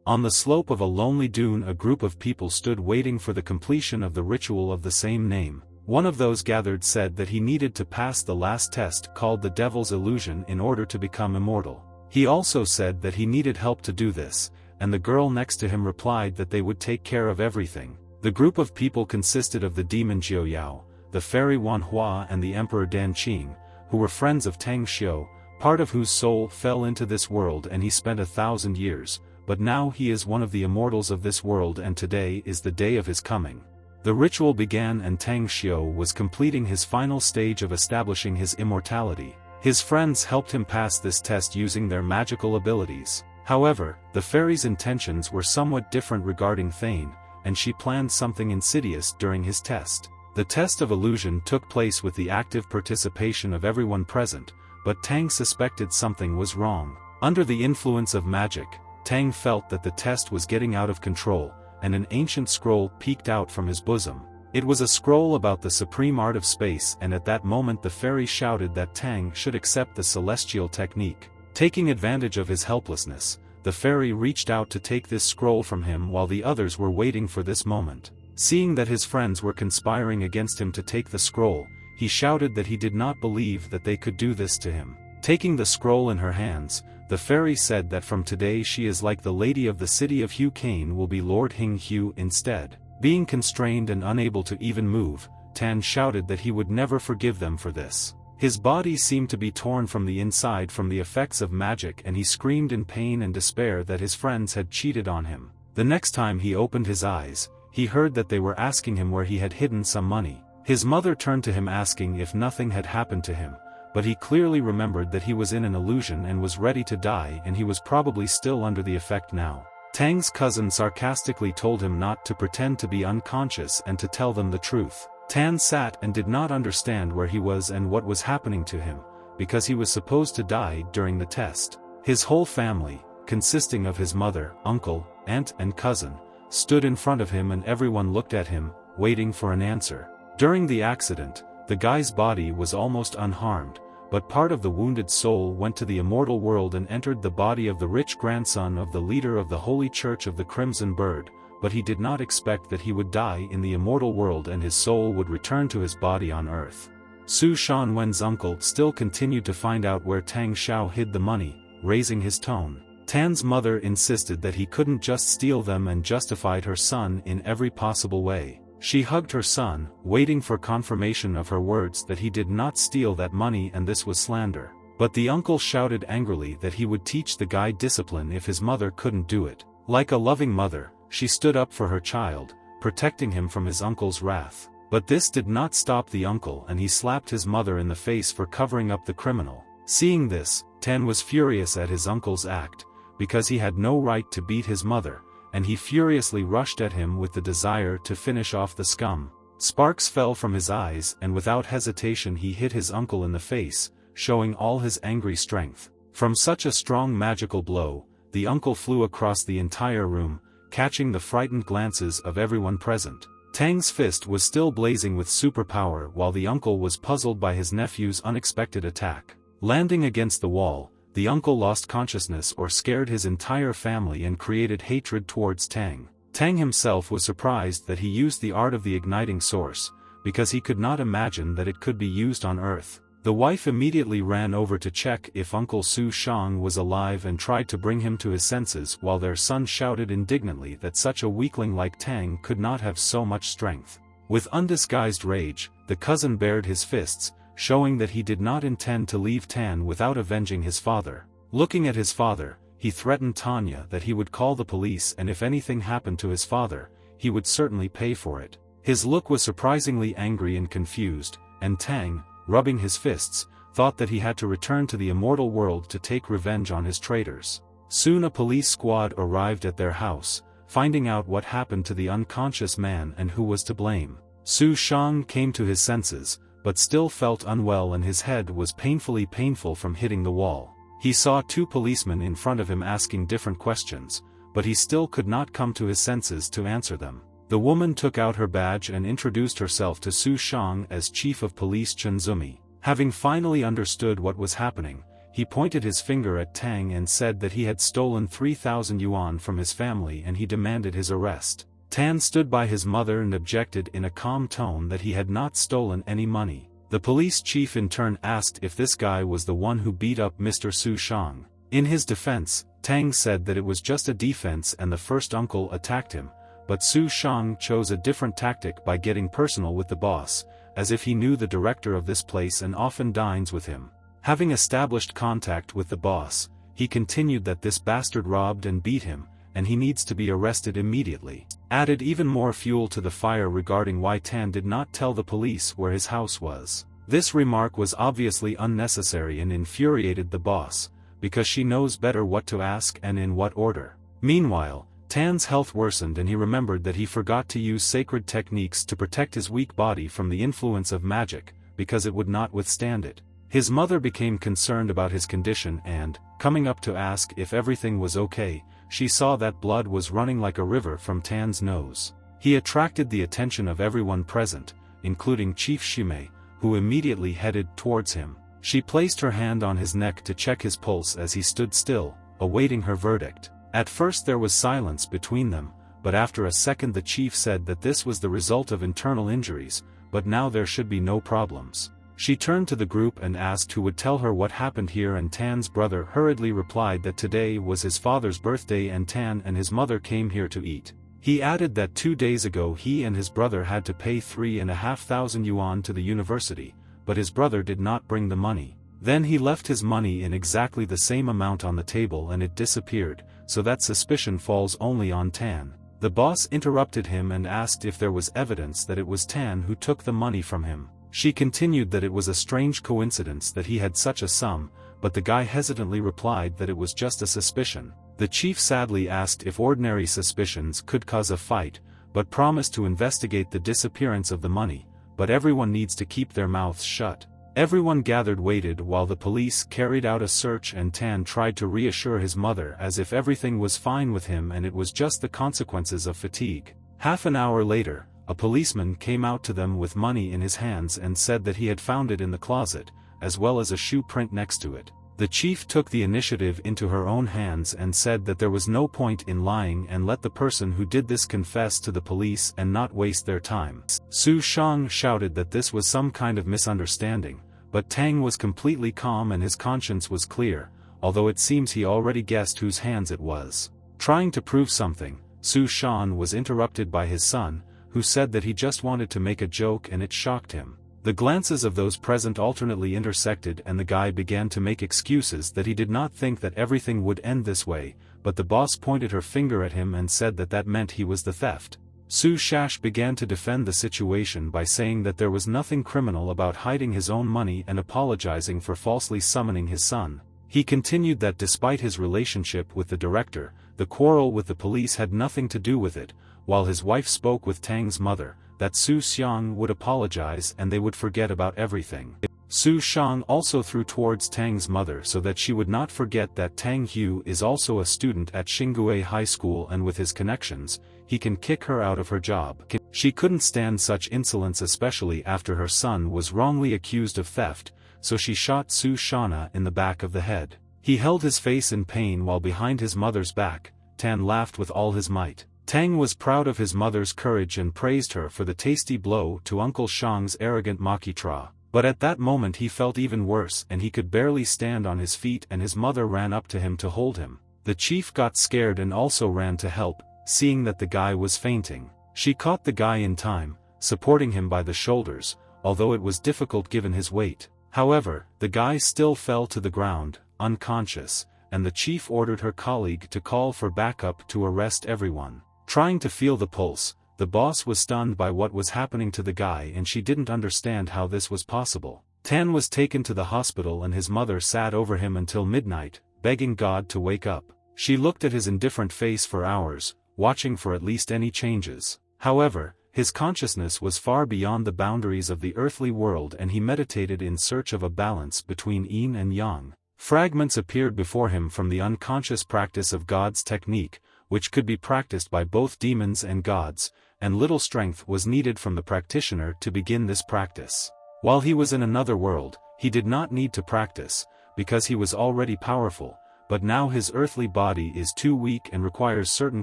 On the slope of a lonely dune a group of people stood waiting for the completion of the ritual of the same name. One of those gathered said that he needed to pass the last test called the Devil's Illusion in order to become immortal. He also said that he needed help to do this, and the girl next to him replied that they would take care of everything. The group of people consisted of the demon Jiao Yao, the fairy Manhwa and the emperor Dan Qing, who were friends of Tang Xiu, part of whose soul fell into this world and he spent 1,000 years, but now he is one of the immortals of this world and today is the day of his coming. The ritual began and Tang Xiu was completing his final stage of establishing his immortality. His friends helped him pass this test using their magical abilities. However, the fairy's intentions were somewhat different regarding Thane, and she planned something insidious during his test. The test of illusion took place with the active participation of everyone present, but Tang suspected something was wrong. Under the influence of magic, Tang felt that the test was getting out of control, and an ancient scroll peeked out from his bosom. It was a scroll about the supreme art of space, and at that moment the fairy shouted that Tang should accept the celestial technique. Taking advantage of his helplessness, the fairy reached out to take this scroll from him while the others were waiting for this moment. Seeing that his friends were conspiring against him to take the scroll, he shouted that he did not believe that they could do this to him. Taking the scroll in her hands, the fairy said that from today she is like the lady of the city of Hu Kane will be Lord Hing Hu instead. Being constrained and unable to even move, Tan shouted that he would never forgive them for this. His body seemed to be torn from the inside from the effects of magic and he screamed in pain and despair that his friends had cheated on him. The next time he opened his eyes, he heard that they were asking him where he had hidden some money. His mother turned to him asking if nothing had happened to him, but he clearly remembered that he was in an illusion and was ready to die and he was probably still under the effect now. Tang's cousin sarcastically told him not to pretend to be unconscious and to tell them the truth. Tan sat and did not understand where he was and what was happening to him, because he was supposed to die during the test. His whole family, consisting of his mother, uncle, aunt and cousin, stood in front of him and everyone looked at him, waiting for an answer. During the accident, the guy's body was almost unharmed, but part of the wounded soul went to the immortal world and entered the body of the rich grandson of the leader of the Holy Church of the Crimson Bird, but he did not expect that he would die in the immortal world and his soul would return to his body on earth. Su Shanwen's uncle still continued to find out where Tang Xiao hid the money, raising his tone. Tan's mother insisted that he couldn't just steal them and justified her son in every possible way. She hugged her son, waiting for confirmation of her words that he did not steal that money and this was slander. But the uncle shouted angrily that he would teach the guy discipline if his mother couldn't do it. Like a loving mother, she stood up for her child, protecting him from his uncle's wrath. But this did not stop the uncle and he slapped his mother in the face for covering up the criminal. Seeing this, Tan was furious at his uncle's act, because he had no right to beat his mother, and he furiously rushed at him with the desire to finish off the scum. Sparks fell from his eyes and without hesitation he hit his uncle in the face, showing all his angry strength. From such a strong magical blow, the uncle flew across the entire room, catching the frightened glances of everyone present. Tang's fist was still blazing with superpower while the uncle was puzzled by his nephew's unexpected attack. Landing against the wall, the uncle lost consciousness or scared his entire family and created hatred towards Tang. Tang himself was surprised that he used the art of the igniting source, because he could not imagine that it could be used on Earth. The wife immediately ran over to check if Uncle Su Shang was alive and tried to bring him to his senses while their son shouted indignantly that such a weakling like Tang could not have so much strength. With undisguised rage, the cousin bared his fists, showing that he did not intend to leave Tan without avenging his father. Looking at his father, he threatened Tanya that he would call the police and if anything happened to his father, he would certainly pay for it. His look was surprisingly angry and confused, and Tang, rubbing his fists, thought that he had to return to the immortal world to take revenge on his traitors. Soon a police squad arrived at their house, finding out what happened to the unconscious man and who was to blame. Su Shang came to his senses, but still felt unwell and his head was painful from hitting the wall. He saw two policemen in front of him asking different questions, but he still could not come to his senses to answer them. The woman took out her badge and introduced herself to Su Shang as Chief of Police Chunzumi. Having finally understood what was happening, he pointed his finger at Tang and said that he had stolen 3,000 yuan from his family and he demanded his arrest. Tan stood by his mother and objected in a calm tone that he had not stolen any money. The police chief in turn asked if this guy was the one who beat up Mr. Su Shang. In his defense, Tang said that it was just a defense and the first uncle attacked him, but Su Shang chose a different tactic by getting personal with the boss, as if he knew the director of this place and often dines with him. Having established contact with the boss, he continued that this bastard robbed and beat him, and he needs to be arrested immediately. Added even more fuel to the fire regarding why Tan did not tell the police where his house was. This remark was obviously unnecessary and infuriated the boss, because she knows better what to ask and in what order. Meanwhile, Tan's health worsened and he remembered that he forgot to use sacred techniques to protect his weak body from the influence of magic, because it would not withstand it. His mother became concerned about his condition and, coming up to ask if everything was okay, she saw that blood was running like a river from Tan's nose. He attracted the attention of everyone present, including Chief Shimei, who immediately headed towards him. She placed her hand on his neck to check his pulse as he stood still, awaiting her verdict. At first there was silence between them, but after a second the chief said that this was the result of internal injuries, but now there should be no problems. She turned to the group and asked who would tell her what happened here, and Tan's brother hurriedly replied that today was his father's birthday and Tan and his mother came here to eat. He added that 2 days ago he and his brother had to pay 3,500 yuan to the university, but his brother did not bring the money. Then he left his money in exactly the same amount on the table and it disappeared, so that suspicion falls only on Tan. The boss interrupted him and asked if there was evidence that it was Tan who took the money from him. She continued that it was a strange coincidence that he had such a sum, but the guy hesitantly replied that it was just a suspicion. The chief sadly asked if ordinary suspicions could cause a fight, but promised to investigate the disappearance of the money, but everyone needs to keep their mouths shut. Everyone gathered waited while the police carried out a search and Tan tried to reassure his mother as if everything was fine with him and it was just the consequences of fatigue. Half an hour later, a policeman came out to them with money in his hands and said that he had found it in the closet, as well as a shoe print next to it. The chief took the initiative into her own hands and said that there was no point in lying and let the person who did this confess to the police and not waste their time. Su Shang shouted that this was some kind of misunderstanding, but Tang was completely calm and his conscience was clear, although it seems he already guessed whose hands it was. Trying to prove something, Su Shang was interrupted by his son, who said that he just wanted to make a joke and it shocked him. The glances of those present alternately intersected and the guy began to make excuses that he did not think that everything would end this way, but the boss pointed her finger at him and said that that meant he was the theft. Su Shash began to defend the situation by saying that there was nothing criminal about hiding his own money and apologizing for falsely summoning his son. He continued that despite his relationship with the director, the quarrel with the police had nothing to do with it, while his wife spoke with Tang's mother, that Su Xiang would apologize and they would forget about everything. Su Shang also threw towards Tang's mother so that she would not forget that Tang Hu is also a student at Xingue High School and with his connections, he can kick her out of her job. She couldn't stand such insolence, especially after her son was wrongly accused of theft, so she shot Su Shana in the back of the head. He held his face in pain while behind his mother's back. Tan laughed with all his might. Tang was proud of his mother's courage and praised her for the tasty blow to Uncle Shang's arrogant Makitra. But at that moment he felt even worse and he could barely stand on his feet and his mother ran up to him to hold him. The chief got scared and also ran to help, seeing that the guy was fainting. She caught the guy in time, supporting him by the shoulders, although it was difficult given his weight. However, the guy still fell to the ground, unconscious, and the chief ordered her colleague to call for backup to arrest everyone. Trying to feel the pulse, the boss was stunned by what was happening to the guy and she didn't understand how this was possible. Tan was taken to the hospital and his mother sat over him until midnight, begging God to wake up. She looked at his indifferent face for hours, watching for at least any changes. However, his consciousness was far beyond the boundaries of the earthly world and he meditated in search of a balance between yin and yang. Fragments appeared before him from the unconscious practice of God's technique, which could be practiced by both demons and gods, and little strength was needed from the practitioner to begin this practice. While he was in another world, he did not need to practice, because he was already powerful, but now his earthly body is too weak and requires certain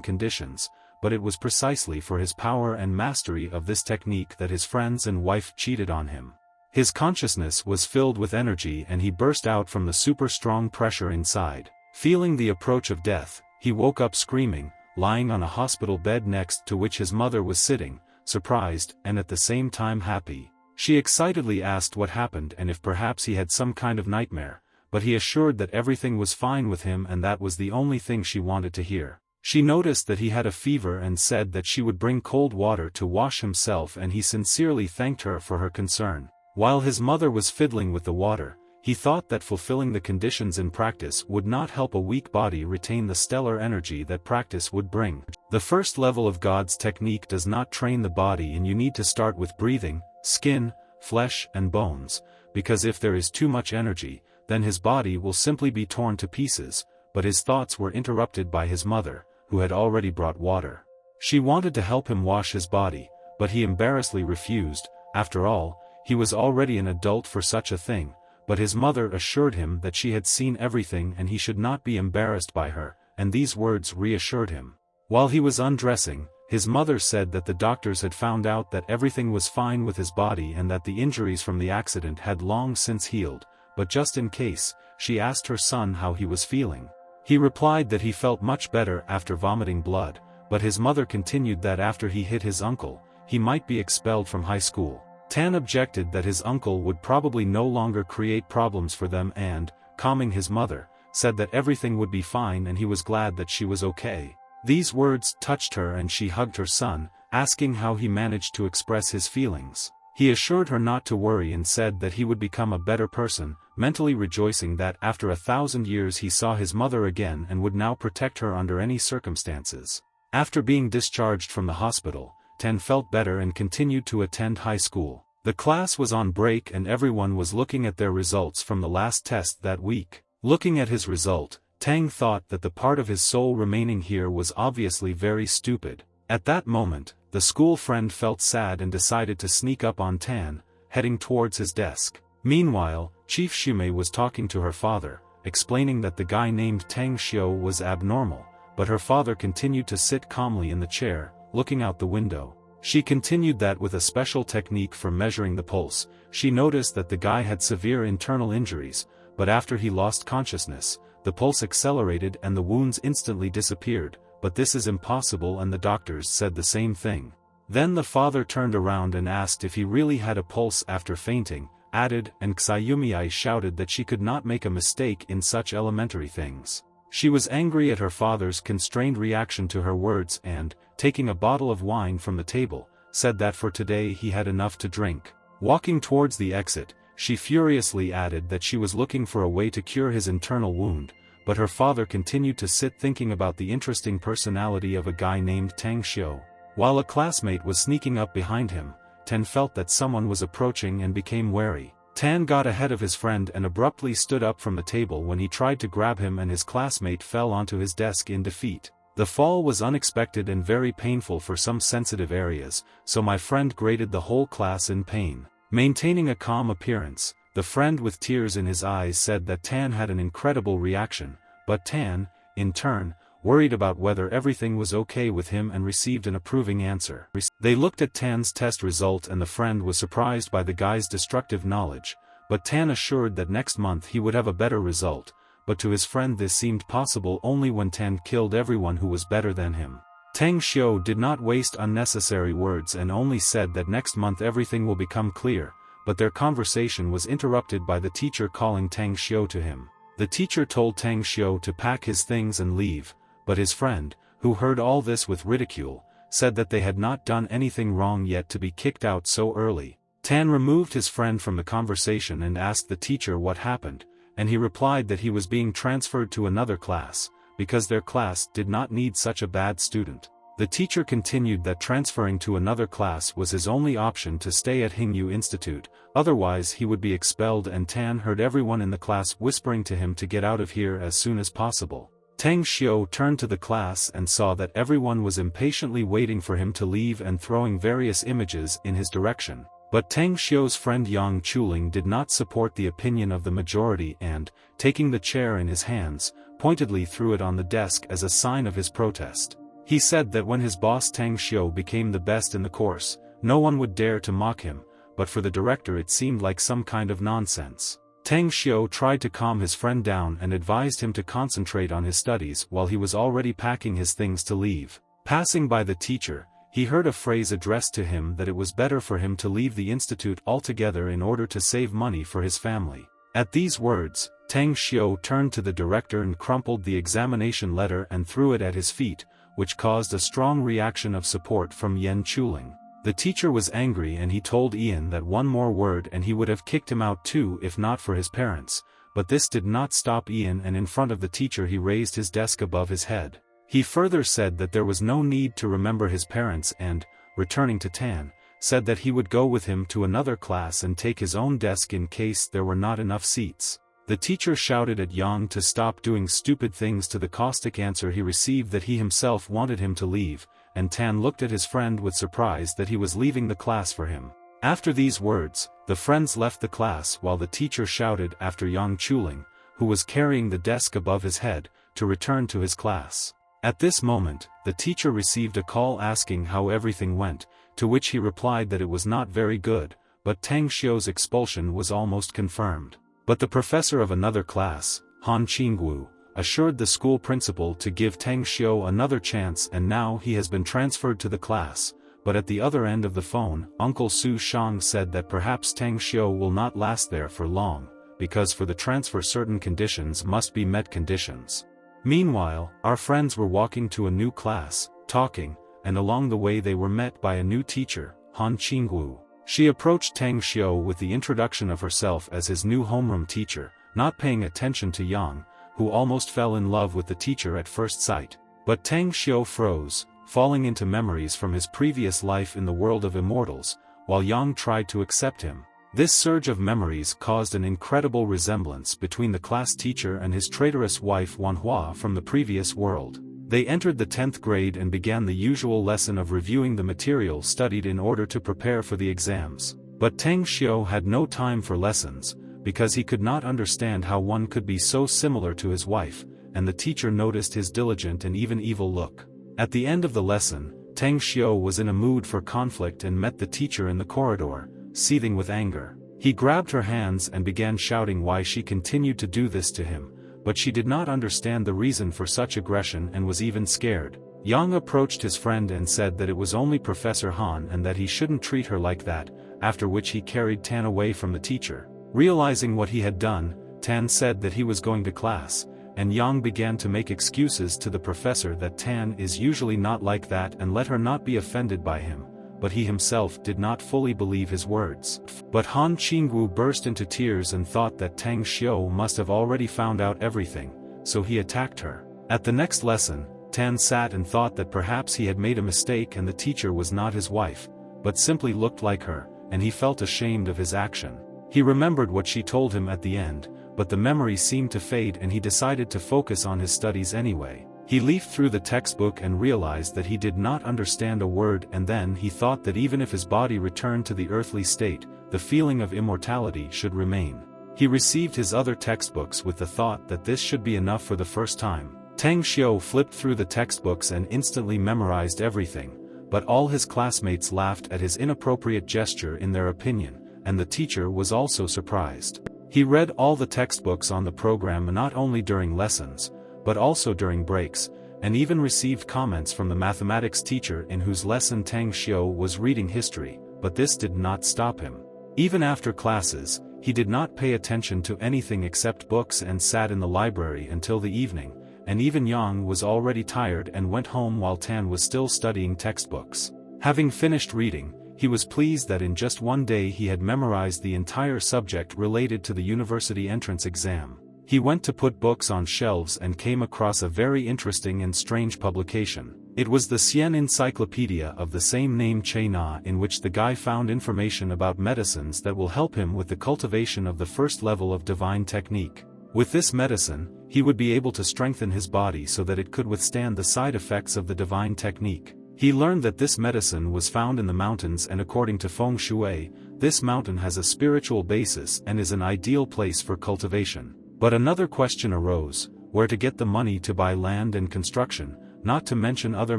conditions, but it was precisely for his power and mastery of this technique that his friends and wife cheated on him. His consciousness was filled with energy and he burst out from the super-strong pressure inside. Feeling the approach of death, he woke up screaming, lying on a hospital bed next to which his mother was sitting, surprised and at the same time happy. She excitedly asked what happened and if perhaps he had some kind of nightmare, but he assured that everything was fine with him and that was the only thing she wanted to hear. She noticed that he had a fever and said that she would bring cold water to wash himself, and he sincerely thanked her for her concern. While his mother was fiddling with the water, he thought that fulfilling the conditions in practice would not help a weak body retain the stellar energy that practice would bring. The first level of God's technique does not train the body, and you need to start with breathing, skin, flesh and bones, because if there is too much energy, then his body will simply be torn to pieces. But his thoughts were interrupted by his mother, who had already brought water. She wanted to help him wash his body, but he embarrassedly refused. After all, he was already an adult for such a thing, but his mother assured him that she had seen everything and he should not be embarrassed by her, and these words reassured him. While he was undressing, his mother said that the doctors had found out that everything was fine with his body and that the injuries from the accident had long since healed, but just in case, she asked her son how he was feeling. He replied that he felt much better after vomiting blood, but his mother continued that after he hit his uncle, he might be expelled from high school. Tan objected that his uncle would probably no longer create problems for them and, calming his mother, said that everything would be fine and he was glad that she was okay. These words touched her and she hugged her son, asking how he managed to express his feelings. He assured her not to worry and said that he would become a better person, mentally rejoicing that after 1,000 years he saw his mother again and would now protect her under any circumstances. After being discharged from the hospital, Tan felt better and continued to attend high school. The class was on break and everyone was looking at their results from the last test that week. Looking at his result, Tang thought that the part of his soul remaining here was obviously very stupid. At that moment, the school friend felt sad and decided to sneak up on Tan, heading towards his desk. Meanwhile, Chief Shumei was talking to her father, explaining that the guy named Tang Xiu was abnormal, but her father continued to sit calmly in the chair, looking out the window. She continued that with a special technique for measuring the pulse, she noticed that the guy had severe internal injuries, but after he lost consciousness, the pulse accelerated and the wounds instantly disappeared, but this is impossible and the doctors said the same thing. Then the father turned around and asked if he really had a pulse after fainting, added, and Xayumiai shouted that she could not make a mistake in such elementary things. She was angry at her father's constrained reaction to her words and, taking a bottle of wine from the table, said that for today he had enough to drink. Walking towards the exit, she furiously added that she was looking for a way to cure his internal wound, but her father continued to sit thinking about the interesting personality of a guy named Tang Xiu. While a classmate was sneaking up behind him, Tan felt that someone was approaching and became wary. Tan got ahead of his friend and abruptly stood up from the table when he tried to grab him and his classmate fell onto his desk in defeat. The fall was unexpected and very painful for some sensitive areas, so my friend graded the whole class in pain. Maintaining a calm appearance, the friend with tears in his eyes said that Tan had an incredible reaction, but Tan, in turn, worried about whether everything was okay with him and received an approving answer. They looked at Tan's test result and the friend was surprised by the guy's destructive knowledge, but Tan assured that next month he would have a better result, but to his friend this seemed possible only when Tan killed everyone who was better than him. Tang Xiu did not waste unnecessary words and only said that next month everything will become clear, but their conversation was interrupted by the teacher calling Tang Xiu to him. The teacher told Tang Xiu to pack his things and leave, but his friend, who heard all this with ridicule, said that they had not done anything wrong yet to be kicked out so early. Tan removed his friend from the conversation and asked the teacher what happened, and he replied that he was being transferred to another class, because their class did not need such a bad student. The teacher continued that transferring to another class was his only option to stay at Hingyu Institute, otherwise he would be expelled, and Tan heard everyone in the class whispering to him to get out of here as soon as possible. Tang Xiu turned to the class and saw that everyone was impatiently waiting for him to leave and throwing various images in his direction, But Tang Xiu's friend Yang Chuling did not support the opinion of the majority and, taking the chair in his hands, pointedly threw it on the desk as a sign of his protest. He said that when his boss Tang Xiu became the best in the course, no one would dare to mock him, but for the director it seemed like some kind of nonsense. Tang Xiu tried to calm his friend down and advised him to concentrate on his studies while he was already packing his things to leave. Passing by the teacher, he heard a phrase addressed to him that it was better for him to leave the institute altogether in order to save money for his family. At these words, Tang Xiu turned to the director and crumpled the examination letter and threw it at his feet, which caused a strong reaction of support from Yan Chuling. The teacher was angry and he told Ian that one more word and he would have kicked him out too if not for his parents, but this did not stop Ian, and in front of the teacher he raised his desk above his head. He further said that there was no need to remember his parents and, returning to Tan, said that he would go with him to another class and take his own desk in case there were not enough seats. The teacher shouted at Yang to stop doing stupid things to the caustic answer he received that he himself wanted him to leave, and Tan looked at his friend with surprise that he was leaving the class for him. After these words, the friends left the class while the teacher shouted after Yang Chuling, who was carrying the desk above his head, to return to his class. At this moment, the teacher received a call asking how everything went, to which he replied that it was not very good, but Tang Xiu's expulsion was almost confirmed. But the professor of another class, Han Qingwu, assured the school principal to give Tang Xiu another chance, and now he has been transferred to the class. But at the other end of the phone, Uncle Su Shang said that perhaps Tang Xiu will not last there for long, because for the transfer certain conditions must be met conditions. Meanwhile, our friends were walking to a new class, talking, and along the way they were met by a new teacher, Han Qingwu. She approached Tang Xiu with the introduction of herself as his new homeroom teacher, not paying attention to Yang, who almost fell in love with the teacher at first sight. But Tang Xiu froze, falling into memories from his previous life in the world of immortals, while Yang tried to accept him. This surge of memories caused an incredible resemblance between the class teacher and his traitorous wife Manhwa from the previous world. They entered the 10th grade and began the usual lesson of reviewing the material studied in order to prepare for the exams. But Tang Xiu had no time for lessons, because he could not understand how one could be so similar to his wife, and the teacher noticed his diligent and even evil look. At the end of the lesson, Tang Xiu was in a mood for conflict and met the teacher in the corridor, seething with anger. He grabbed her hands and began shouting why she continued to do this to him, but she did not understand the reason for such aggression and was even scared. Yang approached his friend and said that it was only Professor Han and that he shouldn't treat her like that, after which he carried Tan away from the teacher. Realizing what he had done, Tan said that he was going to class, and Yang began to make excuses to the professor that Tan is usually not like that and let her not be offended by him, but he himself did not fully believe his words. But Han Qingwu burst into tears and thought that Tang Xiu must have already found out everything, so he attacked her. At the next lesson, Tan sat and thought that perhaps he had made a mistake and the teacher was not his wife, but simply looked like her, and he felt ashamed of his action. He remembered what she told him at the end, but the memory seemed to fade and he decided to focus on his studies anyway. He leafed through the textbook and realized that he did not understand a word, and then he thought that even if his body returned to the earthly state, the feeling of immortality should remain. He received his other textbooks with the thought that this should be enough for the first time. Tang Xiu flipped through the textbooks and instantly memorized everything, but all his classmates laughed at his inappropriate gesture in their opinion, and the teacher was also surprised. He read all the textbooks on the program not only during lessons, but also during breaks, and even received comments from the mathematics teacher in whose lesson Tang Xiu was reading history, but this did not stop him. Even after classes, he did not pay attention to anything except books and sat in the library until the evening, and even Yang was already tired and went home while Tan was still studying textbooks. Having finished reading, he was pleased that in just one day he had memorized the entire subject related to the university entrance exam. He went to put books on shelves and came across a very interesting and strange publication. It was the Xian Encyclopedia of the same name China, in which the guy found information about medicines that will help him with the cultivation of the first level of divine technique. With this medicine, he would be able to strengthen his body so that it could withstand the side effects of the divine technique. He learned that this medicine was found in the mountains, and according to feng shui, this mountain has a spiritual basis and is an ideal place for cultivation. But another question arose: where to get the money to buy land and construction, not to mention other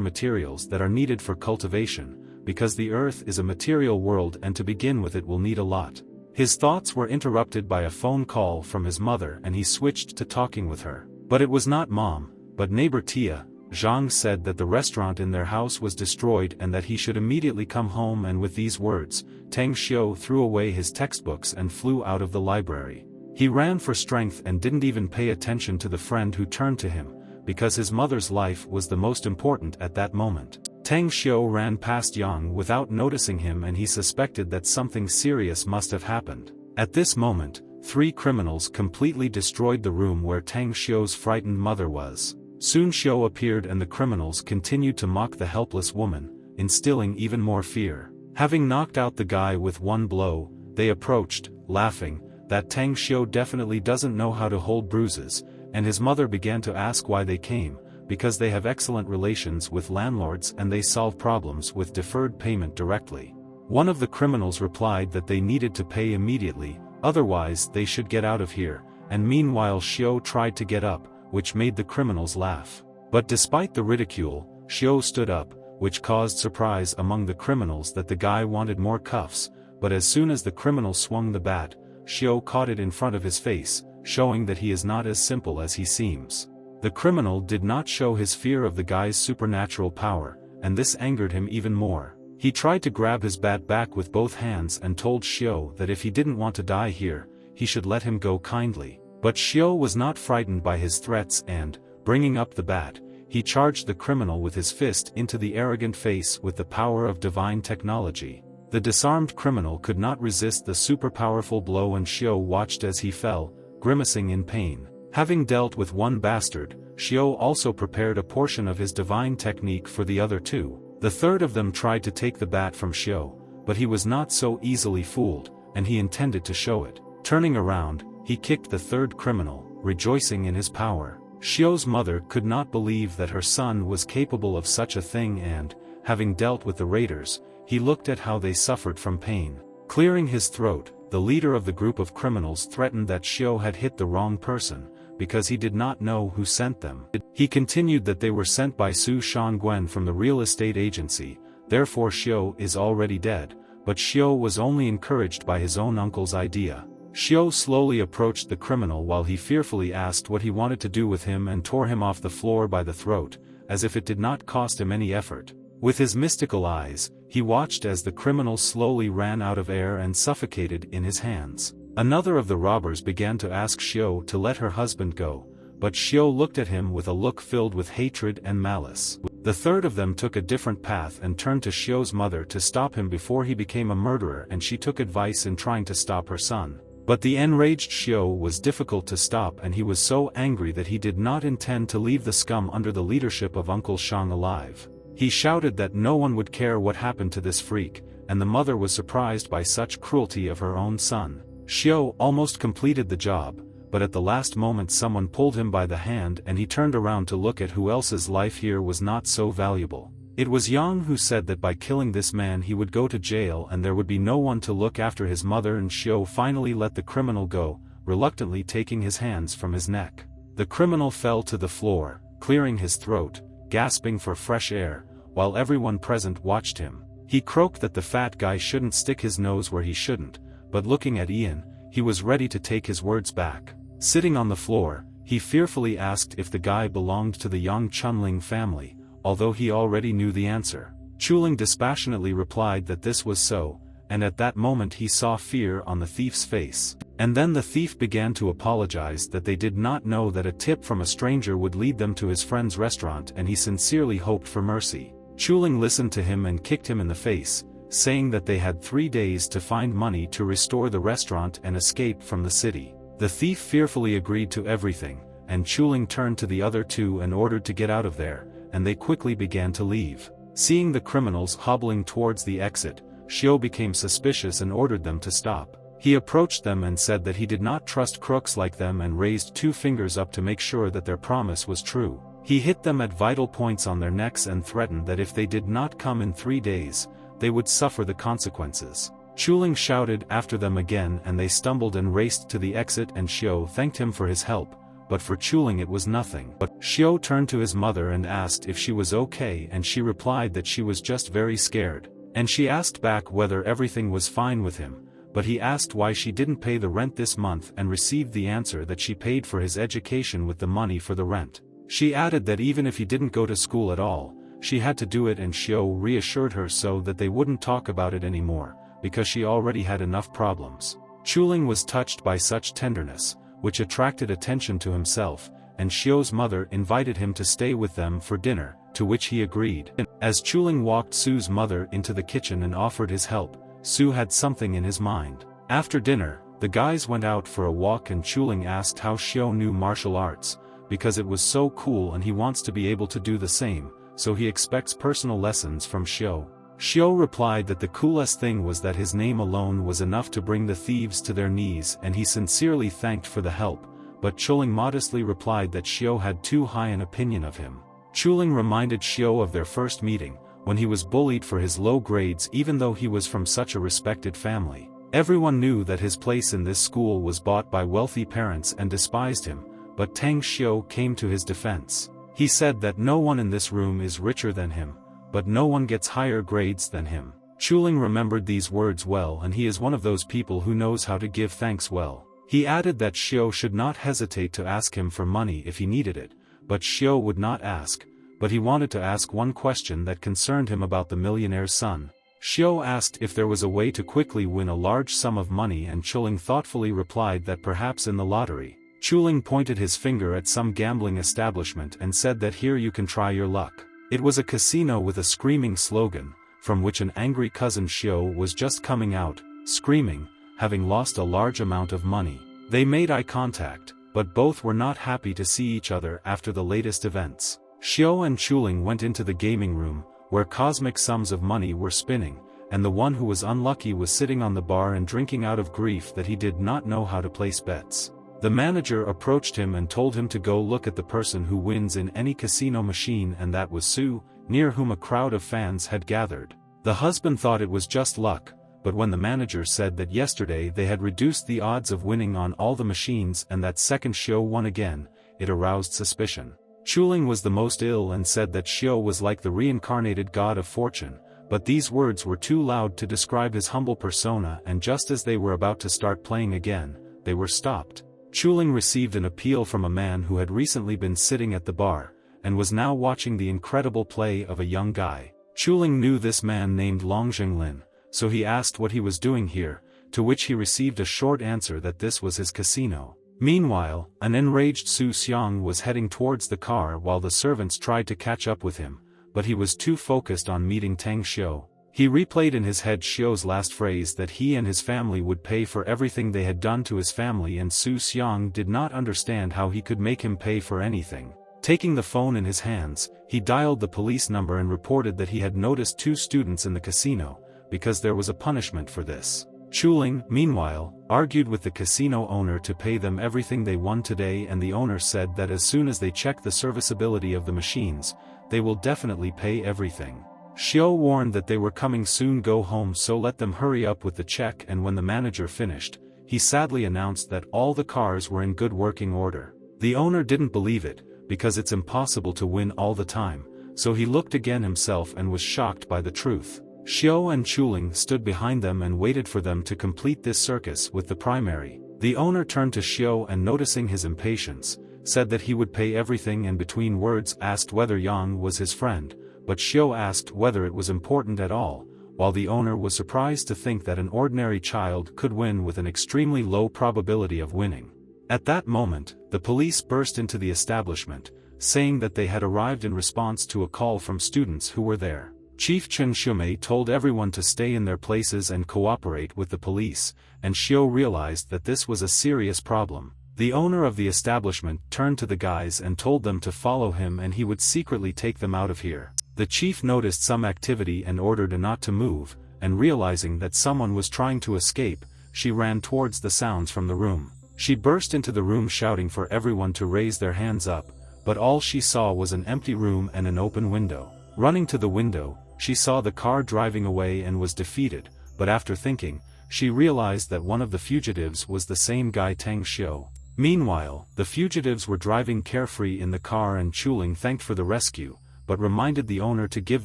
materials that are needed for cultivation, because the earth is a material world and to begin with it will need a lot. His thoughts were interrupted by a phone call from his mother and he switched to talking with her. But it was not Mom, but neighbor Tia. Zhang said that the restaurant in their house was destroyed and that he should immediately come home, and with these words, Tang Xiu threw away his textbooks and flew out of the library. He ran for strength and didn't even pay attention to the friend who turned to him, because his mother's life was the most important at that moment. Tang Xiu ran past Yang without noticing him and he suspected that something serious must have happened. At this moment, 3 criminals completely destroyed the room where Tang Xiu's frightened mother was. Soon Xiu appeared and the criminals continued to mock the helpless woman, instilling even more fear. Having knocked out the guy with one blow, they approached, laughing, that Tang Xiu definitely doesn't know how to hold bruises, and his mother began to ask why they came, because they have excellent relations with landlords and they solve problems with deferred payment directly. One of the criminals replied that they needed to pay immediately, otherwise they should get out of here, and meanwhile Xiu tried to get up, which made the criminals laugh. But despite the ridicule, Xiu stood up, which caused surprise among the criminals that the guy wanted more cuffs, but as soon as the criminal swung the bat, Xiu caught it in front of his face, showing that he is not as simple as he seems. The criminal did not show his fear of the guy's supernatural power, and this angered him even more. He tried to grab his bat back with both hands and told Xiu that if he didn't want to die here, he should let him go kindly. But Xiu was not frightened by his threats and, bringing up the bat, he charged the criminal with his fist into the arrogant face with the power of divine technology. The disarmed criminal could not resist the super-powerful blow and Xiu watched as he fell, grimacing in pain. Having dealt with one bastard, Xiu also prepared a portion of his divine technique for the other 2. The third of them tried to take the bat from Xiu, but he was not so easily fooled, and he intended to show it. Turning around, he kicked the third criminal, rejoicing in his power. Xiu's mother could not believe that her son was capable of such a thing and, having dealt with the raiders, he looked at how they suffered from pain. Clearing his throat, the leader of the group of criminals threatened that Xiu had hit the wrong person, because he did not know who sent them. He continued that they were sent by Su Shangguan from the real estate agency, therefore Xiu is already dead, but Xiu was only encouraged by his own uncle's idea. Xiu slowly approached the criminal while he fearfully asked what he wanted to do with him and tore him off the floor by the throat, as if it did not cost him any effort. With his mystical eyes, he watched as the criminal slowly ran out of air and suffocated in his hands. Another of the robbers began to ask Xiu to let her husband go, but Xiu looked at him with a look filled with hatred and malice. The third of them took a different path and turned to Xiu's mother to stop him before he became a murderer, and she took advice in trying to stop her son. But the enraged Xiu was difficult to stop and he was so angry that he did not intend to leave the scum under the leadership of Uncle Shang alive. He shouted that no one would care what happened to this freak, and the mother was surprised by such cruelty of her own son. Xiu almost completed the job, but at the last moment someone pulled him by the hand and he turned around to look at who else's life here was not so valuable. It was Yang who said that by killing this man he would go to jail and there would be no one to look after his mother, and Xiu finally let the criminal go, reluctantly taking his hands from his neck. The criminal fell to the floor, clearing his throat, gasping for fresh air, while everyone present watched him. He croaked that the fat guy shouldn't stick his nose where he shouldn't, but looking at Ian, he was ready to take his words back. Sitting on the floor, he fearfully asked if the guy belonged to the Yang Chunling family, although he already knew the answer. Chuling dispassionately replied that this was so, and at that moment he saw fear on the thief's face. And then the thief began to apologize that they did not know that a tip from a stranger would lead them to his friend's restaurant, and he sincerely hoped for mercy. Chuling listened to him and kicked him in the face, saying that they had 3 days to find money to restore the restaurant and escape from the city. The thief fearfully agreed to everything, and Chuling turned to the other 2 and ordered to get out of there, and they quickly began to leave. Seeing the criminals hobbling towards the exit, Xiu became suspicious and ordered them to stop. He approached them and said that he did not trust crooks like them and raised 2 fingers up to make sure that their promise was true. He hit them at vital points on their necks and threatened that if they did not come in 3 days, they would suffer the consequences. Chuling shouted after them again and they stumbled and raced to the exit and Xiao thanked him for his help, but for Chuling it was nothing. But Xiao turned to his mother and asked if she was okay and she replied that she was just very scared, and she asked back whether everything was fine with him, but he asked why she didn't pay the rent this month and received the answer that she paid for his education with the money for the rent. She added that even if he didn't go to school at all, she had to do it and Xiao reassured her so that they wouldn't talk about it anymore, because she already had enough problems. Chuling was touched by such tenderness, which attracted attention to himself, and Xiao's mother invited him to stay with them for dinner, to which he agreed. As Chuling walked Su's mother into the kitchen and offered his help, Su had something in his mind. After dinner, the guys went out for a walk and Chuling asked how Xiao knew martial arts, because it was so cool and he wants to be able to do the same, so he expects personal lessons from Xiao. Xiao replied that the coolest thing was that his name alone was enough to bring the thieves to their knees and he sincerely thanked for the help, but Chuling modestly replied that Xiao had too high an opinion of him. Chuling reminded Xiao of their first meeting, when he was bullied for his low grades even though he was from such a respected family. Everyone knew that his place in this school was bought by wealthy parents and despised him, but Tang Xiao came to his defense. He said that no one in this room is richer than him, but no one gets higher grades than him. Chuling remembered these words well and he is one of those people who knows how to give thanks well. He added that Xiao should not hesitate to ask him for money if he needed it, but Xiao would not ask, but he wanted to ask one question that concerned him about the millionaire's son. Xiao asked if there was a way to quickly win a large sum of money and Chuling thoughtfully replied that perhaps in the lottery. Chuling pointed his finger at some gambling establishment and said that here you can try your luck. It was a casino with a screaming slogan, from which an angry cousin Xiao was just coming out, screaming, having lost a large amount of money. They made eye contact, but both were not happy to see each other after the latest events. Xiao and Chuling went into the gaming room, where cosmic sums of money were spinning, and the one who was unlucky was sitting on the bar and drinking out of grief that he did not know how to place bets. The manager approached him and told him to go look at the person who wins in any casino machine and that was Su, near whom a crowd of fans had gathered. The husband thought it was just luck, but when the manager said that yesterday they had reduced the odds of winning on all the machines and that second Xiao won again, it aroused suspicion. Chuling was the most ill and said that Xiao was like the reincarnated god of fortune, but these words were too loud to describe his humble persona and just as they were about to start playing again, they were stopped. Chuling received an appeal from a man who had recently been sitting at the bar, and was now watching the incredible play of a young guy. Chuling knew this man named Long Jinglin, so he asked what he was doing here, to which he received a short answer that this was his casino. Meanwhile, an enraged Su Xiang was heading towards the car while the servants tried to catch up with him, but he was too focused on meeting Tang Xiao. He replayed in his head Xiao's last phrase that he and his family would pay for everything they had done to his family and Su Xiang did not understand how he could make him pay for anything. Taking the phone in his hands, he dialed the police number and reported that he had noticed 2 students in the casino, because there was a punishment for this. Chuling, meanwhile, argued with the casino owner to pay them everything they won today and the owner said that as soon as they check the serviceability of the machines, they will definitely pay everything. Xiao warned that they were coming soon go home so let them hurry up with the check and when the manager finished, he sadly announced that all the cars were in good working order. The owner didn't believe it, because it's impossible to win all the time, so he looked again himself and was shocked by the truth. Xiao and Chuling stood behind them and waited for them to complete this circus with the primary. The owner turned to Xiao and noticing his impatience, said that he would pay everything and between words asked whether Yang was his friend, but Xiao asked whether it was important at all, while the owner was surprised to think that an ordinary child could win with an extremely low probability of winning. At that moment, the police burst into the establishment, saying that they had arrived in response to a call from students who were there. Chief Chen Shumei told everyone to stay in their places and cooperate with the police, and Xiao realized that this was a serious problem. The owner of the establishment turned to the guys and told them to follow him and he would secretly take them out of here. The chief noticed some activity and ordered her not to move, and realizing that someone was trying to escape, she ran towards the sounds from the room. She burst into the room shouting for everyone to raise their hands up, but all she saw was an empty room and an open window. Running to the window, she saw the car driving away and was defeated, but after thinking, she realized that one of the fugitives was the same guy Tang Xiu. Meanwhile, the fugitives were driving carefree in the car and Chuling thanked for the rescue, but reminded the owner to give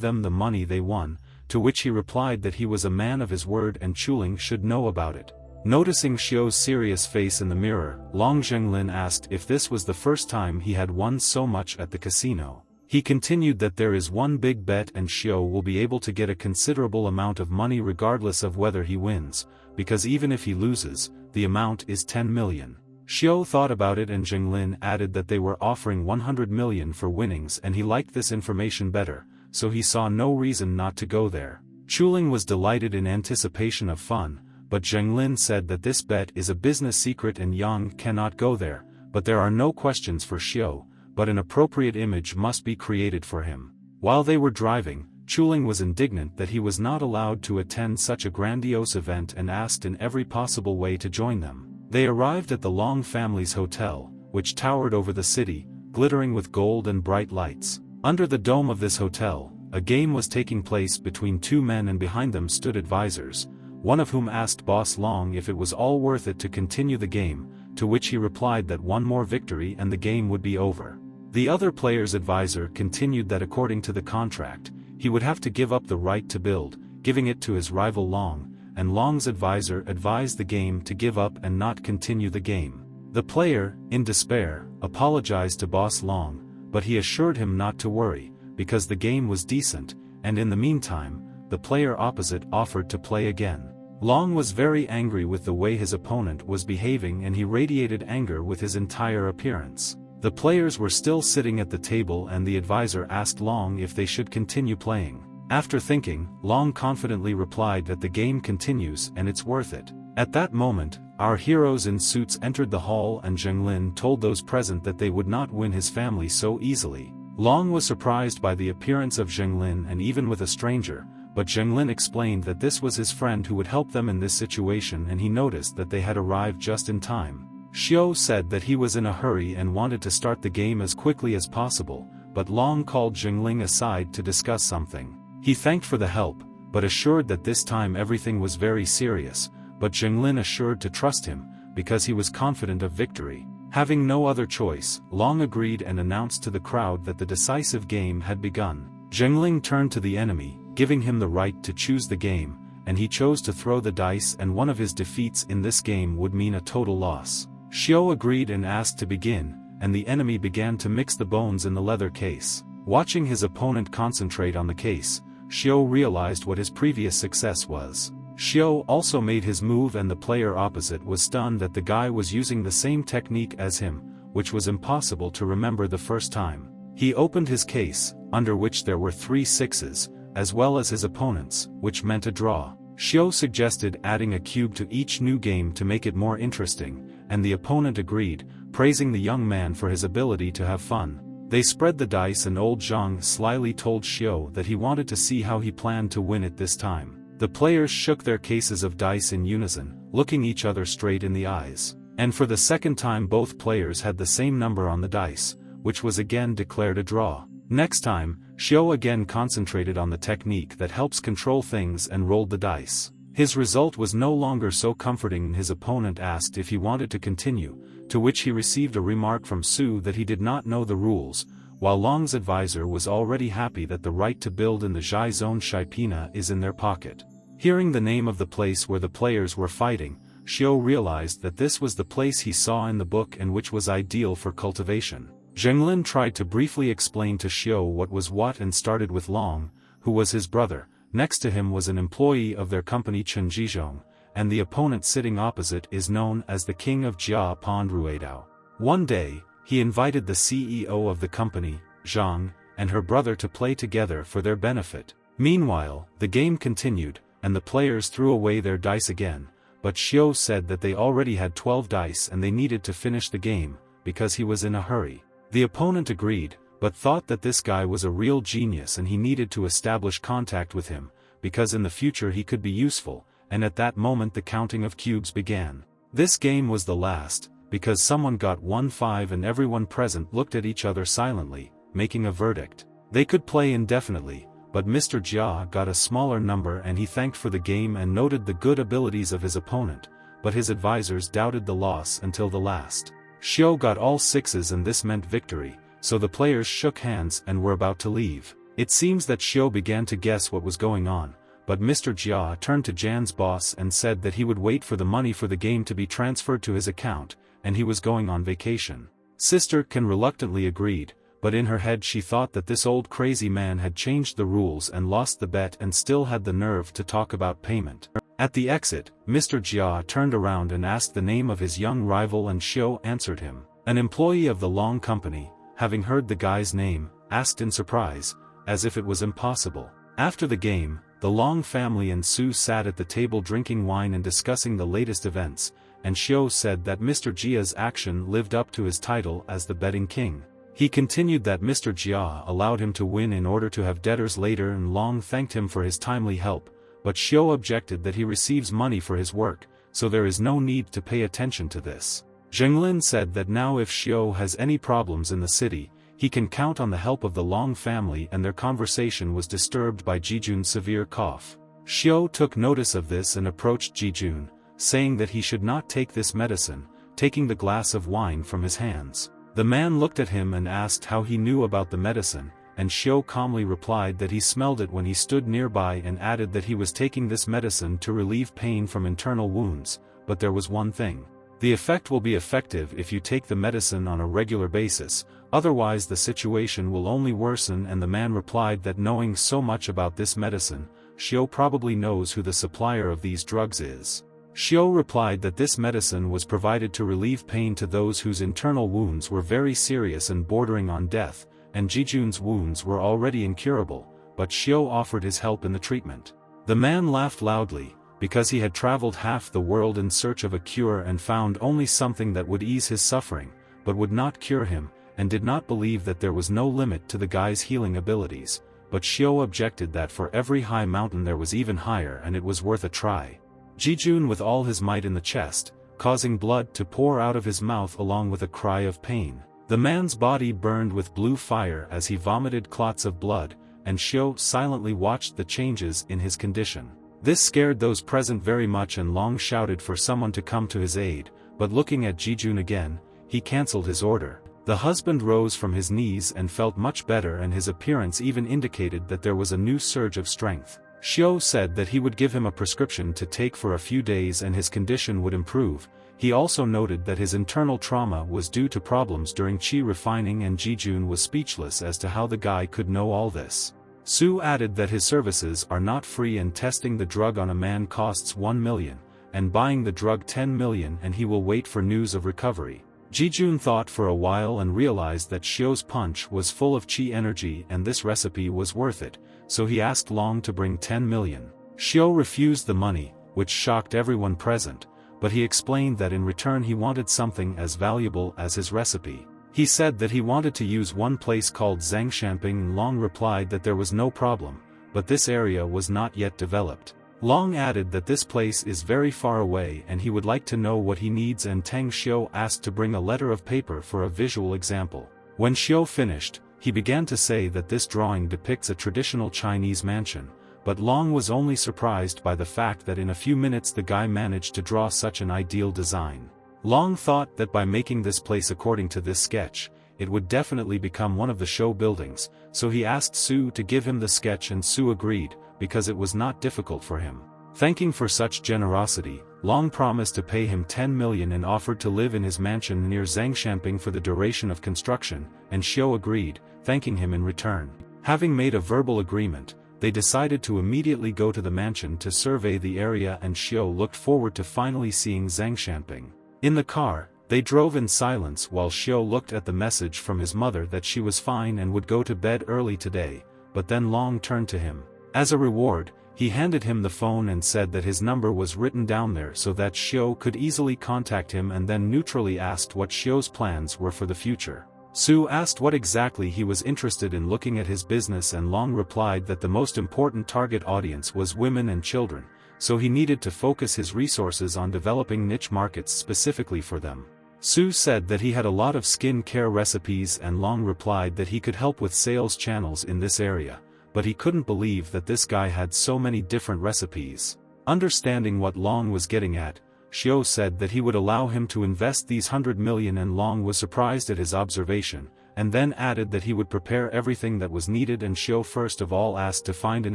them the money they won, to which he replied that he was a man of his word and Chuling should know about it. Noticing Xiu's serious face in the mirror, Long Zhenglin asked if this was the first time he had won so much at the casino. He continued that there is one big bet and Xiu will be able to get a considerable amount of money regardless of whether he wins, because even if he loses, the amount is 10 million. Xiu thought about it and Zhenglin added that they were offering 100 million for winnings and he liked this information better, so he saw no reason not to go there. Chuling was delighted in anticipation of fun, but Zhenglin said that this bet is a business secret and Yang cannot go there, but there are no questions for Xiu, but an appropriate image must be created for him. While they were driving, Chuling was indignant that he was not allowed to attend such a grandiose event and asked in every possible way to join them. They arrived at the Long family's hotel, which towered over the city, glittering with gold and bright lights. Under the dome of this hotel, a game was taking place between two men and behind them stood advisors, one of whom asked Boss Long if it was all worth it to continue the game, to which he replied that one more victory and the game would be over. The other player's advisor continued that according to the contract, he would have to give up the right to build, giving it to his rival Long, and Long's advisor advised the game to give up and not continue the game. The player, in despair, apologized to Boss Long, but he assured him not to worry, because the game was decent, and in the meantime, the player opposite offered to play again. Long was very angry with the way his opponent was behaving and he radiated anger with his entire appearance. The players were still sitting at the table and the advisor asked Long if they should continue playing. After thinking, Long confidently replied that the game continues and it's worth it. At that moment, our heroes in suits entered the hall and Zhenglin told those present that they would not win his family so easily. Long was surprised by the appearance of Zhenglin and even with a stranger, but Zhenglin explained that this was his friend who would help them in this situation and he noticed that they had arrived just in time. Xiu said that he was in a hurry and wanted to start the game as quickly as possible, but Long called Zhenglin aside to discuss something. He thanked for the help, but assured that this time everything was very serious, but Zhenglin assured to trust him, because he was confident of victory. Having no other choice, Long agreed and announced to the crowd that the decisive game had begun. Zhenglin turned to the enemy, giving him the right to choose the game, and he chose to throw the dice and one of his defeats in this game would mean a total loss. Xiu agreed and asked to begin, and the enemy began to mix the bones in the leather case. Watching his opponent concentrate on the case, Xiu realized what his previous success was. Xiu also made his move and the player opposite was stunned that the guy was using the same technique as him, which was impossible to remember the first time. He opened his case, under which there were 3 sixes, as well as his opponent's, which meant a draw. Xiu suggested adding a cube to each new game to make it more interesting, and the opponent agreed, praising the young man for his ability to have fun. They spread the dice and old Zhang slyly told Xiu that he wanted to see how he planned to win it this time. The players shook their cases of dice in unison, looking each other straight in the eyes. And for the second time both players had the same number on the dice, which was again declared a draw. Next time, Xiu again concentrated on the technique that helps control things and rolled the dice. His result was no longer so comforting and his opponent asked if he wanted to continue, to which he received a remark from Su that he did not know the rules, while Long's advisor was already happy that the right to build in the Zhai Zone Shaipina is in their pocket. Hearing the name of the place where the players were fighting, Xiu realized that this was the place he saw in the book and which was ideal for cultivation. Zhenglin tried to briefly explain to Xiu what was what and started with Long, who was his brother. Next to him was an employee of their company Chen Jizhong, and the opponent sitting opposite is known as the King of Jia Pond Ruidao. One day, he invited the CEO of the company, Zhang, and her brother to play together for their benefit. Meanwhile, the game continued, and the players threw away their dice again, but Xiu said that they already had 12 dice and they needed to finish the game, because he was in a hurry. The opponent agreed, but thought that this guy was a real genius and he needed to establish contact with him, because in the future he could be useful, and at that moment the counting of cubes began. This game was the last, because someone got 1-5 and everyone present looked at each other silently, making a verdict. They could play indefinitely, but Mr. Jia got a smaller number and he thanked for the game and noted the good abilities of his opponent, but his advisors doubted the loss until the last. Xiu got all 6s and this meant victory, so the players shook hands and were about to leave. It seems that Xiu began to guess what was going on, but Mr. Jia turned to Jan's boss and said that he would wait for the money for the game to be transferred to his account, and he was going on vacation. Sister Can reluctantly agreed, but in her head she thought that this old crazy man had changed the rules and lost the bet and still had the nerve to talk about payment. At the exit, Mr. Jia turned around and asked the name of his young rival and Xiu answered him. An employee of the Long Company, having heard the guy's name, asked in surprise, as if it was impossible. After the game, the Long family and Su sat at the table drinking wine and discussing the latest events, and Xiu said that Mr. Jia's action lived up to his title as the betting king. He continued that Mr. Jia allowed him to win in order to have debtors later and Long thanked him for his timely help, but Xiu objected that he receives money for his work, so there is no need to pay attention to this. Zhenglin said that now if Xiu has any problems in the city, he can count on the help of the Long family and their conversation was disturbed by Jijun's severe cough. Xiu took notice of this and approached Jijun, saying that he should not take this medicine, taking the glass of wine from his hands. The man looked at him and asked how he knew about the medicine, and Xiu calmly replied that he smelled it when he stood nearby and added that he was taking this medicine to relieve pain from internal wounds, but there was one thing. The effect will be effective if you take the medicine on a regular basis, otherwise the situation will only worsen and the man replied that knowing so much about this medicine, Xiu probably knows who the supplier of these drugs is. Xiu replied that this medicine was provided to relieve pain to those whose internal wounds were very serious and bordering on death, and Jijun's wounds were already incurable, but Xiu offered his help in the treatment. The man laughed loudly, because he had traveled half the world in search of a cure and found only something that would ease his suffering, but would not cure him, and did not believe that there was no limit to the guy's healing abilities, but Xiu objected that for every high mountain there was even higher and it was worth a try. Jijun with all his might in the chest, causing blood to pour out of his mouth along with a cry of pain. The man's body burned with blue fire as he vomited clots of blood, and Xiu silently watched the changes in his condition. This scared those present very much and Long shouted for someone to come to his aid, but looking at Jijun again, he cancelled his order. The husband rose from his knees and felt much better and his appearance even indicated that there was a new surge of strength. Xiu said that he would give him a prescription to take for a few days and his condition would improve. He also noted that his internal trauma was due to problems during qi refining and Jijun was speechless as to how the guy could know all this. Su added that his services are not free and testing the drug on a man costs 1 million, and buying the drug 10 million and he will wait for news of recovery. Jijun thought for a while and realized that Xiu's punch was full of qi energy and this recipe was worth it, so he asked Long to bring 10 million. Xiu refused the money, which shocked everyone present, but he explained that in return he wanted something as valuable as his recipe. He said that he wanted to use one place called Zangshanping and Long replied that there was no problem, but this area was not yet developed. Long added that this place is very far away and he would like to know what he needs and Tang Xiu asked to bring a letter of paper for a visual example. When Xiu finished, he began to say that this drawing depicts a traditional Chinese mansion, but Long was only surprised by the fact that in a few minutes the guy managed to draw such an ideal design. Long thought that by making this place according to this sketch, it would definitely become one of the show buildings, so he asked Su to give him the sketch and Su agreed, because it was not difficult for him. Thanking for such generosity, Long promised to pay him 10 million and offered to live in his mansion near Zangshanping for the duration of construction, and Xiu agreed, thanking him in return. Having made a verbal agreement, they decided to immediately go to the mansion to survey the area and Xiu looked forward to finally seeing Zangshanping. In the car, they drove in silence while Xiu looked at the message from his mother that she was fine and would go to bed early today, but then Long turned to him. As a reward, he handed him the phone and said that his number was written down there so that Xiu could easily contact him and then neutrally asked what Xiu's plans were for the future. Su asked what exactly he was interested in looking at his business and Long replied that the most important target audience was women and children, so he needed to focus his resources on developing niche markets specifically for them. Su said that he had a lot of skin care recipes and Long replied that he could help with sales channels in this area, but he couldn't believe that this guy had so many different recipes. Understanding what Long was getting at, Xiao said that he would allow him to invest these 100 million, and Long was surprised at his observation, and then added that he would prepare everything that was needed, and Xiao first of all asked to find an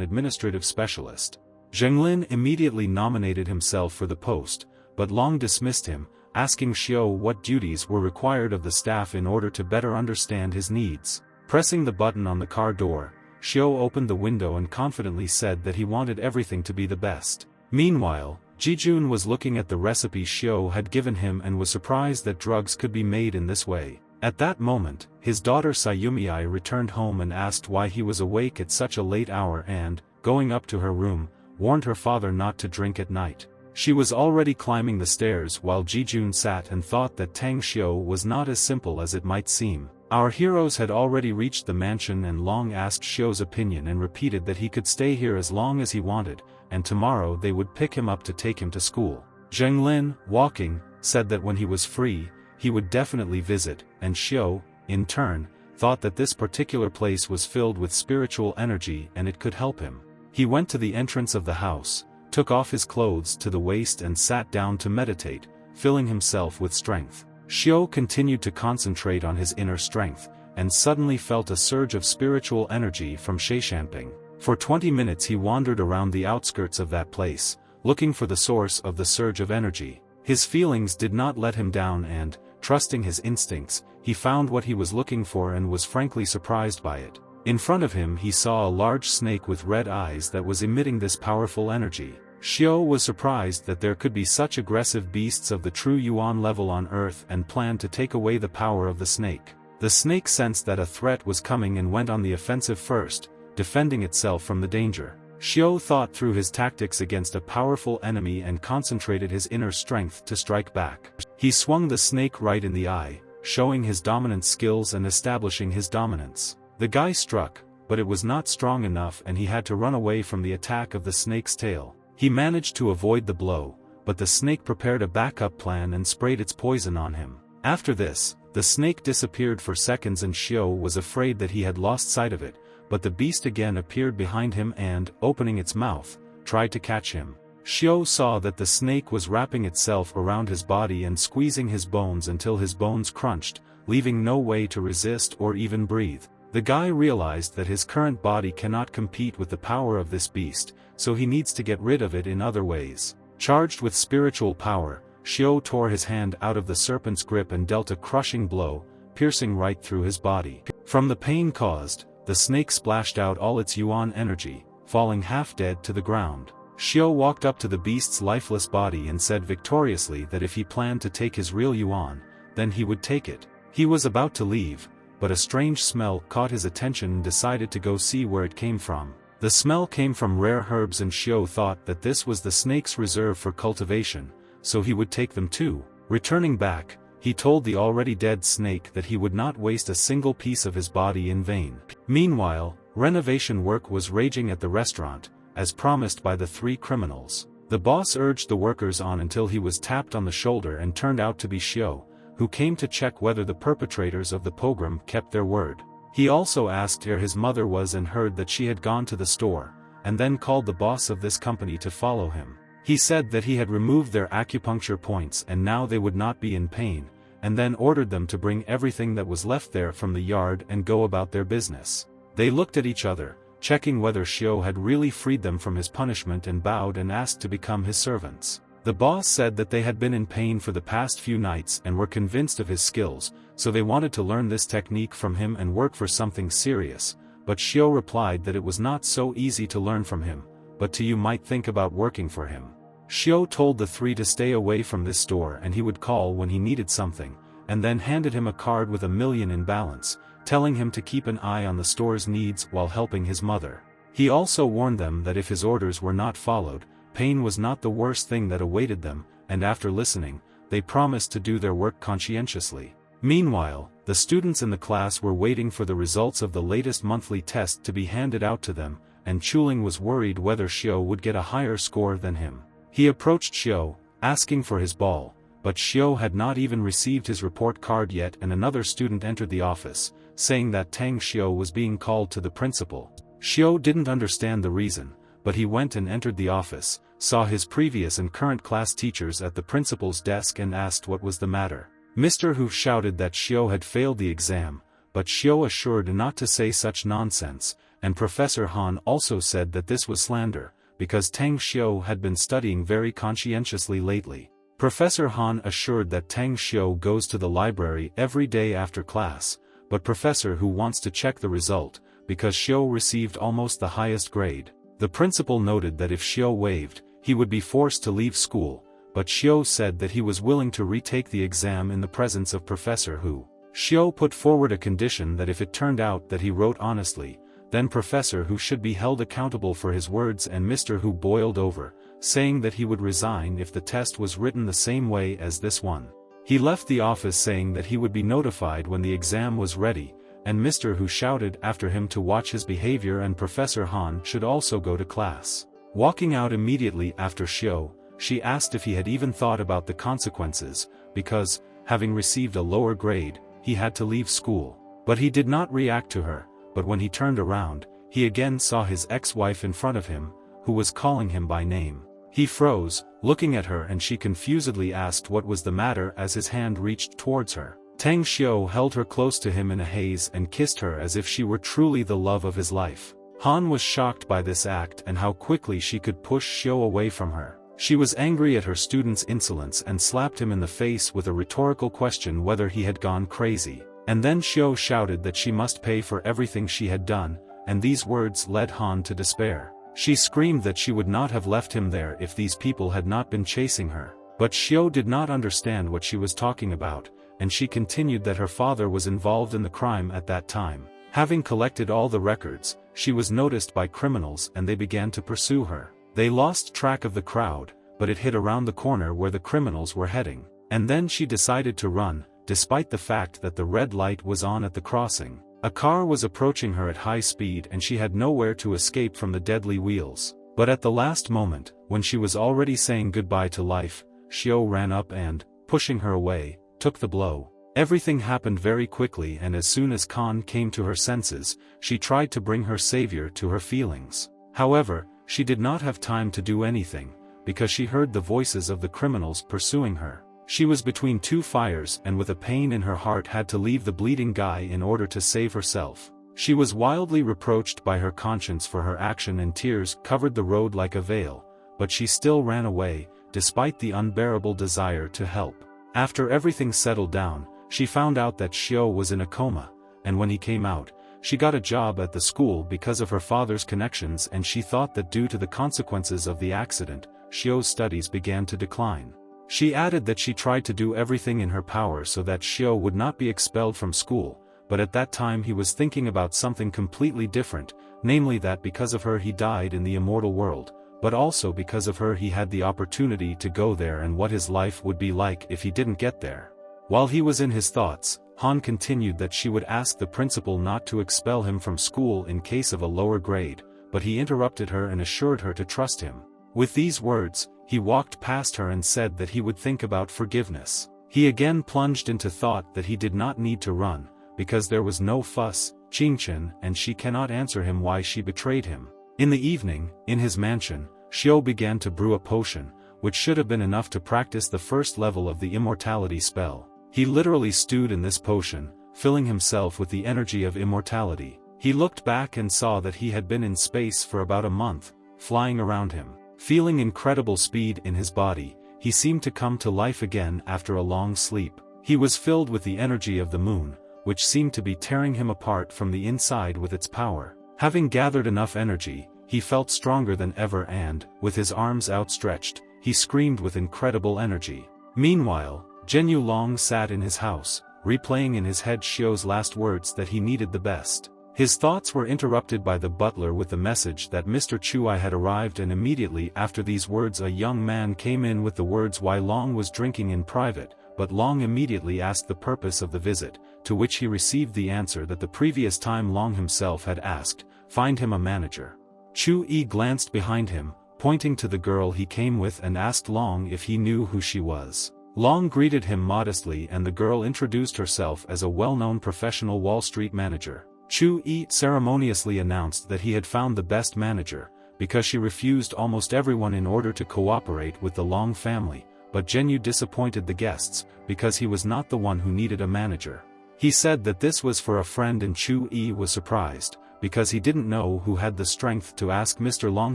administrative specialist. Zhenglin immediately nominated himself for the post, but Long dismissed him, asking Xiao what duties were required of the staff in order to better understand his needs. Pressing the button on the car door, Xiao opened the window and confidently said that he wanted everything to be the best. Meanwhile, Jijun was looking at the recipe Xiao had given him and was surprised that drugs could be made in this way. At that moment, his daughter Sayumi returned home and asked why he was awake at such a late hour and, going up to her room, warned her father not to drink at night. She was already climbing the stairs while Jijun sat and thought that Tang Xiao was not as simple as it might seem. Our heroes had already reached the mansion, and Long asked Xiao's opinion and repeated that he could stay here as long as he wanted, and tomorrow they would pick him up to take him to school. Zhenglin, walking, said that when he was free, he would definitely visit, and Xiao, in turn, thought that this particular place was filled with spiritual energy and it could help him. He went to the entrance of the house, took off his clothes to the waist and sat down to meditate, filling himself with strength. Xiao continued to concentrate on his inner strength, and suddenly felt a surge of spiritual energy from Sheishanping. For 20 minutes he wandered around the outskirts of that place, looking for the source of the surge of energy. His feelings did not let him down and, trusting his instincts, he found what he was looking for and was frankly surprised by it. In front of him he saw a large snake with red eyes that was emitting this powerful energy. Xiao was surprised that there could be such aggressive beasts of the true Yuan level on Earth and planned to take away the power of the snake. The snake sensed that a threat was coming and went on the offensive first, defending itself from the danger. Xiao thought through his tactics against a powerful enemy and concentrated his inner strength to strike back. He swung the snake right in the eye, showing his dominant skills and establishing his dominance. The guy struck, but it was not strong enough and he had to run away from the attack of the snake's tail. He managed to avoid the blow, but the snake prepared a backup plan and sprayed its poison on him. After this, the snake disappeared for seconds and Xiao was afraid that he had lost sight of it, but the beast again appeared behind him and, opening its mouth, tried to catch him. Xiao saw that the snake was wrapping itself around his body and squeezing his bones until his bones crunched, leaving no way to resist or even breathe. The guy realized that his current body cannot compete with the power of this beast, so he needs to get rid of it in other ways. Charged with spiritual power, Xiao tore his hand out of the serpent's grip and dealt a crushing blow, piercing right through his body. From the pain caused, the snake splashed out all its yuan energy, falling half dead to the ground. Xiao walked up to the beast's lifeless body and said victoriously that if he planned to take his real yuan, then he would take it. He was about to leave, but a strange smell caught his attention and decided to go see where it came from. The smell came from rare herbs and Xiao thought that this was the snake's reserve for cultivation, so he would take them too. Returning back, he told the already dead snake that he would not waste a single piece of his body in vain. Meanwhile, renovation work was raging at the restaurant, as promised by the three criminals. The boss urged the workers on until he was tapped on the shoulder and turned out to be Xiao, who came to check whether the perpetrators of the pogrom kept their word. He also asked where his mother was and heard that she had gone to the store, and then called the boss of this company to follow him. He said that he had removed their acupuncture points and now they would not be in pain, and then ordered them to bring everything that was left there from the yard and go about their business. They looked at each other, checking whether Xiao had really freed them from his punishment, and bowed and asked to become his servants. The boss said that they had been in pain for the past few nights and were convinced of his skills, so they wanted to learn this technique from him and work for something serious, but Xiao replied that it was not so easy to learn from him, but you might think about working for him. Xiao told the three to stay away from this store and he would call when he needed something, and then handed him a card with 1 million in balance, telling him to keep an eye on the store's needs while helping his mother. He also warned them that if his orders were not followed, pain was not the worst thing that awaited them, and after listening, they promised to do their work conscientiously. Meanwhile, the students in the class were waiting for the results of the latest monthly test to be handed out to them, and Chuling was worried whether Xiao would get a higher score than him. He approached Xiao, asking for his ball, but Xiao had not even received his report card yet, and another student entered the office, saying that Tang Xiao was being called to the principal. Xiao didn't understand the reason, but he went and entered the office, saw his previous and current class teachers at the principal's desk and asked what was the matter. Mr. Hu shouted that Xiao had failed the exam, but Xiao assured not to say such nonsense, and Professor Han also said that this was slander, because Tang Xiao had been studying very conscientiously lately. Professor Han assured that Tang Xiao goes to the library every day after class, but Professor Hu wants to check the result, because Xiao received almost the highest grade. The principal noted that if Xiao waived, he would be forced to leave school, but Xiao said that he was willing to retake the exam in the presence of Professor Hu. Xiao put forward a condition that if it turned out that he wrote honestly, then Professor Hu should be held accountable for his words, and Mr. Hu boiled over, saying that he would resign if the test was written the same way as this one. He left the office saying that he would be notified when the exam was ready, and Mr. Hu shouted after him to watch his behavior, and Professor Han should also go to class. Walking out immediately after Xiao, she asked if he had even thought about the consequences, because, having received a lower grade, he had to leave school. But he did not react to her, but when he turned around, he again saw his ex-wife in front of him, who was calling him by name. He froze, looking at her, and she confusedly asked what was the matter as his hand reached towards her. Tang Xiao held her close to him in a haze and kissed her as if she were truly the love of his life. Han was shocked by this act and how quickly she could push Xiao away from her. She was angry at her student's insolence and slapped him in the face with a rhetorical question whether he had gone crazy. And then Xiao shouted that she must pay for everything she had done, and these words led Han to despair. She screamed that she would not have left him there if these people had not been chasing her. But Xiao did not understand what she was talking about, and she continued that her father was involved in the crime at that time. Having collected all the records, she was noticed by criminals and they began to pursue her. They lost track of the crowd, but it hit around the corner where the criminals were heading. And then she decided to run, despite the fact that the red light was on at the crossing. A car was approaching her at high speed and she had nowhere to escape from the deadly wheels. But at the last moment, when she was already saying goodbye to life, Xiao ran up and, pushing her away, took the blow. Everything happened very quickly, and as soon as Khan came to her senses, she tried to bring her savior to her feelings. However, she did not have time to do anything, because she heard the voices of the criminals pursuing her. She was between two fires and with a pain in her heart had to leave the bleeding guy in order to save herself. She was wildly reproached by her conscience for her action and tears covered the road like a veil, but she still ran away, despite the unbearable desire to help. After everything settled down, she found out that Xiao was in a coma, and when he came out, she got a job at the school because of her father's connections, and she thought that due to the consequences of the accident, Xiao's studies began to decline. She added that she tried to do everything in her power so that Xiao would not be expelled from school, but at that time he was thinking about something completely different, namely that because of her he died in the immortal world, but also because of her he had the opportunity to go there and what his life would be like if he didn't get there. While he was in his thoughts, Han continued that she would ask the principal not to expel him from school in case of a lower grade, but he interrupted her and assured her to trust him. With these words, he walked past her and said that he would think about forgiveness. He again plunged into thought that he did not need to run, because there was no fuss, Qingchen, and she cannot answer him why she betrayed him. In the evening, in his mansion, Xiao began to brew a potion, which should have been enough to practice the first level of the immortality spell. He literally stewed in this potion, filling himself with the energy of immortality. He looked back and saw that he had been in space for about a month, flying around him. Feeling incredible speed in his body, he seemed to come to life again after a long sleep. He was filled with the energy of the moon, which seemed to be tearing him apart from the inside with its power. Having gathered enough energy, he felt stronger than ever and, with his arms outstretched, he screamed with incredible energy. Meanwhile, Zhen Yulong sat in his house, replaying in his head Xiao's last words that he needed the best. His thoughts were interrupted by the butler with the message that Mr. Chuai had arrived, and immediately after these words a young man came in with the words why Long was drinking in private, but Long immediately asked the purpose of the visit, to which he received the answer that the previous time Long himself had asked, find him a manager. Chu Yi glanced behind him, pointing to the girl he came with, and asked Long if he knew who she was. Long greeted him modestly and the girl introduced herself as a well-known professional Wall Street manager. Chu-yi ceremoniously announced that he had found the best manager, because she refused almost everyone in order to cooperate with the Long family, but Zhenyu disappointed the guests, because he was not the one who needed a manager. He said that this was for a friend, and Chu-yi was surprised, because he didn't know who had the strength to ask Mr. Long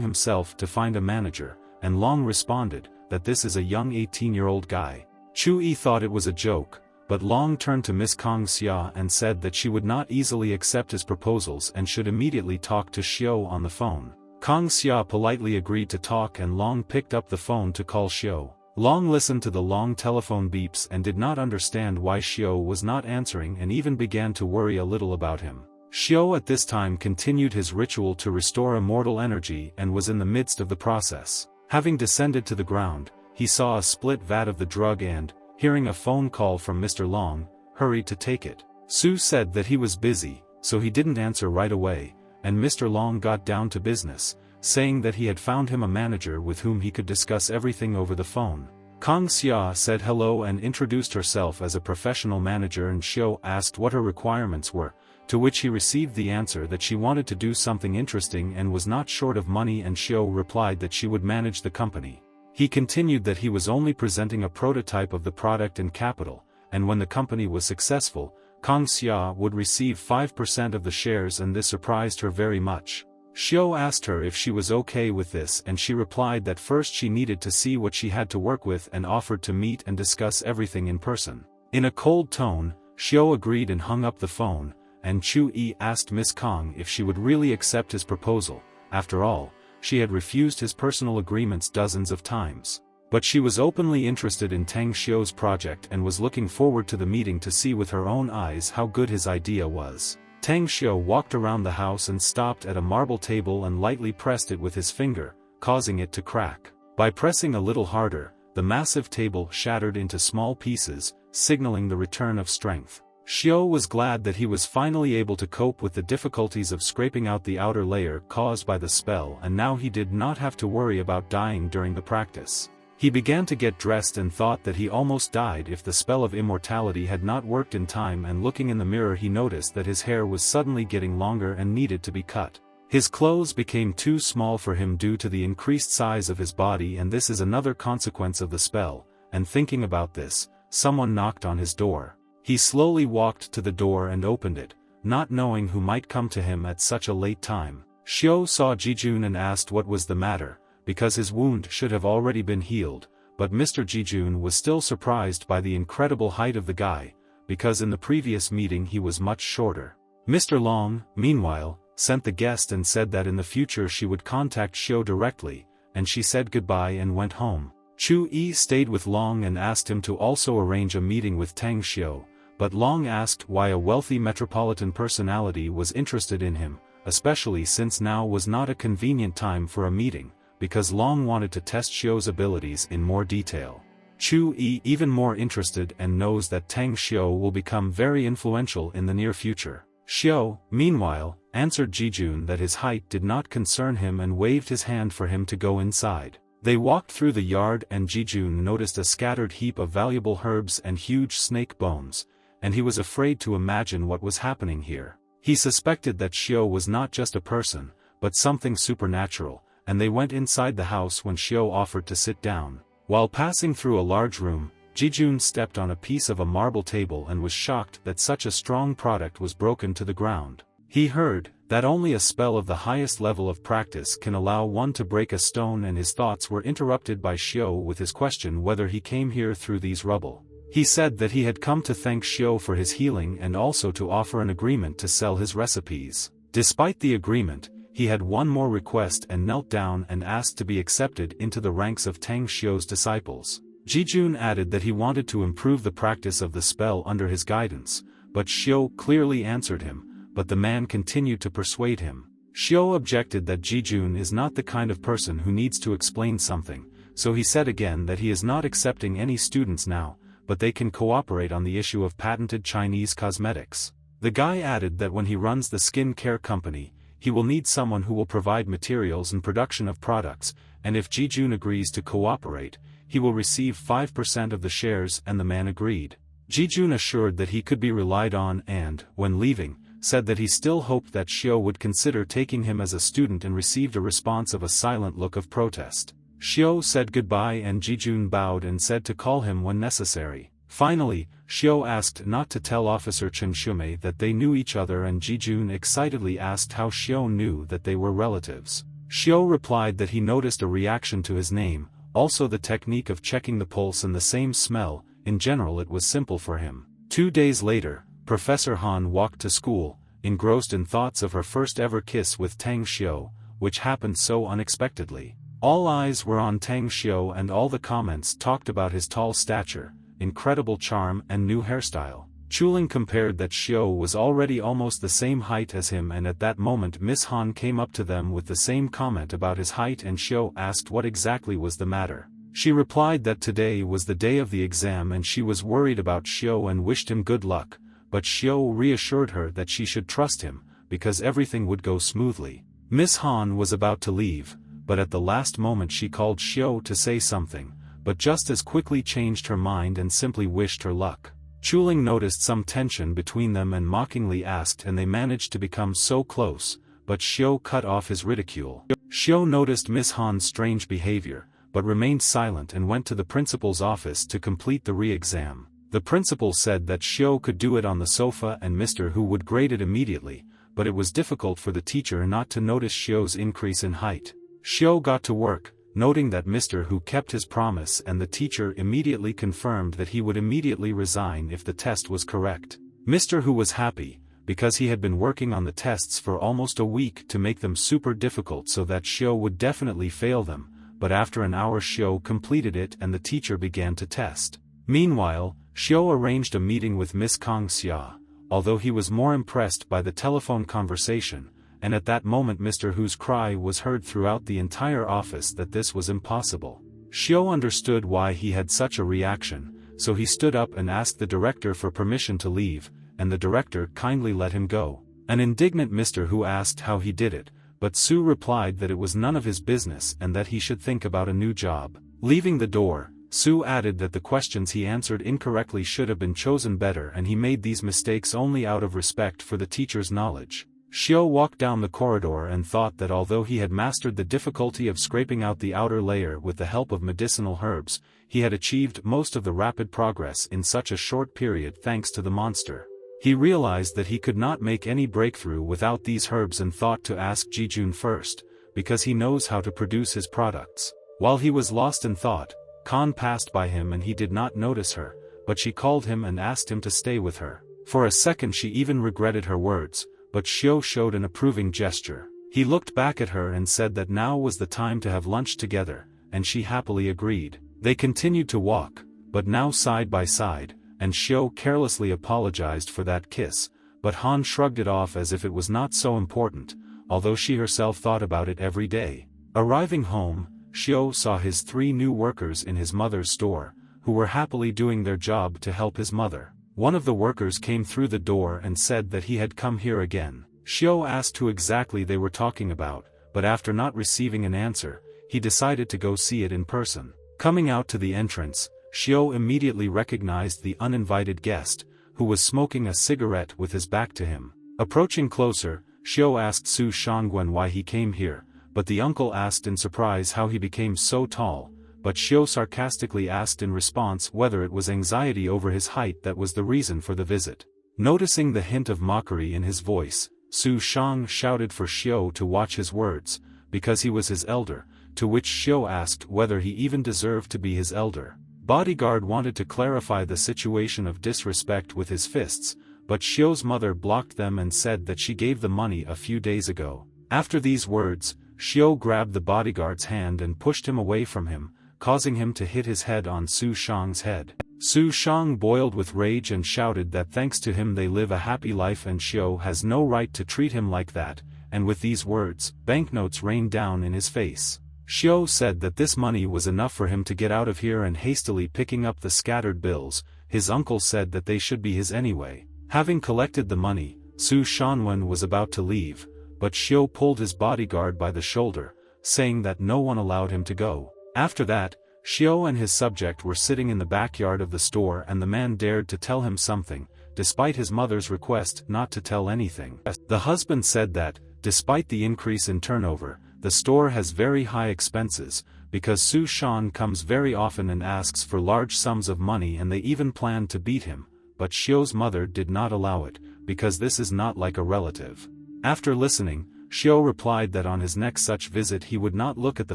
himself to find a manager, and Long responded that this is a young 18-year-old guy. Chu-yi thought it was a joke, but Long turned to Miss Kang Xia and said that she would not easily accept his proposals and should immediately talk to Xiao on the phone. Kang Xia politely agreed to talk, and Long picked up the phone to call Xiao. Long listened to the long telephone beeps and did not understand why Xiao was not answering, and even began to worry a little about him. Xiao at this time continued his ritual to restore immortal energy and was in the midst of the process. Having descended to the ground, he saw a split vat of the drug and, hearing a phone call from Mr. Long, hurried to take it. Su said that he was busy, so he didn't answer right away, and Mr. Long got down to business, saying that he had found him a manager with whom he could discuss everything over the phone. Kang Xia said hello and introduced herself as a professional manager, and Xiao asked what her requirements were, to which he received the answer that she wanted to do something interesting and was not short of money, and Xiao replied that she would manage the company. He continued that he was only presenting a prototype of the product and capital, and when the company was successful, Kang Xia would receive 5% of the shares, and this surprised her very much. Xiao asked her if she was okay with this, and she replied that first she needed to see what she had to work with and offered to meet and discuss everything in person. In a cold tone, Xiao agreed and hung up the phone, and Chu-yi asked Miss Kang if she would really accept his proposal. After all, she had refused his personal agreements dozens of times. But she was openly interested in Tang Xiu's project and was looking forward to the meeting to see with her own eyes how good his idea was. Tang Xiu walked around the house and stopped at a marble table and lightly pressed it with his finger, causing it to crack. By pressing a little harder, the massive table shattered into small pieces, signaling the return of strength. Xiu was glad that he was finally able to cope with the difficulties of scraping out the outer layer caused by the spell, and now he did not have to worry about dying during the practice. He began to get dressed and thought that he almost died if the spell of immortality had not worked in time, and looking in the mirror he noticed that his hair was suddenly getting longer and needed to be cut. His clothes became too small for him due to the increased size of his body, and this is another consequence of the spell, and thinking about this, someone knocked on his door. He slowly walked to the door and opened it, not knowing who might come to him at such a late time. Xiu saw Jijun and asked what was the matter, because his wound should have already been healed, but Mr. Jijun was still surprised by the incredible height of the guy, because in the previous meeting he was much shorter. Mr. Long, meanwhile, sent the guest and said that in the future she would contact Xiu directly, and she said goodbye and went home. Chu-yi stayed with Long and asked him to also arrange a meeting with Tang Xiu, but Long asked why a wealthy metropolitan personality was interested in him, especially since now was not a convenient time for a meeting, because Long wanted to test Xiu's abilities in more detail. Chu-yi even more interested and knows that Tang Xiu will become very influential in the near future. Xiu, meanwhile, answered Jijun that his height did not concern him and waved his hand for him to go inside. They walked through the yard and Jijun noticed a scattered heap of valuable herbs and huge snake bones, and he was afraid to imagine what was happening here. He suspected that Xiu was not just a person, but something supernatural, and they went inside the house when Xiu offered to sit down. While passing through a large room, Jijun stepped on a piece of a marble table and was shocked that such a strong product was broken to the ground. He heard that only a spell of the highest level of practice can allow one to break a stone, and his thoughts were interrupted by Xiu with his question whether he came here through these rubble. He said that he had come to thank Xiu for his healing and also to offer an agreement to sell his recipes. Despite the agreement, he had one more request and knelt down and asked to be accepted into the ranks of Tang Xiu's disciples. Jijun added that he wanted to improve the practice of the spell under his guidance, but Xiu clearly answered him, but the man continued to persuade him. Xiu objected that Jijun is not the kind of person who needs to explain something, so he said again that he is not accepting any students now, but they can cooperate on the issue of patented Chinese cosmetics. The guy added that when he runs the skin care company, he will need someone who will provide materials and production of products, and if Jijun agrees to cooperate, he will receive 5% of the shares, and the man agreed. Jijun assured that he could be relied on and, when leaving, said that he still hoped that Xiao would consider taking him as a student and received a response of a silent look of protest. Xiao said goodbye and Jijun bowed and said to call him when necessary. Finally, Xiao asked not to tell Officer Chen Shumei that they knew each other, and Jijun excitedly asked how Xiao knew that they were relatives. Xiao replied that he noticed a reaction to his name, also the technique of checking the pulse and the same smell. In general it was simple for him. 2 days later, Professor Han walked to school, engrossed in thoughts of her first ever kiss with Tang Xiao, which happened so unexpectedly. All eyes were on Tang Xiao and all the comments talked about his tall stature, incredible charm and new hairstyle. Chuling compared that Xiao was already almost the same height as him, and at that moment Miss Han came up to them with the same comment about his height, and Xiao asked what exactly was the matter. She replied that today was the day of the exam and she was worried about Xiao and wished him good luck, but Xiao reassured her that she should trust him, because everything would go smoothly. Miss Han was about to leave, but at the last moment she called Xiao to say something, but just as quickly changed her mind and simply wished her luck. Chuling noticed some tension between them and mockingly asked, and they managed to become so close, but Xiao cut off his ridicule. Xiao noticed Miss Han's strange behavior, but remained silent and went to the principal's office to complete the re-exam. The principal said that Xiao could do it on the sofa and Mr. Hu would grade it immediately, but it was difficult for the teacher not to notice Xiao's increase in height. Xiao got to work, noting that Mr. Hu kept his promise, and the teacher immediately confirmed that he would immediately resign if the test was correct. Mr. Hu was happy, because he had been working on the tests for almost a week to make them super difficult so that Xiao would definitely fail them, but after an hour Xiao completed it and the teacher began to test. Meanwhile, Xiao arranged a meeting with Miss Kang Xia, although he was more impressed by the telephone conversation, and at that moment Mr. Hu's cry was heard throughout the entire office that this was impossible. Xiao understood why he had such a reaction, so he stood up and asked the director for permission to leave, and the director kindly let him go. An indignant Mr. Hu asked how he did it, but Su replied that it was none of his business and that he should think about a new job. Leaving the door, Su added that the questions he answered incorrectly should have been chosen better, and he made these mistakes only out of respect for the teacher's knowledge. Xiao walked down the corridor and thought that although he had mastered the difficulty of scraping out the outer layer with the help of medicinal herbs, he had achieved most of the rapid progress in such a short period thanks to the monster. He realized that he could not make any breakthrough without these herbs and thought to ask Jijun first, because he knows how to produce his products. While he was lost in thought, Khan passed by him and he did not notice her, but she called him and asked him to stay with her. For a second she even regretted her words, but Xiao showed an approving gesture. He looked back at her and said that now was the time to have lunch together, and she happily agreed. They continued to walk, but now side by side, and Xiao carelessly apologized for that kiss, but Han shrugged it off as if it was not so important, although she herself thought about it every day. Arriving home, Xiao saw his 3 new workers in his mother's store, who were happily doing their job to help his mother. One of the workers came through the door and said that he had come here again. Xiao asked who exactly they were talking about, but after not receiving an answer, he decided to go see it in person. Coming out to the entrance, Xiao immediately recognized the uninvited guest, who was smoking a cigarette with his back to him. Approaching closer, Xiao asked Su Shangguan why he came here, but the uncle asked in surprise how he became so tall, but Xiao sarcastically asked in response whether it was anxiety over his height that was the reason for the visit. Noticing the hint of mockery in his voice, Su Shang shouted for Xiao to watch his words, because he was his elder, to which Xiao asked whether he even deserved to be his elder. Bodyguard wanted to clarify the situation of disrespect with his fists, but Xiao's mother blocked them and said that she gave the money a few days ago. After these words, Xiao grabbed the bodyguard's hand and pushed him away from him, causing him to hit his head on Su Shang's head. Su Shang boiled with rage and shouted that thanks to him they live a happy life and Xiao has no right to treat him like that, and with these words, banknotes rained down in his face. Xiao said that this money was enough for him to get out of here, and hastily picking up the scattered bills, his uncle said that they should be his anyway. Having collected the money, Su Shanwen was about to leave, but Xiao pulled his bodyguard by the shoulder, saying that no one allowed him to go. After that, Xiao and his subject were sitting in the backyard of the store and the man dared to tell him something, despite his mother's request not to tell anything. The husband said that, despite the increase in turnover, the store has very high expenses, because Su Shan comes very often and asks for large sums of money, and they even planned to beat him, but Xiu's mother did not allow it, because this is not like a relative. After listening, Xiu replied that on his next such visit he would not look at the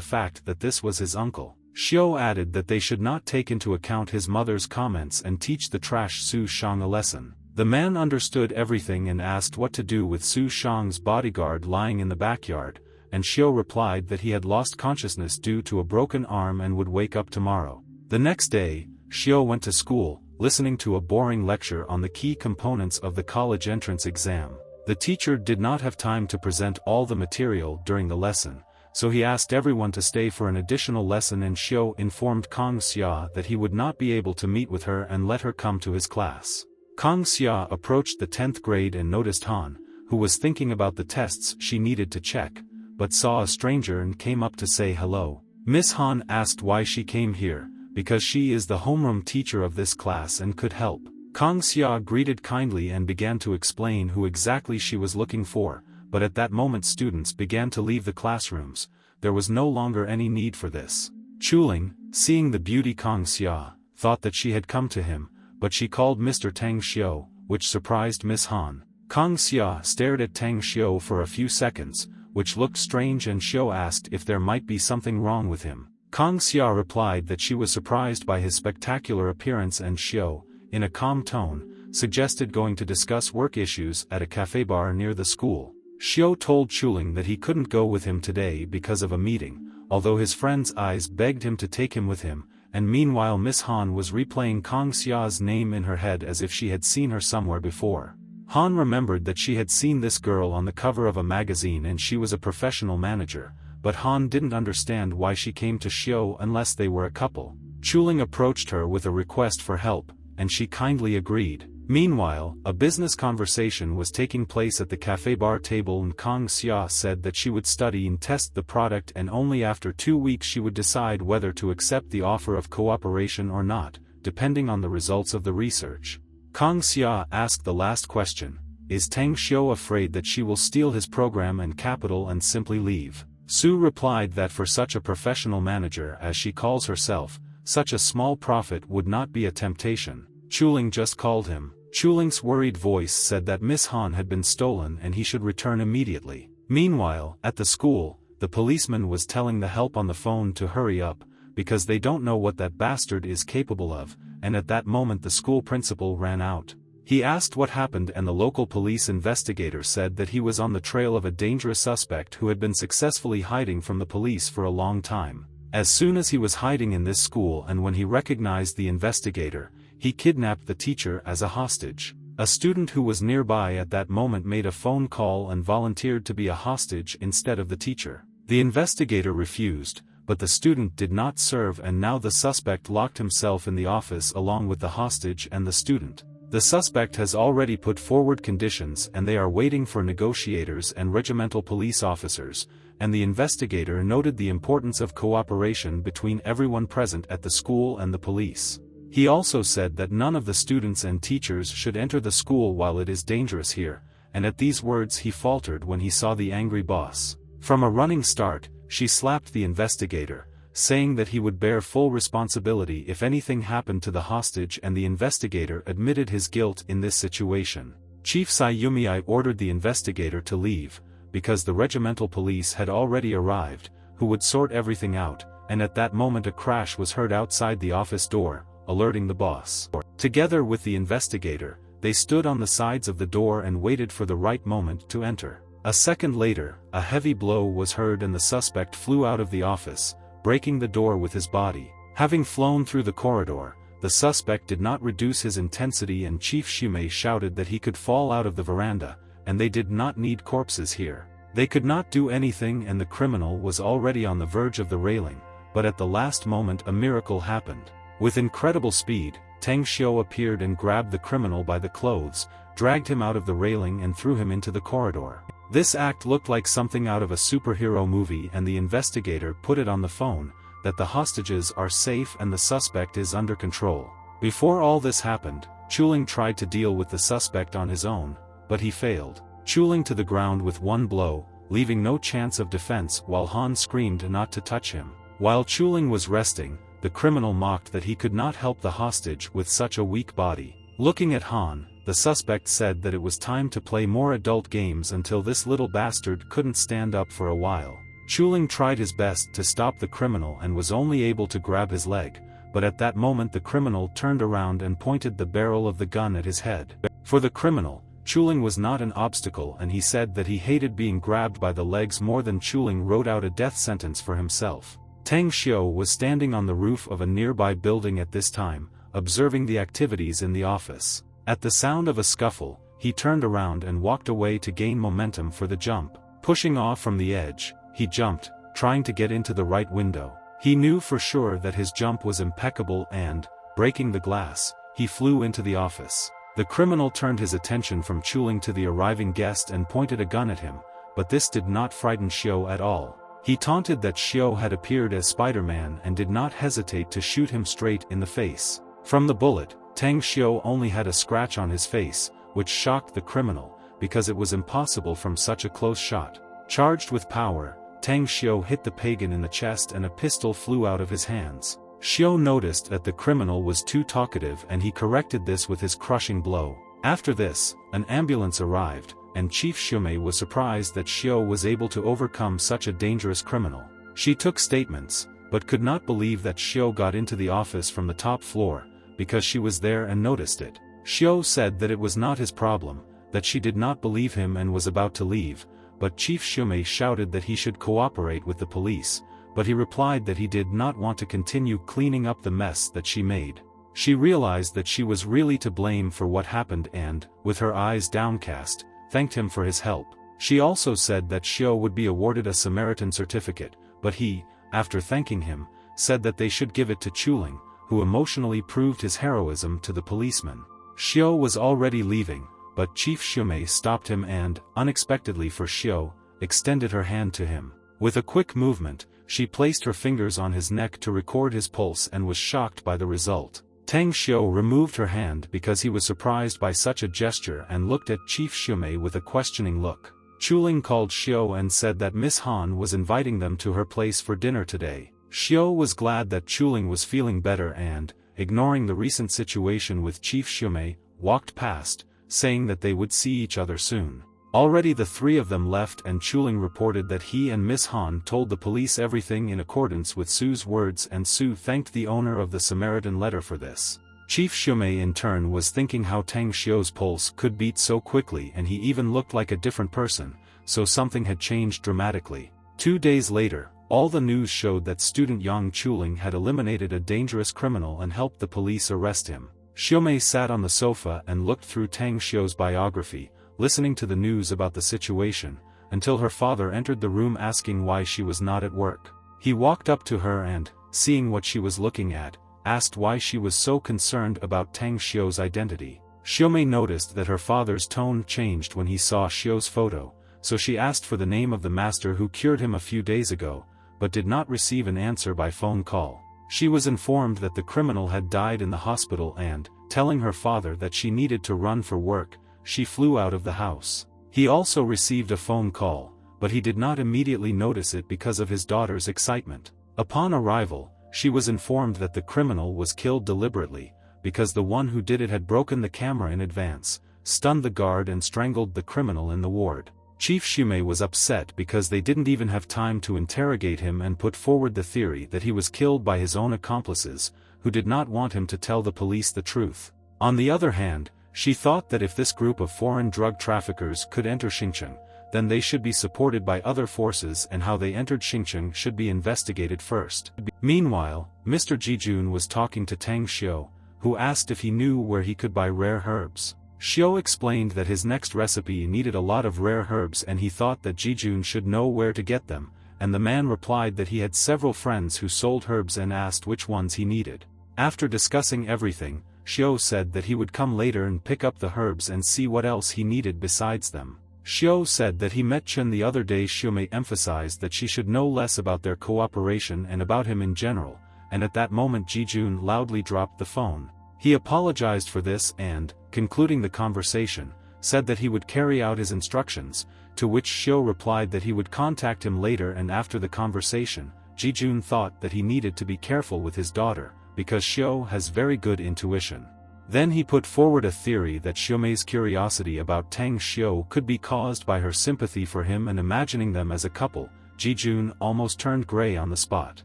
fact that this was his uncle. Xiu added that they should not take into account his mother's comments and teach the trash Su Shang a lesson. The man understood everything and asked what to do with Su Shang's bodyguard lying in the backyard, and Xiu replied that he had lost consciousness due to a broken arm and would wake up tomorrow. The next day, Xiu went to school, listening to a boring lecture on the key components of the college entrance exam. The teacher did not have time to present all the material during the lesson, so he asked everyone to stay for an additional lesson, and Xiu informed Kang Xia that he would not be able to meet with her and let her come to his class. Kang Xia approached the 10th grade and noticed Han, who was thinking about the tests she needed to check, but saw a stranger and came up to say hello. Miss Han asked why she came here, because she is the homeroom teacher of this class and could help. Kang Xia greeted kindly and began to explain who exactly she was looking for, but at that moment students began to leave the classrooms. There was no longer any need for this. Chuling, seeing the beauty Kang Xia, thought that she had come to him, but she called Mr. Tang Xiu, which surprised Miss Han. Kang Xia stared at Tang Xiu for a few seconds, which looked strange, and Xiu asked if there might be something wrong with him. Kang Xia replied that she was surprised by his spectacular appearance, and Xiu, in a calm tone, suggested going to discuss work issues at a cafe bar near the school. Xiu told Chuling that he couldn't go with him today because of a meeting, although his friend's eyes begged him to take him with him, and meanwhile Miss Han was replaying Kang Xia's name in her head as if she had seen her somewhere before. Han remembered that she had seen this girl on the cover of a magazine and she was a professional manager, but Han didn't understand why she came to Xiu unless they were a couple. Chuling approached her with a request for help, and she kindly agreed. Meanwhile, a business conversation was taking place at the cafe bar table, and Kang Xia said that she would study and test the product, and only after 2 weeks she would decide whether to accept the offer of cooperation or not, depending on the results of the research. Kang Xia asked the last question: is Tang Xiu afraid that she will steal his program and capital and simply leave? Su replied that for such a professional manager as she calls herself, such a small profit would not be a temptation. Chuling just called him. Chuling's worried voice said that Miss Han had been stolen and he should return immediately. Meanwhile, at the school, the policeman was telling the help on the phone to hurry up, because they don't know what that bastard is capable of, and at that moment the school principal ran out. He asked what happened, and the local police investigator said that he was on the trail of a dangerous suspect who had been successfully hiding from the police for a long time. As soon as he was hiding in this school and when he recognized the investigator, he kidnapped the teacher as a hostage. A student who was nearby at that moment made a phone call and volunteered to be a hostage instead of the teacher. The investigator refused, but the student did not serve, and now the suspect locked himself in the office along with the hostage and the student. The suspect has already put forward conditions and they are waiting for negotiators and regimental police officers, and the investigator noted the importance of cooperation between everyone present at the school and the police. He also said that none of the students and teachers should enter the school while it is dangerous here, and at these words he faltered when he saw the angry boss. From a running start, she slapped the investigator, saying that he would bear full responsibility if anything happened to the hostage, and the investigator admitted his guilt in this situation. Chief Sayumi ordered the investigator to leave, because the regimental police had already arrived, who would sort everything out, and at that moment a crash was heard outside the office door, alerting the boss. Together with the investigator, they stood on the sides of the door and waited for the right moment to enter. A second later, a heavy blow was heard and the suspect flew out of the office, breaking the door with his body. Having flown through the corridor, the suspect did not reduce his intensity, and Chief Shumei shouted that he could fall out of the veranda, and they did not need corpses here. They could not do anything, and the criminal was already on the verge of the railing, but at the last moment a miracle happened. With incredible speed, Tang Xiu appeared and grabbed the criminal by the clothes, dragged him out of the railing and threw him into the corridor. This act looked like something out of a superhero movie, and the investigator put it on the phone that the hostages are safe and the suspect is under control. Before all this happened, Chuling tried to deal with the suspect on his own, but he failed, Chuling to the ground with one blow, leaving no chance of defense while Han screamed not to touch him. While Chuling was resting, the criminal mocked that he could not help the hostage with such a weak body. Looking at Han, the suspect said that it was time to play more adult games until this little bastard couldn't stand up for a while. Chuling tried his best to stop the criminal and was only able to grab his leg, but at that moment the criminal turned around and pointed the barrel of the gun at his head. For the criminal, Chuling was not an obstacle, and he said that he hated being grabbed by the legs more than Chuling wrote out a death sentence for himself. Tang Xiu was standing on the roof of a nearby building at this time, observing the activities in the office. At the sound of a scuffle, he turned around and walked away to gain momentum for the jump. Pushing off from the edge, he jumped, trying to get into the right window. He knew for sure that his jump was impeccable and, breaking the glass, he flew into the office. The criminal turned his attention from Chuling to the arriving guest and pointed a gun at him, but this did not frighten Xiu at all. He taunted that Xiu had appeared as Spider-Man and did not hesitate to shoot him straight in the face. From the bullet, Tang Xiu only had a scratch on his face, which shocked the criminal, because it was impossible from such a close shot. Charged with power, Tang Xiu hit the pagan in the chest and a pistol flew out of his hands. Xiu noticed that the criminal was too talkative and he corrected this with his crushing blow. After this, an ambulance arrived, and Chief Shumei was surprised that Xiu was able to overcome such a dangerous criminal. She took statements, but could not believe that Xiu got into the office from the top floor, because she was there and noticed it. Xiu said that it was not his problem, that she did not believe him and was about to leave, but Chief Shumei shouted that he should cooperate with the police, but he replied that he did not want to continue cleaning up the mess that she made. She realized that she was really to blame for what happened and, with her eyes downcast, thanked him for his help. She also said that Xiu would be awarded a Samaritan certificate, but he, after thanking him, said that they should give it to Chuling, who emotionally proved his heroism to the policeman. Xiu was already leaving, but Chief Shumei stopped him and, unexpectedly for Xiu, extended her hand to him. With a quick movement, she placed her fingers on his neck to record his pulse and was shocked by the result. Tang Xiu removed her hand because he was surprised by such a gesture and looked at Chief Shumei with a questioning look. Chuling called Xiu and said that Miss Han was inviting them to her place for dinner today. Xiu was glad that Chuling was feeling better and, ignoring the recent situation with Chief Shumei, walked past, saying that they would see each other soon. Already the three of them left and Chuling reported that he and Miss Han told the police everything in accordance with Sue's words, and Sue thanked the owner of the Samaritan letter for this. Chief Shumei in turn was thinking how Tang Xiu's pulse could beat so quickly, and he even looked like a different person, so something had changed dramatically. 2 days later, all the news showed that student Yang Chuling had eliminated a dangerous criminal and helped the police arrest him. Shumei sat on the sofa and looked through Tang Xiu's biography, listening to the news about the situation, until her father entered the room asking why she was not at work. He walked up to her and, seeing what she was looking at, asked why she was so concerned about Tang Xiu's identity. Shumei noticed that her father's tone changed when he saw Xiu's photo, so she asked for the name of the master who cured him a few days ago, but did not receive an answer by phone call. She was informed that the criminal had died in the hospital and, telling her father that she needed to run for work, she flew out of the house. He also received a phone call, but he did not immediately notice it because of his daughter's excitement. Upon arrival, she was informed that the criminal was killed deliberately, because the one who did it had broken the camera in advance, stunned the guard and strangled the criminal in the ward. Chief Shumei was upset because they didn't even have time to interrogate him and put forward the theory that he was killed by his own accomplices, who did not want him to tell the police the truth. On the other hand, she thought that if this group of foreign drug traffickers could enter Xinjiang, then they should be supported by other forces, and how they entered Xinjiang should be investigated first. Meanwhile, Mr. Jijun was talking to Tang Xiu, who asked if he knew where he could buy rare herbs. Xiu explained that his next recipe needed a lot of rare herbs and he thought that Jijun should know where to get them, and the man replied that he had several friends who sold herbs and asked which ones he needed. After discussing everything, Xiu said that he would come later and pick up the herbs and see what else he needed besides them. Xiu said that he met Chen the other day. Shumei emphasized that she should know less about their cooperation and about him in general, and at that moment Jijun loudly dropped the phone. He apologized for this and, concluding the conversation, said that he would carry out his instructions, to which Xiu replied that he would contact him later. And after the conversation, Jijun thought that he needed to be careful with his daughter, because Xiu has very good intuition. Then he put forward a theory that Xiumei's curiosity about Tang Xiu could be caused by her sympathy for him and imagining them as a couple. Jijun almost turned gray on the spot.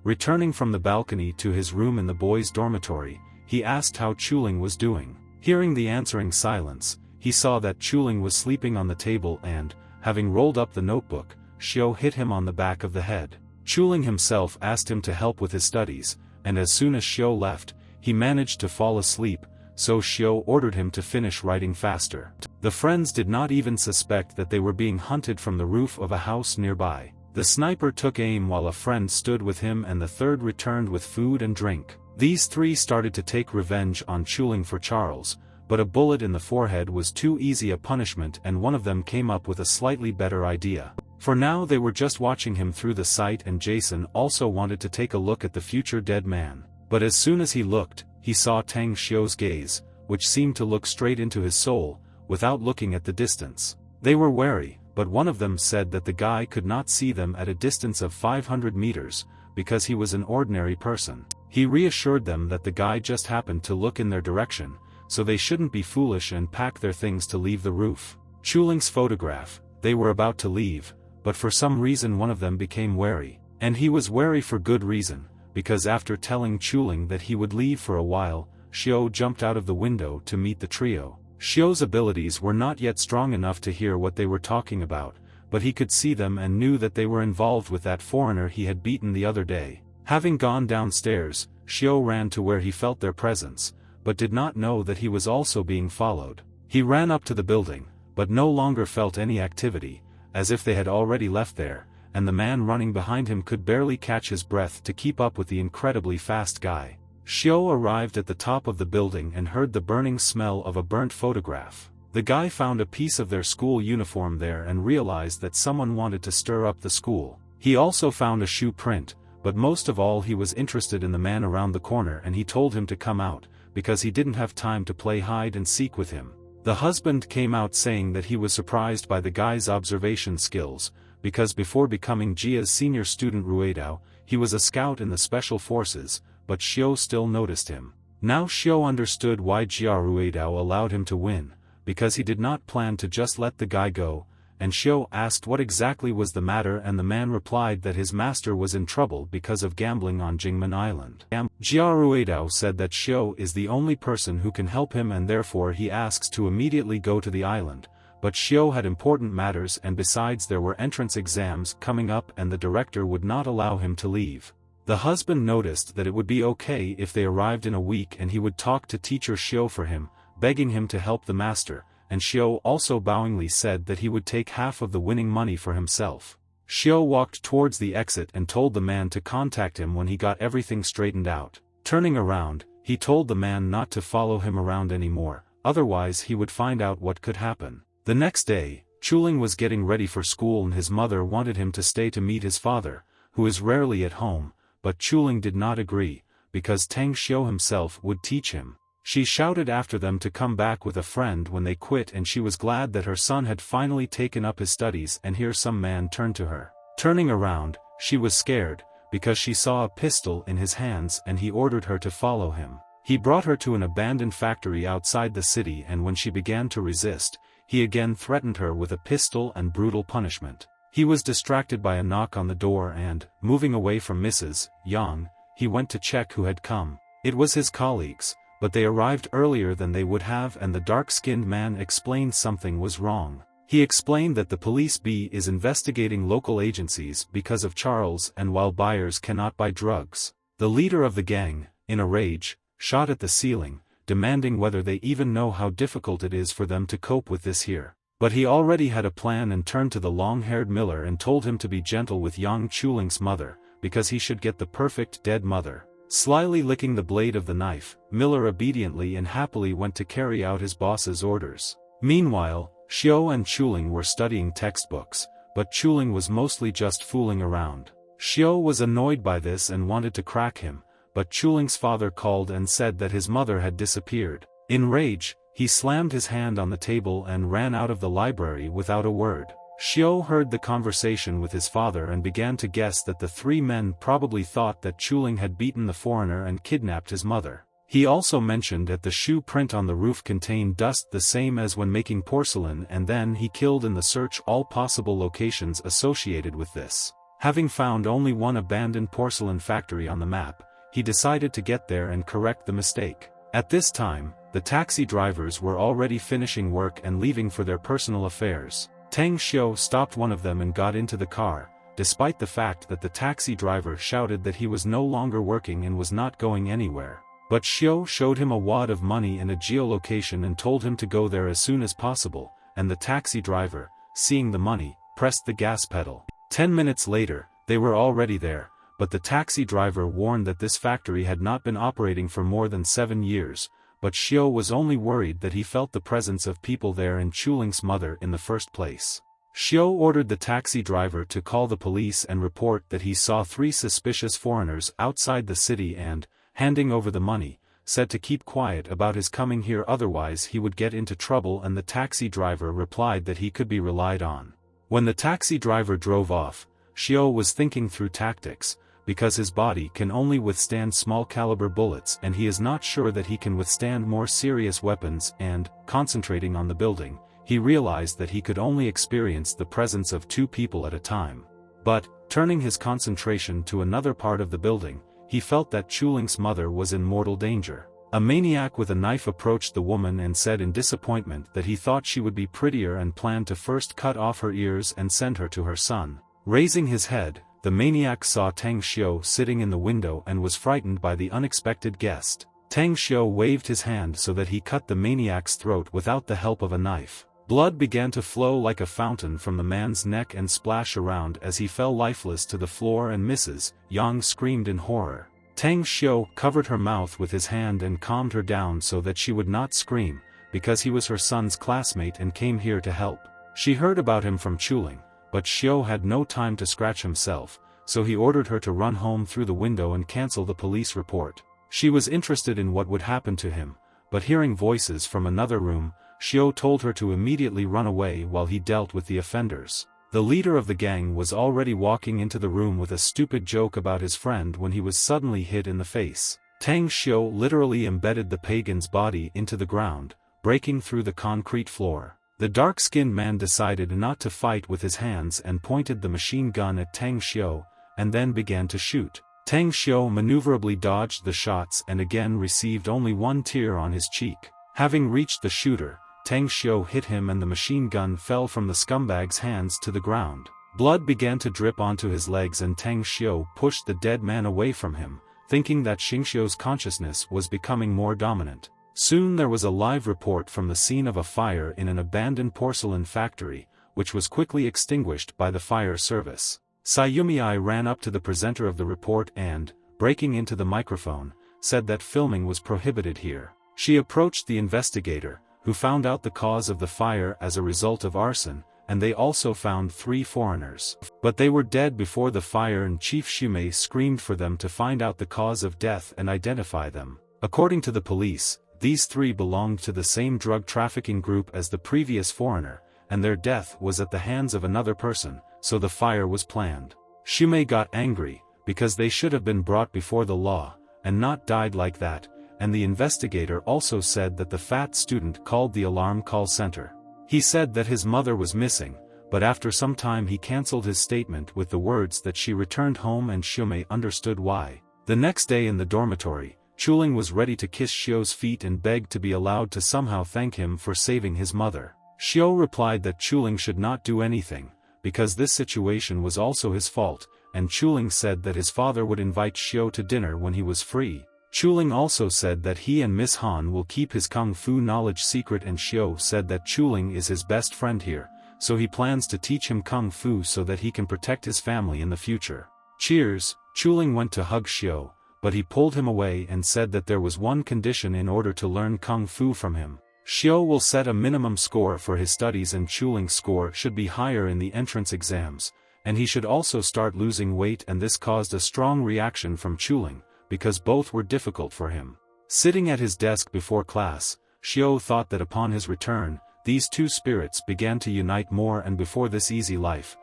Returning from the balcony to his room in the boys' dormitory, he asked how Chuling was doing. Hearing the answering silence, he saw that Chuling was sleeping on the table and, having rolled up the notebook, Xiu hit him on the back of the head. Chuling himself asked him to help with his studies, and as soon as Xiu left, he managed to fall asleep, so Xiu ordered him to finish writing faster. The friends did not even suspect that they were being hunted from the roof of a house nearby. The sniper took aim while a friend stood with him and the third returned with food and drink. These three started to take revenge on Chuling for Charles, but a bullet in the forehead was too easy a punishment and one of them came up with a slightly better idea. For now they were just watching him through the sight and Jason also wanted to take a look at the future dead man. But as soon as he looked, he saw Tang Xiu's gaze, which seemed to look straight into his soul, without looking at the distance. They were wary, but one of them said that the guy could not see them at a distance of 500 meters, because he was an ordinary person. He reassured them that the guy just happened to look in their direction, so they shouldn't be foolish and pack their things to leave the roof. Chuling's photograph, they were about to leave, but for some reason one of them became wary. And he was wary for good reason, because after telling Chuling that he would leave for a while, Xiu jumped out of the window to meet the trio. Xiu's abilities were not yet strong enough to hear what they were talking about, but he could see them and knew that they were involved with that foreigner he had beaten the other day. Having gone downstairs, Xiu ran to where he felt their presence, but did not know that he was also being followed. He ran up to the building, but no longer felt any activity, as if they had already left there, and the man running behind him could barely catch his breath to keep up with the incredibly fast guy. Xiu arrived at the top of the building and heard the burning smell of a burnt photograph. The guy found a piece of their school uniform there and realized that someone wanted to stir up the school. He also found a shoe print, but most of all he was interested in the man around the corner and he told him to come out, because he didn't have time to play hide and seek with him. The husband came out saying that he was surprised by the guy's observation skills, because before becoming Jia's senior student Ruidao, he was a scout in the special forces, but Xiu still noticed him. Now Xiu understood why Jia Ruidao allowed him to win, because he did not plan to just let the guy go, and Xiu asked what exactly was the matter and the man replied that his master was in trouble because of gambling on Jingmen Island. Jia Ruidao said that Xiu is the only person who can help him and therefore he asks to immediately go to the island, but Xiu had important matters and besides there were entrance exams coming up and the director would not allow him to leave. The husband noticed that it would be okay if they arrived in a week and he would talk to teacher Xiu for him, begging him to help the master, and Xiu also bowingly said that he would take half of the winning money for himself. Xiu walked towards the exit and told the man to contact him when he got everything straightened out. Turning around, he told the man not to follow him around anymore, otherwise he would find out what could happen. The next day, Chuling was getting ready for school and his mother wanted him to stay to meet his father, who is rarely at home, but Chuling did not agree, because Tang Xiu himself would teach him. She shouted after them to come back with a friend when they quit and she was glad that her son had finally taken up his studies and here some man turned to her. Turning around, she was scared, because she saw a pistol in his hands and he ordered her to follow him. He brought her to an abandoned factory outside the city and when she began to resist, he again threatened her with a pistol and brutal punishment. He was distracted by a knock on the door and, moving away from Mrs. Yang, he went to check who had come. It was his colleagues, but they arrived earlier than they would have and the dark-skinned man explained something was wrong. He explained that the police is investigating local agencies because of Charles and while buyers cannot buy drugs. The leader of the gang, in a rage, shot at the ceiling, demanding whether they even know how difficult it is for them to cope with this here. But he already had a plan and turned to the long-haired miller and told him to be gentle with Yang Chuling's mother, because he should get the perfect dead mother. Slyly licking the blade of the knife, Miller obediently and happily went to carry out his boss's orders. Meanwhile, Xiu and Chuling were studying textbooks, but Chuling was mostly just fooling around. Xiu was annoyed by this and wanted to crack him, but Chuling's father called and said that his mother had disappeared. In rage, he slammed his hand on the table and ran out of the library without a word. Xiao heard the conversation with his father and began to guess that the three men probably thought that Chuling had beaten the foreigner and kidnapped his mother. He also mentioned that the shoe print on the roof contained dust the same as when making porcelain, and then he killed in the search all possible locations associated with this. Having found only one abandoned porcelain factory on the map, he decided to get there and correct the mistake. At this time, the taxi drivers were already finishing work and leaving for their personal affairs. Tang Xiu stopped one of them and got into the car, despite the fact that the taxi driver shouted that he was no longer working and was not going anywhere. But Xiu showed him a wad of money and a geolocation and told him to go there as soon as possible, and the taxi driver, seeing the money, pressed the gas pedal. 10 minutes later, they were already there, but the taxi driver warned that this factory had not been operating for more than 7 years, but Xiu was only worried that he felt the presence of people there and Chuling's mother in the first place. Xiu ordered the taxi driver to call the police and report that he saw 3 suspicious foreigners outside the city and, handing over the money, said to keep quiet about his coming here, otherwise he would get into trouble, and the taxi driver replied that he could be relied on. When the taxi driver drove off, Xiu was thinking through tactics, because his body can only withstand small caliber bullets and he is not sure that he can withstand more serious weapons, and, concentrating on the building, he realized that he could only experience the presence of 2 people at a time. But, turning his concentration to another part of the building, he felt that Chuling's mother was in mortal danger. A maniac with a knife approached the woman and said in disappointment that he thought she would be prettier and planned to first cut off her ears and send her to her son. Raising his head, the maniac saw Tang Xiu sitting in the window and was frightened by the unexpected guest. Tang Xiu waved his hand so that he cut the maniac's throat without the help of a knife. Blood began to flow like a fountain from the man's neck and splash around as he fell lifeless to the floor, and Mrs. Yang screamed in horror. Tang Xiu covered her mouth with his hand and calmed her down so that she would not scream, because he was her son's classmate and came here to help. She heard about him from Chuling, but Xiu had no time to scratch himself, so he ordered her to run home through the window and cancel the police report. She was interested in what would happen to him, but hearing voices from another room, Xiu told her to immediately run away while he dealt with the offenders. The leader of the gang was already walking into the room with a stupid joke about his friend when he was suddenly hit in the face. Tang Xiu literally embedded the pagan's body into the ground, breaking through the concrete floor. The dark-skinned man decided not to fight with his hands and pointed the machine gun at Tang Xiu, and then began to shoot. Tang Xiu maneuverably dodged the shots and again received only 1 tear on his cheek. Having reached the shooter, Tang Xiu hit him and the machine gun fell from the scumbag's hands to the ground. Blood began to drip onto his legs and Tang Xiu pushed the dead man away from him, thinking that Xingxiu's consciousness was becoming more dominant. Soon there was a live report from the scene of a fire in an abandoned porcelain factory, which was quickly extinguished by the fire service. Sayumi ran up to the presenter of the report and, breaking into the microphone, said that filming was prohibited here. She approached the investigator, who found out the cause of the fire as a result of arson, and they also found 3 foreigners. But they were dead before the fire, and Chief Shumei screamed for them to find out the cause of death and identify them. According to the police, these 3 belonged to the same drug trafficking group as the previous foreigner, and their death was at the hands of another person, so the fire was planned. Shumei got angry, because they should have been brought before the law, and not died like that, and the investigator also said that the fat student called the alarm call center. He said that his mother was missing, but after some time he cancelled his statement with the words that she returned home, and Shumei understood why. The next day in the dormitory, Chuling was ready to kiss Xiu's feet and begged to be allowed to somehow thank him for saving his mother. Xiu replied that Chuling should not do anything, because this situation was also his fault, and Chuling said that his father would invite Xiu to dinner when he was free. Chuling also said that he and Miss Han will keep his kung fu knowledge secret, and Xiu said that Chuling is his best friend here, so he plans to teach him kung fu so that he can protect his family in the future. Cheers! Chuling went to hug Xiu, but he pulled him away and said that there was one condition in order to learn kung fu from him. Xiu will set a minimum score for his studies, and Chuling's score should be higher in the entrance exams, and he should also start losing weight, and this caused a strong reaction from Chuling, because both were difficult for him. Sitting at his desk before class, Xiao thought that upon his return, these two spirits began to unite more, and before this easy life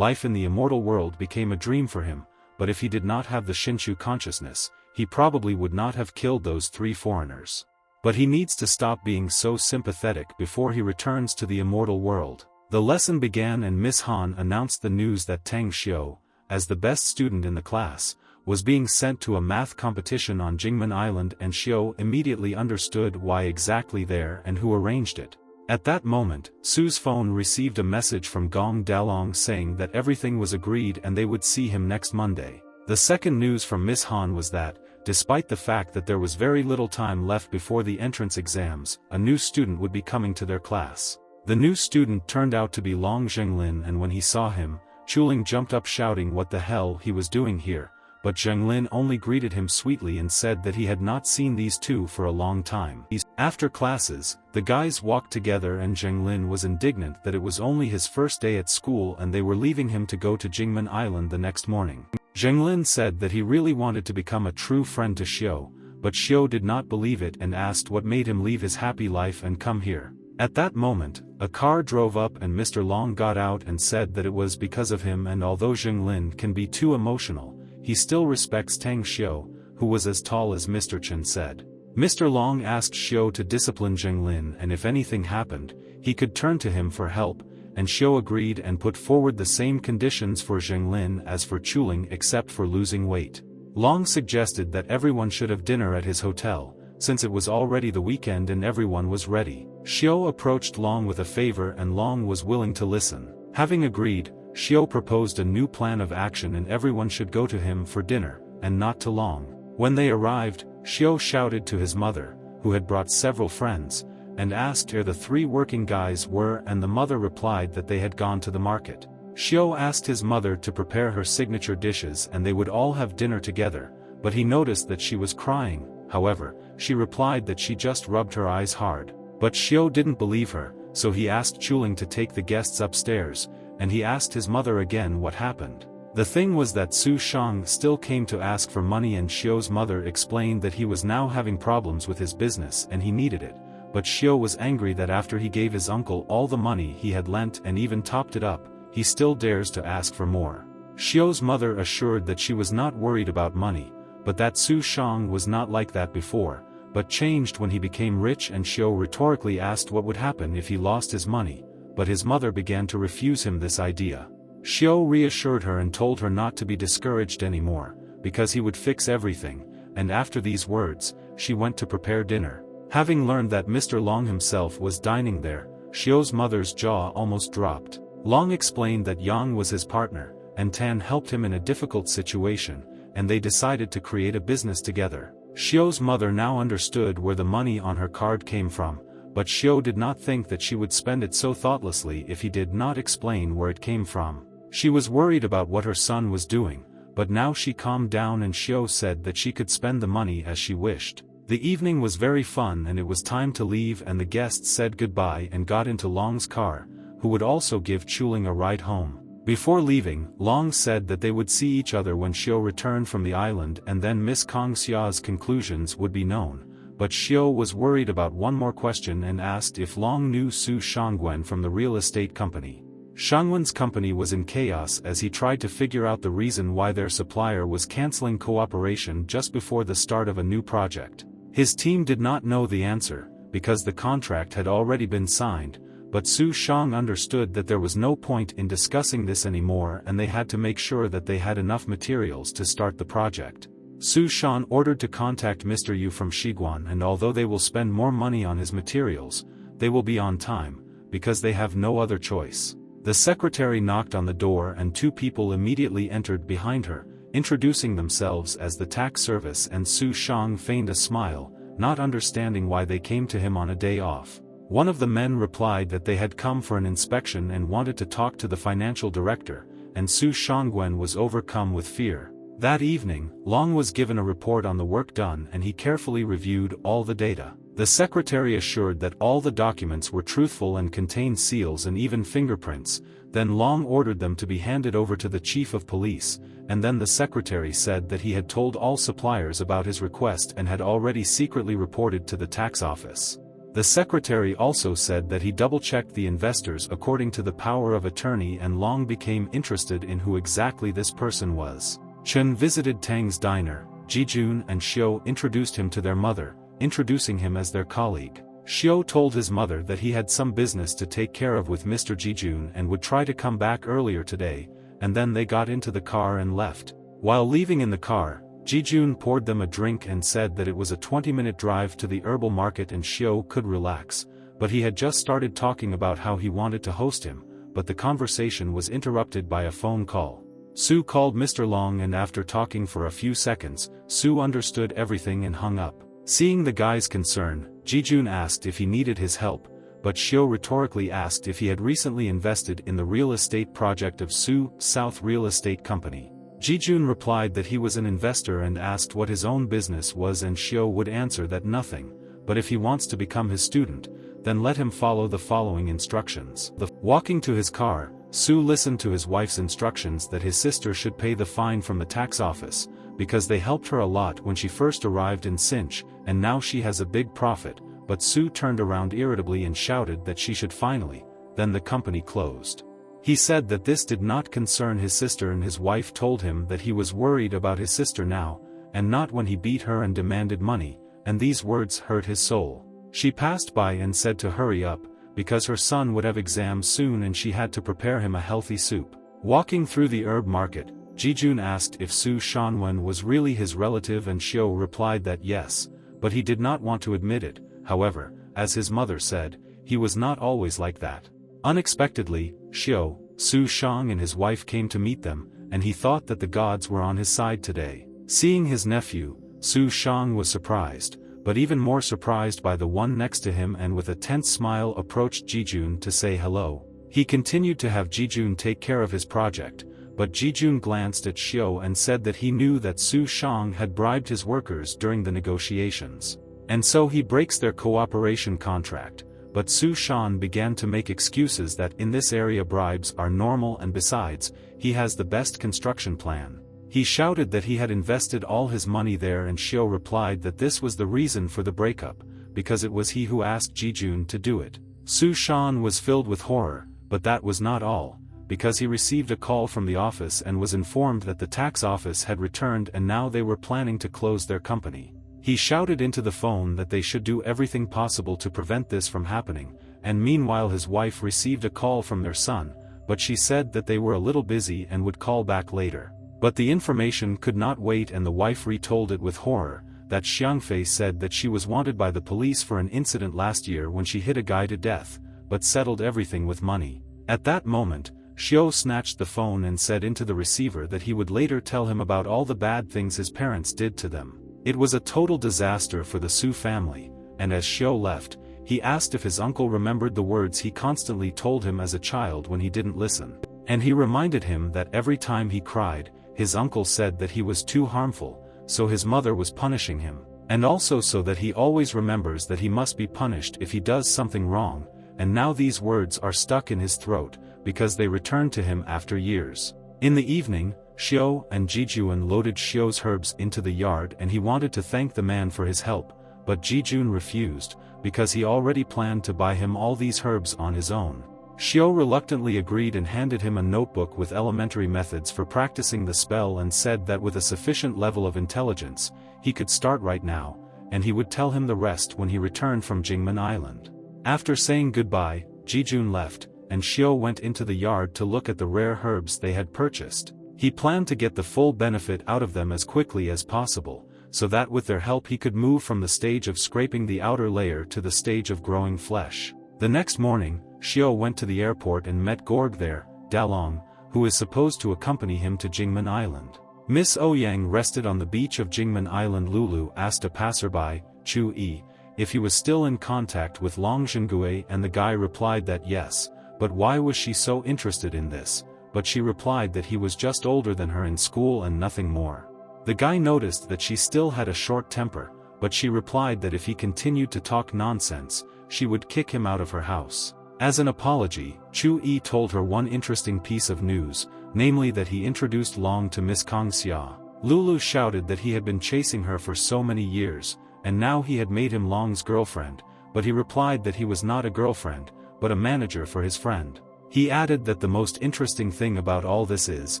in the immortal world became a dream for him, but if he did not have the Shinshu consciousness, he probably would not have killed those three foreigners. But he needs to stop being so sympathetic before he returns to the immortal world. The lesson began and Miss Han announced the news that Tang Xiu, as the best student in the class, was being sent to a math competition on Jingmen Island, and Xiu immediately understood why exactly there and who arranged it. At that moment, Su's phone received a message from Gong Dalong saying that everything was agreed and they would see him next Monday. The second news from Miss Han was that, despite the fact that there was very little time left before the entrance exams, a new student would be coming to their class. The new student turned out to be Long Zhenglin, and when he saw him, Chuling jumped up shouting what the hell he was doing here, but Zhenglin only greeted him sweetly and said that he had not seen these two for a long time. After classes, the guys walked together and Zhenglin was indignant that it was only his first day at school and they were leaving him to go to Jingmen Island the next morning. Zhenglin said that he really wanted to become a true friend to Xiu, but Xiu did not believe it and asked what made him leave his happy life and come here. At that moment, a car drove up and Mr. Long got out and said that it was because of him, and although Zhenglin can be too emotional, he still respects Tang Xiu, who was as tall as Mr. Chen said. Mr. Long asked Xiu to discipline Zhenglin, and if anything happened, he could turn to him for help, and Xiu agreed and put forward the same conditions for Zhenglin as for Chuling except for losing weight. Long suggested that everyone should have dinner at his hotel, since it was already the weekend and everyone was ready. Xiu approached Long with a favor and Long was willing to listen. Having agreed, Xiu proposed a new plan of action and everyone should go to him for dinner, and not to Long. When they arrived, Xiu shouted to his mother, who had brought several friends, and asked where the three working guys were, and the mother replied that they had gone to the market. Xiu asked his mother to prepare her signature dishes and they would all have dinner together, but he noticed that she was crying. However, she replied that she just rubbed her eyes hard. But Xiu didn't believe her, so he asked Chuling to take the guests upstairs, and he asked his mother again what happened. The thing was that Su Shang still came to ask for money, and Xiu's mother explained that he was now having problems with his business and he needed it, but Xiu was angry that after he gave his uncle all the money he had lent and even topped it up, he still dares to ask for more. Xiu's mother assured that she was not worried about money, but that Su Shang was not like that before, but changed when he became rich, and Xiu rhetorically asked what would happen if he lost his money, but his mother began to refuse him this idea. Xiu reassured her and told her not to be discouraged anymore, because he would fix everything, and after these words, she went to prepare dinner. Having learned that Mr. Long himself was dining there, Xiu's mother's jaw almost dropped. Long explained that Yang was his partner, and Tan helped him in a difficult situation, and they decided to create a business together. Xiu's mother now understood where the money on her card came from, but Xiu did not think that she would spend it so thoughtlessly if he did not explain where it came from. She was worried about what her son was doing, but now she calmed down and Xiu said that she could spend the money as she wished. The evening was very fun and it was time to leave, and the guests said goodbye and got into Long's car, who would also give Chuling a ride home. Before leaving, Long said that they would see each other when Xiu returned from the island, and then Miss Kong Xia's conclusions would be known, but Xiu was worried about one more question and asked if Long knew Su Shangwen from the real estate company. Shangwen's company was in chaos as he tried to figure out the reason why their supplier was canceling cooperation just before the start of a new project. His team did not know the answer, because the contract had already been signed, but Su Shang understood that there was no point in discussing this anymore and they had to make sure that they had enough materials to start the project. Su Shang ordered to contact Mr. Yu from Shiguan, and although they will spend more money on his materials, they will be on time, because they have no other choice. The secretary knocked on the door and two people immediately entered behind her, introducing themselves as the tax service, and Su Shang feigned a smile, not understanding why they came to him on a day off. One of the men replied that they had come for an inspection and wanted to talk to the financial director, and Su Shangwen was overcome with fear. That evening, Long was given a report on the work done and he carefully reviewed all the data. The secretary assured that all the documents were truthful and contained seals and even fingerprints. Then Long ordered them to be handed over to the chief of police, and then the secretary said that he had told all suppliers about his request and had already secretly reported to the tax office. The secretary also said that he double-checked the investors according to the power of attorney and long became interested in who exactly this person was. Chun visited Tang's diner. Jijun and Xiao introduced him to their mother, introducing him as their colleague. Xiao told his mother that he had some business to take care of with Mr. Jijun and would try to come back earlier today, and then they got into the car and left. While leaving in the car, Jijun poured them a drink and said that it was a 20-minute drive to the herbal market and Xiao could relax, but he had just started talking about how he wanted to host him, but the conversation was interrupted by a phone call. Su called Mr. Long and after talking for a few seconds, Su understood everything and hung up. Seeing the guy's concern, Jijun asked if he needed his help, but Xiao rhetorically asked if he had recently invested in the real estate project of Su South Real Estate Company. Jijun replied that he was an investor and asked what his own business was and Xiao would answer that nothing, but if he wants to become his student, then let him follow the following instructions. Walking to his car, Su listened to his wife's instructions that his sister should pay the fine from the tax office, because they helped her a lot when she first arrived in Sinch, and now she has a big profit, but Su turned around irritably and shouted that she should finally, then the company closed. He said that this did not concern his sister and his wife told him that he was worried about his sister now, and not when he beat her and demanded money, and these words hurt his soul. She passed by and said to hurry up, because her son would have exams soon and she had to prepare him a healthy soup. Walking through the herb market, Jijun asked if Su Shanwen was really his relative and Xiao replied that yes, but he did not want to admit it. However, as his mother said, he was not always like that. Unexpectedly, Xiao, Su Shang and his wife came to meet them, and he thought that the gods were on his side today. Seeing his nephew, Su Shang was surprised, but even more surprised by the one next to him and with a tense smile approached Jijun to say hello. He continued to have Jijun take care of his project, but Jijun glanced at Xiao and said that he knew that Su Shang had bribed his workers during the negotiations, and so he breaks their cooperation contract. But Su Shan began to make excuses that in this area bribes are normal and besides, he has the best construction plan. He shouted that he had invested all his money there and Xiao replied that this was the reason for the breakup, because it was he who asked Jijun to do it. Su Shan was filled with horror, but that was not all, because he received a call from the office and was informed that the tax office had returned and now they were planning to close their company. He shouted into the phone that they should do everything possible to prevent this from happening, and meanwhile his wife received a call from their son, but she said that they were a little busy and would call back later. But the information could not wait and the wife retold it with horror, that Xiangfei said that she was wanted by the police for an incident last year when she hit a guy to death, but settled everything with money. At that moment, Xiao snatched the phone and said into the receiver that he would later tell him about all the bad things his parents did to them. It was a total disaster for the Su family, and as Xiao left, he asked if his uncle remembered the words he constantly told him as a child when he didn't listen. And he reminded him that every time he cried, his uncle said that he was too harmful, so his mother was punishing him, and also so that he always remembers that he must be punished if he does something wrong, and now these words are stuck in his throat, because they returned to him after years. In the evening, Xiao and Jijun loaded Xiao's herbs into the yard and he wanted to thank the man for his help, but Jijun refused, because he already planned to buy him all these herbs on his own. Xiao reluctantly agreed and handed him a notebook with elementary methods for practicing the spell and said that with a sufficient level of intelligence, he could start right now, and he would tell him the rest when he returned from Jingmen Island. After saying goodbye, Jijun left, and Xiao went into the yard to look at the rare herbs they had purchased. He planned to get the full benefit out of them as quickly as possible, so that with their help he could move from the stage of scraping the outer layer to the stage of growing flesh. The next morning, Xiao went to the airport and met Gorg there, Dalong, who is supposed to accompany him to Jingmen Island. Miss Ouyang rested on the beach of Jingmen Island. Lulu asked a passerby, Chu Yi, if he was still in contact with Long Zhengue and the guy replied that yes, but why was she so interested in this? But she replied that he was just older than her in school and nothing more. The guy noticed that she still had a short temper, but she replied that if he continued to talk nonsense, she would kick him out of her house. As an apology, Chu Yi told her one interesting piece of news, namely that he introduced Long to Miss Kangxia. Lulu shouted that he had been chasing her for so many years, and now he had made him Long's girlfriend, but he replied that he was not a girlfriend, but a manager for his friend. He added that the most interesting thing about all this is,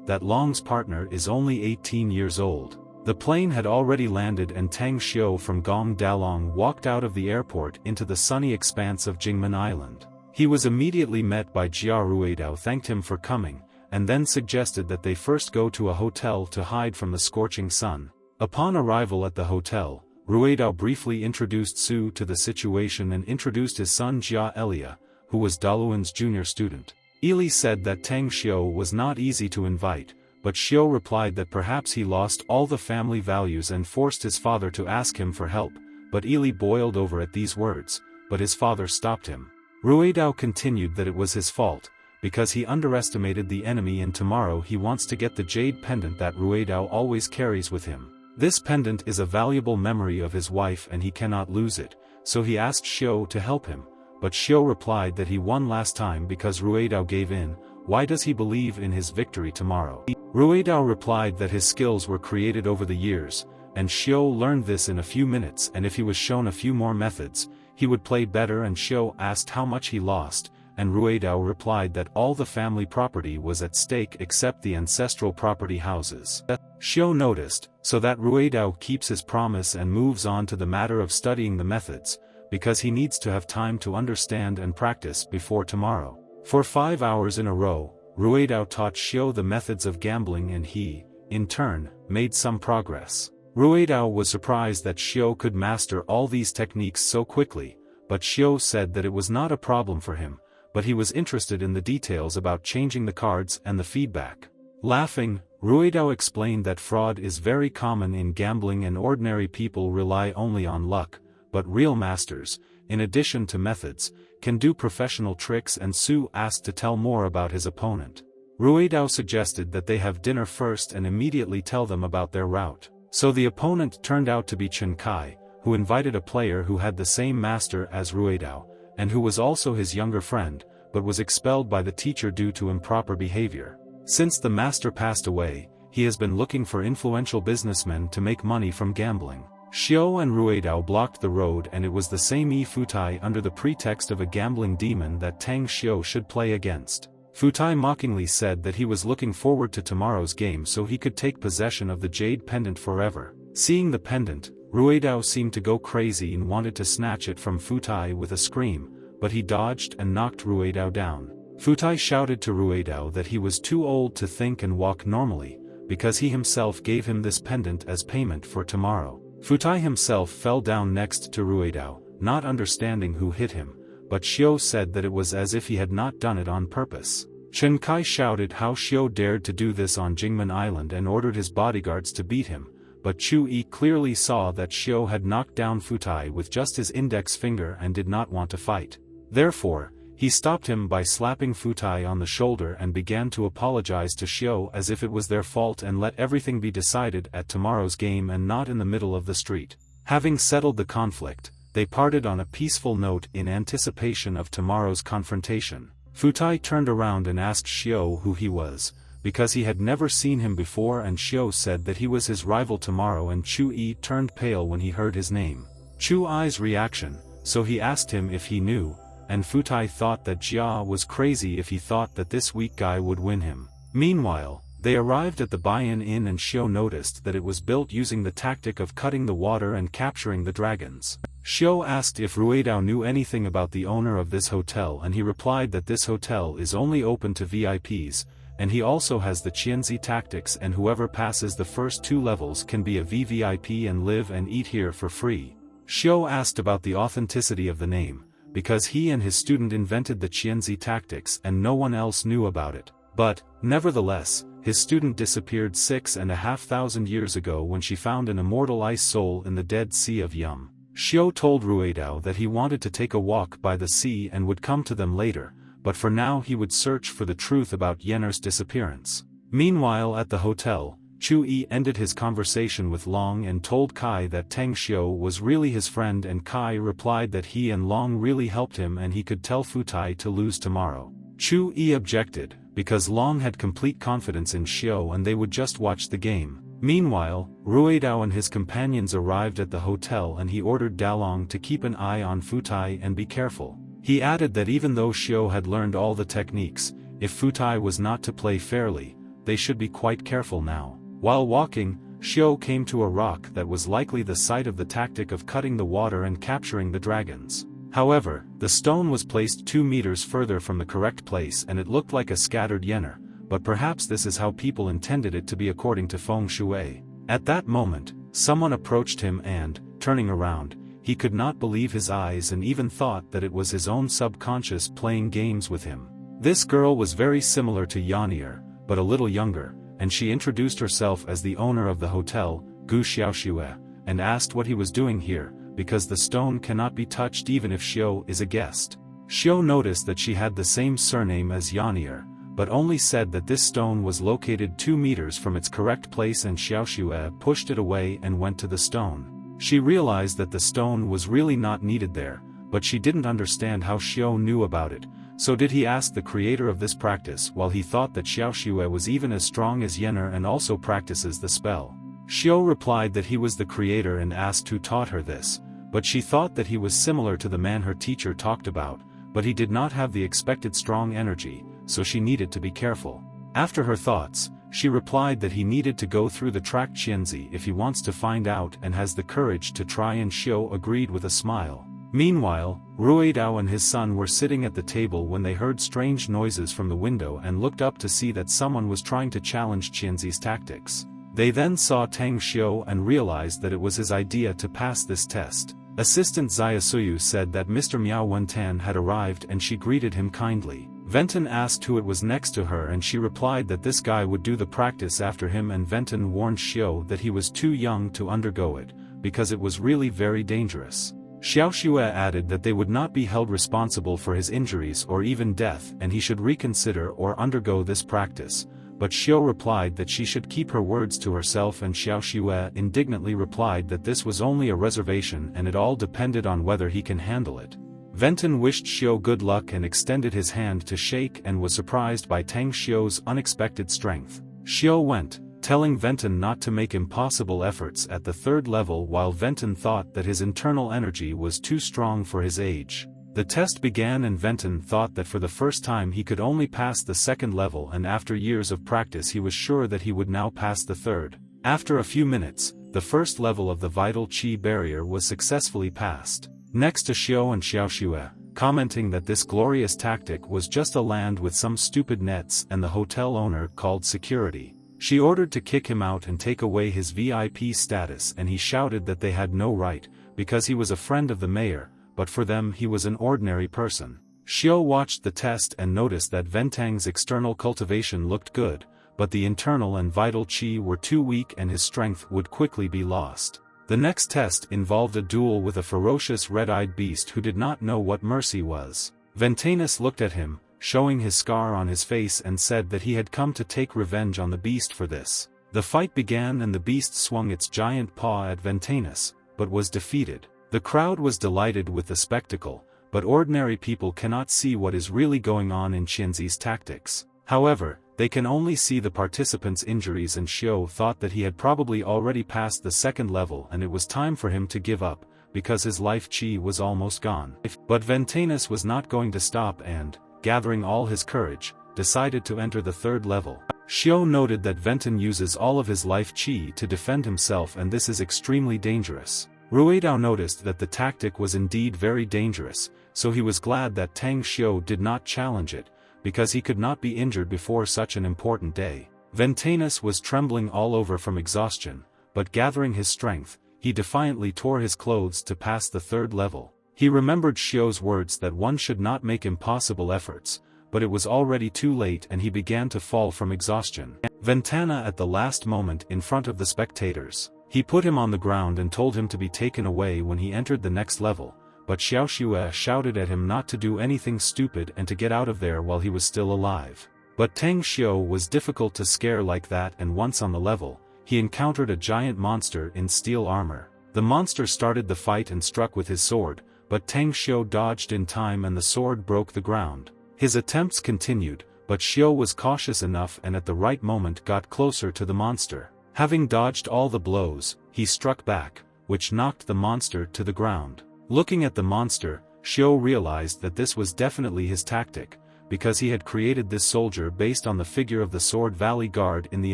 that Long's partner is only 18 years old. The plane had already landed and Tang Xiu from Gong Dalong walked out of the airport into the sunny expanse of Jingmen Island. He was immediately met by Jia Ruidao, thanked him for coming, and then suggested that they first go to a hotel to hide from the scorching sun. Upon arrival at the hotel, Ruidao briefly introduced Su to the situation and introduced his son Jia Elia, who was Daluan's junior student. Eli said that Tang Xiu was not easy to invite, but Xiu replied that perhaps he lost all the family values and forced his father to ask him for help, but Eli boiled over at these words, but his father stopped him. Ruidao continued that it was his fault, because he underestimated the enemy and tomorrow he wants to get the jade pendant that Ruidao always carries with him. This pendant is a valuable memory of his wife and he cannot lose it, so he asked Xiu to help him, but Xiu replied that he won last time because Ruidao gave in. Why does he believe in his victory tomorrow? Ruidao replied that his skills were created over the years, and Xiu learned this in a few minutes, and if he was shown a few more methods, he would play better. And Xiu asked how much he lost, and Ruidao replied that all the family property was at stake except the ancestral property houses. Xiu noticed, so that Ruidao keeps his promise and moves on to the matter of studying the methods, because he needs to have time to understand and practice before tomorrow. For 5 hours in a row, Ruidao taught Xiu the methods of gambling and he, in turn, made some progress. Ruidao was surprised that Xiu could master all these techniques so quickly, but Xiu said that it was not a problem for him, but he was interested in the details about changing the cards and the feedback. Laughing, Ruidao explained that fraud is very common in gambling and ordinary people rely only on luck, but real masters, in addition to methods, can do professional tricks. And Su asked to tell more about his opponent. Ruidao suggested that they have dinner first and immediately tell them about their route. So the opponent turned out to be Chen Kai, who invited a player who had the same master as Ruidao, and who was also his younger friend, but was expelled by the teacher due to improper behavior. Since the master passed away, he has been looking for influential businessmen to make money from gambling. Xiu and Ruidao blocked the road, and it was the same Yi Futai under the pretext of a gambling demon that Tang Xiu should play against. Futai mockingly said that he was looking forward to tomorrow's game so he could take possession of the jade pendant forever. Seeing the pendant, Ruidao seemed to go crazy and wanted to snatch it from Futai with a scream, but he dodged and knocked Ruidao down. Futai shouted to Ruidao that he was too old to think and walk normally, because he himself gave him this pendant as payment for tomorrow. Futai himself fell down next to Ruidao, not understanding who hit him, but Xiu said that it was as if he had not done it on purpose. Chen Kai shouted how Xiu dared to do this on Jingmen Island and ordered his bodyguards to beat him, but Chu Yi clearly saw that Xiu had knocked down Futai with just his index finger and did not want to fight. Therefore, he stopped him by slapping Futai on the shoulder and began to apologize to Xiu as if it was their fault and let everything be decided at tomorrow's game and not in the middle of the street. Having settled the conflict, they parted on a peaceful note in anticipation of tomorrow's confrontation. Futai turned around and asked Xiu who he was, because he had never seen him before, and Xiu said that he was his rival tomorrow, and Chu Yi turned pale when he heard his name. Chu Yi's reaction, so he asked him if he knew, and Futai thought that Jia was crazy if he thought that this weak guy would win him. Meanwhile, they arrived at the Bayan Inn and Xiu noticed that it was built using the tactic of cutting the water and capturing the dragons. Xiu asked if Ruidao knew anything about the owner of this hotel, and he replied that this hotel is only open to VIPs, and he also has the Qianzi tactics, and whoever passes the first 2 levels can be a VVIP and live and eat here for free. Xiu asked about the authenticity of the name, because he and his student invented the Qianzi tactics and no one else knew about it. But, nevertheless, his student disappeared 6,500 years ago when she found an immortal ice soul in the Dead Sea of Yum. Xiu told Ruidao that he wanted to take a walk by the sea and would come to them later, but for now he would search for the truth about Yenner's disappearance. Meanwhile at the hotel, Chu Yi ended his conversation with Long and told Kai that Tang Xiu was really his friend, and Kai replied that he and Long really helped him and he could tell Futai to lose tomorrow. Chu Yi objected, because Long had complete confidence in Xiao and they would just watch the game. Meanwhile, Ruidao and his companions arrived at the hotel and he ordered Dalong to keep an eye on Futai and be careful. He added that even though Xiao had learned all the techniques, if Futai was not to play fairly, they should be quite careful now. While walking, Xiao came to a rock that was likely the site of the tactic of cutting the water and capturing the dragons. However, the stone was placed 2 meters further from the correct place and it looked like a scattered yener, but perhaps this is how people intended it to be according to feng shui. At that moment, someone approached him and, turning around, he could not believe his eyes and even thought that it was his own subconscious playing games with him. This girl was very similar to Yanir, but a little younger, and she introduced herself as the owner of the hotel, Gu Xiaoxue, and asked what he was doing here, because the stone cannot be touched even if Xiao is a guest. Xiao noticed that she had the same surname as Yanir, but only said that this stone was located 2 meters from its correct place and Xiaoxue pushed it away and went to the stone. She realized that the stone was really not needed there, but she didn't understand how Xiao knew about it, so did he ask the creator of this practice while he thought that Xiaoxue was even as strong as Yener and also practices the spell. Xiao replied that he was the creator and asked who taught her this, but she thought that he was similar to the man her teacher talked about, but he did not have the expected strong energy, so she needed to be careful. After her thoughts, she replied that he needed to go through the track Qianzi if he wants to find out and has the courage to try, and Xiao agreed with a smile. Meanwhile, Ruidao and his son were sitting at the table when they heard strange noises from the window and looked up to see that someone was trying to challenge Qianzi's tactics. They then saw Tang Xiao and realized that it was his idea to pass this test. Assistant Zayasuyu said that Mr. Miao Wentan had arrived and she greeted him kindly. Venton asked who it was next to her and she replied that this guy would do the practice after him, and Venton warned Xiao that he was too young to undergo it, because it was really very dangerous. Xiaoxue added that they would not be held responsible for his injuries or even death and he should reconsider or undergo this practice, but Xiao replied that she should keep her words to herself, and Xiaoxue indignantly replied that this was only a reservation and it all depended on whether he can handle it. Venton wished Xiao good luck and extended his hand to shake and was surprised by Tang Xiao's unexpected strength. Xiao went, telling Venton not to make impossible efforts at the 3rd level, while Venton thought that his internal energy was too strong for his age. The test began and Venton thought that for the first time he could only pass the 2nd level, and after years of practice he was sure that he would now pass the 3rd. After a few minutes, the 1st level of the vital qi barrier was successfully passed. Next to Xiao and Xiaoxue, commenting that this glorious tactic was just a land with some stupid nets and the hotel owner called security. She ordered to kick him out and take away his VIP status, and he shouted that they had no right, because he was a friend of the mayor, but for them he was an ordinary person. Xiao watched the test and noticed that Ventang's external cultivation looked good, but the internal and vital qi were too weak and his strength would quickly be lost. The next test involved a duel with a ferocious red-eyed beast who did not know what mercy was. Ventanus looked at him, showing his scar on his face, and said that he had come to take revenge on the beast for this. The fight began and the beast swung its giant paw at Ventanus, but was defeated. The crowd was delighted with the spectacle, but ordinary people cannot see what is really going on in Qianzi's tactics. However, they can only see the participants' injuries, and Xiao thought that he had probably already passed the 2nd level and it was time for him to give up, because his life qi was almost gone. But Ventanus was not going to stop and, gathering all his courage, decided to enter the 3rd level. Xiao noted that Venton uses all of his life qi to defend himself, and this is extremely dangerous. Ruidao noticed that the tactic was indeed very dangerous, so he was glad that Tang Xiao did not challenge it, because he could not be injured before such an important day. Ventanus was trembling all over from exhaustion, but gathering his strength, he defiantly tore his clothes to pass the 3rd level. He remembered Xiao's words that one should not make impossible efforts, but it was already too late and he began to fall from exhaustion. Ventana at the last moment in front of the spectators. He put him on the ground and told him to be taken away when he entered the next level, but Xiaoxue shouted at him not to do anything stupid and to get out of there while he was still alive. But Tang Xiao was difficult to scare like that, and once on the level, he encountered a giant monster in steel armor. The monster started the fight and struck with his sword, but Tang Xiao dodged in time and the sword broke the ground. His attempts continued, but Xiao was cautious enough and at the right moment got closer to the monster. Having dodged all the blows, he struck back, which knocked the monster to the ground. Looking at the monster, Xiao realized that this was definitely his tactic, because he had created this soldier based on the figure of the Sword Valley Guard in the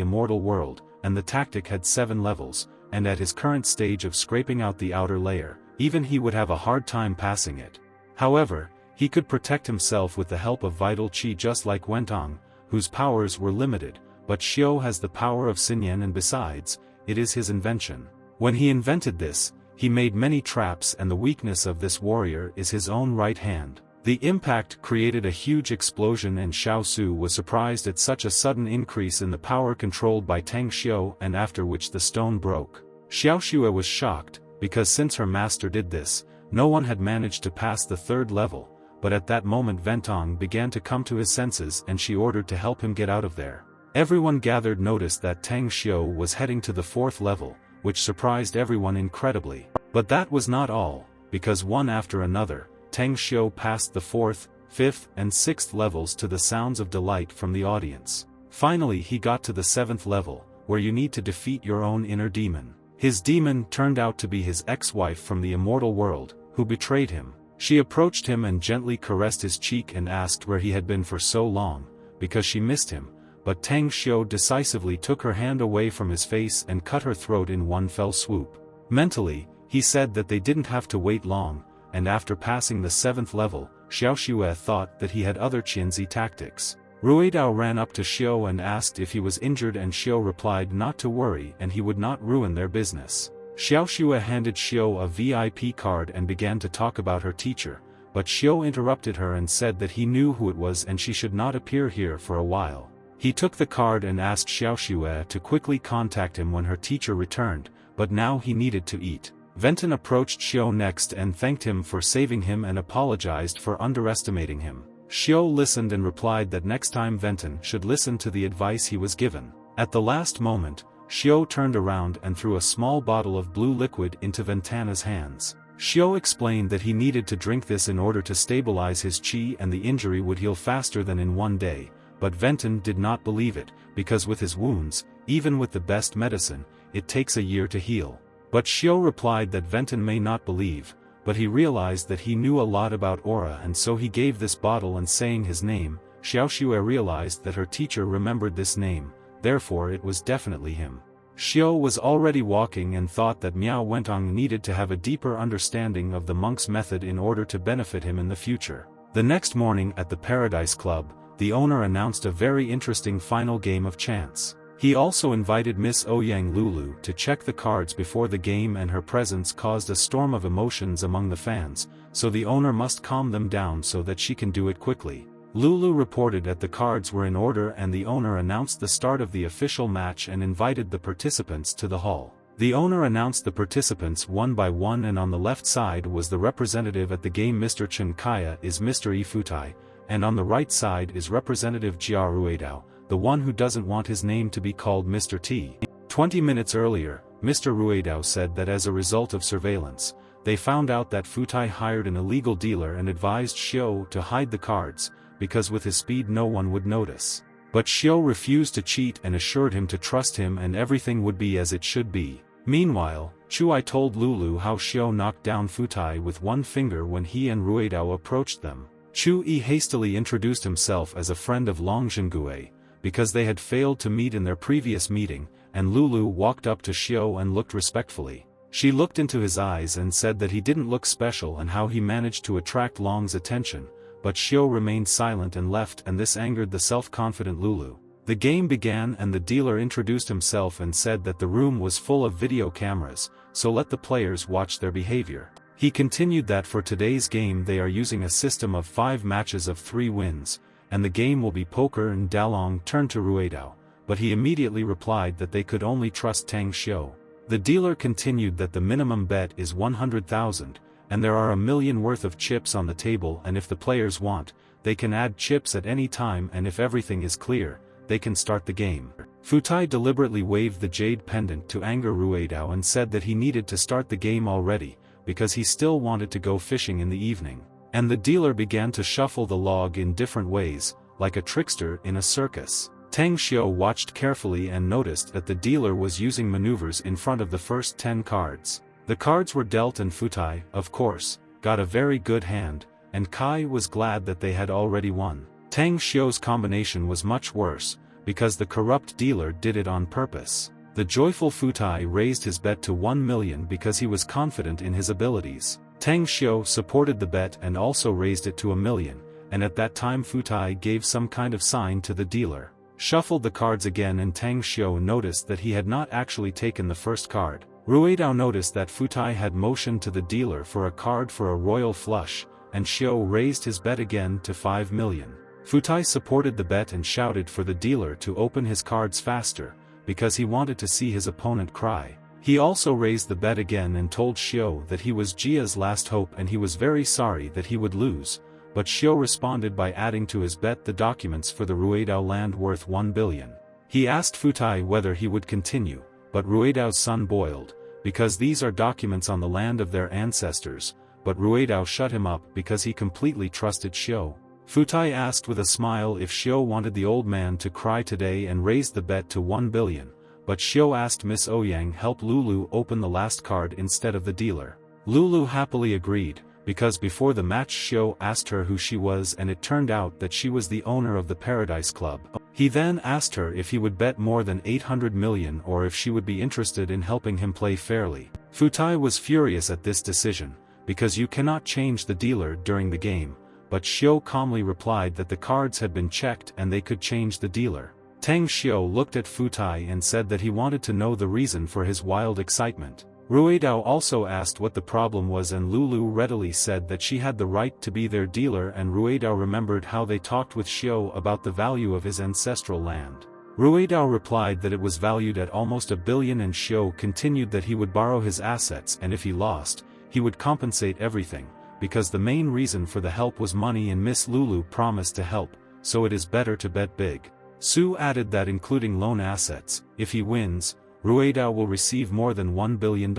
immortal world, and the tactic had 7 levels, and at his current stage of scraping out the outer layer, even he would have a hard time passing it. However, he could protect himself with the help of vital qi just like Wentong, whose powers were limited, but Xiao has the power of Xinyan and besides, it is his invention. When he invented this, he made many traps and the weakness of this warrior is his own right hand. The impact created a huge explosion and Xiao Su was surprised at such a sudden increase in the power controlled by Tang Xiu and after which the stone broke. Xiao Xue was shocked, because since her master did this, no one had managed to pass the 3rd level, but at that moment Ventong began to come to his senses and she ordered to help him get out of there. Everyone gathered noticed that Tang Xiu was heading to the 4th level, which surprised everyone incredibly. But that was not all, because one after another, Tang Xiu passed the 4th, 5th and 6th levels to the sounds of delight from the audience. Finally he got to the 7th level, where you need to defeat your own inner demon. His demon turned out to be his ex-wife from the immortal world, who betrayed him. She approached him and gently caressed his cheek and asked where he had been for so long, because she missed him, but Tang Xiu decisively took her hand away from his face and cut her throat in one fell swoop. Mentally, he said that they didn't have to wait long, and after passing the 7th level, Xiao Xue thought that he had other Qianzi tactics. Ruidao ran up to Xiao and asked if he was injured and Xiao replied not to worry and he would not ruin their business. Xiao Xue handed Xiao a VIP card and began to talk about her teacher, but Xiao interrupted her and said that he knew who it was and she should not appear here for a while. He took the card and asked Xiao Xue to quickly contact him when her teacher returned, but now he needed to eat. Venton approached Xiao next and thanked him for saving him and apologized for underestimating him. Xiao listened and replied that next time Venton should listen to the advice he was given. At the last moment, Xiao turned around and threw a small bottle of blue liquid into Ventana's hands. Xiao explained that he needed to drink this in order to stabilize his qi and the injury would heal faster than in one day, but Venton did not believe it, because with his wounds, even with the best medicine, it takes a year to heal. But Xiao replied that Venton may not believe, but he realized that he knew a lot about aura and so he gave this bottle and saying his name. Xiao Xue realized that her teacher remembered this name, therefore it was definitely him. Xiao was already walking and thought that Miao Wentong needed to have a deeper understanding of the monk's method in order to benefit him in the future. The next morning at the Paradise Club, the owner announced a very interesting final game of chance. He also invited Miss Ouyang Lulu to check the cards before the game and her presence caused a storm of emotions among the fans, so the owner must calm them down so that she can do it quickly. Lulu reported that the cards were in order and the owner announced the start of the official match and invited the participants to the hall. The owner announced the participants one by one and on the left side was the representative at the game Mr. Chen Kaya is Mr. Ifutai, and on the right side is Representative Jia Ruidao, the one who doesn't want his name to be called Mr. T. 20 minutes earlier, Mr. Ruidao said that as a result of surveillance, they found out that Futai hired an illegal dealer and advised Xiao to hide the cards, because with his speed no one would notice. But Xiao refused to cheat and assured him to trust him and everything would be as it should be. Meanwhile, Chuai told Lulu how Xiao knocked down Futai with one finger when he and Ruidao approached them. Chu Yi hastily introduced himself as a friend of Long Zhengue, because they had failed to meet in their previous meeting, and Lulu walked up to Xiao and looked respectfully. She looked into his eyes and said that he didn't look special and how he managed to attract Long's attention, but Xiao remained silent and left and this angered the self-confident Lulu. The game began and the dealer introduced himself and said that the room was full of video cameras, so let the players watch their behavior. He continued that for today's game they are using a system of 5 matches of 3 wins, and the game will be poker and Dalong turned to Ruidao, but he immediately replied that they could only trust Tang Xiu. The dealer continued that the minimum bet is 100,000, and there are 1 million worth of chips on the table and if the players want, they can add chips at any time and if everything is clear, they can start the game. Futai deliberately waved the jade pendant to anger Ruidao and said that he needed to start the game already, because he still wanted to go fishing in the evening. And the dealer began to shuffle the log in different ways, like a trickster in a circus. Tang Xiu watched carefully and noticed that the dealer was using maneuvers in front of the first 10 cards. The cards were dealt and Futai, of course, got a very good hand, and Kai was glad that they had already won. Tang Xiu's combination was much worse, because the corrupt dealer did it on purpose. The joyful Futai raised his bet to 1 million because he was confident in his abilities. Tang Xiu supported the bet and also raised it to 1 million, and at that time Futai gave some kind of sign to the dealer, shuffled the cards again, and Tang Xiu noticed that he had not actually taken the first card. Ruidao noticed that Futai had motioned to the dealer for a card for a royal flush, and Xiu raised his bet again to 5 million. Futai supported the bet and shouted for the dealer to open his cards faster, because he wanted to see his opponent cry. He also raised the bet again and told Xiu that he was Jia's last hope and he was very sorry that he would lose, but Xiu responded by adding to his bet the documents for the Ruidao land worth 1 billion. He asked Futai whether he would continue, but Ruidao's sun boiled, because these are documents on the land of their ancestors, but Ruidao shut him up because he completely trusted Xiu. Futai asked with a smile if Xiu wanted the old man to cry today and raised the bet to 1 billion, but Xiu asked Miss Ouyang help Lulu open the last card instead of the dealer. Lulu happily agreed, because before the match Xiu asked her who she was and it turned out that she was the owner of the Paradise Club. He then asked her if he would bet more than 800 million or if she would be interested in helping him play fairly. Futai was furious at this decision, because you cannot change the dealer during the game, but Xiu calmly replied that the cards had been checked and they could change the dealer. Tang Xiu looked at Futai and said that he wanted to know the reason for his wild excitement. Ruidao also asked what the problem was and Lulu readily said that she had the right to be their dealer, and Ruidao remembered how they talked with Xiu about the value of his ancestral land. Ruidao replied that it was valued at almost 1 billion and Xiu continued that he would borrow his assets and if he lost, he would compensate everything, because the main reason for the help was money and Miss Lulu promised to help, so it is better to bet big. Su added that including loan assets, if he wins, Ruidao will receive more than $1 billion.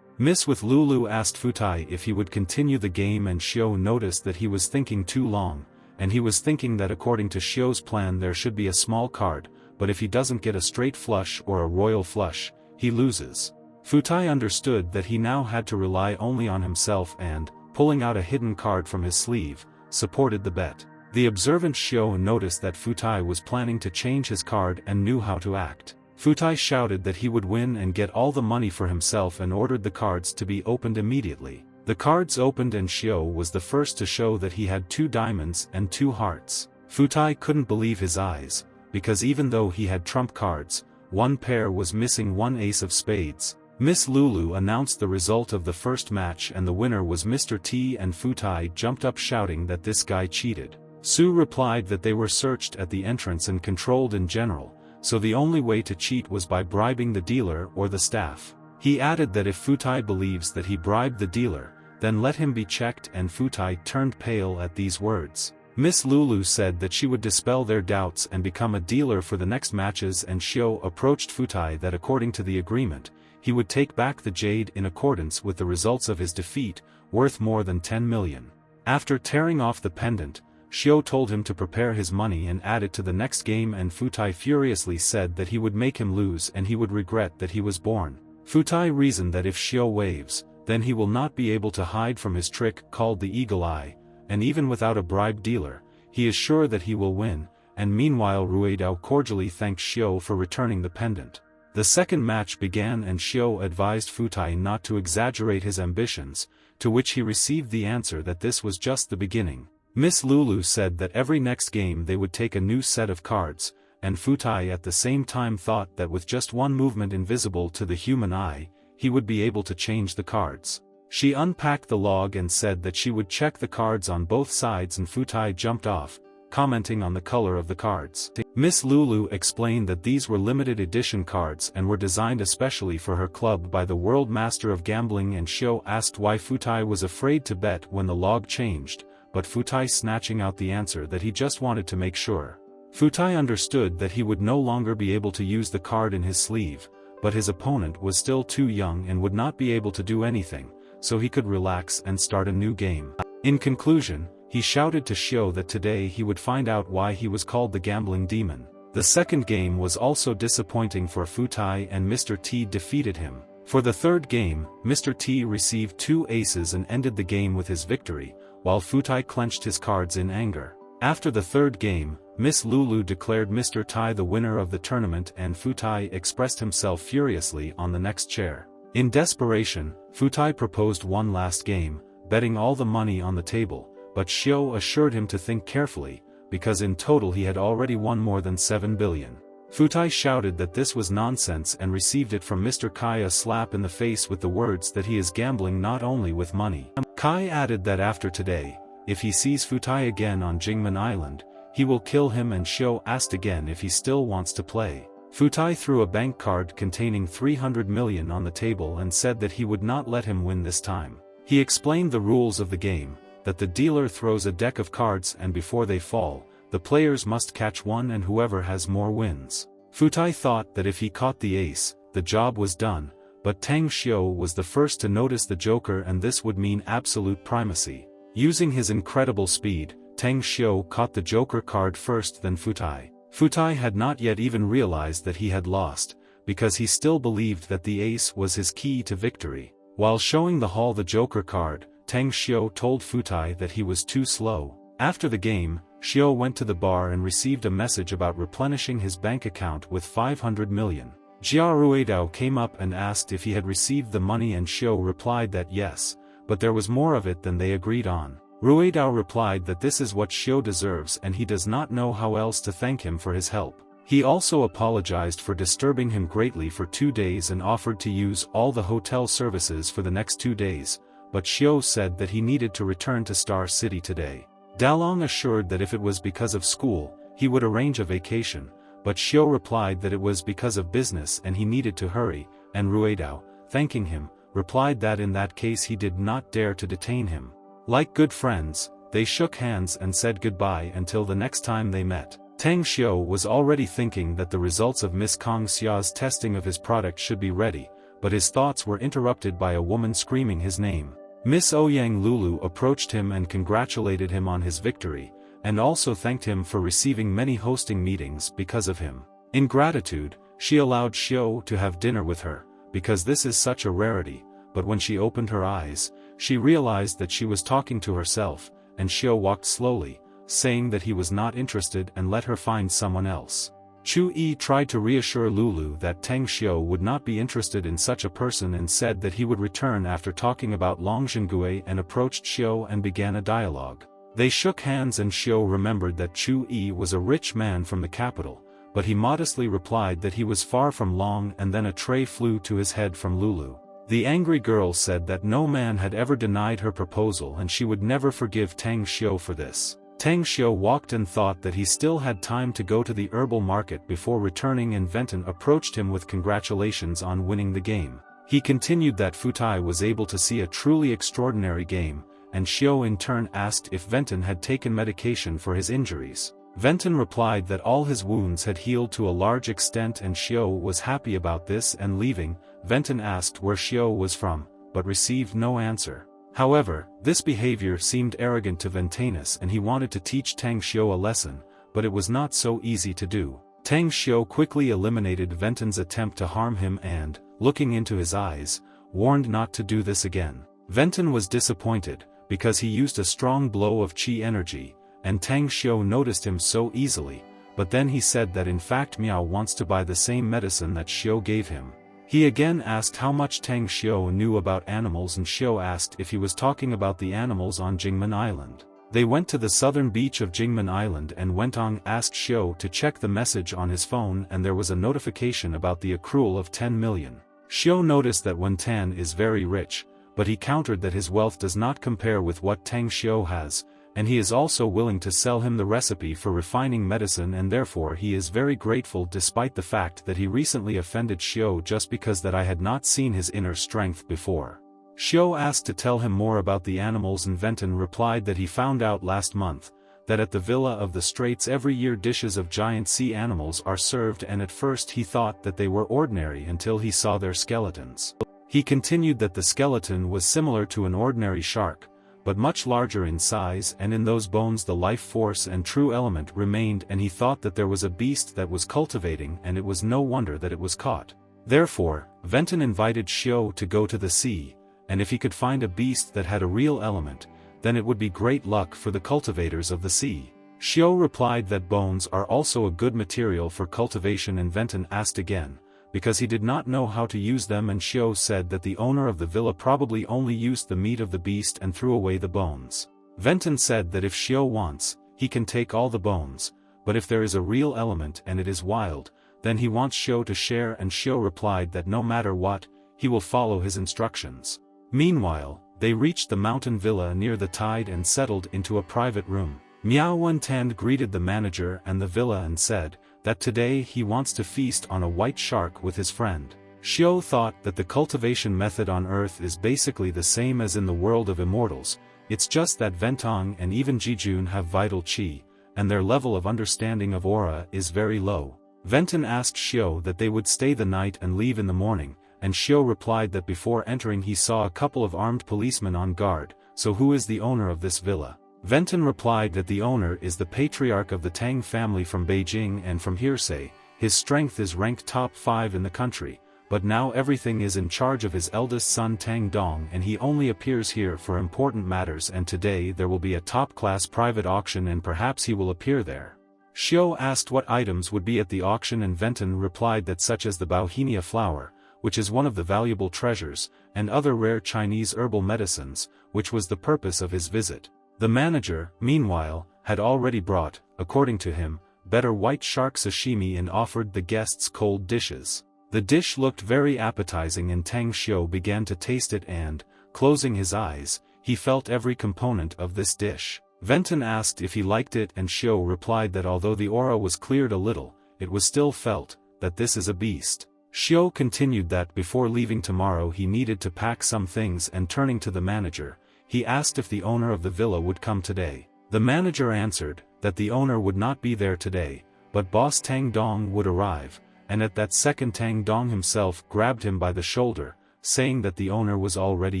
Miss with Lulu asked Futai if he would continue the game and Xiu noticed that he was thinking too long, and he was thinking that according to Xiu's plan there should be a small card, but if he doesn't get a straight flush or a royal flush, he loses. Futai understood that he now had to rely only on himself and, pulling out a hidden card from his sleeve, supported the bet. The observant Xiu noticed that Futai was planning to change his card and knew how to act. Futai shouted that he would win and get all the money for himself and ordered the cards to be opened immediately. The cards opened and Xiu was the first to show that he had 2 diamonds and 2 hearts. Futai couldn't believe his eyes, because even though he had trump cards, one pair was missing 1 ace of spades. Miss Lulu announced the result of the first match and the winner was Mr. T, and Futai jumped up shouting that this guy cheated. Su replied that they were searched at the entrance and controlled in general, so the only way to cheat was by bribing the dealer or the staff. He added that if Futai believes that he bribed the dealer, then let him be checked, and Futai turned pale at these words. Miss Lulu said that she would dispel their doubts and become a dealer for the next matches, and Xiu approached Futai that according to the agreement, he would take back the jade in accordance with the results of his defeat, worth more than 10 million. After tearing off the pendant, Xiu told him to prepare his money and add it to the next game, and Futai furiously said that he would make him lose and he would regret that he was born. Futai reasoned that if Xiu waves, then he will not be able to hide from his trick called the Eagle Eye, and even without a bribe dealer, he is sure that he will win, and meanwhile Ruidao cordially thanked Xiu for returning the pendant. The second match began and Xiu advised Futai not to exaggerate his ambitions, to which he received the answer that this was just the beginning. Miss Lulu said that every next game they would take a new set of cards, and Futai at the same time thought that with just one movement invisible to the human eye, he would be able to change the cards. She unpacked the log and said that she would check the cards on both sides, and Futai jumped off, commenting on the color of the cards. Miss Lulu explained that these were limited edition cards and were designed especially for her club by the World Master of Gambling, and Xiu asked why Futai was afraid to bet when the log changed, but Futai snatching out the answer that he just wanted to make sure. Futai understood that he would no longer be able to use the card in his sleeve, but his opponent was still too young and would not be able to do anything, so he could relax and start a new game. In conclusion, he shouted to Xiao that today he would find out why he was called the gambling demon. The second game was also disappointing for Futai and Mr. T defeated him. For the third game, Mr. T received 2 aces and ended the game with his victory, while Futai clenched his cards in anger. After the third game, Miss Lulu declared Mr. Tai the winner of the tournament and Futai expressed himself furiously on the next chair. In desperation, Futai proposed one last game, betting all the money on the table, but Xiao assured him to think carefully, because in total he had already won more than 7 billion. Futai shouted that this was nonsense and received it from Mr. Kai a slap in the face with the words that he is gambling not only with money. Kai added that after today, if he sees Futai again on Jingmen Island, he will kill him and Xiao asked again if he still wants to play. Futai threw a bank card containing 300 million on the table and said that he would not let him win this time. He explained the rules of the game, that the dealer throws a deck of cards and before they fall, the players must catch one and whoever has more wins. Futai thought that if he caught the ace, the job was done, but Tang Xiao was the first to notice the joker and this would mean absolute primacy. Using his incredible speed, Tang Xiao caught the joker card first then Futai. Futai had not yet even realized that he had lost, because he still believed that the ace was his key to victory. While showing the hall the joker card, Tang Xiao told Futai that he was too slow. After the game, Xiao went to the bar and received a message about replenishing his bank account with 500 million. Jia Ruidao came up and asked if he had received the money and Xiao replied that yes, but there was more of it than they agreed on. Ruidao replied that this is what Xiao deserves and he does not know how else to thank him for his help. He also apologized for disturbing him greatly for 2 days and offered to use all the hotel services for the next 2 days, but Xiao said that he needed to return to Star City today. Dalong assured that if it was because of school, he would arrange a vacation, but Xiao replied that it was because of business and he needed to hurry, and Ruidao, thanking him, replied that in that case he did not dare to detain him. Like good friends, they shook hands and said goodbye until the next time they met. Tang Xiao was already thinking that the results of Miss Kong Xia's testing of his product should be ready, but his thoughts were interrupted by a woman screaming his name. Miss Ouyang Lulu approached him and congratulated him on his victory, and also thanked him for receiving many hosting meetings because of him. In gratitude, she allowed Xiao to have dinner with her, because this is such a rarity, but when she opened her eyes, she realized that she was talking to herself, and Xiao walked slowly, saying that he was not interested and let her find someone else. Chu Yi tried to reassure Lulu that Tang Xiao would not be interested in such a person and said that he would return after talking about Long Zhengue and approached Xiao and began a dialogue. They shook hands and Xiao remembered that Chu Yi was a rich man from the capital, but he modestly replied that he was far from Long and then a tray flew to his head from Lulu. The angry girl said that no man had ever denied her proposal and she would never forgive Tang Xiao for this. Tang Xiao walked and thought that he still had time to go to the herbal market before returning and Venton approached him with congratulations on winning the game. He continued that Futai was able to see a truly extraordinary game, and Xiao in turn asked if Venton had taken medication for his injuries. Venton replied that all his wounds had healed to a large extent and Xiao was happy about this and leaving, Venton asked where Xiao was from, but received no answer. However, this behavior seemed arrogant to Ventanus and he wanted to teach Tang Xiao a lesson, but it was not so easy to do. Tang Xiao quickly eliminated Venton's attempt to harm him and, looking into his eyes, warned not to do this again. Venton was disappointed, because he used a strong blow of qi energy, and Tang Xiao noticed him so easily, but then he said that in fact Miao wants to buy the same medicine that Xiao gave him. He again asked how much Tang Xiao knew about animals and Xiao asked if he was talking about the animals on Jingmen Island. They went to the southern beach of Jingmen Island and Wentong asked Xiao to check the message on his phone and there was a notification about the accrual of 10 million. Xiao noticed that Wentan is very rich, but he countered that his wealth does not compare with what Tang Xiao has, and he is also willing to sell him the recipe for refining medicine and therefore he is very grateful despite the fact that he recently offended Xiao just because that I had not seen his inner strength before. Xiao asked to tell him more about the animals and Venton replied that he found out last month, that at the Villa of the Straits every year dishes of giant sea animals are served and at first he thought that they were ordinary until he saw their skeletons. He continued that the skeleton was similar to an ordinary shark, but much larger in size, and in those bones the life force and true element remained, and he thought that there was a beast that was cultivating, and it was no wonder that it was caught. Therefore, Venton invited Xiao to go to the sea, and if he could find a beast that had a real element, then it would be great luck for the cultivators of the sea. Xiao replied that bones are also a good material for cultivation, and Venton asked again, because he did not know how to use them, and Xiao said that the owner of the villa probably only used the meat of the beast and threw away the bones. Venton said that if Xiao wants, he can take all the bones, but if there is a real element and it is wild, then he wants Xiao to share, and Xiao replied that no matter what, he will follow his instructions. Meanwhile, they reached the mountain villa near the tide and settled into a private room. Miao Wentand greeted the manager and the villa and said that today he wants to feast on a white shark with his friend. Xiao thought that the cultivation method on Earth is basically the same as in the world of immortals, it's just that Ventong and even Jijun have vital qi, and their level of understanding of aura is very low. Venton asked Xiao that they would stay the night and leave in the morning, and Xiao replied that before entering he saw a couple of armed policemen on guard. So who is the owner of this villa? Venton replied that the owner is the patriarch of the Tang family from Beijing, and from hearsay, his strength is ranked top 5 in the country, but now everything is in charge of his eldest son Tang Dong, and he only appears here for important matters, and today there will be a top-class private auction and perhaps he will appear there. Xiao asked what items would be at the auction, and Venton replied that such as the Bauhinia flower, which is one of the valuable treasures, and other rare Chinese herbal medicines, which was the purpose of his visit. The manager, meanwhile, had already brought, according to him, better white shark sashimi and offered the guests cold dishes. The dish looked very appetizing, and Tang Xiao began to taste it and, closing his eyes, he felt every component of this dish. Venton asked if he liked it, and Xiao replied that although the aura was cleared a little, it was still felt that this is a beast. Xiao continued that before leaving tomorrow he needed to pack some things, and turning to the manager, he asked if the owner of the villa would come today. The manager answered that the owner would not be there today, but boss Tang Dong would arrive, and at that second Tang Dong himself grabbed him by the shoulder, saying that the owner was already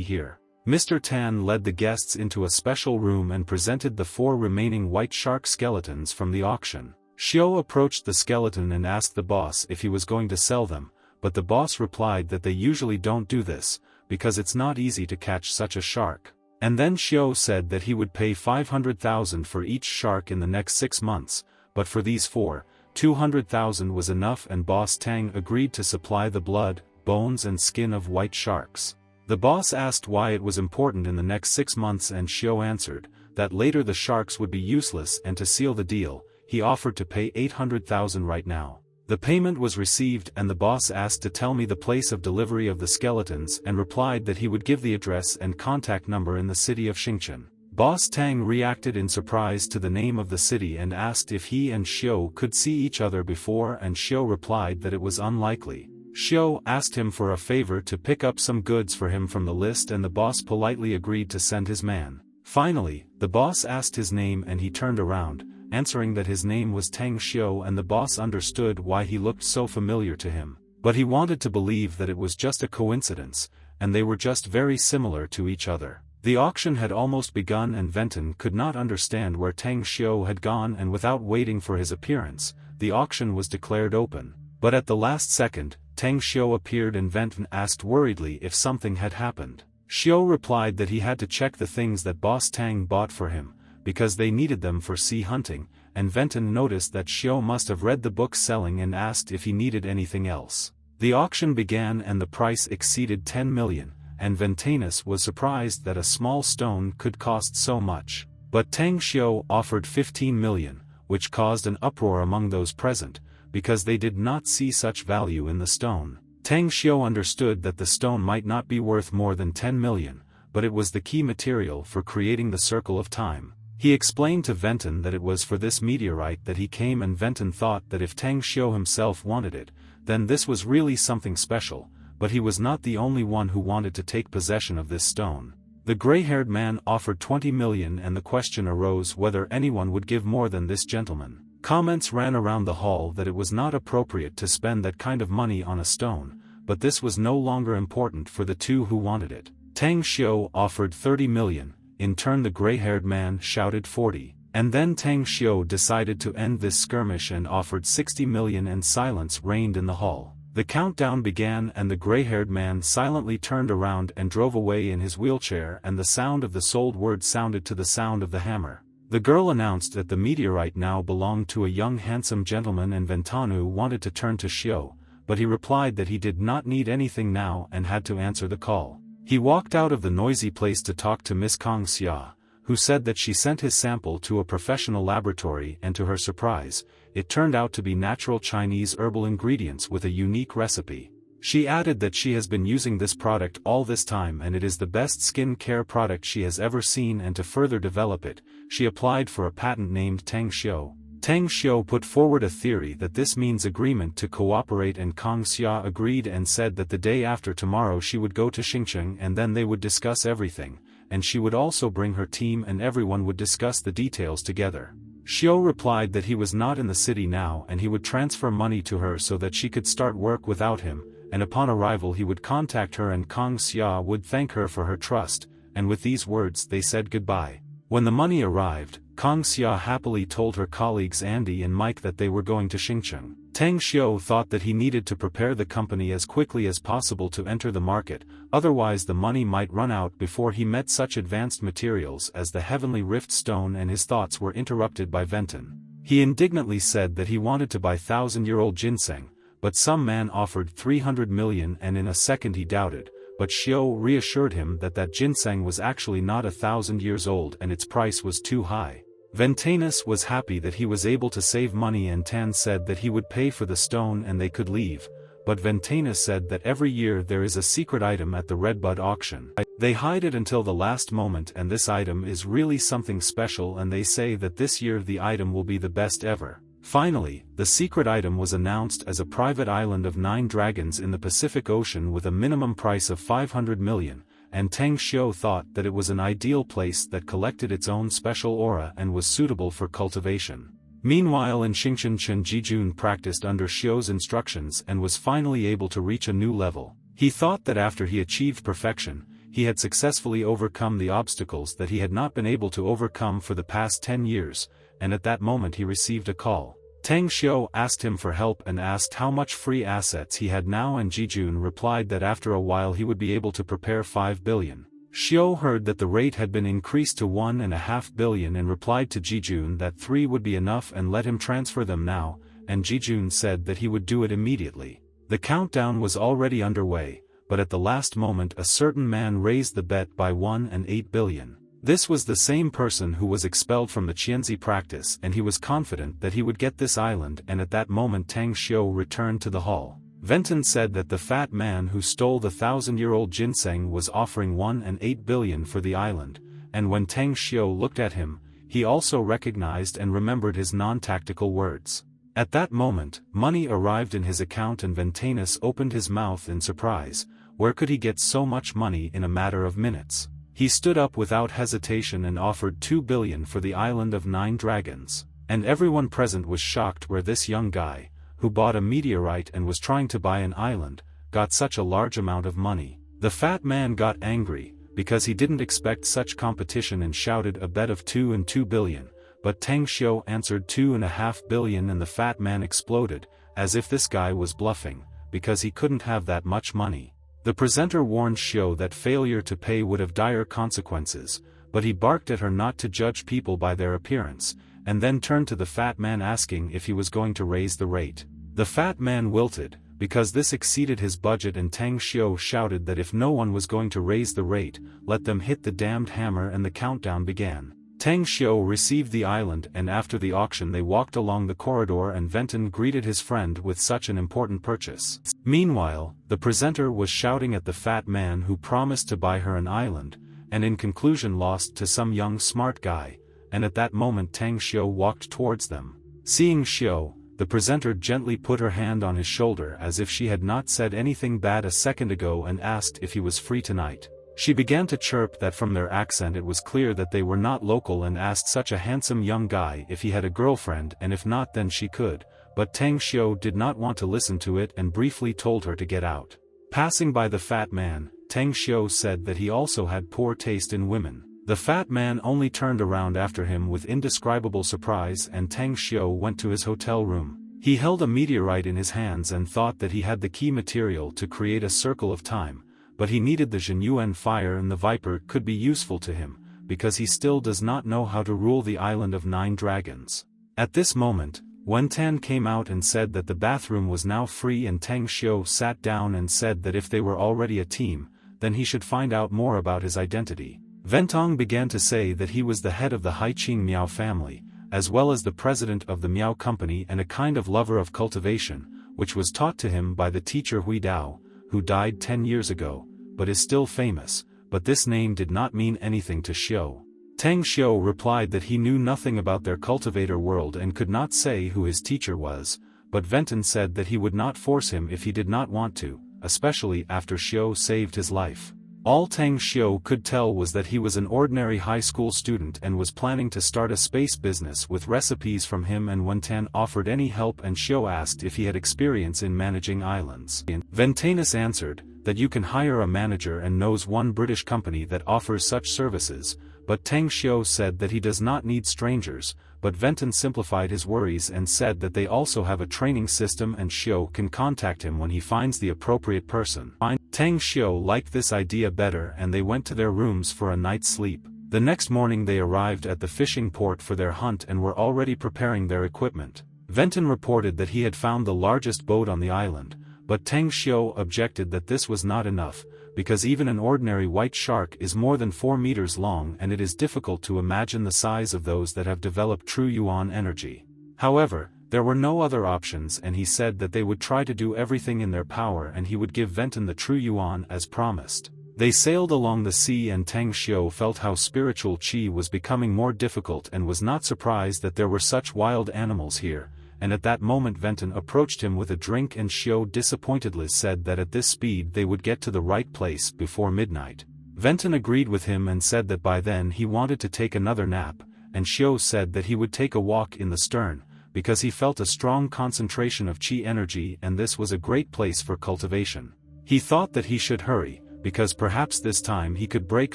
here. Mr. Tan led the guests into a special room and presented the 4 remaining white shark skeletons from the auction. Xiao approached the skeleton and asked the boss if he was going to sell them, but the boss replied that they usually don't do this, because it's not easy to catch such a shark. And then Xiao said that he would pay 500,000 for each shark in the next 6 months, but for these 4, 200,000 was enough, and boss Tang agreed to supply the blood, bones and skin of white sharks. The boss asked why it was important in the next 6 months, and Xiao answered that later the sharks would be useless, and to seal the deal, he offered to pay 800,000 right now. The payment was received, and the boss asked to tell me the place of delivery of the skeletons, and replied that he would give the address and contact number in the city of Xingchen. Boss Tang reacted in surprise to the name of the city and asked if he and Xiao could see each other before, and Xiao replied that it was unlikely. Xiao asked him for a favor to pick up some goods for him from the list, and the boss politely agreed to send his man. Finally, the boss asked his name, and he turned around, answering that his name was Tang Xiao, and the boss understood why he looked so familiar to him. But he wanted to believe that it was just a coincidence, and they were just very similar to each other. The auction had almost begun, and Venton could not understand where Tang Xiao had gone, and without waiting for his appearance, the auction was declared open. But at the last second, Tang Xiao appeared, and Venton asked worriedly if something had happened. Xiao replied that he had to check the things that boss Tang bought for him, because they needed them for sea hunting, and Venton noticed that Xiao must have read the book selling and asked if he needed anything else. The auction began, and the price exceeded 10 million, and Ventanus was surprised that a small stone could cost so much. But Tang Xiao offered 15 million, which caused an uproar among those present, because they did not see such value in the stone. Tang Xiao understood that the stone might not be worth more than 10 million, but it was the key material for creating the circle of time. He explained to Venton that it was for this meteorite that he came, and Venton thought that if Tang Xiao himself wanted it, then this was really something special, but he was not the only one who wanted to take possession of this stone. The gray-haired man offered 20 million, and the question arose whether anyone would give more than this gentleman. Comments ran around the hall that it was not appropriate to spend that kind of money on a stone, but this was no longer important for the two who wanted it. Tang Xiao offered 30 million, In turn the gray-haired man shouted 40. And then Tang Xiu decided to end this skirmish and offered 60 million, and silence reigned in the hall. The countdown began and the gray-haired man silently turned around and drove away in his wheelchair, and the sound of the sold word sounded to the sound of the hammer. The girl announced that the meteorite now belonged to a young handsome gentleman, and Ventanu wanted to turn to Xiu, but he replied that he did not need anything now and had to answer the call. He walked out of the noisy place to talk to Miss Kong Xia, who said that she sent his sample to a professional laboratory, and to her surprise, it turned out to be natural Chinese herbal ingredients with a unique recipe. She added that she has been using this product all this time and it is the best skin care product she has ever seen, and to further develop it, she applied for a patent named Tang Xiu. Tang Xiu put forward a theory that this means agreement to cooperate, and Kong Xia agreed and said that the day after tomorrow she would go to Xincheng and then they would discuss everything, and she would also bring her team and everyone would discuss the details together. Xiu replied that he was not in the city now and he would transfer money to her so that she could start work without him, and upon arrival he would contact her and Kong Xia would thank her for her trust, and with these words they said goodbye. When the money arrived, Kong Xia happily told her colleagues Andy and Mike that they were going to Xincheng. Tang Xiu thought that he needed to prepare the company as quickly as possible to enter the market, otherwise the money might run out before he met such advanced materials as the heavenly rift stone, and his thoughts were interrupted by Venton. He indignantly said that he wanted to buy 1,000-year-old ginseng, but some man offered 300 million, and in a second he doubted, but Xiu reassured him that that ginseng was actually not 1,000 years old and its price was too high. Ventanus was happy that he was able to save money, and Tan said that he would pay for the stone and they could leave, but Ventanus said that every year there is a secret item at the Redbud auction. They hide it until the last moment, and this item is really something special, and they say that this year the item will be the best ever. Finally, the secret item was announced as a private island of 9 dragons in the Pacific Ocean with a minimum price of 500 million. And Tang Xiu thought that it was an ideal place that collected its own special aura and was suitable for cultivation. Meanwhile in Xincheng, Chen Jijun practiced under Xiu's instructions and was finally able to reach a new level. He thought that after he achieved perfection, he had successfully overcome the obstacles that he had not been able to overcome for the past 10 years, and at that moment he received a call. Tang Xiu asked him for help and asked how much free assets he had now, and Jijun replied that after a while he would be able to prepare 5 billion. Xiu heard that the rate had been increased to 1.5 billion and replied to Jijun that 3 would be enough and let him transfer them now, and Jijun said that he would do it immediately. The countdown was already underway, but at the last moment a certain man raised the bet by 1.8 billion. This was the same person who was expelled from the Qianzi practice, and he was confident that he would get this island, and at that moment Tang Xiu returned to the hall. Venton said that the fat man who stole the 1,000-year-old ginseng was offering 1.8 billion for the island, and when Tang Xiu looked at him, he also recognized and remembered his non-tactical words. At that moment, money arrived in his account and Ventanus opened his mouth in surprise. Where could he get so much money in a matter of minutes? He stood up without hesitation and offered 2 billion for the island of 9 dragons, and everyone present was shocked where this young guy, who bought a meteorite and was trying to buy an island, got such a large amount of money. The fat man got angry, because he didn't expect such competition, and shouted a bet of 2 and 2 billion, but Tang Xiu answered 2.5 billion, and the fat man exploded, as if this guy was bluffing, because he couldn't have that much money. The presenter warned Xiu that failure to pay would have dire consequences, but he barked at her not to judge people by their appearance, and then turned to the fat man asking if he was going to raise the rate. The fat man wilted, because this exceeded his budget, and Tang Xiu shouted that if no one was going to raise the rate, let them hit the damned hammer, and the countdown began. Tang Xiu received the island, and after the auction they walked along the corridor, and Venton greeted his friend with such an important purchase. Meanwhile, the presenter was shouting at the fat man who promised to buy her an island, and in conclusion lost to some young smart guy, and at that moment Tang Xiu walked towards them. Seeing Xiu, the presenter gently put her hand on his shoulder as if she had not said anything bad a second ago, and asked if he was free tonight. She began to chirp that from their accent it was clear that they were not local, and asked such a handsome young guy if he had a girlfriend, and if not then she could, but Tang Xiu did not want to listen to it and briefly told her to get out. Passing by the fat man, Tang Xiu said that he also had poor taste in women. The fat man only turned around after him with indescribable surprise, and Tang Xiu went to his hotel room. He held a meteorite in his hands and thought that he had the key material to create a circle of time, but he needed the Zhenyuan fire, and the viper could be useful to him, because he still does not know how to rule the island of 9 dragons. At this moment, Wen Tan came out and said that the bathroom was now free, and Tang Xiu sat down and said that if they were already a team, then he should find out more about his identity. Ventong began to say that he was the head of the Haiqing Miao family, as well as the president of the Miao Company, and a kind of lover of cultivation, which was taught to him by the teacher Hui Dao, who died 10 years ago, but is still famous. But this name did not mean anything to Xiu. Tang Xiu replied that he knew nothing about their cultivator world and could not say who his teacher was, but Venton said that he would not force him if he did not want to, especially after Xiu saved his life. All Tang Xiu could tell was that he was an ordinary high school student and was planning to start a space business with recipes from him, and Wen Tan offered any help, and Xiu asked if he had experience in managing islands. Ventanus answered that you can hire a manager and knows one British company that offers such services, but Tang Xiu said that he does not need strangers, but Venton simplified his worries and said that they also have a training system and Xiu can contact him when he finds the appropriate person. Tang Xiu liked this idea better, and they went to their rooms for a night's sleep. The next morning they arrived at the fishing port for their hunt and were already preparing their equipment. Venton reported that he had found the largest boat on the island, but Tang Xiu objected that this was not enough, because even an ordinary white shark is more than 4 meters long, and it is difficult to imagine the size of those that have developed true yuan energy. However, there were no other options, and he said that they would try to do everything in their power and he would give Venton the true yuan as promised. They sailed along the sea, and Tang Xiu felt how spiritual qi was becoming more difficult and was not surprised that there were such wild animals here, and at that moment Venton approached him with a drink, and Xiu disappointedly said that at this speed they would get to the right place before midnight. Venton agreed with him and said that by then he wanted to take another nap, and Xiu said that he would take a walk in the stern, because he felt a strong concentration of qi energy, and this was a great place for cultivation. He thought that he should hurry, because perhaps this time he could break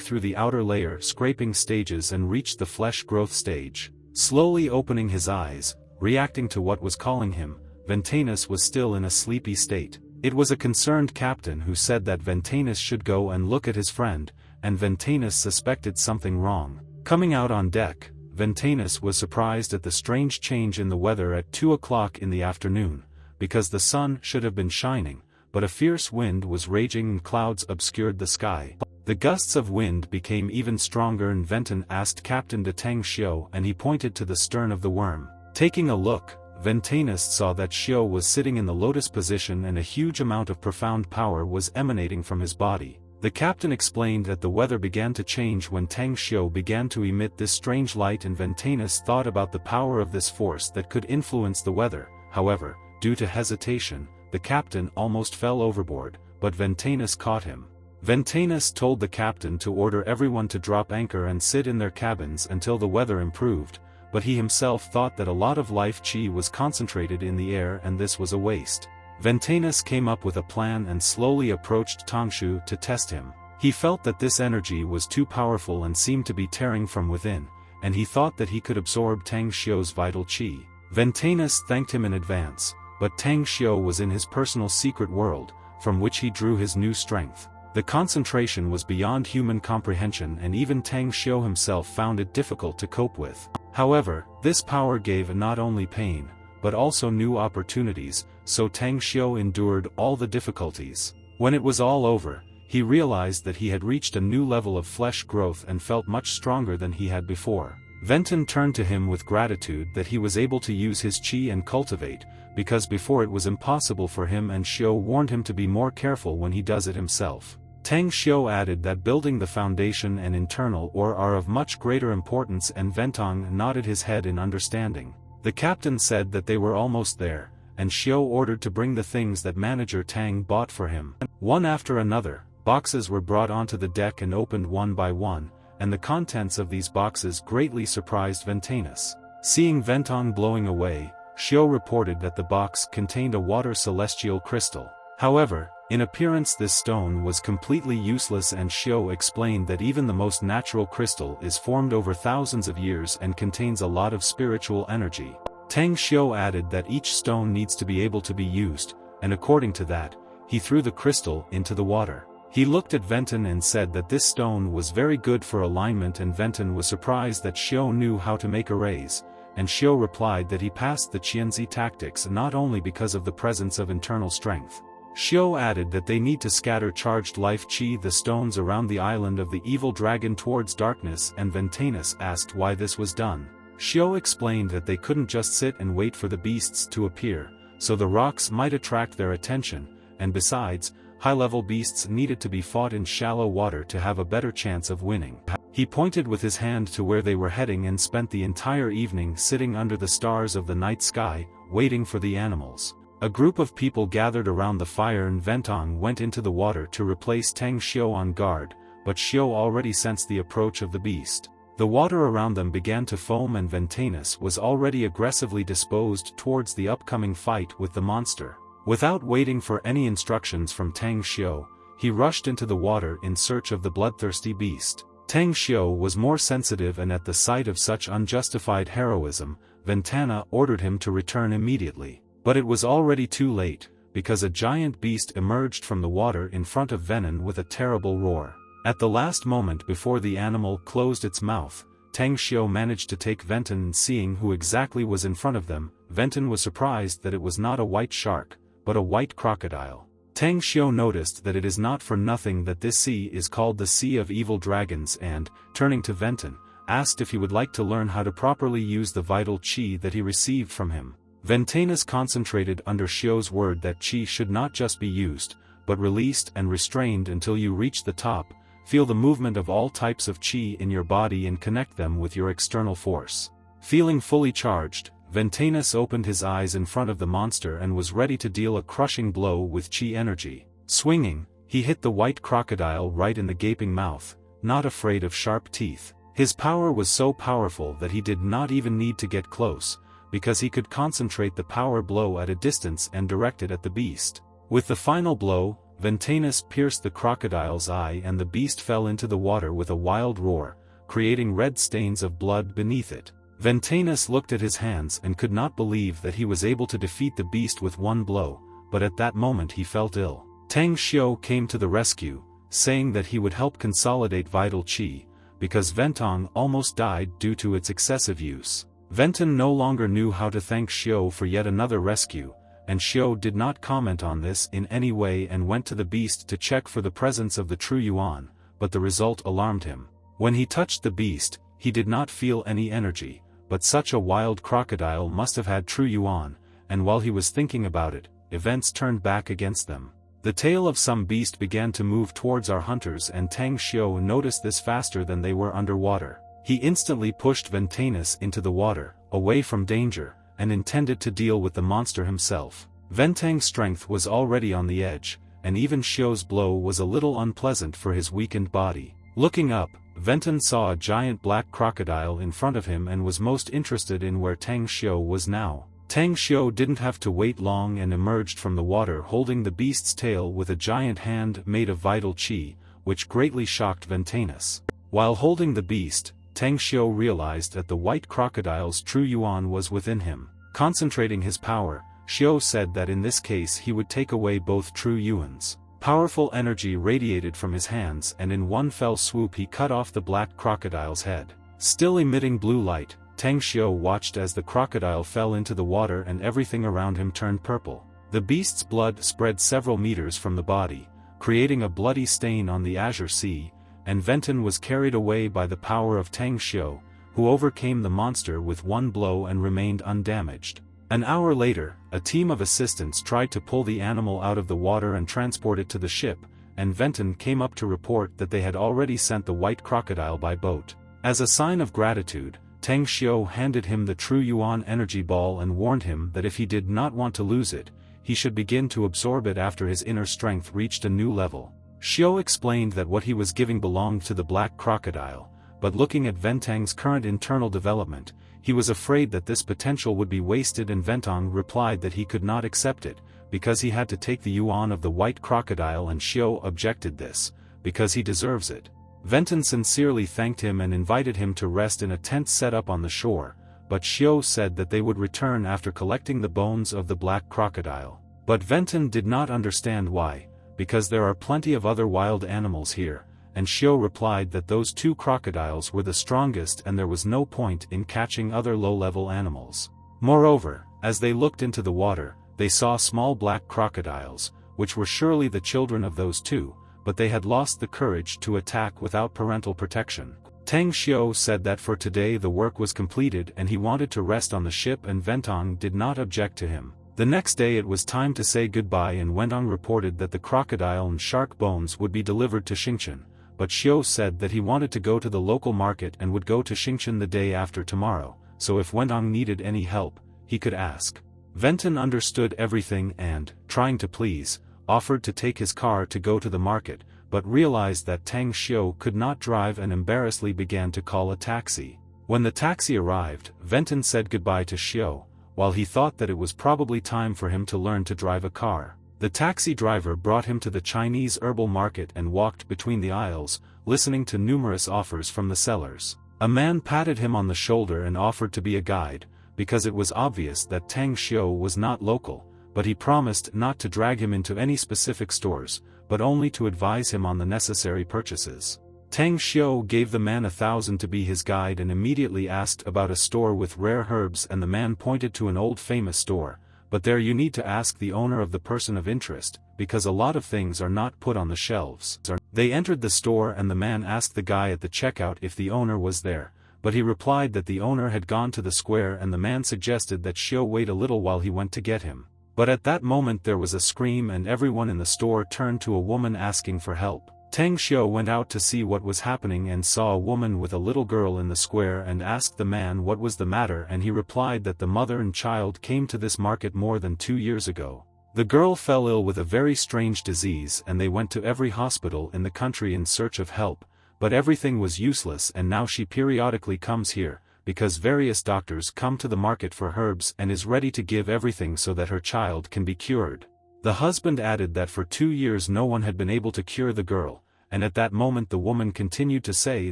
through the outer layer scraping stages and reach the flesh growth stage. Slowly opening his eyes, reacting to what was calling him, Ventanus was still in a sleepy state. It was a concerned captain who said that Ventanus should go and look at his friend, and Ventanus suspected something wrong. Coming out on deck, Ventanus was surprised at the strange change in the weather at 2 o'clock in the afternoon, because the sun should have been shining, but a fierce wind was raging and clouds obscured the sky. The gusts of wind became even stronger, and Venton asked Captain de Tang Xiu, and he pointed to the stern of the worm. Taking a look, Ventanus saw that Xiu was sitting in the lotus position, and a huge amount of profound power was emanating from his body. The captain explained that the weather began to change when Tang Xiu began to emit this strange light, and Ventanus thought about the power of this force that could influence the weather. However, due to hesitation, the captain almost fell overboard, but Ventanus caught him. Ventanus told the captain to order everyone to drop anchor and sit in their cabins until the weather improved, but he himself thought that a lot of life qi was concentrated in the air and this was a waste. Ventanus came up with a plan and slowly approached Tangshu to test him. He felt that this energy was too powerful and seemed to be tearing from within, and he thought that he could absorb Tang Xiu's vital qi. Ventanus thanked him in advance, but Tang Xiu was in his personal secret world, from which he drew his new strength. The concentration was beyond human comprehension, and even Tang Xiu himself found it difficult to cope with. However, this power gave not only pain, but also new opportunities, so Tang Xiu endured all the difficulties. When it was all over, he realized that he had reached a new level of flesh growth and felt much stronger than he had before. Venton turned to him with gratitude that he was able to use his qi and cultivate, because before it was impossible for him, and Xiu warned him to be more careful when he does it himself. Tang Xiu added that building the foundation and internal ore are of much greater importance, and Ventong nodded his head in understanding. The captain said that they were almost there, and Xiu ordered to bring the things that manager Tang bought for him. One after another, boxes were brought onto the deck and opened one by one, and the contents of these boxes greatly surprised Ventanus. Seeing Ventong blowing away, Xiu reported that the box contained a water celestial crystal. However, In appearance this stone was completely useless, and Xiao explained that even the most natural crystal is formed over thousands of years and contains a lot of spiritual energy. Tang Xiao added that each stone needs to be able to be used, and according to that, he threw the crystal into the water. He looked at Venton and said that this stone was very good for alignment, and Venton was surprised that Xiao knew how to make arrays, and Xiao replied that he passed the Qianzi tactics not only because of the presence of internal strength. Xiao added that they need to scatter charged life qi the stones around the island of the evil dragon towards darkness, and Ventanus asked why this was done. Xiao explained that they couldn't just sit and wait for the beasts to appear, so the rocks might attract their attention, and besides, high-level beasts needed to be fought in shallow water to have a better chance of winning. He pointed with his hand to where they were heading and spent the entire evening sitting under the stars of the night sky, waiting for the animals. A group of people gathered around the fire, and Ventong went into the water to replace Tang Xiao on guard, but Xiao already sensed the approach of the beast. The water around them began to foam, and Ventanus was already aggressively disposed towards the upcoming fight with the monster. Without waiting for any instructions from Tang Xiao, he rushed into the water in search of the bloodthirsty beast. Tang Xiao was more sensitive, and at the sight of such unjustified heroism, Ventana ordered him to return immediately. But it was already too late, because a giant beast emerged from the water in front of Venon with a terrible roar. At the last moment before the animal closed its mouth, Tang Xiao managed to take Venton, and seeing who exactly was in front of them, Venton was surprised that it was not a white shark, but a white crocodile. Tang Xiao noticed that it is not for nothing that this sea is called the Sea of Evil Dragons, and, turning to Venton, asked if he would like to learn how to properly use the vital qi that he received from him. Ventanus concentrated under Xiao's word that qi should not just be used, but released and restrained until you reach the top. Feel the movement of all types of qi in your body and connect them with your external force. Feeling fully charged, Ventanus opened his eyes in front of the monster and was ready to deal a crushing blow with qi energy. Swinging, he hit the white crocodile right in the gaping mouth, not afraid of sharp teeth. His power was so powerful that he did not even need to get close, because he could concentrate the power blow at a distance and direct it at the beast. With the final blow, Ventanus pierced the crocodile's eye, and the beast fell into the water with a wild roar, creating red stains of blood beneath it. Ventanus looked at his hands and could not believe that he was able to defeat the beast with one blow, but at that moment he felt ill. Tang Xiao came to the rescue, saying that he would help consolidate vital qi, because Ventong almost died due to its excessive use. Venton no longer knew how to thank Xiao for yet another rescue, and Xiao did not comment on this in any way and went to the beast to check for the presence of the true yuan, but the result alarmed him. When he touched the beast, he did not feel any energy, but such a wild crocodile must have had true yuan, and while he was thinking about it, events turned back against them. The tail of some beast began to move towards our hunters, and Tang Xiao noticed this faster than they were underwater. He instantly pushed Ventanus into the water, away from danger, and intended to deal with the monster himself. Ventang's strength was already on the edge, and even Xiao's blow was a little unpleasant for his weakened body. Looking up, Venton saw a giant black crocodile in front of him and was most interested in where Tang Xiao was now. Tang Xiao didn't have to wait long and emerged from the water holding the beast's tail with a giant hand made of vital qi, which greatly shocked Ventanus. While holding the beast, Tang Xiao realized that the white crocodile's true yuan was within him. Concentrating his power, Xiao said that in this case he would take away both true yuans. Powerful energy radiated from his hands, and in one fell swoop he cut off the black crocodile's head. Still emitting blue light, Tang Xiao watched as the crocodile fell into the water and everything around him turned purple. The beast's blood spread several meters from the body, creating a bloody stain on the azure sea, and Venton was carried away by the power of Tang Xiao, who overcame the monster with one blow and remained undamaged. An hour later, a team of assistants tried to pull the animal out of the water and transport it to the ship, and Venton came up to report that they had already sent the white crocodile by boat. As a sign of gratitude, Tang Xiao handed him the true yuan energy ball and warned him that if he did not want to lose it, he should begin to absorb it after his inner strength reached a new level. Xiao explained that what he was giving belonged to the black crocodile, but looking at Ventang's current internal development, he was afraid that this potential would be wasted, and Ventang replied that he could not accept it, because he had to take the yuan of the white crocodile, and Xiao objected this, because he deserves it. Venton sincerely thanked him and invited him to rest in a tent set up on the shore, but Xiao said that they would return after collecting the bones of the black crocodile. But Venton did not understand why, because there are plenty of other wild animals here, and Xiao replied that those 2 crocodiles were the strongest and there was no point in catching other low-level animals. Moreover, as they looked into the water, they saw small black crocodiles, which were surely the children of those 2, but they had lost the courage to attack without parental protection. Tang Xiao said that for today the work was completed and he wanted to rest on the ship, and Ventong did not object to him. The next day it was time to say goodbye, and Wentong reported that the crocodile and shark bones would be delivered to Xingchen, but Xiao said that he wanted to go to the local market and would go to Xingchen the day after tomorrow, so if Wentong needed any help, he could ask. Venton understood everything and, trying to please, offered to take his car to go to the market, but realized that Tang Xiao could not drive and embarrassedly began to call a taxi. When the taxi arrived, Venton said goodbye to Xiao, while he thought that it was probably time for him to learn to drive a car. The taxi driver brought him to the Chinese herbal market and walked between the aisles, listening to numerous offers from the sellers. A man patted him on the shoulder and offered to be a guide, because it was obvious that Tang Xiao was not local, but he promised not to drag him into any specific stores, but only to advise him on the necessary purchases. Tang Xiao gave the man 1,000 to be his guide and immediately asked about a store with rare herbs, and the man pointed to an old famous store, but there you need to ask the owner of the person of interest, because a lot of things are not put on the shelves. They entered the store and the man asked the guy at the checkout if the owner was there, but he replied that the owner had gone to the square, and the man suggested that Xiao wait a little while he went to get him. But at that moment there was a scream and everyone in the store turned to a woman asking for help. Tang Xiao went out to see what was happening and saw a woman with a little girl in the square and asked the man what was the matter, and he replied that the mother and child came to this market more than 2 years ago. The girl fell ill with a very strange disease and they went to every hospital in the country in search of help, but everything was useless, and now she periodically comes here, because various doctors come to the market for herbs and is ready to give everything so that her child can be cured. The husband added that for 2 years no one had been able to cure the girl, and at that moment the woman continued to say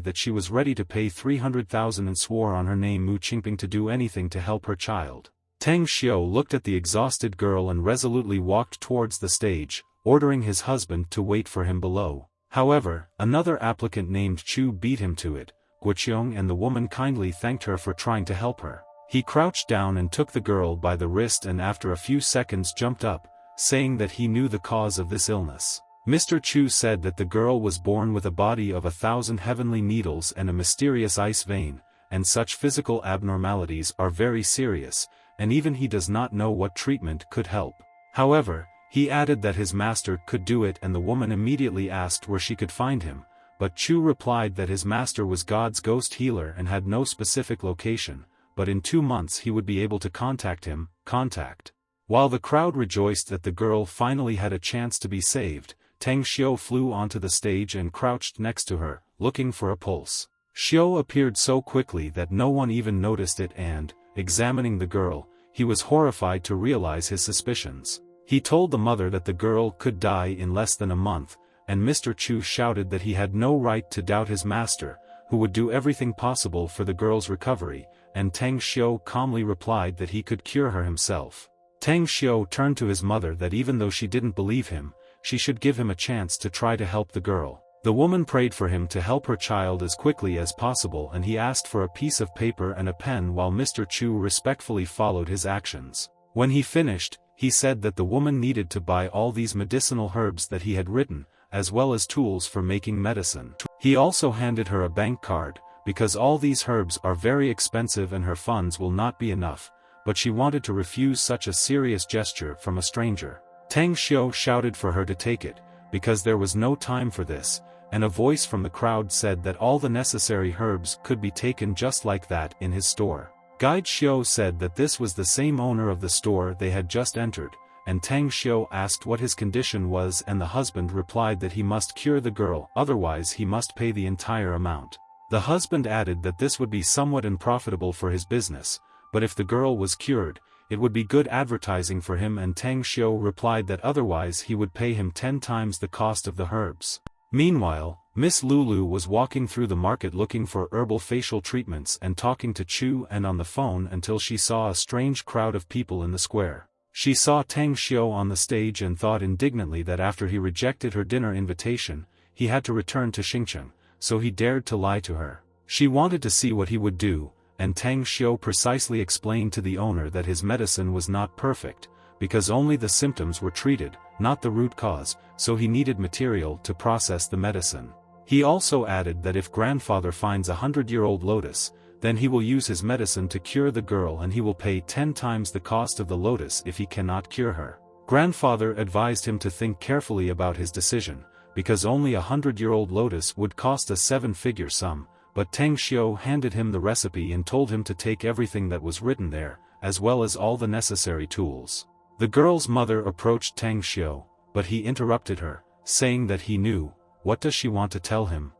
that she was ready to pay 300,000 and swore on her name Mu Qingping to do anything to help her child. Tang Xiao looked at the exhausted girl and resolutely walked towards the stage, ordering his husband to wait for him below. However, another applicant named Chu beat him to it, Guoqiong, and the woman kindly thanked her for trying to help her. He crouched down and took the girl by the wrist and after a few seconds jumped up, saying that he knew the cause of this illness. Mr. Chu said that the girl was born with a body of 1,000 heavenly needles and a mysterious ice vein, and such physical abnormalities are very serious, and even he does not know what treatment could help. However, he added that his master could do it, and the woman immediately asked where she could find him, but Chu replied that his master was God's ghost healer and had no specific location, but in 2 months he would be able to contact him. While the crowd rejoiced that the girl finally had a chance to be saved, Tang Xiao flew onto the stage and crouched next to her, looking for a pulse. Xiao appeared so quickly that no one even noticed it, and, examining the girl, he was horrified to realize his suspicions. He told the mother that the girl could die in less than a month, and Mr. Chu shouted that he had no right to doubt his master, who would do everything possible for the girl's recovery, and Tang Xiao calmly replied that he could cure her himself. Tang Xiao turned to his mother that even though she didn't believe him, she should give him a chance to try to help the girl. The woman prayed for him to help her child as quickly as possible, and he asked for a piece of paper and a pen while Mr. Chu respectfully followed his actions. When he finished, he said that the woman needed to buy all these medicinal herbs that he had written, as well as tools for making medicine. He also handed her a bank card, because all these herbs are very expensive and her funds will not be enough, but she wanted to refuse such a serious gesture from a stranger. Tang Xiao shouted for her to take it, because there was no time for this, and a voice from the crowd said that all the necessary herbs could be taken just like that in his store. Guide Xiao said that this was the same owner of the store they had just entered, and Tang Xiao asked what his condition was, and the husband replied that he must cure the girl, otherwise he must pay the entire amount. The husband added that this would be somewhat unprofitable for his business, but if the girl was cured, it would be good advertising for him, and Tang Xiu replied that otherwise he would pay him 10 times the cost of the herbs. Meanwhile, Miss Lulu was walking through the market looking for herbal facial treatments and talking to Chu and on the phone until she saw a strange crowd of people in the square. She saw Tang Xiu on the stage and thought indignantly that after he rejected her dinner invitation, he had to return to Xingcheng, so he dared to lie to her. She wanted to see what he would do, and Tang Xiu precisely explained to the owner that his medicine was not perfect, because only the symptoms were treated, not the root cause, so he needed material to process the medicine. He also added that if grandfather finds a 100-year-old lotus, then he will use his medicine to cure the girl, and he will pay 10 times the cost of the lotus if he cannot cure her. Grandfather advised him to think carefully about his decision, because only a 100-year-old lotus would cost a 7-figure sum, but Tang Xiu handed him the recipe and told him to take everything that was written there, as well as all the necessary tools. The girl's mother approached Tang Xiu, but he interrupted her, saying that he knew. What does she want to tell him?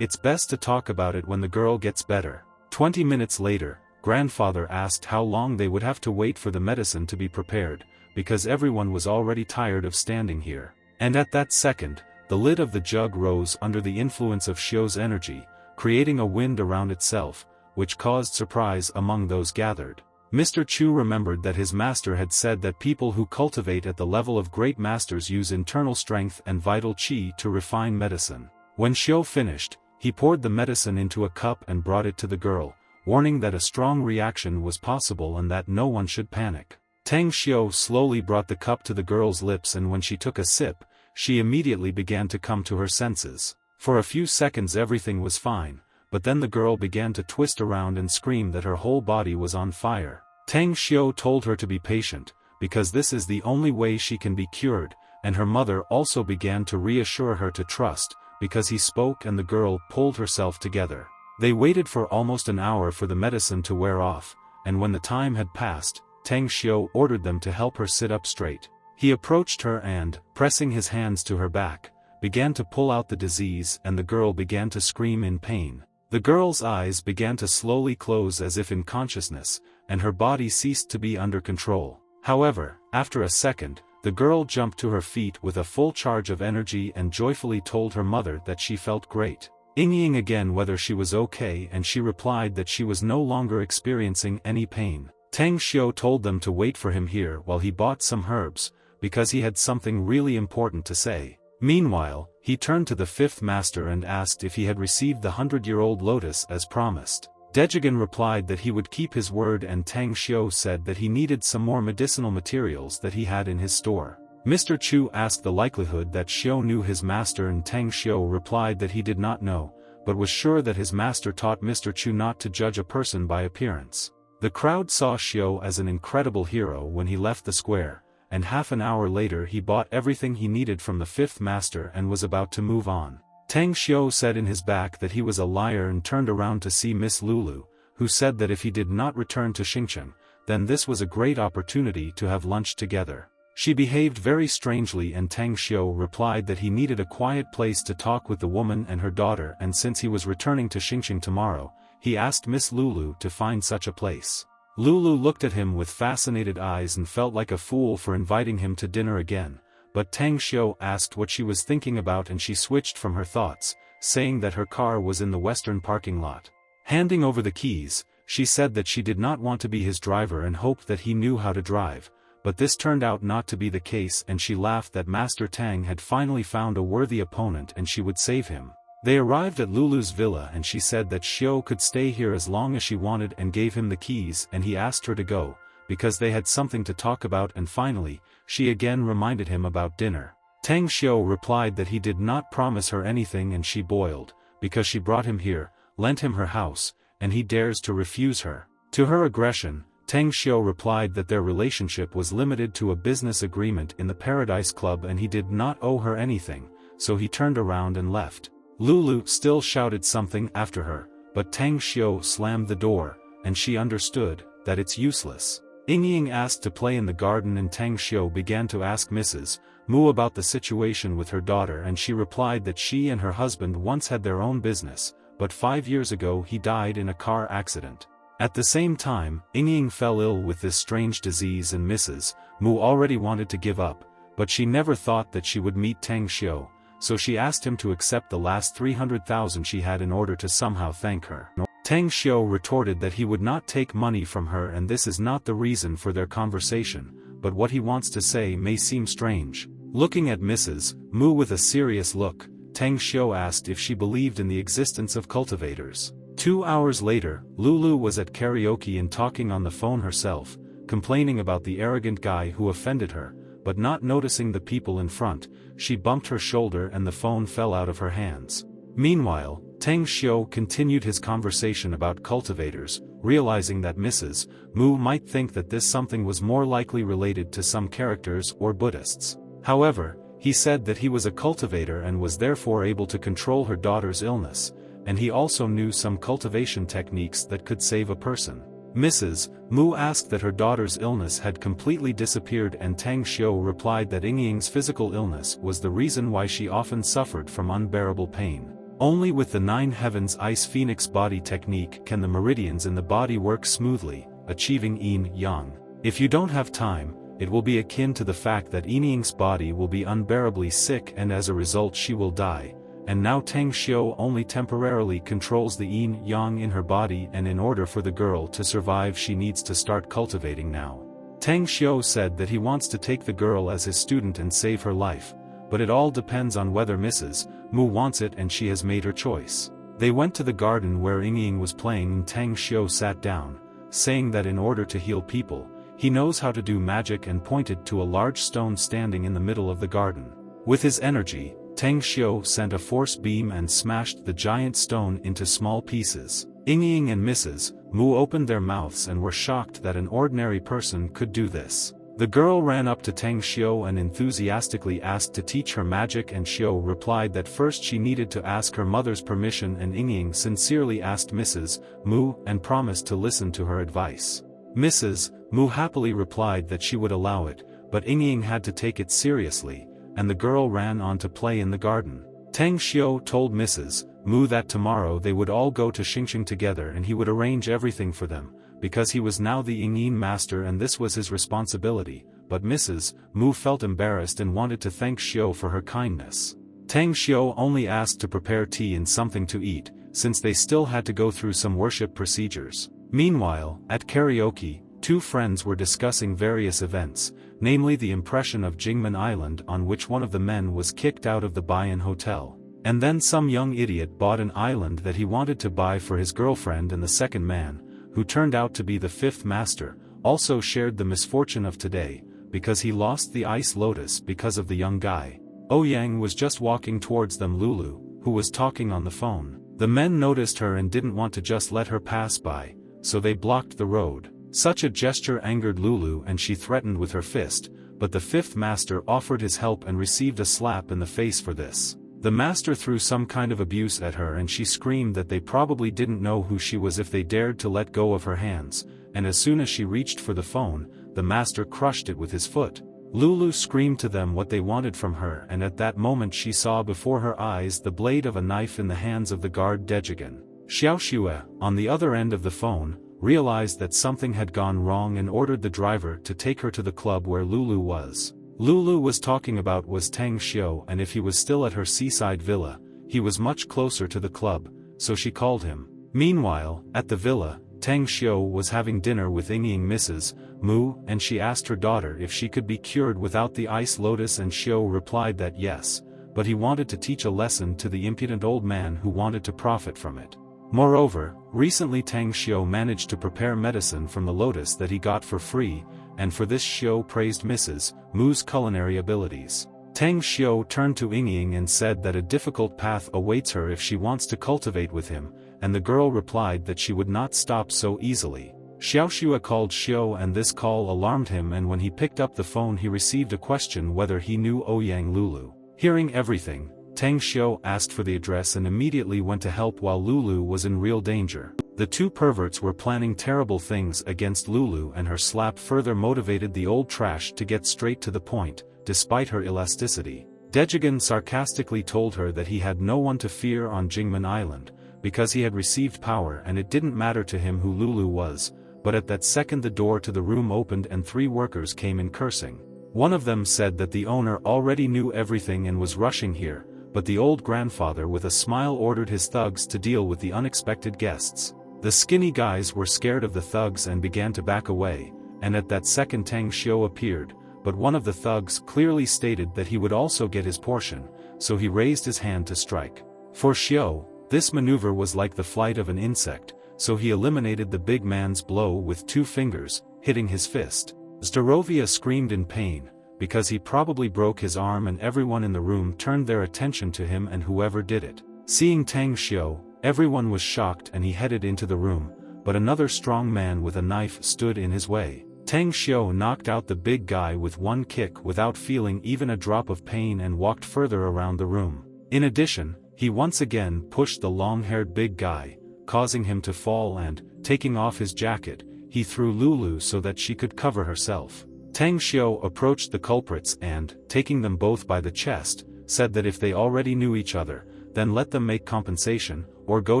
It's best to talk about it when the girl gets better. 20 minutes later, grandfather asked how long they would have to wait for the medicine to be prepared, because everyone was already tired of standing here. And at that second, the lid of the jug rose under the influence of Xiu's energy, creating a wind around itself, which caused surprise among those gathered. Mr. Chu remembered that his master had said that people who cultivate at the level of great masters use internal strength and vital qi to refine medicine. When Xiu finished, he poured the medicine into a cup and brought it to the girl, warning that a strong reaction was possible and that no one should panic. Tang Xiu slowly brought the cup to the girl's lips, and when she took a sip, she immediately began to come to her senses. For a few seconds everything was fine, but then the girl began to twist around and scream that her whole body was on fire. Tang Xiu told her to be patient, because this is the only way she can be cured, and her mother also began to reassure her to trust, because he spoke and the girl pulled herself together. They waited for almost an hour for the medicine to wear off, and when the time had passed, Tang Xiu ordered them to help her sit up straight. He approached her and, pressing his hands to her back, began to pull out the disease, and the girl began to scream in pain. The girl's eyes began to slowly close as if in consciousness, and her body ceased to be under control. However, after a second, the girl jumped to her feet with a full charge of energy and joyfully told her mother that she felt great. Ying again whether she was okay, and she replied that she was no longer experiencing any pain. Tang Xiu told them to wait for him here while he bought some herbs, because he had something really important to say. Meanwhile, he turned to the fifth master and asked if he had received the 100-year-old lotus as promised. Dejigan replied that he would keep his word, and Tang Xiu said that he needed some more medicinal materials that he had in his store. Mr. Chu asked the likelihood that Xiu knew his master, and Tang Xiu replied that he did not know, but was sure that his master taught Mr. Chu not to judge a person by appearance. The crowd saw Xiu as an incredible hero when he left the square, and half an hour later he bought everything he needed from the fifth master and was about to move on. Tang Xiu said in his back that he was a liar and turned around to see Miss Lulu, who said that if he did not return to Xingcheng, then this was a great opportunity to have lunch together. She behaved very strangely, and Tang Xiu replied that he needed a quiet place to talk with the woman and her daughter, and since he was returning to Xingcheng tomorrow, he asked Miss Lulu to find such a place. Lulu looked at him with fascinated eyes and felt like a fool for inviting him to dinner again, but Tang Xiu asked what she was thinking about, and she switched from her thoughts, saying that her car was in the western parking lot. Handing over the keys, she said that she did not want to be his driver and hoped that he knew how to drive, but this turned out not to be the case, and she laughed that Master Tang had finally found a worthy opponent and she would save him. They arrived at Lulu's villa, and she said that Xiu could stay here as long as she wanted and gave him the keys, and he asked her to go, because they had something to talk about, and finally, she again reminded him about dinner. Tang Xiu replied that he did not promise her anything, and she boiled, because she brought him here, lent him her house, and he dares to refuse her. To her aggression, Tang Xiu replied that their relationship was limited to a business agreement in the Paradise Club and he did not owe her anything, so he turned around and left. Lulu still shouted something after her, but Tang Xiu slammed the door, and she understood that it's useless. Ying asked to play in the garden, and Tang Xiu began to ask Mrs. Mu about the situation with her daughter, and she replied that she and her husband once had their own business, but 5 years ago he died in a car accident. At the same time, Ying fell ill with this strange disease and Mrs. Mu already wanted to give up, but she never thought that she would meet Tang Xiu, so she asked him to accept the last 300,000 she had in order to somehow thank her. Tang Xiu retorted that he would not take money from her, and this is not the reason for their conversation, but what he wants to say may seem strange. Looking at Mrs. Mu with a serious look, Tang Xiu asked if she believed in the existence of cultivators. 2 hours later, Lulu was at karaoke and talking on the phone herself, complaining about the arrogant guy who offended her, but not noticing the people in front, she bumped her shoulder and the phone fell out of her hands. Meanwhile, Tang Xiu continued his conversation about cultivators, realizing that Mrs. Mu might think that this something was more likely related to some characters or Buddhists. However, he said that he was a cultivator and was therefore able to control her daughter's illness, and he also knew some cultivation techniques that could save a person. Mrs. Mu asked that her daughter's illness had completely disappeared, and Tang Xiu replied that Ying's physical illness was the reason why she often suffered from unbearable pain. Only with the 9 heavens ice phoenix body technique can the meridians in the body work smoothly, achieving yin-yang. If you don't have time, it will be akin to the fact that Ying's body will be unbearably sick and as a result she will die. And now Tang Xiu only temporarily controls the yin-yang in her body, and in order for the girl to survive she needs to start cultivating now. Tang Xiu said that he wants to take the girl as his student and save her life, but it all depends on whether Mrs. Mu wants it, and she has made her choice. They went to the garden where Ying was playing and Tang Xiu sat down, saying that in order to heal people, he knows how to do magic, and pointed to a large stone standing in the middle of the garden. With his energy, Tang Xiu sent a force beam and smashed the giant stone into small pieces. Ying and Mrs. Mu opened their mouths and were shocked that an ordinary person could do this. The girl ran up to Tang Xiu and enthusiastically asked to teach her magic, and Xiu replied that first she needed to ask her mother's permission, and Ying sincerely asked Mrs. Mu and promised to listen to her advice. Mrs. Mu happily replied that she would allow it, but Ying had to take it seriously, and the girl ran on to play in the garden. Tang Xiu told Mrs. Mu that tomorrow they would all go to Xingxing together and he would arrange everything for them, because he was now the Ying master and this was his responsibility, but Mrs. Mu felt embarrassed and wanted to thank Xiu for her kindness. Tang Xiu only asked to prepare tea and something to eat, since they still had to go through some worship procedures. Meanwhile, at karaoke, 2 friends were discussing various events, namely the impression of Jingmen Island, on which one of the men was kicked out of the Bayan Hotel. And then some young idiot bought an island that he wanted to buy for his girlfriend, and the second man, who turned out to be the 5th master, also shared the misfortune of today, because he lost the ice lotus because of the young guy. Ouyang was just walking towards them. Lulu, who was talking on the phone. The men noticed her and didn't want to just let her pass by, so they blocked the road. Such a gesture angered Lulu and she threatened with her fist, but the 5th master offered his help and received a slap in the face for this. The master threw some kind of abuse at her and she screamed that they probably didn't know who she was if they dared to let go of her hands, and as soon as she reached for the phone, the master crushed it with his foot. Lulu screamed to them what they wanted from her, and at that moment she saw before her eyes the blade of a knife in the hands of the guard Dejigan. Xiaoxue, on the other end of the phone, realized that something had gone wrong and ordered the driver to take her to the club where Lulu was. Lulu was talking about was Tang Xiu, and if he was still at her seaside villa, he was much closer to the club, so she called him. Meanwhile, at the villa, Tang Xiu was having dinner with Ying Mrs. Mu, and she asked her daughter if she could be cured without the ice lotus, and Xiu replied that yes, but he wanted to teach a lesson to the impudent old man who wanted to profit from it. Moreover, recently Tang Xiu managed to prepare medicine from the lotus that he got for free, and for this Xiu praised Mrs. Mu's culinary abilities. Tang Xiu turned to Ying and said that a difficult path awaits her if she wants to cultivate with him, and the girl replied that she would not stop so easily. Xiaoxue called Xiu and this call alarmed him, and when he picked up the phone he received a question whether he knew Ouyang Lulu. Hearing everything, Tang Xiu asked for the address and immediately went to help while Lulu was in real danger. The 2 perverts were planning terrible things against Lulu, and her slap further motivated the old trash to get straight to the point, despite her elasticity. Dejigan sarcastically told her that he had no one to fear on Jingmen Island, because he had received power and it didn't matter to him who Lulu was, but at that second the door to the room opened and 3 workers came in cursing. One of them said that the owner already knew everything and was rushing here, but the old grandfather with a smile ordered his thugs to deal with the unexpected guests. The skinny guys were scared of the thugs and began to back away, and at that second Tang Xiu appeared, but one of the thugs clearly stated that he would also get his portion, so he raised his hand to strike. For Xiu, this maneuver was like the flight of an insect, so he eliminated the big man's blow with 2 fingers, hitting his fist. Zdarovia screamed in pain, because he probably broke his arm, and everyone in the room turned their attention to him and whoever did it. Seeing Tang Xiu, everyone was shocked and he headed into the room, but another strong man with a knife stood in his way. Tang Xiu knocked out the big guy with 1 kick without feeling even a drop of pain and walked further around the room. In addition, he once again pushed the long-haired big guy, causing him to fall and, taking off his jacket, he threw Lulu so that she could cover herself. Tang Xiu approached the culprits and, taking them both by the chest, said that if they already knew each other, then let them make compensation, or go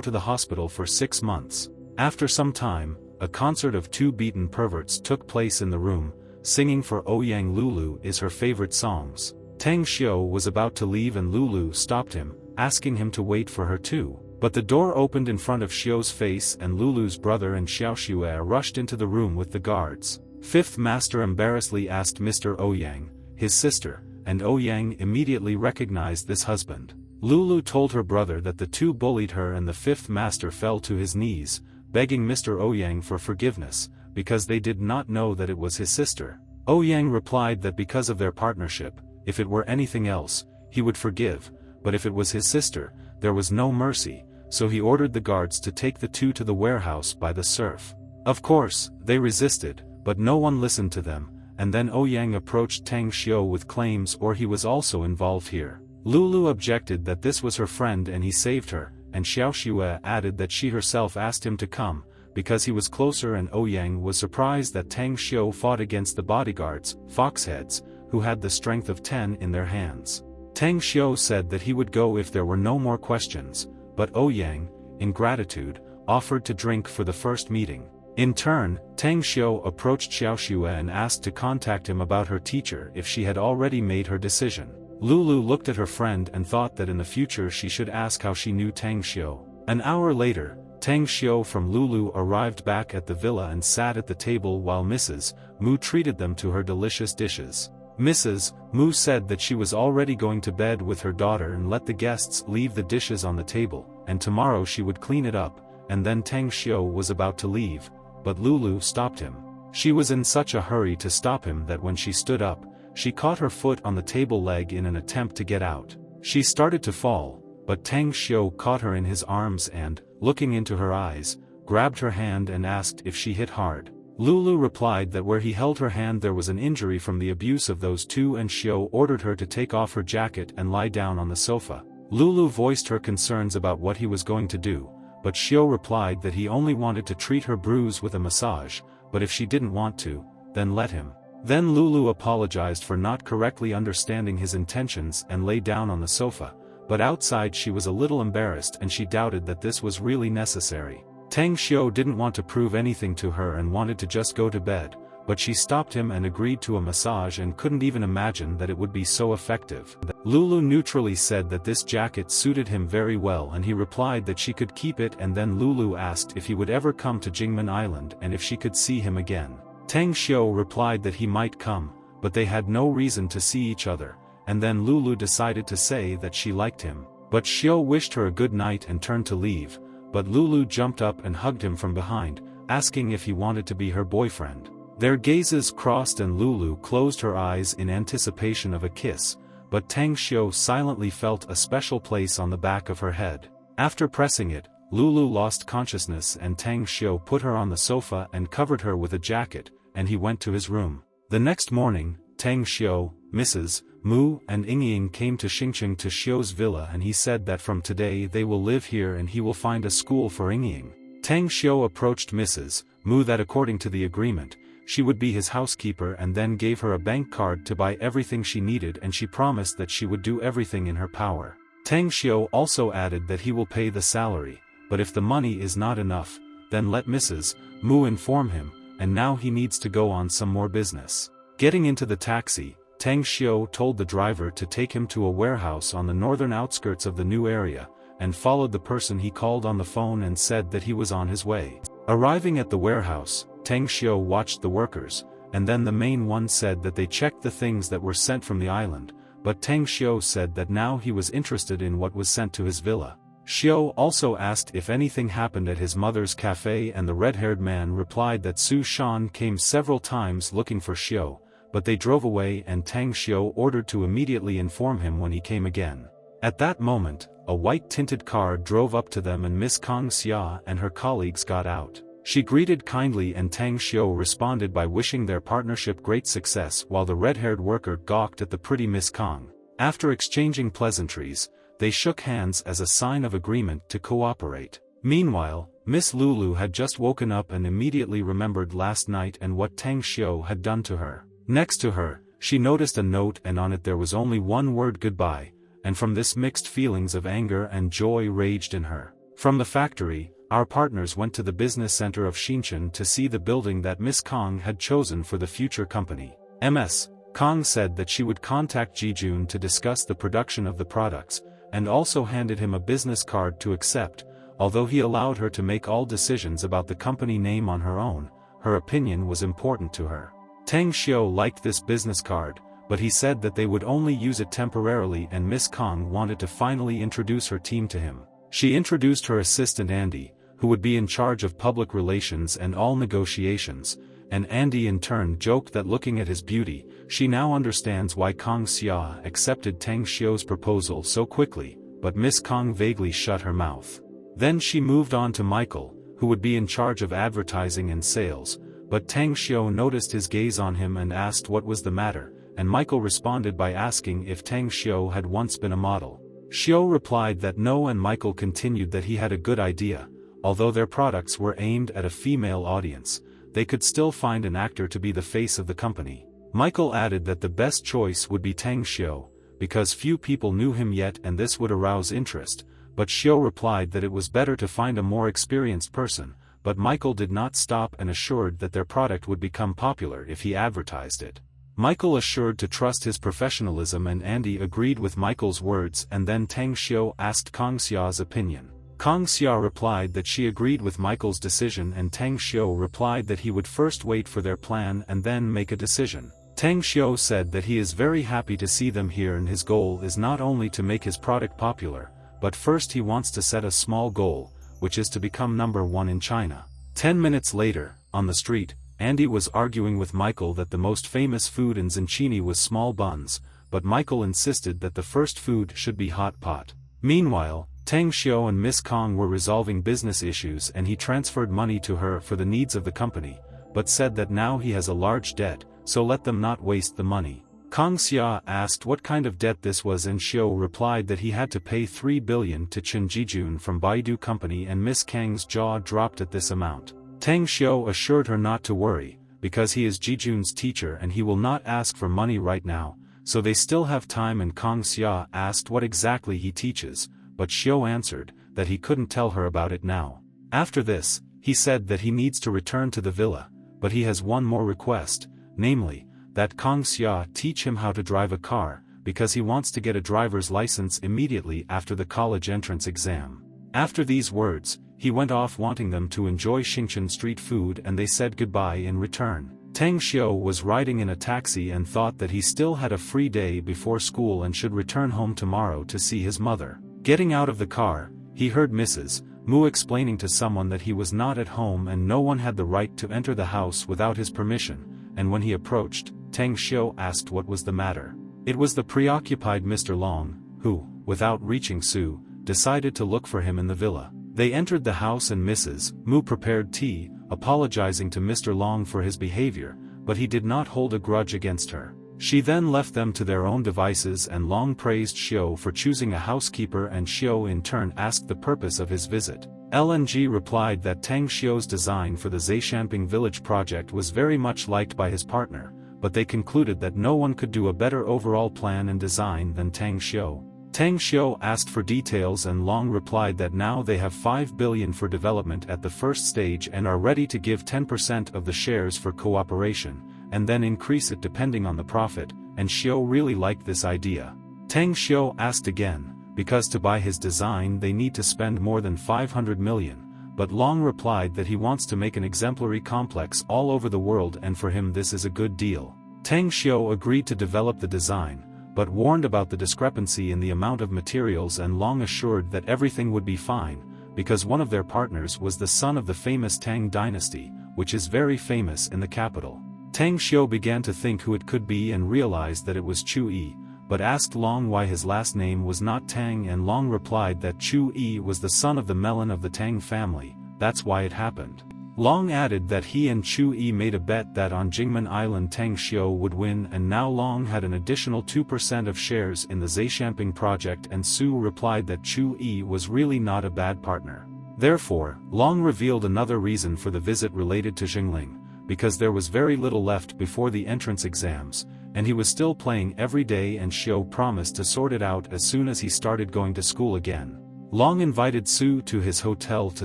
to the hospital for 6 months. After some time, a concert of 2 beaten perverts took place in the room, singing for Ouyang Lulu is her favorite songs. Tang Xiu was about to leave and Lulu stopped him, asking him to wait for her too. But the door opened in front of Xiu's face and Lulu's brother and Xiaoxue rushed into the room with the guards. 5th Master embarrassedly asked Mr. Ouyang, his sister, and Ouyang immediately recognized this husband. Lulu told her brother that the 2 bullied her and the 5th Master fell to his knees, begging Mr. Ouyang for forgiveness, because they did not know that it was his sister. Ouyang replied that because of their partnership, if it were anything else, he would forgive, but if it was his sister, there was no mercy, so he ordered the guards to take the 2 to the warehouse by the surf. Of course, they resisted, but no one listened to them, and then Ouyang approached Tang Xiu with claims or he was also involved here. Lulu objected that this was her friend and he saved her, and Xiaoxue added that she herself asked him to come, because he was closer, and Ouyang was surprised that Tang Xiu fought against the bodyguards, foxheads, who had the strength of 10 in their hands. Tang Xiu said that he would go if there were no more questions, but Ouyang, in gratitude, offered to drink for the first meeting. In turn, Tang Xiu approached Xiaoxue and asked to contact him about her teacher if she had already made her decision. Lulu looked at her friend and thought that in the future she should ask how she knew Tang Xiu. An hour later, Tang Xiu from Lulu arrived back at the villa and sat at the table while Mrs. Mu treated them to her delicious dishes. Mrs. Mu said that she was already going to bed with her daughter and let the guests leave the dishes on the table, and tomorrow she would clean it up, and then Tang Xiu was about to leave, but Lulu stopped him. She was in such a hurry to stop him that when she stood up, she caught her foot on the table leg in an attempt to get out. She started to fall, but Tang Xiu caught her in his arms and, looking into her eyes, grabbed her hand and asked if she hit hard. Lulu replied that where he held her hand there was an injury from the abuse of those 2, and Xiu ordered her to take off her jacket and lie down on the sofa. Lulu voiced her concerns about what he was going to do, but Xiu replied that he only wanted to treat her bruise with a massage, but if she didn't want to, then let him. Then Lulu apologized for not correctly understanding his intentions and lay down on the sofa, but outside she was a little embarrassed and she doubted that this was really necessary. Tang Xiu didn't want to prove anything to her and wanted to just go to bed, but she stopped him and agreed to a massage and couldn't even imagine that it would be so effective. Lulu neutrally said that this jacket suited him very well and he replied that she could keep it, and then Lulu asked if he would ever come to Jingmen Island and if she could see him again. Tang Xiu replied that he might come, but they had no reason to see each other, and then Lulu decided to say that she liked him. But Xiu wished her a good night and turned to leave, but Lulu jumped up and hugged him from behind, asking if he wanted to be her boyfriend. Their gazes crossed and Lulu closed her eyes in anticipation of a kiss, but Tang Xiu silently felt a special place on the back of her head. After pressing it, Lulu lost consciousness and Tang Xiu put her on the sofa and covered her with a jacket, and he went to his room. The next morning, Tang Xiu, Mrs. Mu and Yingying came to Xingqing to Xiu's villa, and he said that from today they will live here and he will find a school for Yingying. Tang Xiu approached Mrs. Mu that according to the agreement, she would be his housekeeper, and then gave her a bank card to buy everything she needed, and she promised that she would do everything in her power. Tang Xiu also added that he will pay the salary, but if the money is not enough, then let Mrs. Mu inform him, and now he needs to go on some more business. Getting into the taxi, Tang Xiu told the driver to take him to a warehouse on the northern outskirts of the new area, and followed the person he called on the phone and said that he was on his way. Arriving at the warehouse, Tang Xiu watched the workers, and then the main one said that they checked the things that were sent from the island, but Tang Xiu said that now he was interested in what was sent to his villa. Xiu also asked if anything happened at his mother's cafe, and the red-haired man replied that Su Shan came several times looking for Xiu, but they drove away and Tang Xiu ordered to immediately inform him when he came again. At that moment, a white-tinted car drove up to them and Miss Kang Xia and her colleagues got out. She greeted kindly and Tang Xiu responded by wishing their partnership great success, while the red-haired worker gawked at the pretty Miss Kang. After exchanging pleasantries, they shook hands as a sign of agreement to cooperate. Meanwhile, Miss Lulu had just woken up and immediately remembered last night and what Tang Xiu had done to her. Next to her, she noticed a note and on it there was only one word: goodbye, and from this mixed feelings of anger and joy raged in her. From the factory, our partners went to the business center of Xinchen to see the building that Miss Kang had chosen for the future company. Ms. Kang said that she would contact Jijun to discuss the production of the products, and also handed him a business card to accept. Although he allowed her to make all decisions about the company name on her own, her opinion was important to her. Tang Xiu liked this business card, but he said that they would only use it temporarily, and Miss Kang wanted to finally introduce her team to him. She introduced her assistant Andy, who would be in charge of public relations and all negotiations, and Andy in turn joked that looking at his beauty, she now understands why Kang Xia accepted Tang Xiu's proposal so quickly, but Miss Kang vaguely shut her mouth. Then she moved on to Michael, who would be in charge of advertising and sales, but Tang Xiu noticed his gaze on him and asked what was the matter, and Michael responded by asking if Tang Xiu had once been a model. Xiu replied that no, and Michael continued that he had a good idea. Although their products were aimed at a female audience, they could still find an actor to be the face of the company. Michael added that the best choice would be Tang Xiu, because few people knew him yet and this would arouse interest, but Xiu replied that it was better to find a more experienced person, but Michael did not stop and assured that their product would become popular if he advertised it. Michael assured to trust his professionalism and Andy agreed with Michael's words, and then Tang Xiu asked Kang Xia's opinion. Kang Xia replied that she agreed with Michael's decision, and Tang Xiu replied that he would first wait for their plan and then make a decision. Tang Xiu said that he is very happy to see them here and his goal is not only to make his product popular, but first he wants to set a small goal, which is to become #1 in China. 10 minutes later, on the street, Andy was arguing with Michael that the most famous food in Zinchini was small buns, but Michael insisted that the first food should be hot pot. Meanwhile, Tang Xiu and Miss Kang were resolving business issues and he transferred money to her for the needs of the company, but said that now he has a large debt, so let them not waste the money. Kang Xia asked what kind of debt this was and Xiu replied that he had to pay 3 billion to Chen Jijun from Baidu Company, and Miss Kang's jaw dropped at this amount. Tang Xiu assured her not to worry, because he is Jijun's teacher and he will not ask for money right now, so they still have time, and Kang Xia asked what exactly he teaches, but Xiu answered that he couldn't tell her about it now. After this, he said that he needs to return to the villa, but he has one more request, namely, that Kang Xia teach him how to drive a car, because he wants to get a driver's license immediately after the college entrance exam. After these words, he went off wanting them to enjoy Xinchen street food, and they said goodbye in return. Tang Xiu was riding in a taxi and thought that he still had a free day before school and should return home tomorrow to see his mother. Getting out of the car, he heard Mrs. Mu explaining to someone that he was not at home and no one had the right to enter the house without his permission, and when he approached, Tang Xiu asked what was the matter. It was the preoccupied Mr. Long, who, without reaching Su, decided to look for him in the villa. They entered the house and Mrs. Mu prepared tea, apologizing to Mr. Long for his behavior, but he did not hold a grudge against her. She then left them to their own devices, and Long praised Xiu for choosing a housekeeper, and Xiu in turn asked the purpose of his visit. LNG replied that Tang Xiu's design for the Zaishanping village project was very much liked by his partner, but they concluded that no one could do a better overall plan and design than Tang Xiu. Tang Xiu asked for details and Long replied that now they have 5 billion for development at the first stage and are ready to give 10% of the shares for cooperation, and then increase it depending on the profit, and Xiu really liked this idea. Tang Xiu asked again, because to buy his design they need to spend more than 500 million, but Long replied that he wants to make an exemplary complex all over the world and for him this is a good deal. Tang Xiu agreed to develop the design, but warned about the discrepancy in the amount of materials and Long assured that everything would be fine, because one of their partners was the son of the famous Tang dynasty, which is very famous in the capital. Tang Xiu began to think who it could be and realized that it was Chu Yi, but asked Long why his last name was not Tang and Long replied that Chu Yi was the son of the melon of the Tang family, that's why it happened. Long added that he and Chu Yi made a bet that on Jingmen Island Tang Xiu would win and now Long had an additional 2% of shares in the Zaishamping project and Su replied that Chu Yi was really not a bad partner. Therefore, Long revealed another reason for the visit related to Xingling, because there was very little left before the entrance exams, and he was still playing every day and Xiu promised to sort it out as soon as he started going to school again. Long invited Su to his hotel to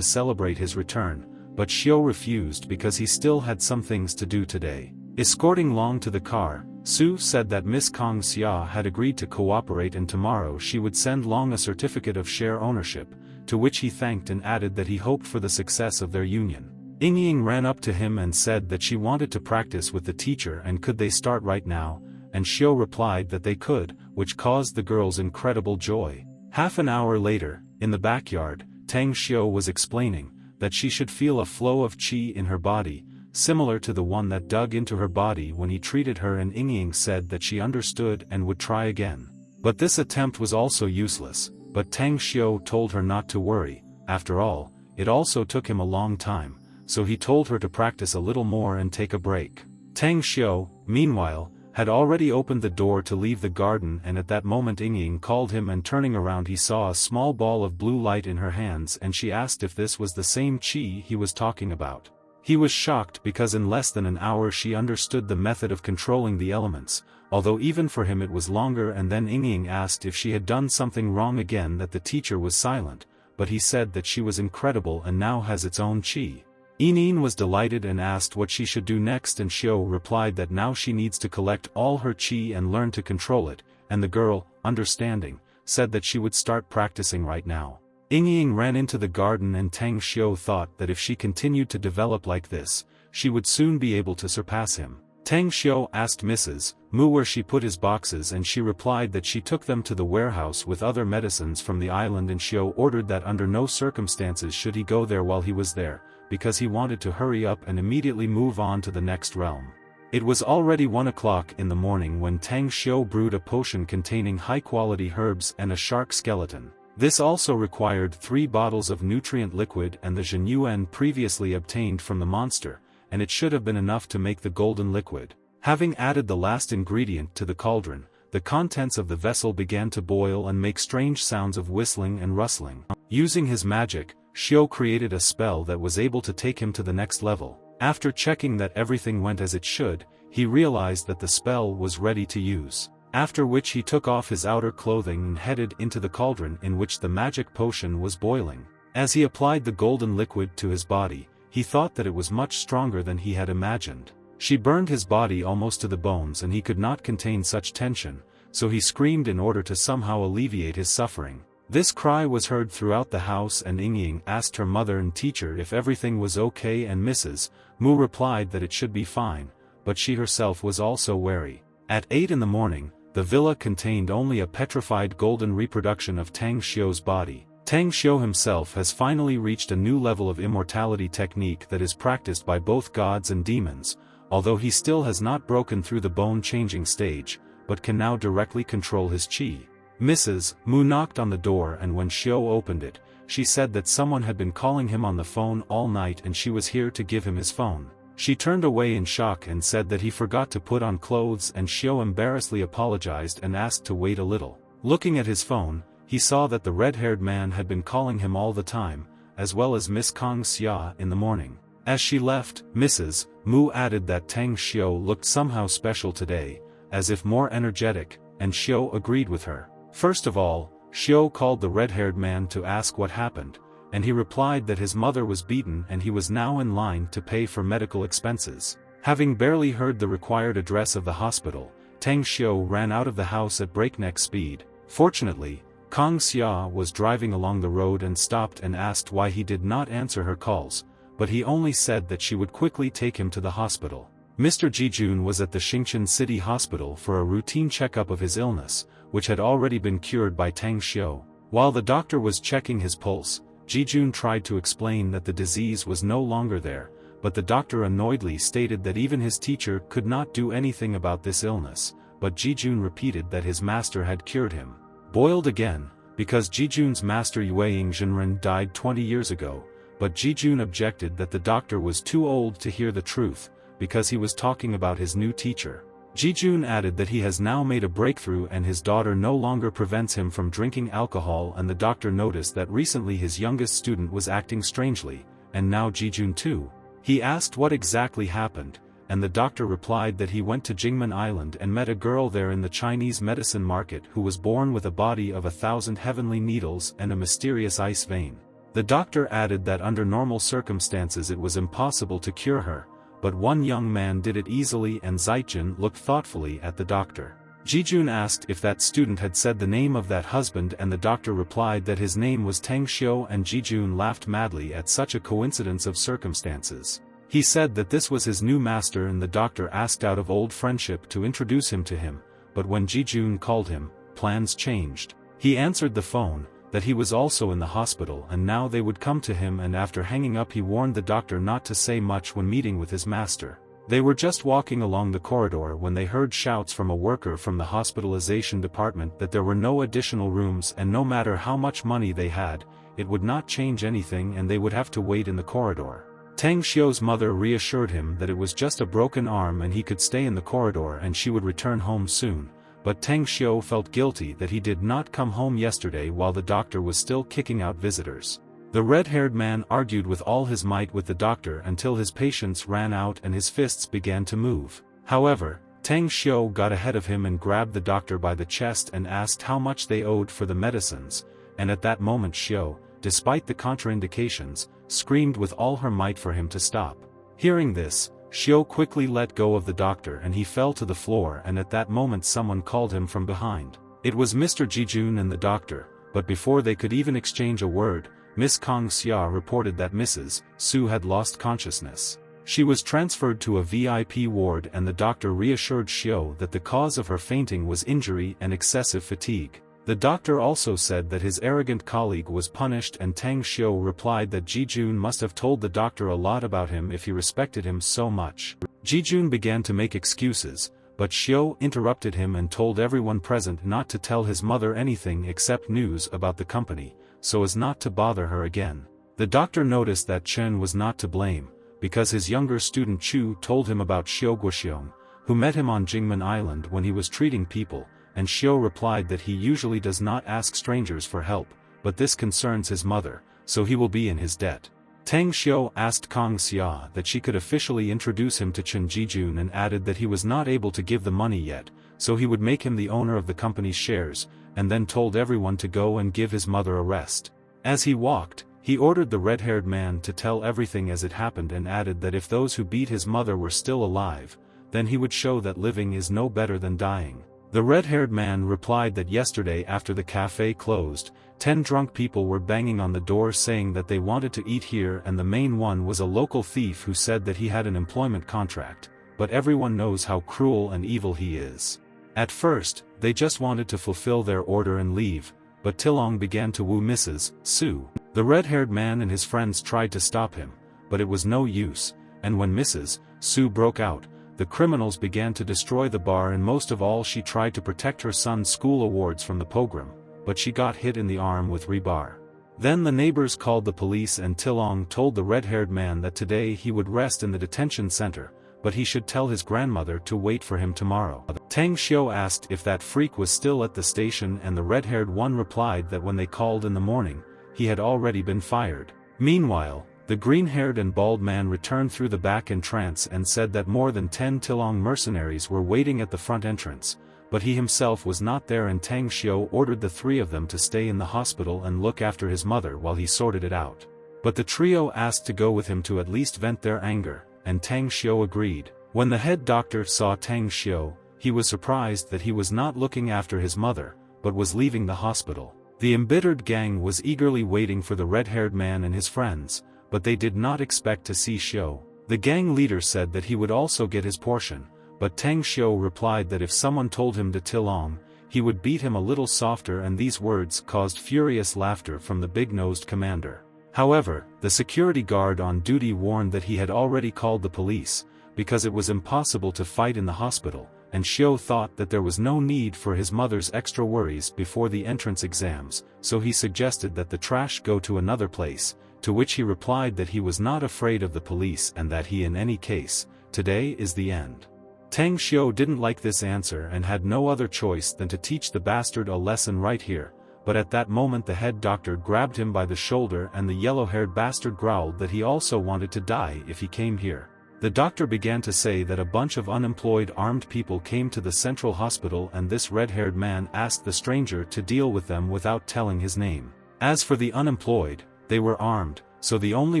celebrate his return, but Xiu refused because he still had some things to do today. Escorting Long to the car, Su said that Miss Kong Xia had agreed to cooperate and tomorrow she would send Long a certificate of share ownership, to which he thanked and added that he hoped for the success of their union. Ying ran up to him and said that she wanted to practice with the teacher and could they start right now, and Xiu replied that they could, which caused the girls incredible joy. Half an hour later, in the backyard, Tang Xiu was explaining that she should feel a flow of qi in her body, similar to the one that dug into her body when he treated her and Ying said that she understood and would try again. But this attempt was also useless, but Tang Xiu told her not to worry, after all, it also took him a long time, so he told her to practice a little more and take a break. Tang Xiu, meanwhile, had already opened the door to leave the garden and at that moment Ying called him and turning around he saw a small ball of blue light in her hands and she asked if this was the same qi he was talking about. He was shocked because in less than an hour she understood the method of controlling the elements, although even for him it was longer and then Ying asked if she had done something wrong again that the teacher was silent, but he said that she was incredible and now has its own qi. Ying was delighted and asked what she should do next and Xiu replied that now she needs to collect all her qi and learn to control it, and the girl, understanding, said that she would start practicing right now. Ying ran into the garden and Tang Xiu thought that if she continued to develop like this, she would soon be able to surpass him. Tang Xiu asked Mrs. Mu where she put his boxes and she replied that she took them to the warehouse with other medicines from the island and Xiu ordered that under no circumstances should he go there while he was there, because he wanted to hurry up and immediately move on to the next realm. It was already 1 o'clock in the morning when Tang Xiu brewed a potion containing high-quality herbs and a shark skeleton. This also required 3 bottles of nutrient liquid and the Zhenyuan previously obtained from the monster, and it should have been enough to make the golden liquid. Having added the last ingredient to the cauldron, the contents of the vessel began to boil and make strange sounds of whistling and rustling. Using his magic, Xiu created a spell that was able to take him to the next level. After checking that everything went as it should, he realized that the spell was ready to use. After which he took off his outer clothing and headed into the cauldron in which the magic potion was boiling. As he applied the golden liquid to his body, he thought that it was much stronger than he had imagined. She burned his body almost to the bones and he could not contain such tension, so he screamed in order to somehow alleviate his suffering. This cry was heard throughout the house and Ying asked her mother and teacher if everything was okay and Mrs. Mu replied that it should be fine, but she herself was also wary. At 8 in the morning, the villa contained only a petrified golden reproduction of Tang Xiu's body. Tang Xiu himself has finally reached a new level of immortality technique that is practiced by both gods and demons, although he still has not broken through the bone-changing stage, but can now directly control his qi. Mrs. Mu knocked on the door and when Xiu opened it, she said that someone had been calling him on the phone all night and she was here to give him his phone. She turned away in shock and said that he forgot to put on clothes and Xiu embarrassedly apologized and asked to wait a little. Looking at his phone, he saw that the red-haired man had been calling him all the time, as well as Miss Kong Xia in the morning. As she left, Mrs. Mu added that Tang Xiu looked somehow special today, as if more energetic, and Xiu agreed with her. First of all, Xiao called the red-haired man to ask what happened, and he replied that his mother was beaten and he was now in line to pay for medical expenses. Having barely heard the required address of the hospital, Tang Xiao ran out of the house at breakneck speed. Fortunately, Kang Xia was driving along the road and stopped and asked why he did not answer her calls, but he only said that she would quickly take him to the hospital. Mr. Jijun was at the Xingqian City Hospital for a routine checkup of his illness, which had already been cured by Tang Xiao. While the doctor was checking his pulse, Jijun tried to explain that the disease was no longer there, but the doctor annoyedly stated that even his teacher could not do anything about this illness, but Jijun repeated that his master had cured him. Boiled again, because Jijun's master Yueying Zhenren died 20 years ago, but Jijun objected that the doctor was too old to hear the truth, because he was talking about his new teacher. Jijun added that he has now made a breakthrough and his daughter no longer prevents him from drinking alcohol, and the doctor noticed that recently his youngest student was acting strangely, and now Jijun too. He asked what exactly happened, and the doctor replied that he went to Jingmen Island and met a girl there in the Chinese medicine market who was born with a body of 1,000 heavenly needles and a mysterious ice vein. The doctor added that under normal circumstances it was impossible to cure her, but one young man did it easily, and Zaijin looked thoughtfully at the doctor. Jijun asked if that student had said the name of that husband, and the doctor replied that his name was Tang Xiao, and Jijun laughed madly at such a coincidence of circumstances. He said that this was his new master, and the doctor asked out of old friendship to introduce him to him, but when Jijun called him, plans changed. He answered the phone, that he was also in the hospital and now they would come to him, and after hanging up he warned the doctor not to say much when meeting with his master. They were just walking along the corridor when they heard shouts from a worker from the hospitalization department that there were no additional rooms, and no matter how much money they had, it would not change anything and they would have to wait in the corridor. Tang Xiao's mother reassured him that it was just a broken arm and he could stay in the corridor and she would return home soon, but Tang Xiao felt guilty that he did not come home yesterday while the doctor was still kicking out visitors. The red-haired man argued with all his might with the doctor until his patience ran out and his fists began to move. However, Tang Xiao got ahead of him and grabbed the doctor by the chest and asked how much they owed for the medicines, and at that moment Xiao, despite the contraindications, screamed with all her might for him to stop. Hearing this, Xiao quickly let go of the doctor and he fell to the floor, and at that moment someone called him from behind. It was Mr. Jijun and the doctor, but before they could even exchange a word, Miss Kang Xia reported that Mrs. Su had lost consciousness. She was transferred to a VIP ward, and the doctor reassured Xiao that the cause of her fainting was injury and excessive fatigue. The doctor also said that his arrogant colleague was punished, and Tang Xiao replied that Jijun must have told the doctor a lot about him if he respected him so much. Jijun began to make excuses, but Xiao interrupted him and told everyone present not to tell his mother anything except news about the company, so as not to bother her again. The doctor noticed that Chen was not to blame, because his younger student Chu told him about Xiao Guoxiong, who met him on Jingmen Island when he was treating people, and Xiao replied that he usually does not ask strangers for help, but this concerns his mother, so he will be in his debt. Tang Xiao asked Kang Xia that she could officially introduce him to Chen Jijun and added that he was not able to give the money yet, so he would make him the owner of the company's shares, and then told everyone to go and give his mother a rest. As he walked, he ordered the red-haired man to tell everything as it happened and added that if those who beat his mother were still alive, then he would show that living is no better than dying. The red-haired man replied that yesterday after the cafe closed, 10 drunk people were banging on the door saying that they wanted to eat here, and the main one was a local thief who said that he had an employment contract, but everyone knows how cruel and evil he is. At first, they just wanted to fulfill their order and leave, but Tilong began to woo Mrs. Su. The red-haired man and his friends tried to stop him, but it was no use, and when Mrs. Su broke out, the criminals began to destroy the bar, and most of all she tried to protect her son's school awards from the pogrom, but she got hit in the arm with rebar. Then the neighbors called the police, and Tilong told the red-haired man that today he would rest in the detention center, but he should tell his grandmother to wait for him tomorrow. Tang Xiao asked if that freak was still at the station, and the red-haired one replied that when they called in the morning, he had already been fired. Meanwhile, the green-haired and bald man returned through the back entrance and said that more than 10 Tilong mercenaries were waiting at the front entrance, but he himself was not there, and Tang Xiu ordered the three of them to stay in the hospital and look after his mother while he sorted it out. But the trio asked to go with him to at least vent their anger, and Tang Xiu agreed. When the head doctor saw Tang Xiu, he was surprised that he was not looking after his mother, but was leaving the hospital. The embittered gang was eagerly waiting for the red-haired man and his friends, but they did not expect to see Xiu. The gang leader said that he would also get his portion, but Tang Xiu replied that if someone told him to Tilong, he would beat him a little softer, and these words caused furious laughter from the big-nosed commander. However, the security guard on duty warned that he had already called the police, because it was impossible to fight in the hospital, and Xiu thought that there was no need for his mother's extra worries before the entrance exams, so he suggested that the trash go to another place, to which he replied that he was not afraid of the police and that he, in any case, today is the end. Tang Xiu didn't like this answer and had no other choice than to teach the bastard a lesson right here, but at that moment the head doctor grabbed him by the shoulder and the yellow-haired bastard growled that he also wanted to die if he came here. The doctor began to say that a bunch of unemployed armed people came to the central hospital, and this red-haired man asked the stranger to deal with them without telling his name. As for the unemployed, they were armed, so the only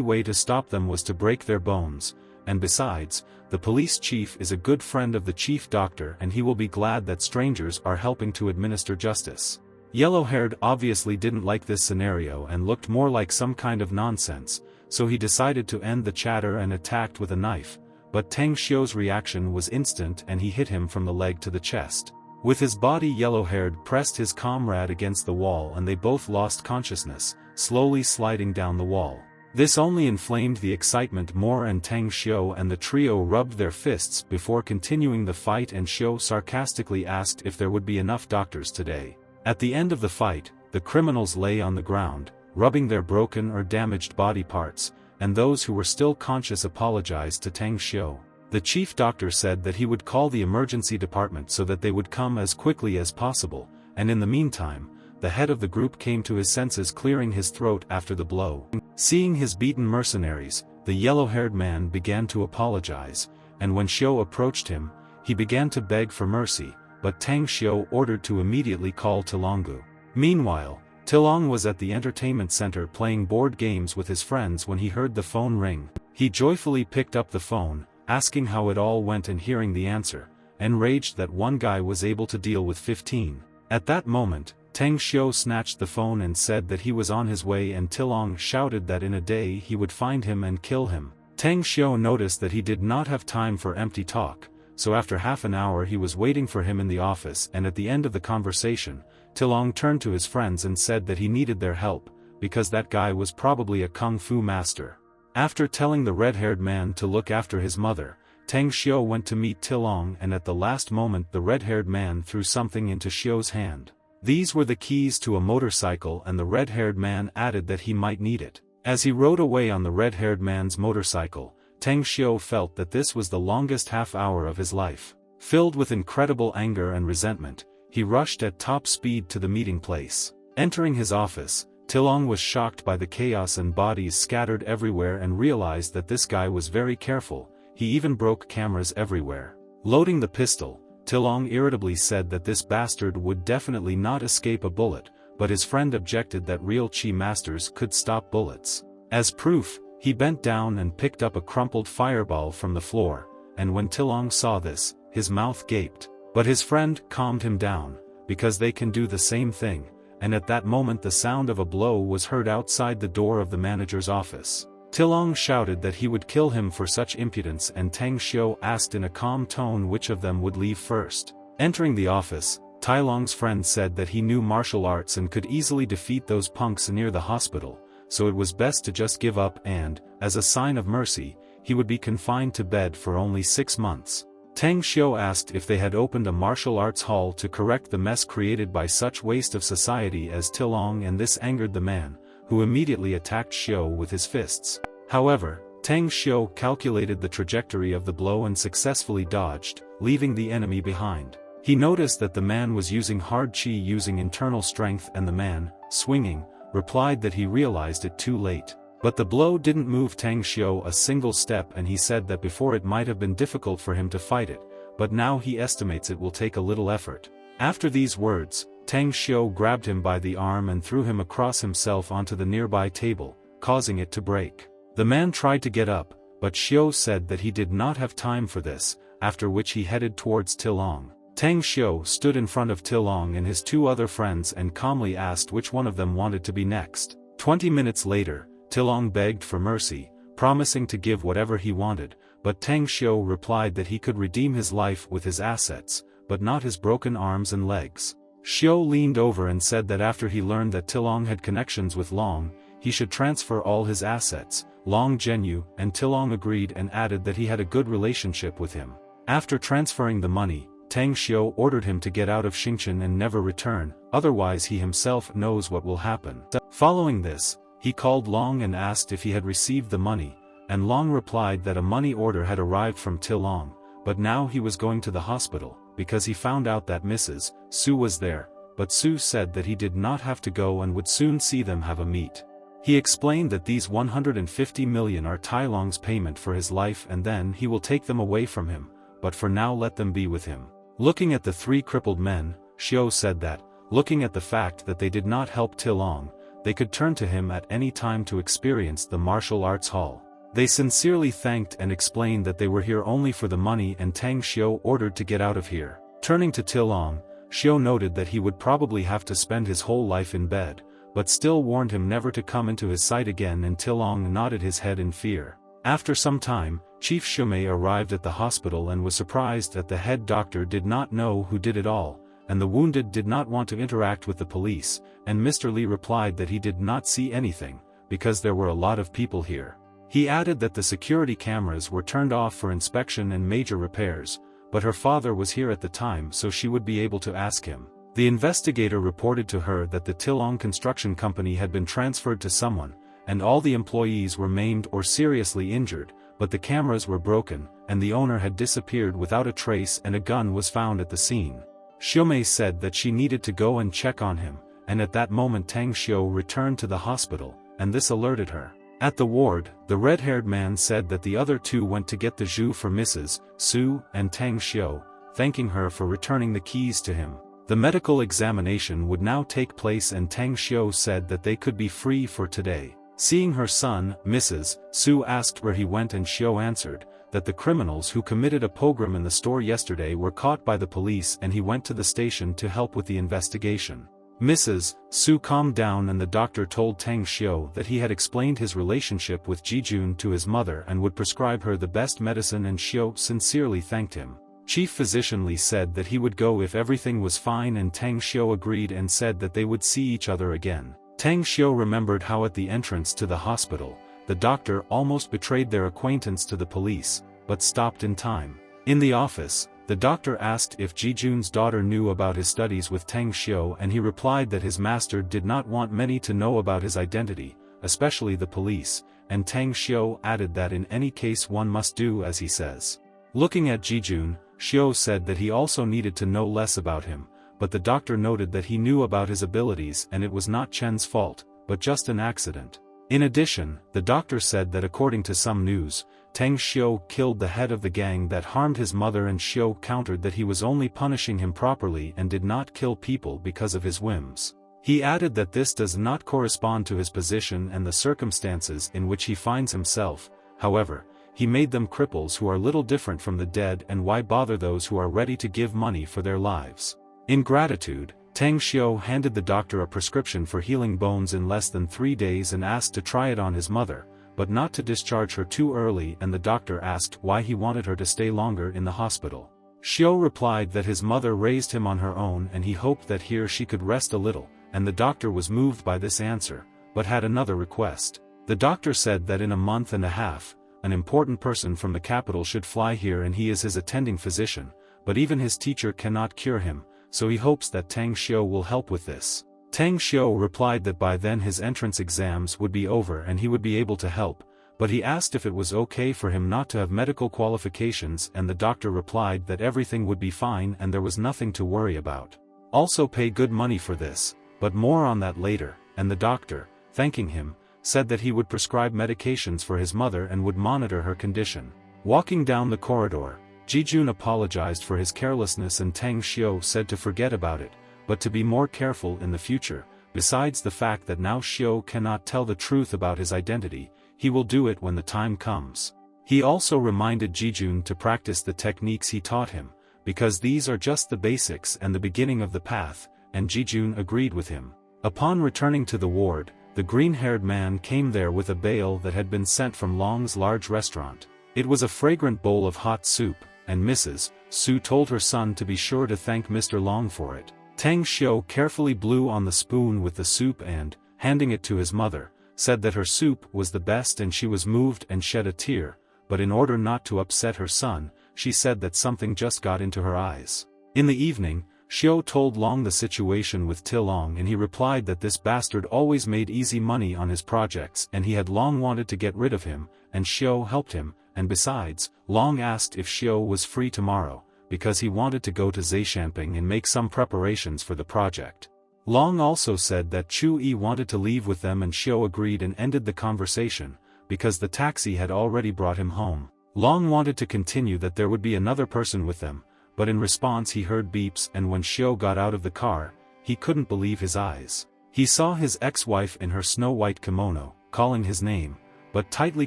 way to stop them was to break their bones, and besides, the police chief is a good friend of the chief doctor and he will be glad that strangers are helping to administer justice. Yellow-haired obviously didn't like this scenario and looked more like some kind of nonsense, so he decided to end the chatter and attacked with a knife, but Tang Xiu's reaction was instant and he hit him from the leg to the chest. With his body, yellow-haired pressed his comrade against the wall and they both lost consciousness, slowly sliding down the wall. This only inflamed the excitement more, and Tang Xiu and the trio rubbed their fists before continuing the fight, and Xiu sarcastically asked if there would be enough doctors today. At the end of the fight, the criminals lay on the ground, rubbing their broken or damaged body parts, and those who were still conscious apologized to Tang Xiu. The chief doctor said that he would call the emergency department so that they would come as quickly as possible, and in the meantime, the head of the group came to his senses, clearing his throat after the blow. Seeing his beaten mercenaries, the yellow-haired man began to apologize, and when Xiu approached him, he began to beg for mercy, but Tang Xiu ordered to immediately call Tilongu. Meanwhile, Tilong was at the entertainment center playing board games with his friends when he heard the phone ring. He joyfully picked up the phone, asking how it all went, and hearing the answer, enraged that one guy was able to deal with 15. At that moment, Tang Xiu snatched the phone and said that he was on his way, and Tilong shouted that in a day he would find him and kill him. Tang Xiu noticed that he did not have time for empty talk, so after half an hour he was waiting for him in the office, and at the end of the conversation, Tilong turned to his friends and said that he needed their help, because that guy was probably a kung fu master. After telling the red-haired man to look after his mother, Tang Xiu went to meet Tilong, and at the last moment the red-haired man threw something into Xiu's hand. These were the keys to a motorcycle, and the red-haired man added that he might need it. As he rode away on the red-haired man's motorcycle, Tang Xiu felt that this was the longest half-hour of his life. Filled with incredible anger and resentment, he rushed at top speed to the meeting place. Entering his office, Tilong was shocked by the chaos and bodies scattered everywhere and realized that this guy was very careful. He even broke cameras everywhere. Loading the pistol, Tilong irritably said that this bastard would definitely not escape a bullet, but his friend objected that real chi masters could stop bullets. As proof, he bent down and picked up a crumpled fireball from the floor, and when Tilong saw this, his mouth gaped. But his friend calmed him down, because they can do the same thing, and at that moment the sound of a blow was heard outside the door of the manager's office. Tilong shouted that he would kill him for such impudence, and Tang Xiu asked in a calm tone which of them would leave first. Entering the office, Tilong's friend said that he knew martial arts and could easily defeat those punks near the hospital, so it was best to just give up and, as a sign of mercy, he would be confined to bed for only 6 months. Tang Xiu asked if they had opened a martial arts hall to correct the mess created by such waste of society as Tilong, and this angered the man, who immediately attacked Xiu with his fists. However, Tang Xiu calculated the trajectory of the blow and successfully dodged, leaving the enemy behind. He noticed that the man was using hard chi using internal strength, and the man, swinging, replied that he realized it too late. But the blow didn't move Tang Xiu a single step, and he said that before it might have been difficult for him to fight it, but now he estimates it will take a little effort. After these words, Tang Xiu grabbed him by the arm and threw him across himself onto the nearby table, causing it to break. The man tried to get up, but Xiu said that he did not have time for this, after which he headed towards Tilong. Tang Xiu stood in front of Tilong and his two other friends and calmly asked which one of them wanted to be next. 20 minutes later, Tilong begged for mercy, promising to give whatever he wanted, but Tang Xiu replied that he could redeem his life with his assets, but not his broken arms and legs. Xiu leaned over and said that after he learned that Tilong had connections with Long, he should transfer all his assets. Long Zhenyu and Tilong agreed and added that he had a good relationship with him. After transferring the money, Tang Xiu ordered him to get out of Xingchen and never return, otherwise he himself knows what will happen. Following this, he called Long and asked if he had received the money, and Long replied that a money order had arrived from Tilong, but now he was going to the hospital, because he found out that Mrs. Su was there, but Su said that he did not have to go and would soon see them have a meet. He explained that these 150 million are Tai Long's payment for his life and then he will take them away from him, but for now let them be with him. Looking at the three crippled men, Xiu said that, looking at the fact that they did not help Tilong, they could turn to him at any time to experience the martial arts hall. They sincerely thanked and explained that they were here only for the money and Tang Xiu ordered to get out of here. Turning to Tilong, Xiu noted that he would probably have to spend his whole life in bed, but still warned him never to come into his sight again and Tilong nodded his head in fear. After some time, Chief Shumei arrived at the hospital and was surprised that the head doctor did not know who did it all, and the wounded did not want to interact with the police, and Mr. Li replied that he did not see anything, because there were a lot of people here. He added that the security cameras were turned off for inspection and major repairs, but her father was here at the time so she would be able to ask him. The investigator reported to her that the Tilong construction company had been transferred to someone, and all the employees were maimed or seriously injured, but the cameras were broken, and the owner had disappeared without a trace and a gun was found at the scene. Shumei said that she needed to go and check on him, and at that moment Tang Xiu returned to the hospital, and this alerted her. At the ward, the red-haired man said that the other two went to get the Zhu for Mrs. Su and Tang Xiu, thanking her for returning the keys to him. The medical examination would now take place and Tang Xiu said that they could be free for today. Seeing her son, Mrs. Su asked where he went and Xiu answered that the criminals who committed a pogrom in the store yesterday were caught by the police and he went to the station to help with the investigation. Mrs. Su calmed down and the doctor told Tang Xiu that he had explained his relationship with Jijun to his mother and would prescribe her the best medicine and Xiu sincerely thanked him. Chief Physician Li said that he would go if everything was fine and Tang Xiu agreed and said that they would see each other again. Tang Xiu remembered how at the entrance to the hospital, the doctor almost betrayed their acquaintance to the police, but stopped in time. In the office, the doctor asked if Jijun's daughter knew about his studies with Tang Xiu and he replied that his master did not want many to know about his identity, especially the police, and Tang Xiu added that in any case one must do as he says. Looking at Jijun, Xiu said that he also needed to know less about him, but the doctor noted that he knew about his abilities and it was not Chen's fault, but just an accident. In addition, the doctor said that according to some news, Tang Xiu killed the head of the gang that harmed his mother and Xiu countered that he was only punishing him properly and did not kill people because of his whims. He added that this does not correspond to his position and the circumstances in which he finds himself, however, he made them cripples who are little different from the dead and why bother those who are ready to give money for their lives. In gratitude, Tang Xiu handed the doctor a prescription for healing bones in less than 3 days and asked to try it on his mother, but not to discharge her too early and the doctor asked why he wanted her to stay longer in the hospital. Xiu replied that his mother raised him on her own and he hoped that here she could rest a little, and the doctor was moved by this answer, but had another request. The doctor said that in a month and a half, an important person from the capital should fly here and he is his attending physician, but even his teacher cannot cure him, so he hopes that Tang Xiu will help with this. Tang Xiu replied that by then his entrance exams would be over and he would be able to help, but he asked if it was okay for him not to have medical qualifications and the doctor replied that everything would be fine and there was nothing to worry about. Also pay good money for this, but more on that later, and the doctor, thanking him, said that he would prescribe medications for his mother and would monitor her condition. Walking down the corridor, Jijun apologized for his carelessness and Tang Xiu said to forget about it, but to be more careful in the future. Besides the fact that now Xiu cannot tell the truth about his identity, he will do it when the time comes. He also reminded Jijun to practice the techniques he taught him, because these are just the basics and the beginning of the path, and Jijun agreed with him. Upon returning to the ward, the green-haired man came there with a bale that had been sent from Long's large restaurant. It was a fragrant bowl of hot soup, and Mrs. Su told her son to be sure to thank Mr. Long for it. Tang Xiu carefully blew on the spoon with the soup and, handing it to his mother, said that her soup was the best and she was moved and shed a tear, but in order not to upset her son, she said that something just got into her eyes. In the evening, Xiu told Long the situation with Tilong and he replied that this bastard always made easy money on his projects and he had long wanted to get rid of him, and Xiu helped him, and besides, Long asked if Xiu was free tomorrow, because he wanted to go to Zaishamping and make some preparations for the project. Long also said that Chu Yi wanted to leave with them and Xiu agreed and ended the conversation, because the taxi had already brought him home. Long wanted to continue that there would be another person with them, but in response he heard beeps and when Xiu got out of the car, he couldn't believe his eyes. He saw his ex-wife in her snow-white kimono, calling his name, but tightly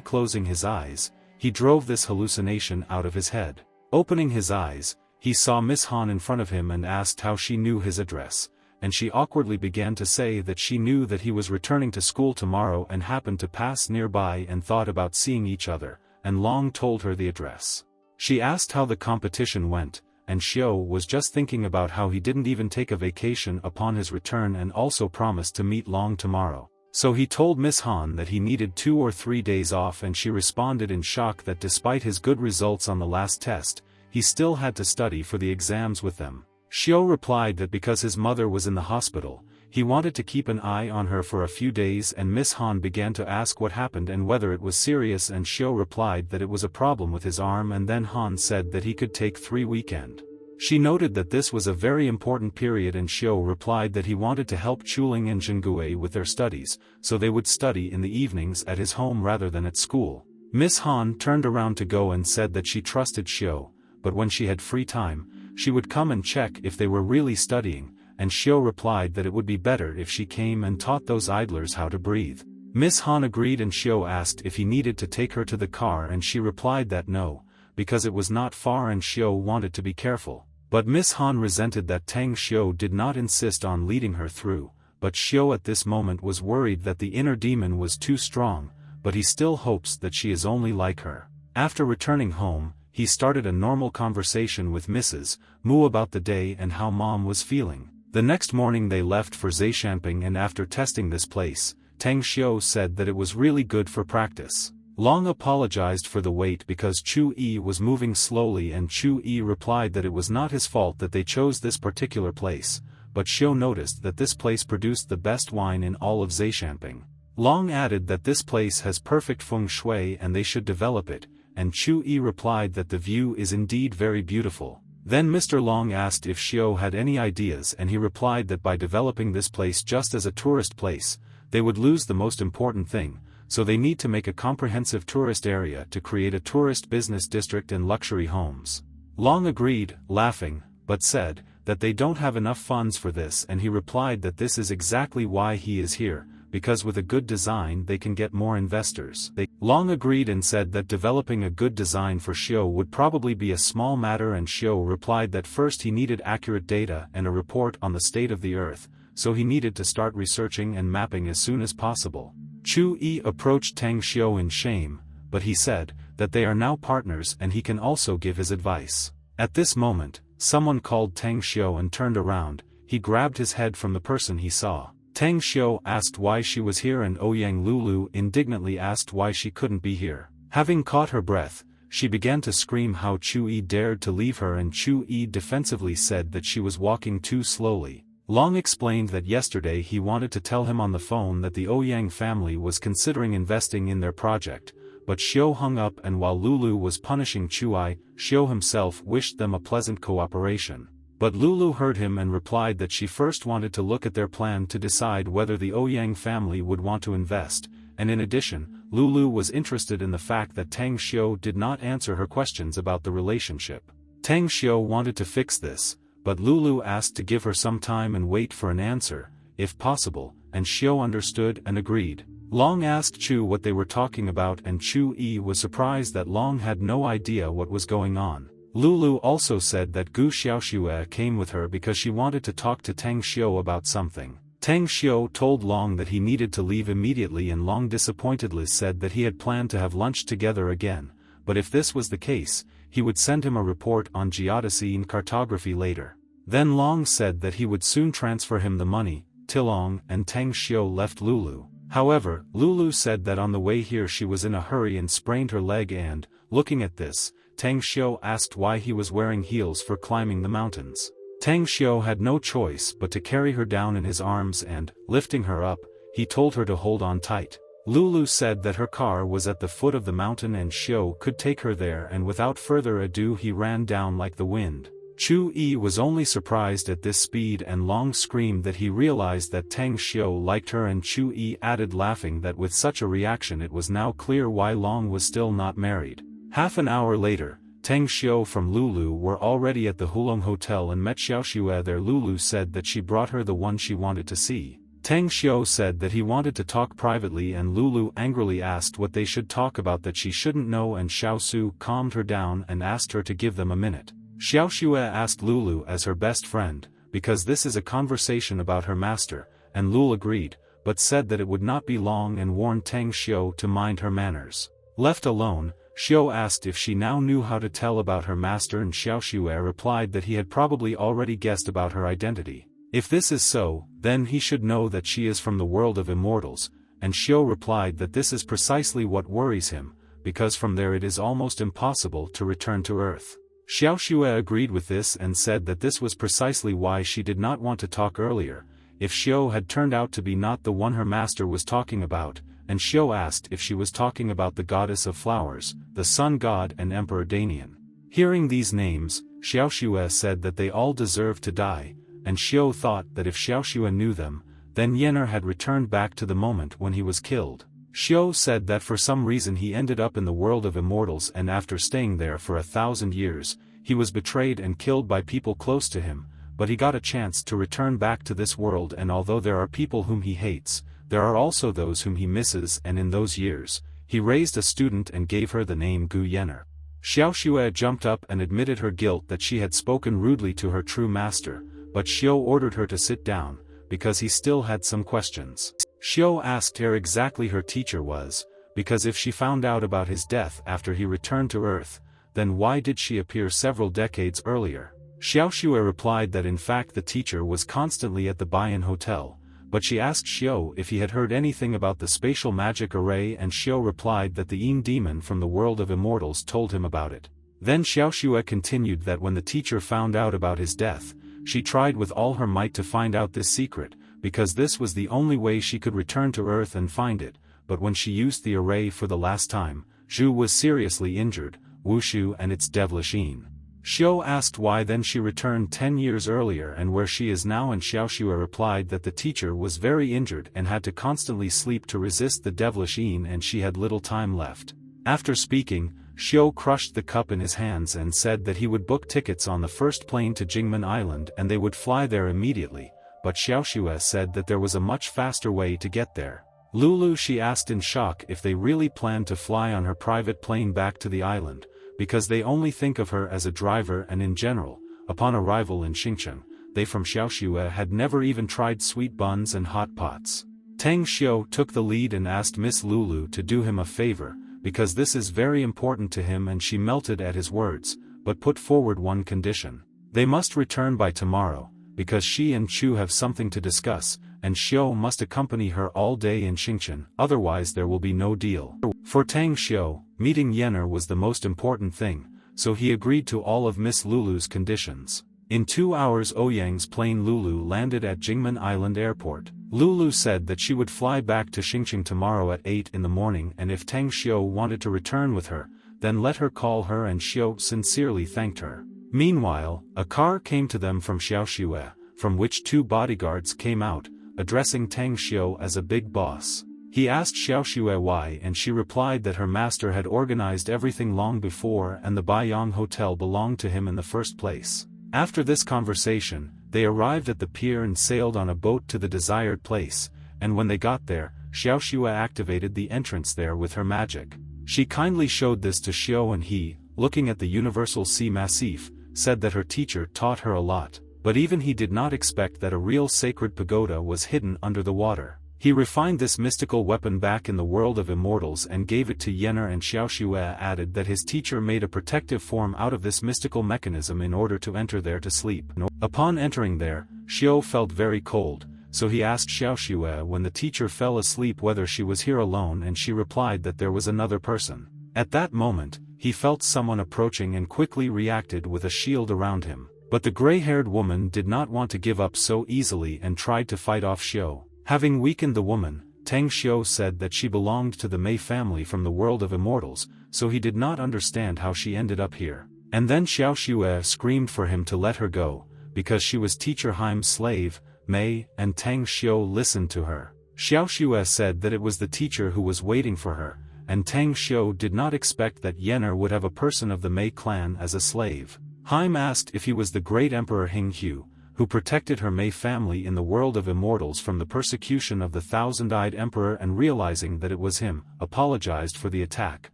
closing his eyes, he drove this hallucination out of his head. Opening his eyes, he saw Miss Han in front of him and asked how she knew his address, and she awkwardly began to say that she knew that he was returning to school tomorrow and happened to pass nearby and thought about seeing each other, and Long told her the address. She asked how the competition went, and Xiu was just thinking about how he didn't even take a vacation upon his return and also promised to meet Long tomorrow. So he told Miss Han that he needed 2 or 3 days off and she responded in shock that despite his good results on the last test, he still had to study for the exams with them. Xiu replied that because his mother was in the hospital, he wanted to keep an eye on her for a few days and Miss Han began to ask what happened and whether it was serious and Xiu replied that it was a problem with his arm and then Han said that he could take 3 weekend. She noted that this was a very important period and Xiu replied that he wanted to help Chuling and Zhengui with their studies, so they would study in the evenings at his home rather than at school. Miss Han turned around to go and said that she trusted Xiu, but when she had free time, she would come and check if they were really studying, and Xiu replied that it would be better if she came and taught those idlers how to breathe. Miss Han agreed and Xiu asked if he needed to take her to the car and she replied that no, because it was not far and Xiu wanted to be careful. But Miss Han resented that Tang Xiu did not insist on leading her through, but Xiu at this moment was worried that the inner demon was too strong, but he still hopes that she is only like her. After returning home, he started a normal conversation with Mrs. Mu about the day and how Mom was feeling. The next morning they left for Zaishamping and after testing this place, Tang Xiu said that it was really good for practice. Long apologized for the wait because Chu Yi was moving slowly and Chu Yi replied that it was not his fault that they chose this particular place, but Xiu noticed that this place produced the best wine in all of Zaishamping. Long added that this place has perfect feng shui and they should develop it, and Chu Yi replied that the view is indeed very beautiful. Then Mr. Long asked if Xiu had any ideas and he replied that by developing this place just as a tourist place, they would lose the most important thing, so they need to make a comprehensive tourist area to create a tourist business district and luxury homes. Long agreed, laughing, but said that they don't have enough funds for this and he replied that this is exactly why he is here, because with a good design they can get more investors. Long agreed and said that developing a good design for Xiu would probably be a small matter and Xiu replied that first he needed accurate data and a report on the state of the earth, so he needed to start researching and mapping as soon as possible. Chu Yi approached Tang Xiu in shame, but he said that they are now partners and he can also give his advice. At this moment, someone called Tang Xiu and turned around, he grabbed his head from the person he saw. Tang Xiu asked why she was here and Ouyang Lulu indignantly asked why she couldn't be here. Having caught her breath, she began to scream how Chu Yi dared to leave her and Chu Yi defensively said that she was walking too slowly. Long explained that yesterday he wanted to tell him on the phone that the Ouyang family was considering investing in their project, but Xiu hung up and while Lulu was punishing Chuai, Xiu himself wished them a pleasant cooperation. But Lulu heard him and replied that she first wanted to look at their plan to decide whether the Ouyang family would want to invest, and in addition, Lulu was interested in the fact that Tang Xiu did not answer her questions about the relationship. Tang Xiu wanted to fix this, but Lulu asked to give her some time and wait for an answer, if possible, and Xiu understood and agreed. Long asked Chu what they were talking about, and Chu Yi was surprised that Long had no idea what was going on. Lulu also said that Gu Xiaoxue came with her because she wanted to talk to Tang Xiu about something. Tang Xiu told Long that he needed to leave immediately, and Long disappointedly said that he had planned to have lunch together again, but if this was the case, he would send him a report on geodesy and cartography later. Then Long said that he would soon transfer him the money. Tilong and Tang Xiu left Lulu. However, Lulu said that on the way here she was in a hurry and sprained her leg, and, looking at this, Tang Xiu asked why he was wearing heels for climbing the mountains. Tang Xiu had no choice but to carry her down in his arms and, lifting her up, he told her to hold on tight. Lulu said that her car was at the foot of the mountain and Xiu could take her there, and without further ado he ran down like the wind. Chu Yi was only surprised at this speed, and Long screamed that he realized that Tang Xiu liked her, and Chu Yi added, laughing, that with such a reaction it was now clear why Long was still not married. Half an hour later, Tang Xiu from Lulu were already at the Hulong Hotel and met Xiaoxue there. Lulu said that she brought her the one she wanted to see. Tang Xiu said that he wanted to talk privately, and Lulu angrily asked what they should talk about that she shouldn't know, and Xiaosu calmed her down and asked her to give them a minute. Xiaoxue asked Lulu as her best friend, because this is a conversation about her master, and Lulu agreed, but said that it would not be long and warned Tang Xiu to mind her manners. Left alone, Xiu asked if she now knew how to tell about her master, and Xiaoxue replied that he had probably already guessed about her identity. If this is so, then he should know that she is from the world of immortals, and Xiu replied that this is precisely what worries him, because from there it is almost impossible to return to Earth. Xiaoxue agreed with this and said that this was precisely why she did not want to talk earlier, if Xiu had turned out to be not the one her master was talking about, and Xiu asked if she was talking about the goddess of flowers, the sun god, and Emperor Danian. Hearing these names, Xiaoxue said that they all deserved to die, and Xiu thought that if Xiaoxue knew them, then Yener had returned back to the moment when he was killed. Xiu said that for some reason he ended up in the world of immortals, and after staying there for 1,000 years, he was betrayed and killed by people close to him, but he got a chance to return back to this world, and although there are people whom he hates, there are also those whom he misses, and in those years, he raised a student and gave her the name Gu Yener. Xiaoxue jumped up and admitted her guilt that she had spoken rudely to her true master, but Xiu ordered her to sit down, because he still had some questions. Xiu asked her exactly her teacher was, because if she found out about his death after he returned to Earth, then why did she appear several decades earlier? Xiaoxue replied that in fact the teacher was constantly at the Bayan Hotel, but she asked Xiu if he had heard anything about the spatial magic array, and Xiu replied that the Yin demon from the world of immortals told him about it. Then Xiaoxue continued that when the teacher found out about his death, she tried with all her might to find out this secret, because this was the only way she could return to Earth and find it, but when she used the array for the last time, Zhu was seriously injured, Wushu and its devilish Yin. Xiu asked why then she returned 10 years earlier and where she is now, and Xiaoxue replied that the teacher was very injured and had to constantly sleep to resist the devilish Yin, and she had little time left. After speaking, Xiu crushed the cup in his hands and said that he would book tickets on the first plane to Jingmen Island and they would fly there immediately, but Xiaoxue said that there was a much faster way to get there. Lulu she asked in shock if they really planned to fly on her private plane back to the island, because they only think of her as a driver, and in general, upon arrival in Xincheng, they from Xiaoxue had never even tried sweet buns and hot pots. Tang Xiu took the lead and asked Miss Lulu to do him a favor, because this is very important to him, and she melted at his words, but put forward one condition. They must return by tomorrow, because she and Chu have something to discuss, and Xiu must accompany her all day in Xincheng, otherwise there will be no deal. For Tang Xiu, meeting Yener was the most important thing, so he agreed to all of Miss Lulu's conditions. In 2 hours Ouyang's plane Lulu landed at Jingmen Island Airport. Lulu said that she would fly back to Xincheng tomorrow at 8 in the morning, and if Tang Xiu wanted to return with her, then let her call her, and Xiu sincerely thanked her. Meanwhile, a car came to them from Xiaoxue, from which 2 bodyguards came out, addressing Tang Xiu as a big boss. He asked Xiaoxue why, and she replied that her master had organized everything long before and the Baiyang Hotel belonged to him in the first place. After this conversation, they arrived at the pier and sailed on a boat to the desired place, and when they got there, Xiaoxue activated the entrance there with her magic. She kindly showed this to Xiao, and he, looking at the universal sea massif, said that her teacher taught her a lot, but even he did not expect that a real sacred pagoda was hidden under the water. He refined this mystical weapon back in the world of immortals and gave it to Yener, and Xiaoxue added that his teacher made a protective form out of this mystical mechanism in order to enter there to sleep. Upon entering there, Xiao felt very cold, so he asked Xiaoxue when the teacher fell asleep whether she was here alone, and she replied that there was another person. At that moment, he felt someone approaching and quickly reacted with a shield around him. But the gray-haired woman did not want to give up so easily and tried to fight off Xiao. Having weakened the woman, Tang Xiu said that she belonged to the Mei family from the world of immortals, so he did not understand how she ended up here. And then Xiaoxue screamed for him to let her go, because she was teacher Haim's slave, Mei, and Tang Xiu listened to her. Xiaoxue said that it was the teacher who was waiting for her, and Tang Xiu did not expect that Yener would have a person of the Mei clan as a slave. Haim asked if he was the great Emperor Hinghu, who protected her Mei family in the world of immortals from the persecution of the thousand-eyed emperor, and realizing that it was him, apologized for the attack,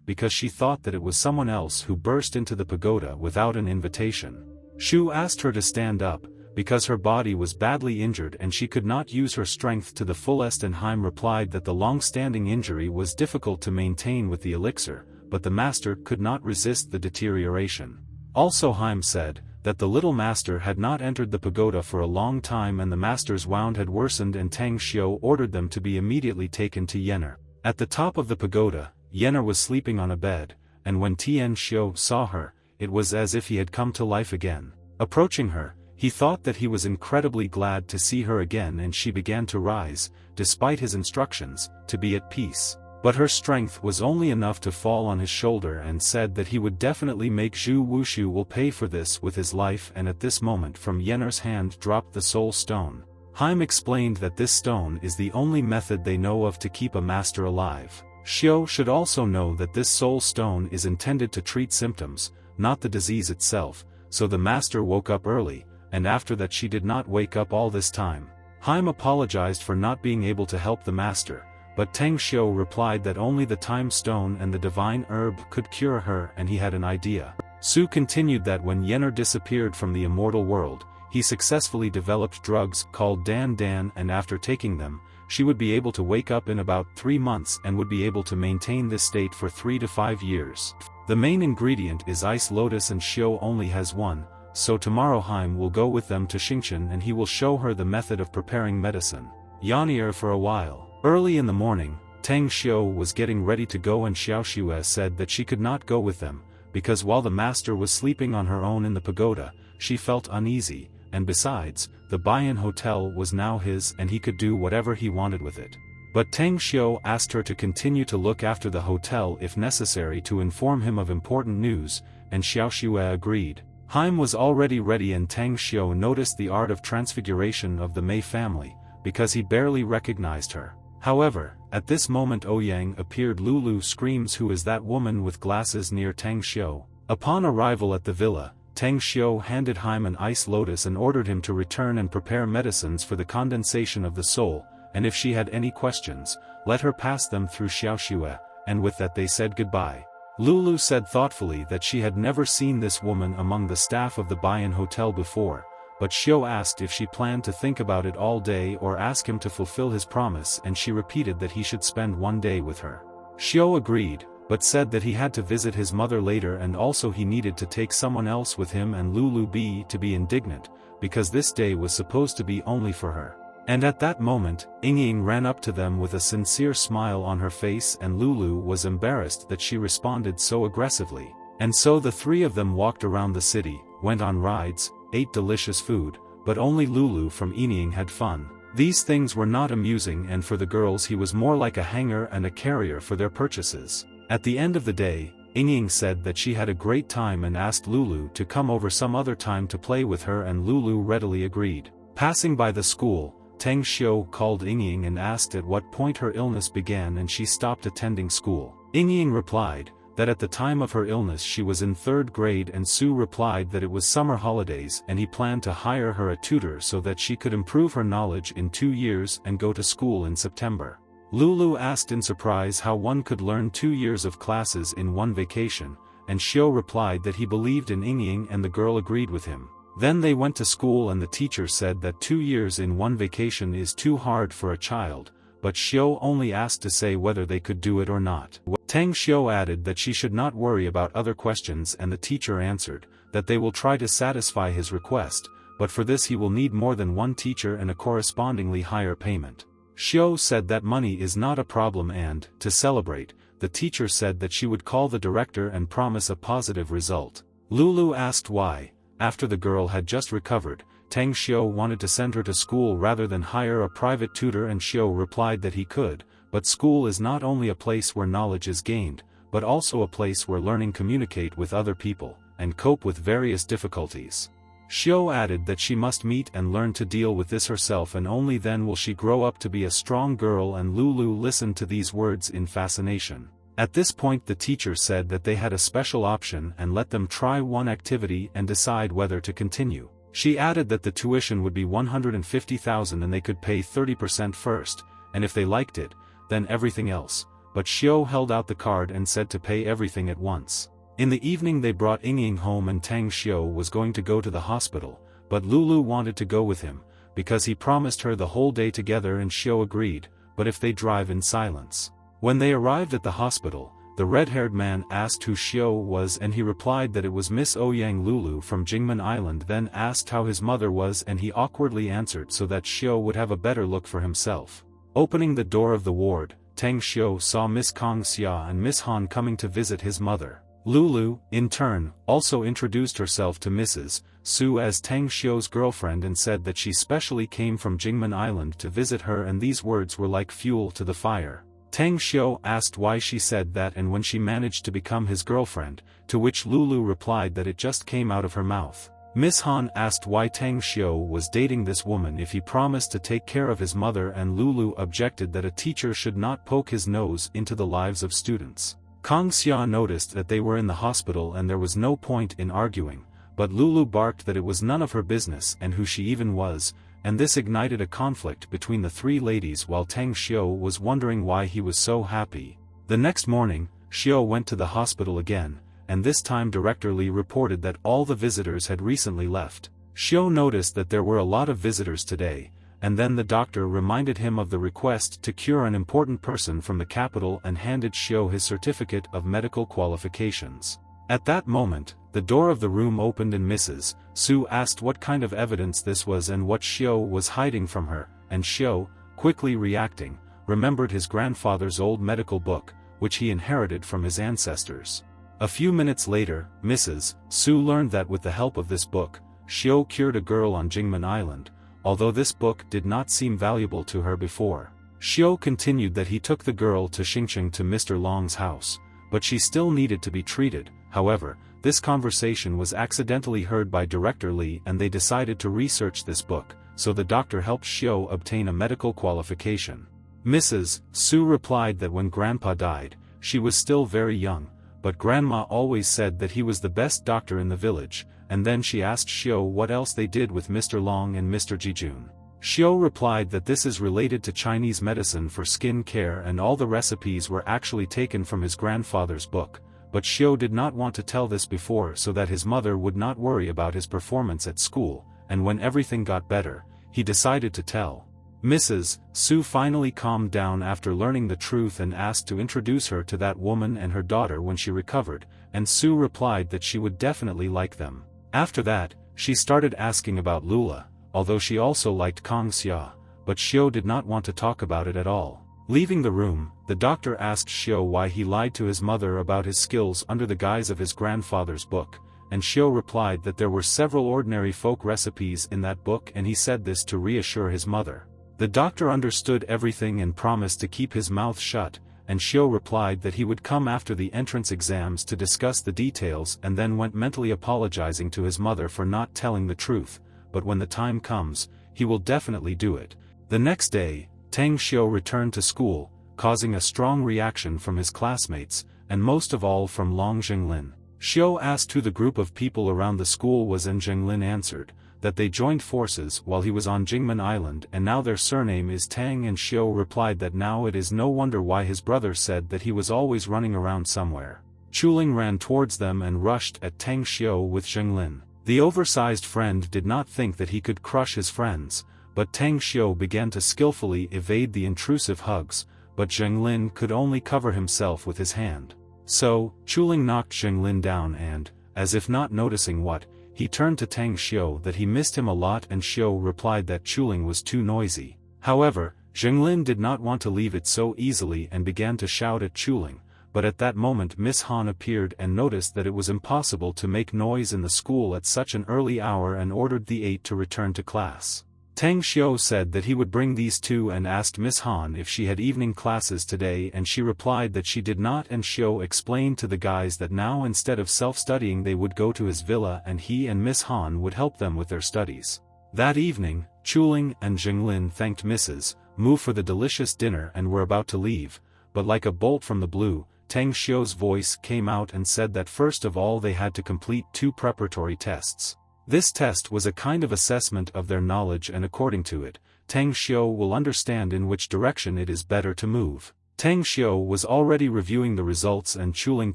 because she thought that it was someone else who burst into the pagoda without an invitation. Shu asked her to stand up, because her body was badly injured and she could not use her strength to the fullest, and Haim replied that the long-standing injury was difficult to maintain with the elixir, but the master could not resist the deterioration. Also Haim said that the little master had not entered the pagoda for a long time and the master's wound had worsened, and Tang Xiu ordered them to be immediately taken to Yener. At the top of the pagoda, Yener was sleeping on a bed, and when Tian Xiu saw her, it was as if he had come to life again. Approaching her, he thought that he was incredibly glad to see her again, and she began to rise, despite his instructions, to be at peace. But her strength was only enough to fall on his shoulder, and said that he would definitely make Zhu Wushu will pay for this with his life, and at this moment from Yener's hand dropped the soul stone. Haim explained that this stone is the only method they know of to keep a master alive. Xiu should also know that this soul stone is intended to treat symptoms, not the disease itself, so the master woke up early, and after that she did not wake up all this time. Haim apologized for not being able to help the master, but Tang Xiu replied that only the time stone and the divine herb could cure her, and he had an idea. Su continued that when Yener disappeared from the immortal world, he successfully developed drugs called Dan Dan, and after taking them, she would be able to wake up in about 3 months and would be able to maintain this state for 3 to 5 years. The main ingredient is ice lotus, and Xiu only has one, so tomorrow Haim will go with them to Xingchen and he will show her the method of preparing medicine. Yanier for a while. Early in the morning, Tang Xiu was getting ready to go, and Xiaoxue said that she could not go with them, because while the master was sleeping on her own in the pagoda, she felt uneasy, and besides, the Baiyang Hotel was now his and he could do whatever he wanted with it. But Tang Xiu asked her to continue to look after the hotel if necessary to inform him of important news, and Xiaoxue agreed. Haim was already ready, and Tang Xiu noticed the art of transfiguration of the Mei family, because he barely recognized her. However, at this moment Ouyang appeared. Lulu screams, "Who is that woman with glasses?" near Tang Xiu. Upon arrival at the villa, Tang Xiu handed Haim an ice lotus and ordered him to return and prepare medicines for the condensation of the soul, and if she had any questions, let her pass them through Xiaoxue, and with that they said goodbye. Lulu said thoughtfully that she had never seen this woman among the staff of the Baiyang Hotel before, but Xiu asked if she planned to think about it all day or ask him to fulfill his promise, and she repeated that he should spend 1 day with her. Xiu agreed, but said that he had to visit his mother later, and also he needed to take someone else with him, and Lulu to be indignant, because this day was supposed to be only for her. And at that moment, Ying ran up to them with a sincere smile on her face, and Lulu was embarrassed that she responded so aggressively. And so the three of them walked around the city, went on rides, ate delicious food, but only Lulu from Ying had fun. These things were not amusing, and for the girls he was more like a hanger and a carrier for their purchases. At the end of the day, Ying said that she had a great time and asked Lulu to come over some other time to play with her, and Lulu readily agreed. Passing by the school, Teng Xiu called Ying and asked at what point her illness began and she stopped attending school. Ying replied that at the time of her illness she was in 3rd grade, and Su replied that it was summer holidays and he planned to hire her a tutor so that she could improve her knowledge in 2 years and go to school in September. Lulu asked in surprise how one could learn 2 years of classes in one vacation, and Xiu replied that he believed in Ying and the girl agreed with him. Then they went to school and the teacher said that 2 years in one vacation is too hard for a child, but Xiu only asked to say whether they could do it or not. Teng Xiu added that she should not worry about other questions, and the teacher answered that they will try to satisfy his request, but for this he will need more than one teacher and a correspondingly higher payment. Xiu said that money is not a problem and, to celebrate, the teacher said that she would call the director and promise a positive result. Lulu asked why, after the girl had just recovered, Teng Xiu wanted to send her to school rather than hire a private tutor, and Xiu replied that he could, but school is not only a place where knowledge is gained, but also a place where learning communicate with other people, and cope with various difficulties. Xiu added that she must meet and learn to deal with this herself, and only then will she grow up to be a strong girl, and Lulu listened to these words in fascination. At this point the teacher said that they had a special option and let them try one activity and decide whether to continue. She added that the tuition would be 150,000 and they could pay 30% first, and if they liked it, then everything else, but Xiu held out the card and said to pay everything at once. In the evening they brought Ying home and Teng Xiu was going to go to the hospital, but Lulu wanted to go with him, because he promised her the whole day together, and Xiu agreed, but if they drive in silence. When they arrived at the hospital, the red-haired man asked who Xiu was and he replied that it was Miss Ouyang Lulu from Jingmen Island, then asked how his mother was and he awkwardly answered so that Xiu would have a better look for himself. Opening the door of the ward, Teng Xiu saw Miss Kong Xia and Miss Han coming to visit his mother. Lulu, in turn, also introduced herself to Mrs. Su as Teng Xiu's girlfriend and said that she specially came from Jingmen Island to visit her, and these words were like fuel to the fire. Teng Xiu asked why she said that and when she managed to become his girlfriend, to which Lulu replied that it just came out of her mouth. Miss Han asked why Teng Xiu was dating this woman if he promised to take care of his mother, and Lulu objected that a teacher should not poke his nose into the lives of students. Kong Xia noticed that they were in the hospital and there was no point in arguing, but Lulu barked that it was none of her business and who she even was, and this ignited a conflict between the 3 ladies while Teng Xiu was wondering why he was so happy. The next morning, Xiu went to the hospital again, and this time Director Li reported that all the visitors had recently left. Xiu noticed that there were a lot of visitors today, and then the doctor reminded him of the request to cure an important person from the capital and handed Xiu his certificate of medical qualifications. At that moment, the door of the room opened and Mrs. Su asked what kind of evidence this was and what Xiu was hiding from her, and Xiu, quickly reacting, remembered his grandfather's old medical book, which he inherited from his ancestors. A few minutes later, Mrs. Su learned that with the help of this book, Xiu cured a girl on Jingmen Island, although this book did not seem valuable to her before. Xiu continued that he took the girl to Xingqing to Mr. Long's house, but she still needed to be treated. However, this conversation was accidentally heard by Director Li and they decided to research this book, so the doctor helped Xiu obtain a medical qualification. Mrs. Su replied that when Grandpa died, she was still very young, but Grandma always said that he was the best doctor in the village, and then she asked Xiu what else they did with Mr. Long and Mr. Jijun. Xiu replied that this is related to Chinese medicine for skin care and all the recipes were actually taken from his grandfather's book, but Xiu did not want to tell this before so that his mother would not worry about his performance at school, and when everything got better, he decided to tell. Mrs. Su finally calmed down after learning the truth and asked to introduce her to that woman and her daughter when she recovered, and Su replied that she would definitely like them. After that, she started asking about Lula, although she also liked Kong Xia, but Xiu did not want to talk about it at all. Leaving the room, the doctor asked Xiu why he lied to his mother about his skills under the guise of his grandfather's book, and Xiu replied that there were several ordinary folk recipes in that book and he said this to reassure his mother. The doctor understood everything and promised to keep his mouth shut, and Xiu replied that he would come after the entrance exams to discuss the details and then went mentally apologizing to his mother for not telling the truth, but when the time comes, he will definitely do it. The next day, Tang Xiu returned to school, causing a strong reaction from his classmates, and most of all from Long Jinglin. Xiu asked who the group of people around the school was, and Jinglin answered that they joined forces while he was on Jingmen Island and now their surname is Tang, and Xiu replied that now it is no wonder why his brother said that he was always running around somewhere. Chuling ran towards them and rushed at Tang Xiu with Jinglin. The oversized friend did not think that he could crush his friends, but Tang Xiu began to skillfully evade the intrusive hugs, but Jinglin could only cover himself with his hand. So, Chuling knocked Jinglin down and, as if not noticing what, he turned to Tang Xiu that he missed him a lot, and Xiu replied that Chuling was too noisy. However, Jinglin did not want to leave it so easily and began to shout at Chuling, but at that moment Miss Han appeared and noticed that it was impossible to make noise in the school at such an early hour and ordered the 8 to return to class. Tang Xiu said that he would bring these two and asked Miss Han if she had evening classes today, and she replied that she did not, and Xiu explained to the guys that now instead of self-studying they would go to his villa and he and Miss Han would help them with their studies. That evening, Chuling and Jinglin thanked Mrs. Mu for the delicious dinner and were about to leave, but like a bolt from the blue, Tang Xiu's voice came out and said that first of all they had to complete 2 preparatory tests. This test was a kind of assessment of their knowledge, and according to it, Tang Xiu will understand in which direction it is better to move. Tang Xiu was already reviewing the results, and Chuling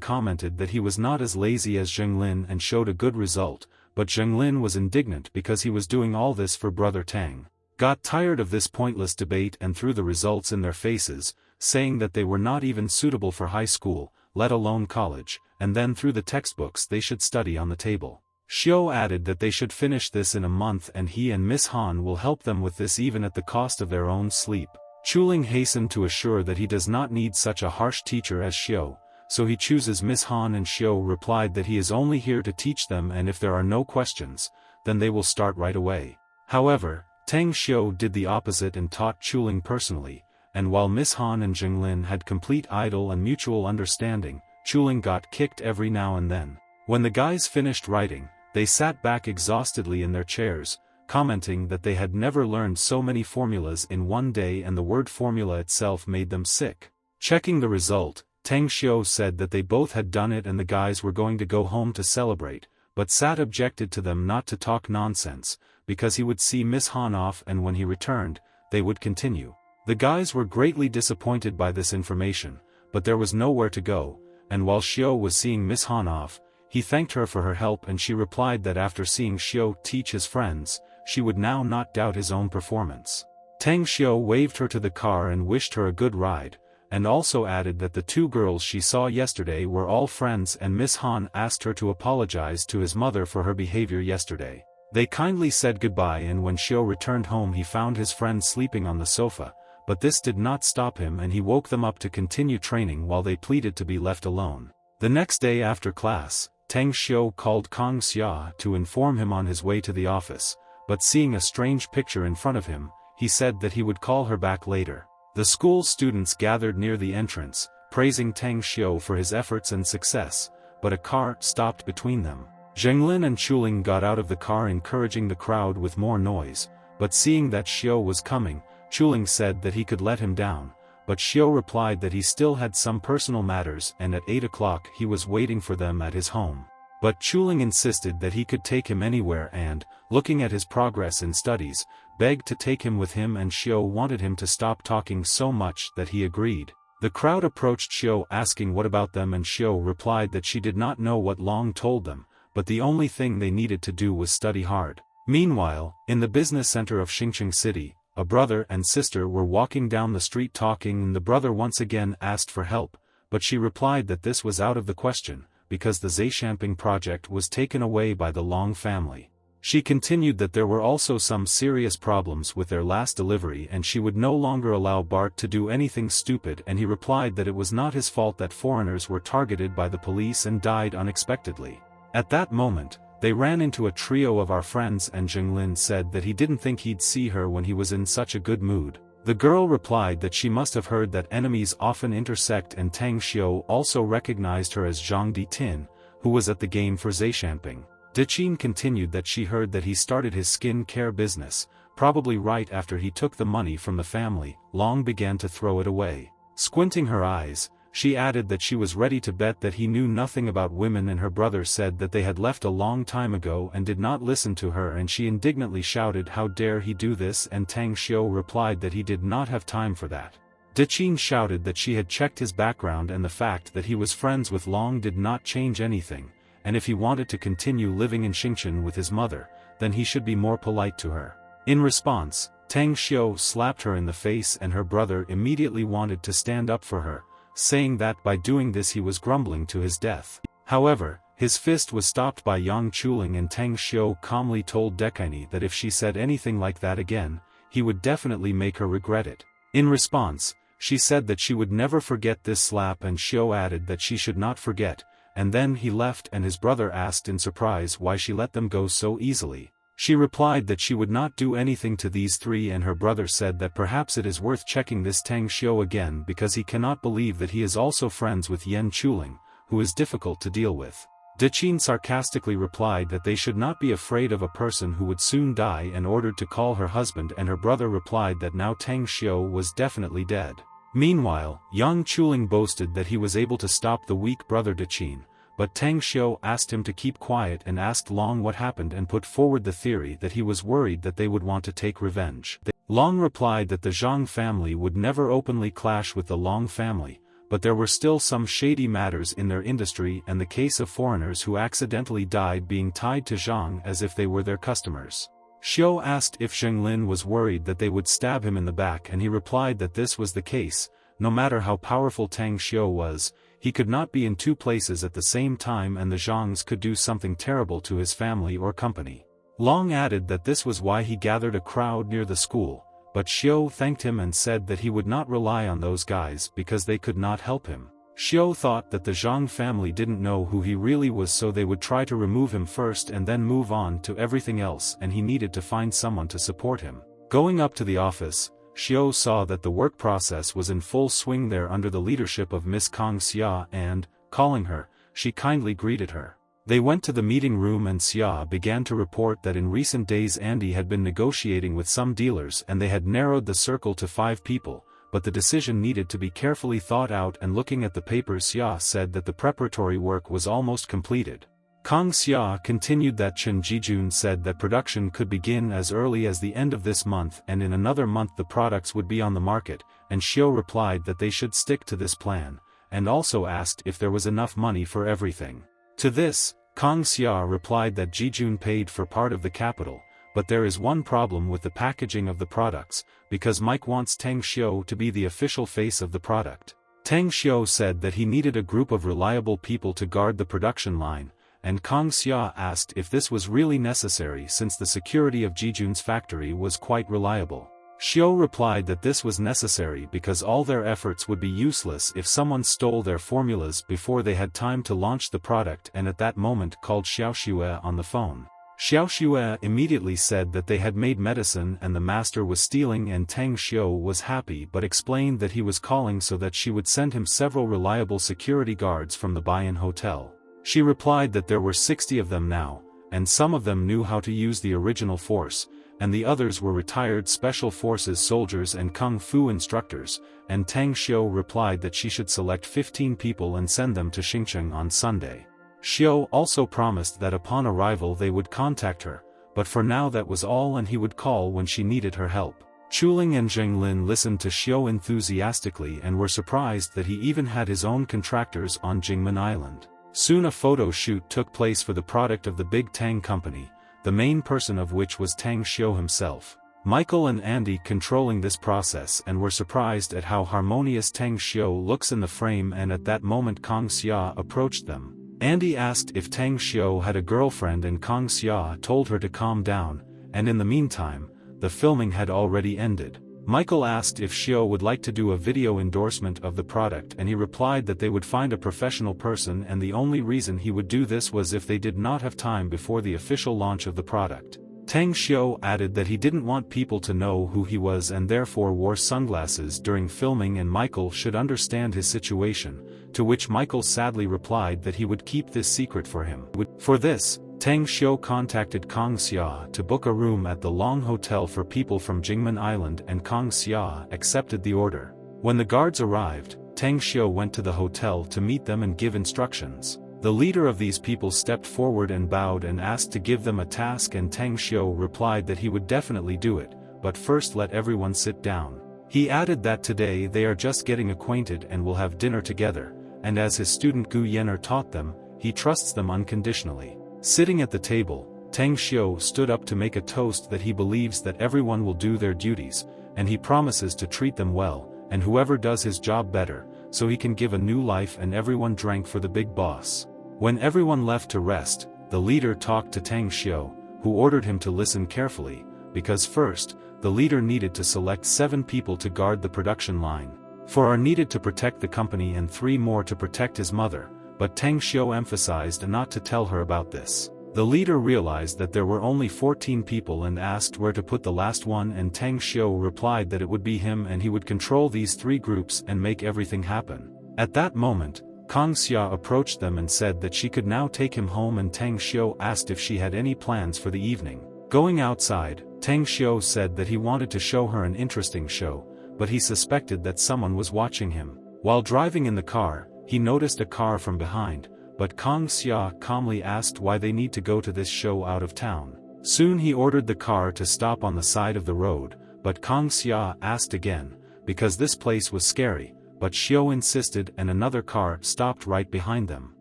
commented that he was not as lazy as Jinglin and showed a good result, but Jinglin was indignant because he was doing all this for brother Tang. Got tired of this pointless debate and threw the results in their faces, saying that they were not even suitable for high school, let alone college, and then threw the textbooks they should study on the table. Xiu added that they should finish this in a month and he and Miss Han will help them with this even at the cost of their own sleep. Chuling hastened to assure that he does not need such a harsh teacher as Xiu, so he chooses Miss Han, and Xiu replied that he is only here to teach them and if there are no questions, then they will start right away. However, Tang Xiu did the opposite and taught Chuling personally, and while Miss Han and Jinglin had complete idle and mutual understanding, Chuling got kicked every now and then. When the guys finished writing, they sat back exhaustedly in their chairs, commenting that they had never learned so many formulas in one day and the word formula itself made them sick. Checking the result, Tang Xiu said that they both had done it and the guys were going to go home to celebrate, but Sat objected to them not to talk nonsense, because he would see Miss Han off and when he returned, they would continue. The guys were greatly disappointed by this information, but there was nowhere to go, and while Xiu was seeing Miss Han off, he thanked her for her help and she replied that after seeing Xiu teach his friends, she would now not doubt his own performance. Tang Xiu waved her to the car and wished her a good ride, and also added that the 2 girls she saw yesterday were all friends, and Miss Han asked her to apologize to his mother for her behavior yesterday. They kindly said goodbye, and when Xiu returned home he found his friend sleeping on the sofa, but this did not stop him and he woke them up to continue training while they pleaded to be left alone. The next day after class, Tang Xiu called Kang Xia to inform him on his way to the office, but seeing a strange picture in front of him, he said that he would call her back later. The school students gathered near the entrance, praising Tang Xiu for his efforts and success, but a car stopped between them. Jinglin and Chuling got out of the car encouraging the crowd with more noise, but seeing that Xiu was coming, Chuling said that he could let him down, but Xiu replied that he still had some personal matters and at 8 o'clock he was waiting for them at his home. But Chuling insisted that he could take him anywhere and, looking at his progress in studies, begged to take him with him, and Xiu wanted him to stop talking so much that he agreed. The crowd approached Xiu asking what about them, and Xiu replied that she did not know what Long told them, but the only thing they needed to do was study hard. Meanwhile, in the business center of Xingqing City, a brother and sister were walking down the street talking, and the brother once again asked for help, but she replied that this was out of the question, because the Zaishamping project was taken away by the Long family. She continued that there were also some serious problems with their last delivery and she would no longer allow Bart to do anything stupid, and he replied that it was not his fault that foreigners were targeted by the police and died unexpectedly. At that moment, they ran into a trio of our friends and Jinglin said that he didn't think he'd see her when he was in such a good mood. The girl replied that she must have heard that enemies often intersect, and Tang Xiu also recognized her as Zhang Ditin, who was at the game for Zaishamping. Diqin continued that she heard that he started his skin care business, probably right after he took the money from the family. Long began to throw it away. Squinting her eyes, she added that she was ready to bet that he knew nothing about women, and her brother said that they had left a long time ago and did not listen to her, and she indignantly shouted, "How dare he do this?" and Tang Xiu replied that he did not have time for that. Dechin shouted that she had checked his background and the fact that he was friends with Long did not change anything, and if he wanted to continue living in Xingchen with his mother, then he should be more polite to her. In response, Tang Xiu slapped her in the face, and her brother immediately wanted to stand up for her, saying that by doing this he was grumbling to his death. However, his fist was stopped by Yang Chuling, and Tang Xiu calmly told Decini that if she said anything like that again, he would definitely make her regret it. In response, she said that she would never forget this slap, and Xiu added that she should not forget, and then he left, and his brother asked in surprise why she let them go so easily. She replied that she would not do anything to these three, and her brother said that perhaps it is worth checking this Tang Xiu again because he cannot believe that he is also friends with Yan Chuling, who is difficult to deal with. Dechin sarcastically replied that they should not be afraid of a person who would soon die, and ordered to call her husband, and her brother replied that now Tang Xiu was definitely dead. Meanwhile, Yang Chuling boasted that he was able to stop the weak brother Dechin, but Tang Xiu asked him to keep quiet and asked Long what happened and put forward the theory that he was worried that they would want to take revenge. Long replied that the Zhang family would never openly clash with the Long family, but there were still some shady matters in their industry, and the case of foreigners who accidentally died being tied to Zhang as if they were their customers. Xiu asked if Zhenglin was worried that they would stab him in the back, and he replied that this was the case. No matter how powerful Tang Xiu was, he could not be in two places at the same time, and the Zhangs could do something terrible to his family or company. Long added that this was why he gathered a crowd near the school, but Xiu thanked him and said that he would not rely on those guys because they could not help him. Xiu thought that the Zhang family didn't know who he really was, so they would try to remove him first and then move on to everything else, and he needed to find someone to support him. Going up to the office, Xiu saw that the work process was in full swing there under the leadership of Miss Kang Xia, and, calling her, she kindly greeted her. They went to the meeting room, and Xia began to report that in recent days Andy had been negotiating with some dealers and they had narrowed the circle to 5 people, but the decision needed to be carefully thought out, and looking at the papers Xia said that the preparatory work was almost completed. Kang Xia continued that Chen Jijun said that production could begin as early as the end of this month, and in another month the products would be on the market, and Xiu replied that they should stick to this plan, and also asked if there was enough money for everything. To this, Kang Xia replied that Jijun paid for part of the capital, but there is one problem with the packaging of the products, because Mike wants Tang Xiu to be the official face of the product. Tang Xiu said that he needed a group of reliable people to guard the production line, and Kang Xia asked if this was really necessary since the security of Jijun's factory was quite reliable. Xiu replied that this was necessary because all their efforts would be useless if someone stole their formulas before they had time to launch the product, and at that moment called Xiao Xue on the phone. Xiao Xue immediately said that they had made medicine and the master was stealing, and Tang Xiu was happy but explained that he was calling so that she would send him several reliable security guards from the Bayan Hotel. She replied that there were 60 of them now, and some of them knew how to use the original force, and the others were retired special forces soldiers and kung fu instructors, and Tang Xiu replied that she should select 15 people and send them to Xingcheng on Sunday. Xiu also promised that upon arrival they would contact her, but for now that was all, and he would call when she needed her help. Chuling and Zhenglin listened to Xiu enthusiastically and were surprised that he even had his own contractors on Jingmen Island. Soon a photo shoot took place for the product of the Big Tang Company, the main person of which was Tang Xiu himself. Michael and Andy controlling this process and were surprised at how harmonious Tang Xiu looks in the frame, and at that moment Kang Xia approached them. Andy asked if Tang Xiu had a girlfriend, and Kang Xia told her to calm down, and in the meantime, the filming had already ended. Michael asked if Xiu would like to do a video endorsement of the product, and he replied that they would find a professional person, and the only reason he would do this was if they did not have time before the official launch of the product. Tang Xiu added that he didn't want people to know who he was and therefore wore sunglasses during filming, and Michael should understand his situation, to which Michael sadly replied that he would keep this secret for him. For this, Tang Xiu contacted Kang Xia to book a room at the Long Hotel for people from Jingmen Island, and Kang Xia accepted the order. When the guards arrived, Tang Xiu went to the hotel to meet them and give instructions. The leader of these people stepped forward and bowed and asked to give them a task, and Tang Xiu replied that he would definitely do it, but first let everyone sit down. He added that today they are just getting acquainted and will have dinner together, and as his student Gu Yener taught them, he trusts them unconditionally. Sitting at the table, Tang Xiu stood up to make a toast that he believes that everyone will do their duties, and he promises to treat them well, and whoever does his job better, so he can give a new life, and everyone drank for the big boss. When everyone left to rest, the leader talked to Tang Xiu, who ordered him to listen carefully, because first, the leader needed to select 7 people to guard the production line. 4 are needed to protect the company and 3 more to protect his mother, but Tang Xiu emphasized not to tell her about this. The leader realized that there were only 14 people and asked where to put the last one, and Tang Xiu replied that it would be him and he would control these 3 groups and make everything happen. At that moment, Kang Xia approached them and said that she could now take him home, and Tang Xiu asked if she had any plans for the evening. Going outside, Tang Xiu said that he wanted to show her an interesting show, but he suspected that someone was watching him. While driving in the car, he noticed a car from behind, but Kang Xia calmly asked why they need to go to this show out of town. Soon he ordered the car to stop on the side of the road, but Kang Xia asked again, because this place was scary, but Xiu insisted, and another car stopped right behind them.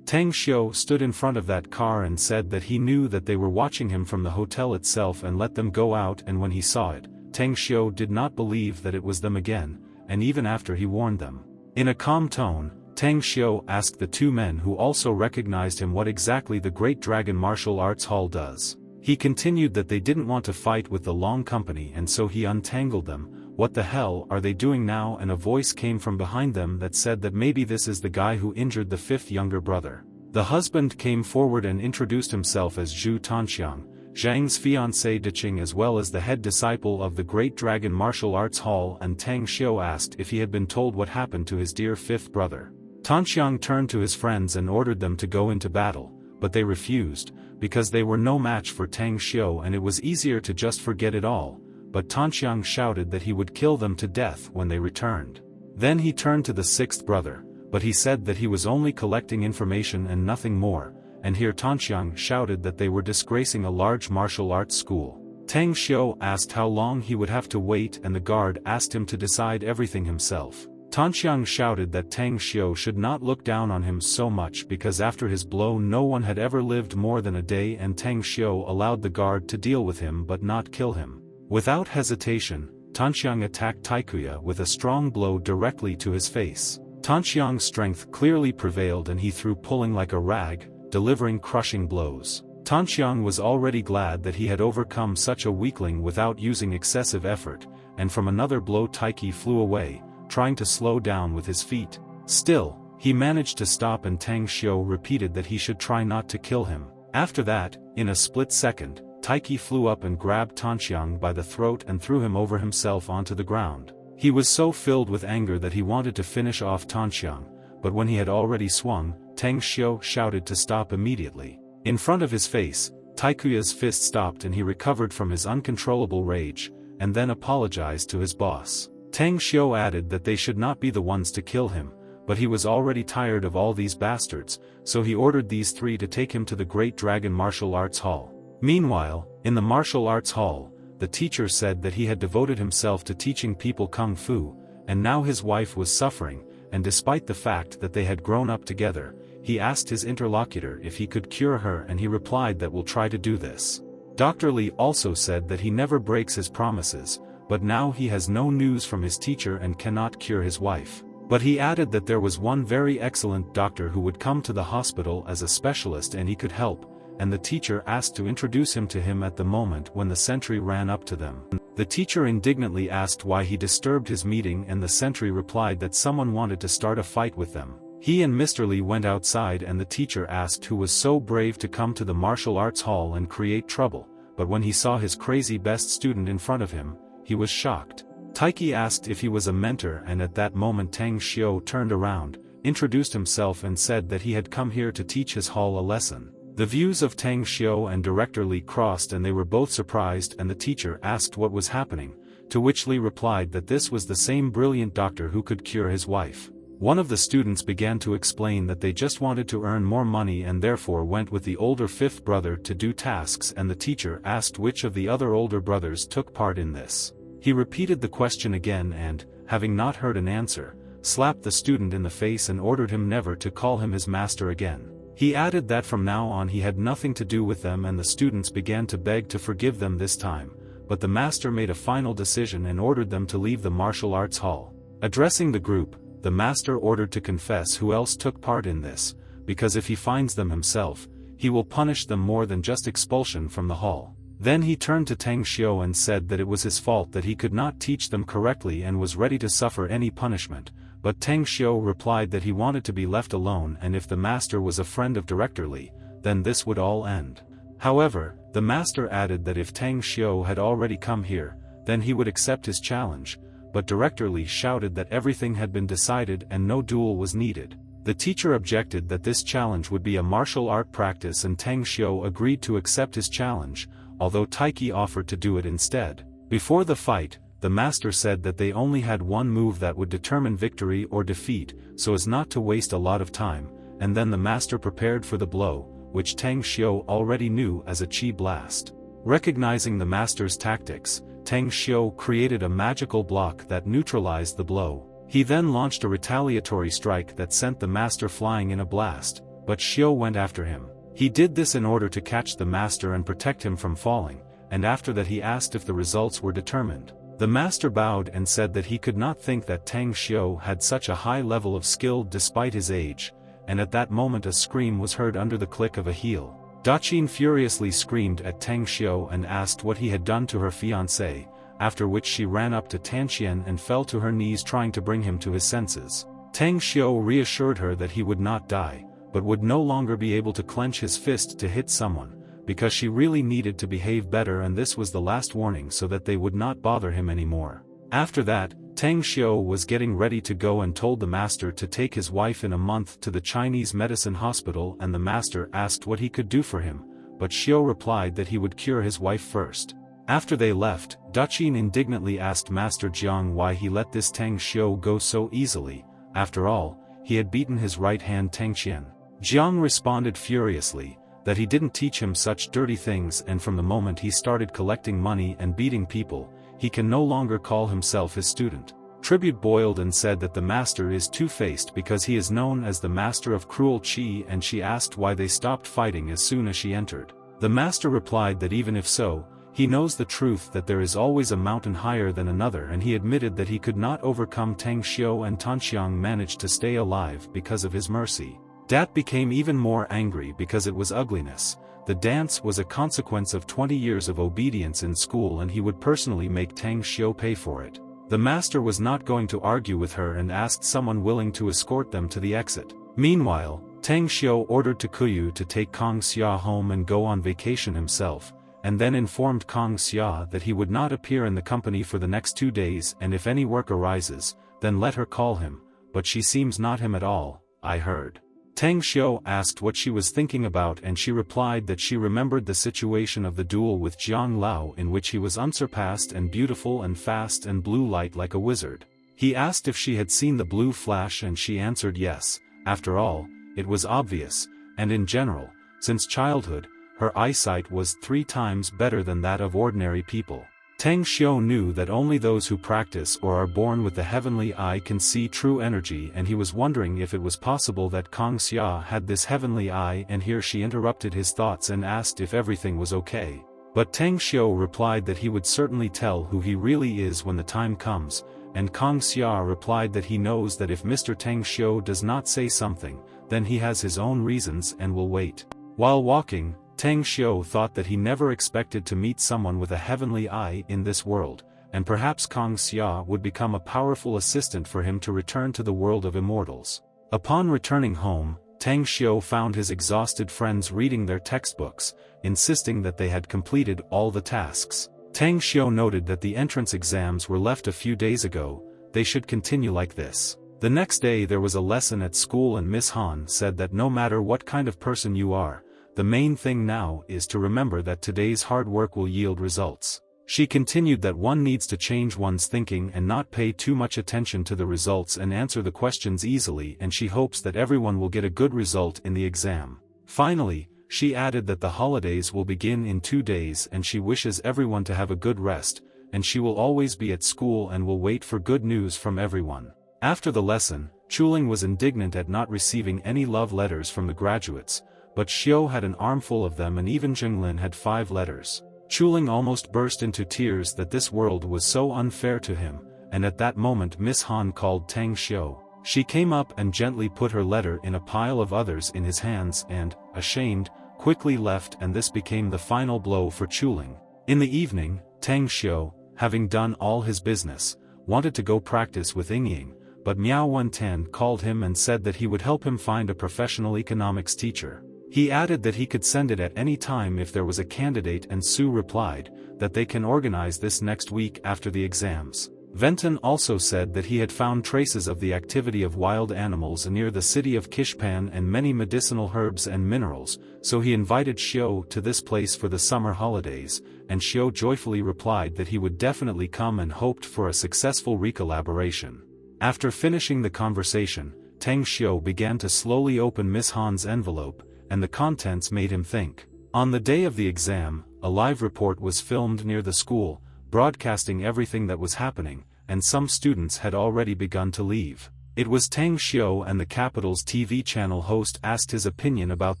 Tang Xiu stood in front of that car and said that he knew that they were watching him from the hotel itself and let them go out, and when he saw it, Tang Xiu did not believe that it was them again, and even after he warned them. In a calm tone, Tang Xiu asked the 2 men who also recognized him what exactly the Great Dragon Martial Arts Hall does. He continued that they didn't want to fight with the Long Company, and so he untangled them. What the hell are they doing now? And a voice came from behind them that said that maybe this is the guy who injured the 5th younger brother. The husband came forward and introduced himself as Zhu Tanxiang, Zhang's fiancé Diqing, as well as the head disciple of the Great Dragon Martial Arts Hall, and Tang Xiu asked if he had been told what happened to his dear 5th brother. Tanxiang turned to his friends and ordered them to go into battle, but they refused, because they were no match for Tang Xiu and it was easier to just forget it all, but Tanxiang shouted that he would kill them to death when they returned. Then he turned to the 6th brother, but he said that he was only collecting information and nothing more, and here Tanxiang shouted that they were disgracing a large martial arts school. Tang Xiu asked how long he would have to wait, and the guard asked him to decide everything himself. Tanxiang shouted that Tang Xiu should not look down on him so much because after his blow no one had ever lived more than a day, and Tang Xiu allowed the guard to deal with him but not kill him. Without hesitation, Tanxiang attacked Taikuya with a strong blow directly to his face. Tanxiang's strength clearly prevailed and he threw pulling like a rag, delivering crushing blows. Tanxiang was already glad that he had overcome such a weakling without using excessive effort, and from another blow Taiki flew away, trying to slow down with his feet. Still, he managed to stop, and Tang Xiu repeated that he should try not to kill him. After that, in a split second, Taiki flew up and grabbed Tanxiang by the throat and threw him over himself onto the ground. He was so filled with anger that he wanted to finish off Tanxiang, but when he had already swung, Tang Xiu shouted to stop immediately. In front of his face, Taikuya's fist stopped and he recovered from his uncontrollable rage, and then apologized to his boss. Tang Xiu added that they should not be the ones to kill him, but he was already tired of all these bastards, so he ordered these 3 to take him to the Great Dragon Martial Arts Hall. Meanwhile, in the Martial Arts Hall, the teacher said that he had devoted himself to teaching people Kung Fu, and now his wife was suffering, and despite the fact that they had grown up together, he asked his interlocutor if he could cure her, and he replied that we'll try to do this. Dr. Li also said that he never breaks his promises, but now he has no news from his teacher and cannot cure his wife. But he added that there was one very excellent doctor who would come to the hospital as a specialist and he could help, and the teacher asked to introduce him to him at the moment when the sentry ran up to them. The teacher indignantly asked why he disturbed his meeting, and the sentry replied that someone wanted to start a fight with them. He and Mr. Li went outside and the teacher asked who was so brave to come to the martial arts hall and create trouble, but when he saw his crazy best student in front of him, he was shocked. Taiki asked if he was a mentor, and at that moment Tang Xiu turned around, introduced himself and said that he had come here to teach his hall a lesson. The views of Tang Xiu and Director Li crossed and they were both surprised, and the teacher asked what was happening, to which Li replied that this was the same brilliant doctor who could cure his wife. One of the students began to explain that they just wanted to earn more money and therefore went with the older fifth brother to do tasks, and the teacher asked which of the other older brothers took part in this. He repeated the question again and, having not heard an answer, slapped the student in the face and ordered him never to call him his master again. He added that from now on he had nothing to do with them, and the students began to beg to forgive them this time, but the master made a final decision and ordered them to leave the martial arts hall. Addressing the group, the master ordered to confess who else took part in this, because if he finds them himself, he will punish them more than just expulsion from the hall. Then he turned to Tang Xiu and said that it was his fault that he could not teach them correctly and was ready to suffer any punishment, but Tang Xiu replied that he wanted to be left alone, and if the master was a friend of Director Li, then this would all end. However, the master added that if Tang Xiu had already come here, then he would accept his challenge, but Director Li shouted that everything had been decided and no duel was needed. The teacher objected that this challenge would be a martial art practice, and Tang Xiu agreed to accept his challenge, although Taiki offered to do it instead. Before the fight, the master said that they only had one move that would determine victory or defeat, so as not to waste a lot of time, and then the master prepared for the blow, which Tang Xiu already knew as a chi blast. Recognizing the master's tactics, Tang Xiu created a magical block that neutralized the blow. He then launched a retaliatory strike that sent the master flying in a blast, but Xiu went after him. He did this in order to catch the master and protect him from falling, and after that he asked if the results were determined. The master bowed and said that he could not think that Tang Xiu had such a high level of skill despite his age, and at that moment a scream was heard under the click of a heel. Daqin furiously screamed at Tang Xiu and asked what he had done to her fiancé, after which she ran up to Tanxian and fell to her knees trying to bring him to his senses. Tang Xiu reassured her that he would not die, but would no longer be able to clench his fist to hit someone, because she really needed to behave better, and this was the last warning so that they would not bother him anymore. After that, Tang Xiu was getting ready to go and told the master to take his wife in a month to the Chinese medicine hospital, and the master asked what he could do for him, but Xiu replied that he would cure his wife first. After they left, Daqin indignantly asked Master Jiang why he let this Tang Xiu go so easily. After all, he had beaten his right hand Tangxian. Jiang responded furiously that he didn't teach him such dirty things, and from the moment he started collecting money and beating people, he can no longer call himself his student. Tribute boiled and said that the master is two-faced because he is known as the master of cruel chi, and she asked why they stopped fighting as soon as she entered. The master replied that even if so, he knows the truth that there is always a mountain higher than another, and he admitted that he could not overcome Tang Xiu, and Tanxiang managed to stay alive because of his mercy. Dat became even more angry because it was ugliness. The dance was a consequence of 20 years of obedience in school, and he would personally make Tang Xiu pay for it. The master was not going to argue with her and asked someone willing to escort them to the exit. Meanwhile, Tang Xiu ordered Takuyu to take Kong Xia home and go on vacation himself, and then informed Kong Xia that he would not appear in the company for the next 2 days, and if any work arises, then let her call him, but she seems not him at all, I heard. Tang Xiu asked what she was thinking about, and she replied that she remembered the situation of the duel with Jiang Lao, in which he was unsurpassed and beautiful and fast and blue light like a wizard. He asked if she had seen the blue flash, and she answered yes. After all, it was obvious, and in general, since childhood, her eyesight was 3 times better than that of ordinary people. Tang Xiu knew that only those who practice or are born with the heavenly eye can see true energy, and he was wondering if it was possible that Kong Xia had this heavenly eye, and here she interrupted his thoughts and asked if everything was okay. But Tang Xiu replied that he would certainly tell who he really is when the time comes, and Kong Xia replied that he knows that if Mr. Tang Xiu does not say something, then he has his own reasons and will wait. While walking, Tang Xiu thought that he never expected to meet someone with a heavenly eye in this world, and perhaps Kong Xia would become a powerful assistant for him to return to the world of immortals. Upon returning home, Tang Xiu found his exhausted friends reading their textbooks, insisting that they had completed all the tasks. Tang Xiu noted that the entrance exams were left a few days ago. They should continue like this. The next day there was a lesson at school, and Miss Han said that no matter what kind of person you are, the main thing now is to remember that today's hard work will yield results. She continued that one needs to change one's thinking and not pay too much attention to the results and answer the questions easily, and she hopes that everyone will get a good result in the exam. Finally, she added that the holidays will begin in 2 days and she wishes everyone to have a good rest, and she will always be at school and will wait for good news from everyone. After the lesson, Chuling was indignant at not receiving any love letters from the graduates, but Xiao had an armful of them and even Jinglin had 5 letters. Chuling almost burst into tears that this world was so unfair to him, and at that moment Miss Han called Tang Xiao. She came up and gently put her letter in a pile of others in his hands and, ashamed, quickly left, and this became the final blow for Chuling. In the evening, Tang Xiao, having done all his business, wanted to go practice with Yingying, but Miao Wentan called him and said that he would help him find a professional economics teacher. He added that he could send it at any time if there was a candidate, and Su replied that they can organize this next week after the exams. Venton also said that he had found traces of the activity of wild animals near the city of Kishpan and many medicinal herbs and minerals, so he invited Xiao to this place for the summer holidays, and Xiao joyfully replied that he would definitely come and hoped for a successful recollaboration. After finishing the conversation, Tang Xiao began to slowly open Miss Han's envelope, and the contents made him think. On the day of the exam, a live report was filmed near the school, broadcasting everything that was happening, and some students had already begun to leave. It was Tang Xiao, and the capital's TV channel host asked his opinion about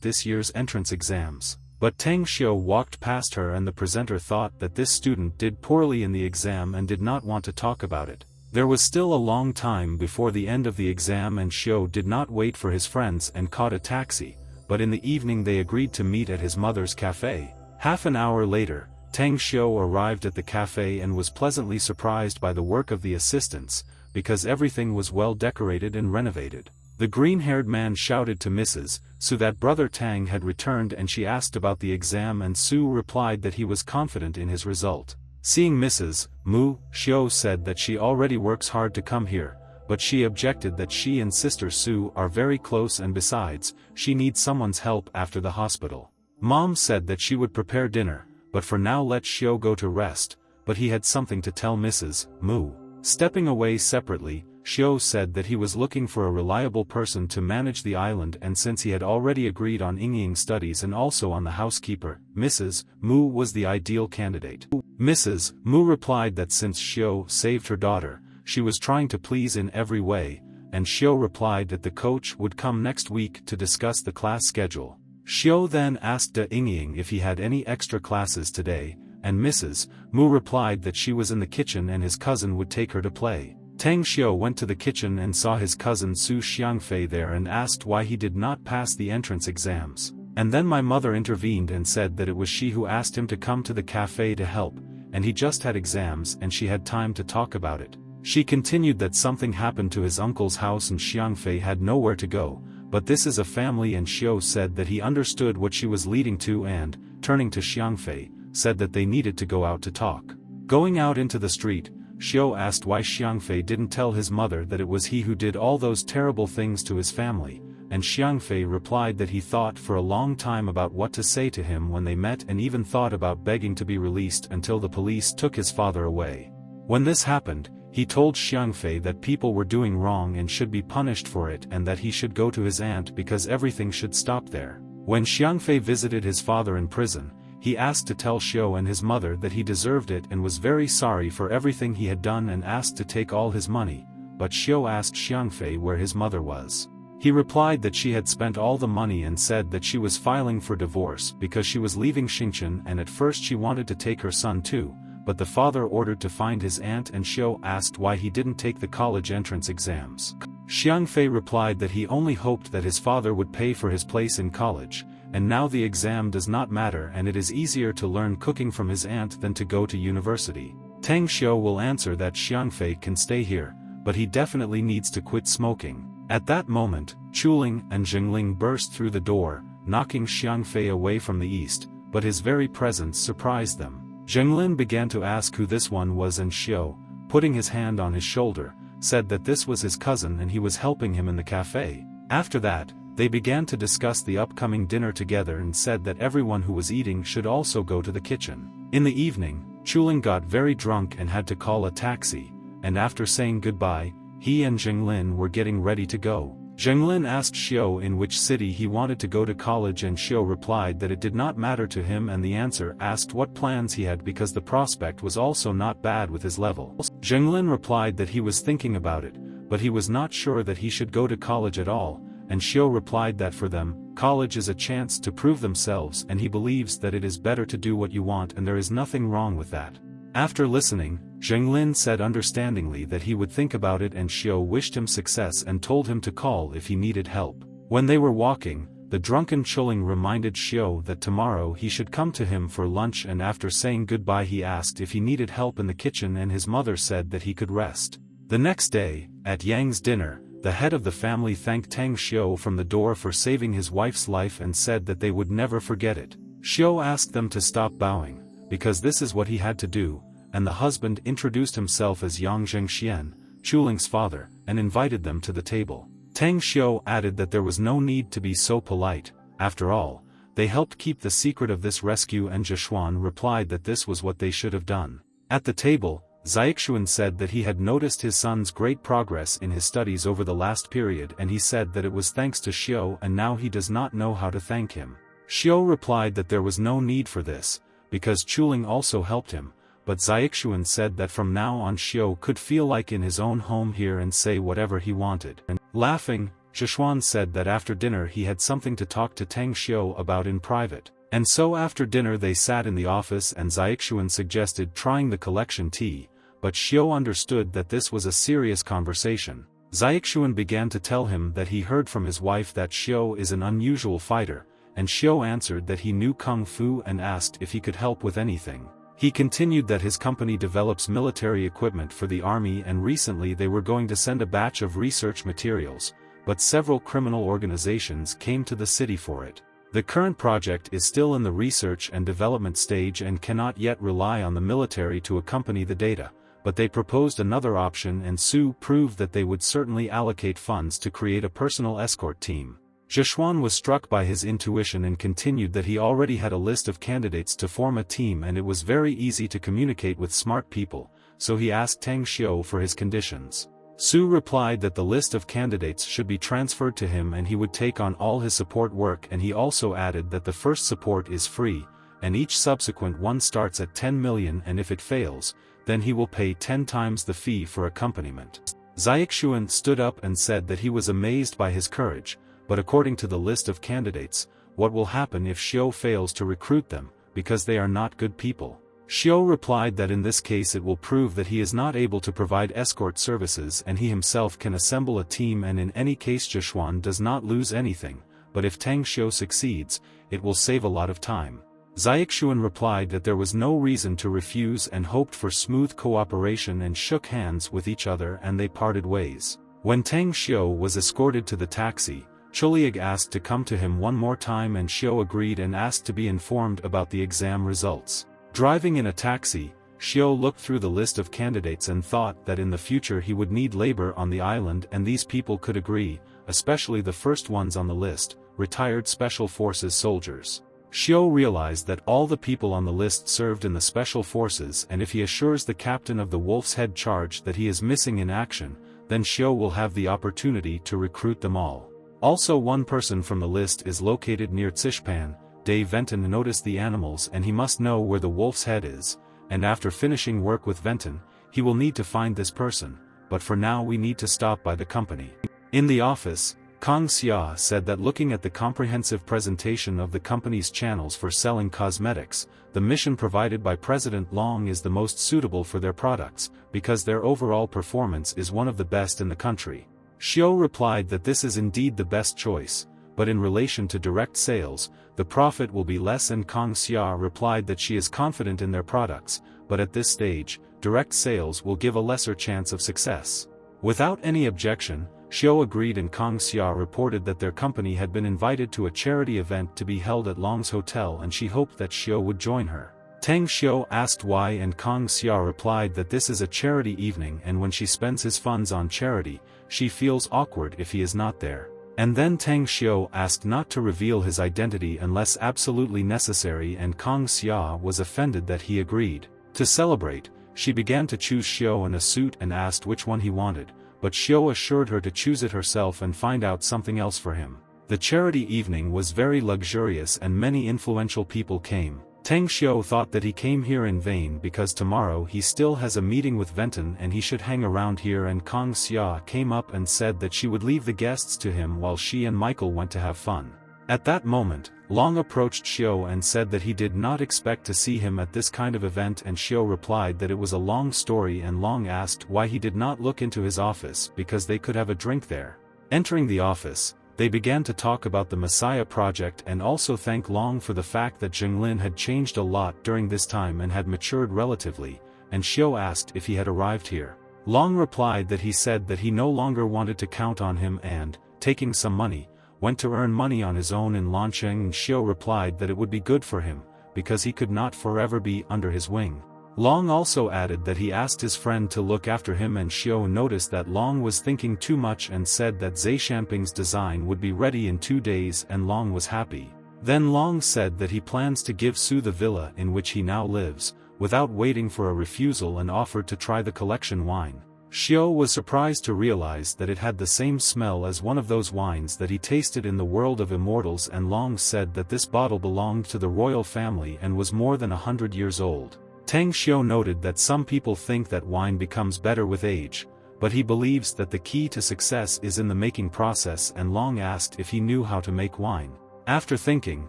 this year's entrance exams. But Tang Xiao walked past her, and the presenter thought that this student did poorly in the exam and did not want to talk about it. There was still a long time before the end of the exam, and Xiao did not wait for his friends and caught a taxi, but in the evening they agreed to meet at his mother's cafe. Half an hour later, Tang Xiao arrived at the cafe and was pleasantly surprised by the work of the assistants, because everything was well decorated and renovated. The green-haired man shouted to Mrs. Su that brother Tang had returned, and she asked about the exam, and Su replied that he was confident in his result. Seeing Mrs. Mu, Xiao said that she already works hard to come here, but she objected that she and sister Su are very close, and besides, she needs someone's help after the hospital. Mom said that she would prepare dinner, but for now let Xiao go to rest, but he had something to tell Mrs. Mu. Stepping away separately, Xiao said that he was looking for a reliable person to manage the island, and since he had already agreed on Yingying studies and also on the housekeeper, Mrs. Mu was the ideal candidate. Mrs. Mu replied that since Xiao saved her daughter, she was trying to please in every way, and Xiao replied that the coach would come next week to discuss the class schedule. Xiao then asked De Yingying if he had any extra classes today, and Mrs. Mu replied that she was in the kitchen and his cousin would take her to play. Tang Xiao went to the kitchen and saw his cousin Su Xiangfei there and asked why he did not pass the entrance exams. And then my mother intervened and said that it was she who asked him to come to the cafe to help, and he just had exams and she had time to talk about it. She continued that something happened to his uncle's house and Xiangfei had nowhere to go, but this is a family, and Xiao said that he understood what she was leading to and, turning to Xiangfei, said that they needed to go out to talk. Going out into the street, Xiao asked why Xiangfei didn't tell his mother that it was he who did all those terrible things to his family, and Xiangfei replied that he thought for a long time about what to say to him when they met, and even thought about begging to be released until the police took his father away. When this happened, he told Xiangfei that people were doing wrong and should be punished for it, and that he should go to his aunt because everything should stop there. When Xiangfei visited his father in prison, he asked to tell Xiao and his mother that he deserved it and was very sorry for everything he had done, and asked to take all his money, but Xiao asked Xiangfei where his mother was. He replied that she had spent all the money and said that she was filing for divorce because she was leaving Xinchen, and at first she wanted to take her son too, but the father ordered to find his aunt, and Xiao asked why he didn't take the college entrance exams. Xiangfei replied that he only hoped that his father would pay for his place in college, and now the exam does not matter and it is easier to learn cooking from his aunt than to go to university. Tang Xiao will answer that Xiangfei can stay here, but he definitely needs to quit smoking. At that moment, Chuling and Jingling burst through the door, knocking Xiangfei away from the east, but his very presence surprised them. Jinglin began to ask who this one was, and Xiao, putting his hand on his shoulder, said that this was his cousin and he was helping him in the cafe. After that, They began to discuss the upcoming dinner together and said that everyone who was eating should also go to the kitchen. In the evening, Chuling got very drunk and had to call a taxi, and after saying goodbye, he and Zhenglin were getting ready to go. Zhenglin asked Xiao in which city he wanted to go to college, and Xiao replied that it did not matter to him, and the answer asked what plans he had because the prospect was also not bad with his level. Zhenglin replied that he was thinking about it, but he was not sure that he should go to college at all, and Xiao replied that for them, college is a chance to prove themselves, and he believes that it is better to do what you want and there is nothing wrong with that. After listening, Zhenglin said understandingly that he would think about it, and Xiao wished him success and told him to call if he needed help. When they were walking, the drunken Chuling reminded Xiao that tomorrow he should come to him for lunch, and after saying goodbye he asked if he needed help in the kitchen, and his mother said that he could rest. The next day, at Yang's dinner, the head of the family thanked Tang Xiao from the door for saving his wife's life and said that they would never forget it. Xiao asked them to stop bowing, because this is what he had to do, and the husband introduced himself as Yang Zhengxian, Chuling's father, and invited them to the table. Tang Xiao added that there was no need to be so polite, after all, they helped keep the secret of this rescue, and Zhishuan replied that this was what they should have done. At the table, Xiaoxuan said that he had noticed his son's great progress in his studies over the last period, and he said that it was thanks to Xiao, and now he does not know how to thank him. Xiao replied that there was no need for this, because Chuling also helped him, but Xiaoxuan said that from now on Xiao could feel like in his own home here and say whatever he wanted. And, laughing, Zhishuan said that after dinner he had something to talk to Tang Xiao about in private. And so after dinner they sat in the office, and Xiaoxuan suggested trying the collection tea, but Xiao understood that this was a serious conversation. Xiaoxuan began to tell him that he heard from his wife that Xiao is an unusual fighter, and Xiao answered that he knew Kung Fu and asked if he could help with anything. He continued that his company develops military equipment for the army, and recently they were going to send a batch of research materials, but several criminal organizations came to the city for it. The current project is still in the research and development stage and cannot yet rely on the military to accompany the data, but they proposed another option, and Su proved that they would certainly allocate funds to create a personal escort team. Zhishuan was struck by his intuition and continued that he already had a list of candidates to form a team, and it was very easy to communicate with smart people, so he asked Tang Xiao for his conditions. Su replied that the list of candidates should be transferred to him and he would take on all his support work, and he also added that the first support is free, and each subsequent one starts at 10 million, and if it fails, then he will pay 10 times the fee for accompaniment. Xiaoxuan stood up and said that he was amazed by his courage, but according to the list of candidates, what will happen if Xiao fails to recruit them, because they are not good people? Xiao replied that in this case it will prove that he is not able to provide escort services and he himself can assemble a team, and in any case Zhishuan does not lose anything, but if Tang Xiao succeeds, it will save a lot of time. Xiaoxuan replied that there was no reason to refuse and hoped for smooth cooperation, and shook hands with each other, and they parted ways. When Tang Xiao was escorted to the taxi, Chuliag asked to come to him one more time, and Xiao agreed and asked to be informed about the exam results. Driving in a taxi, Xiao looked through the list of candidates and thought that in the future he would need labor on the island, and these people could agree, especially the first ones on the list, retired Special Forces soldiers. Xiao realized that all the people on the list served in the Special Forces, and if he assures the captain of the Wolf's Head charge that he is missing in action, then Xiao will have the opportunity to recruit them all. Also, one person from the list is located near Zishpan. Dave Venton noticed the animals and he must know where the Wolf's Head is, and after finishing work with Venton, he will need to find this person, but for now we need to stop by the company. In the office, Kang Xia said that looking at the comprehensive presentation of the company's channels for selling cosmetics, the mission provided by President Long is the most suitable for their products, because their overall performance is one of the best in the country. Xiao replied that this is indeed the best choice, but in relation to direct sales, the profit will be less, and Kang Xia replied that she is confident in their products, but at this stage, direct sales will give a lesser chance of success. Without any objection, Xiao agreed, and Kang Xia reported that their company had been invited to a charity event to be held at Long's hotel, and she hoped that Xiao would join her. Tang Xiao asked why, and Kang Xia replied that this is a charity evening, and when she spends his funds on charity, she feels awkward if he is not there. And then Tang Xiu asked not to reveal his identity unless absolutely necessary, and Kang Xia was offended that he agreed. To celebrate, she began to choose Xiu in a suit and asked which one he wanted, but Xiu assured her to choose it herself and find out something else for him. The charity evening was very luxurious and many influential people came. Tang Xiu thought that he came here in vain because tomorrow he still has a meeting with Venton and he should hang around here, and Kang Xia came up and said that she would leave the guests to him while she and Michael went to have fun. At that moment, Long approached Xiu and said that he did not expect to see him at this kind of event, and Xiu replied that it was a long story, and Long asked why he did not look into his office because they could have a drink there. Entering the office, they began to talk about the Messiah project and also thank Long for the fact that Zhenglin had changed a lot during this time and had matured relatively, and Xiu asked if he had arrived here. Long replied that he said that he no longer wanted to count on him and, taking some money, went to earn money on his own in Lancheng, and Xiu replied that it would be good for him, because he could not forever be under his wing. Long also added that he asked his friend to look after him, and Xiu noticed that Long was thinking too much and said that Zhe Xianping's design would be ready in 2 days, and Long was happy. Then Long said that he plans to give Su the villa in which he now lives, without waiting for a refusal, and offered to try the collection wine. Xiu was surprised to realize that it had the same smell as one of those wines that he tasted in the world of immortals, and Long said that this bottle belonged to the royal family and was more than 100 years old. Tang Xiu noted that some people think that wine becomes better with age, but he believes that the key to success is in the making process, and Long asked if he knew how to make wine. After thinking,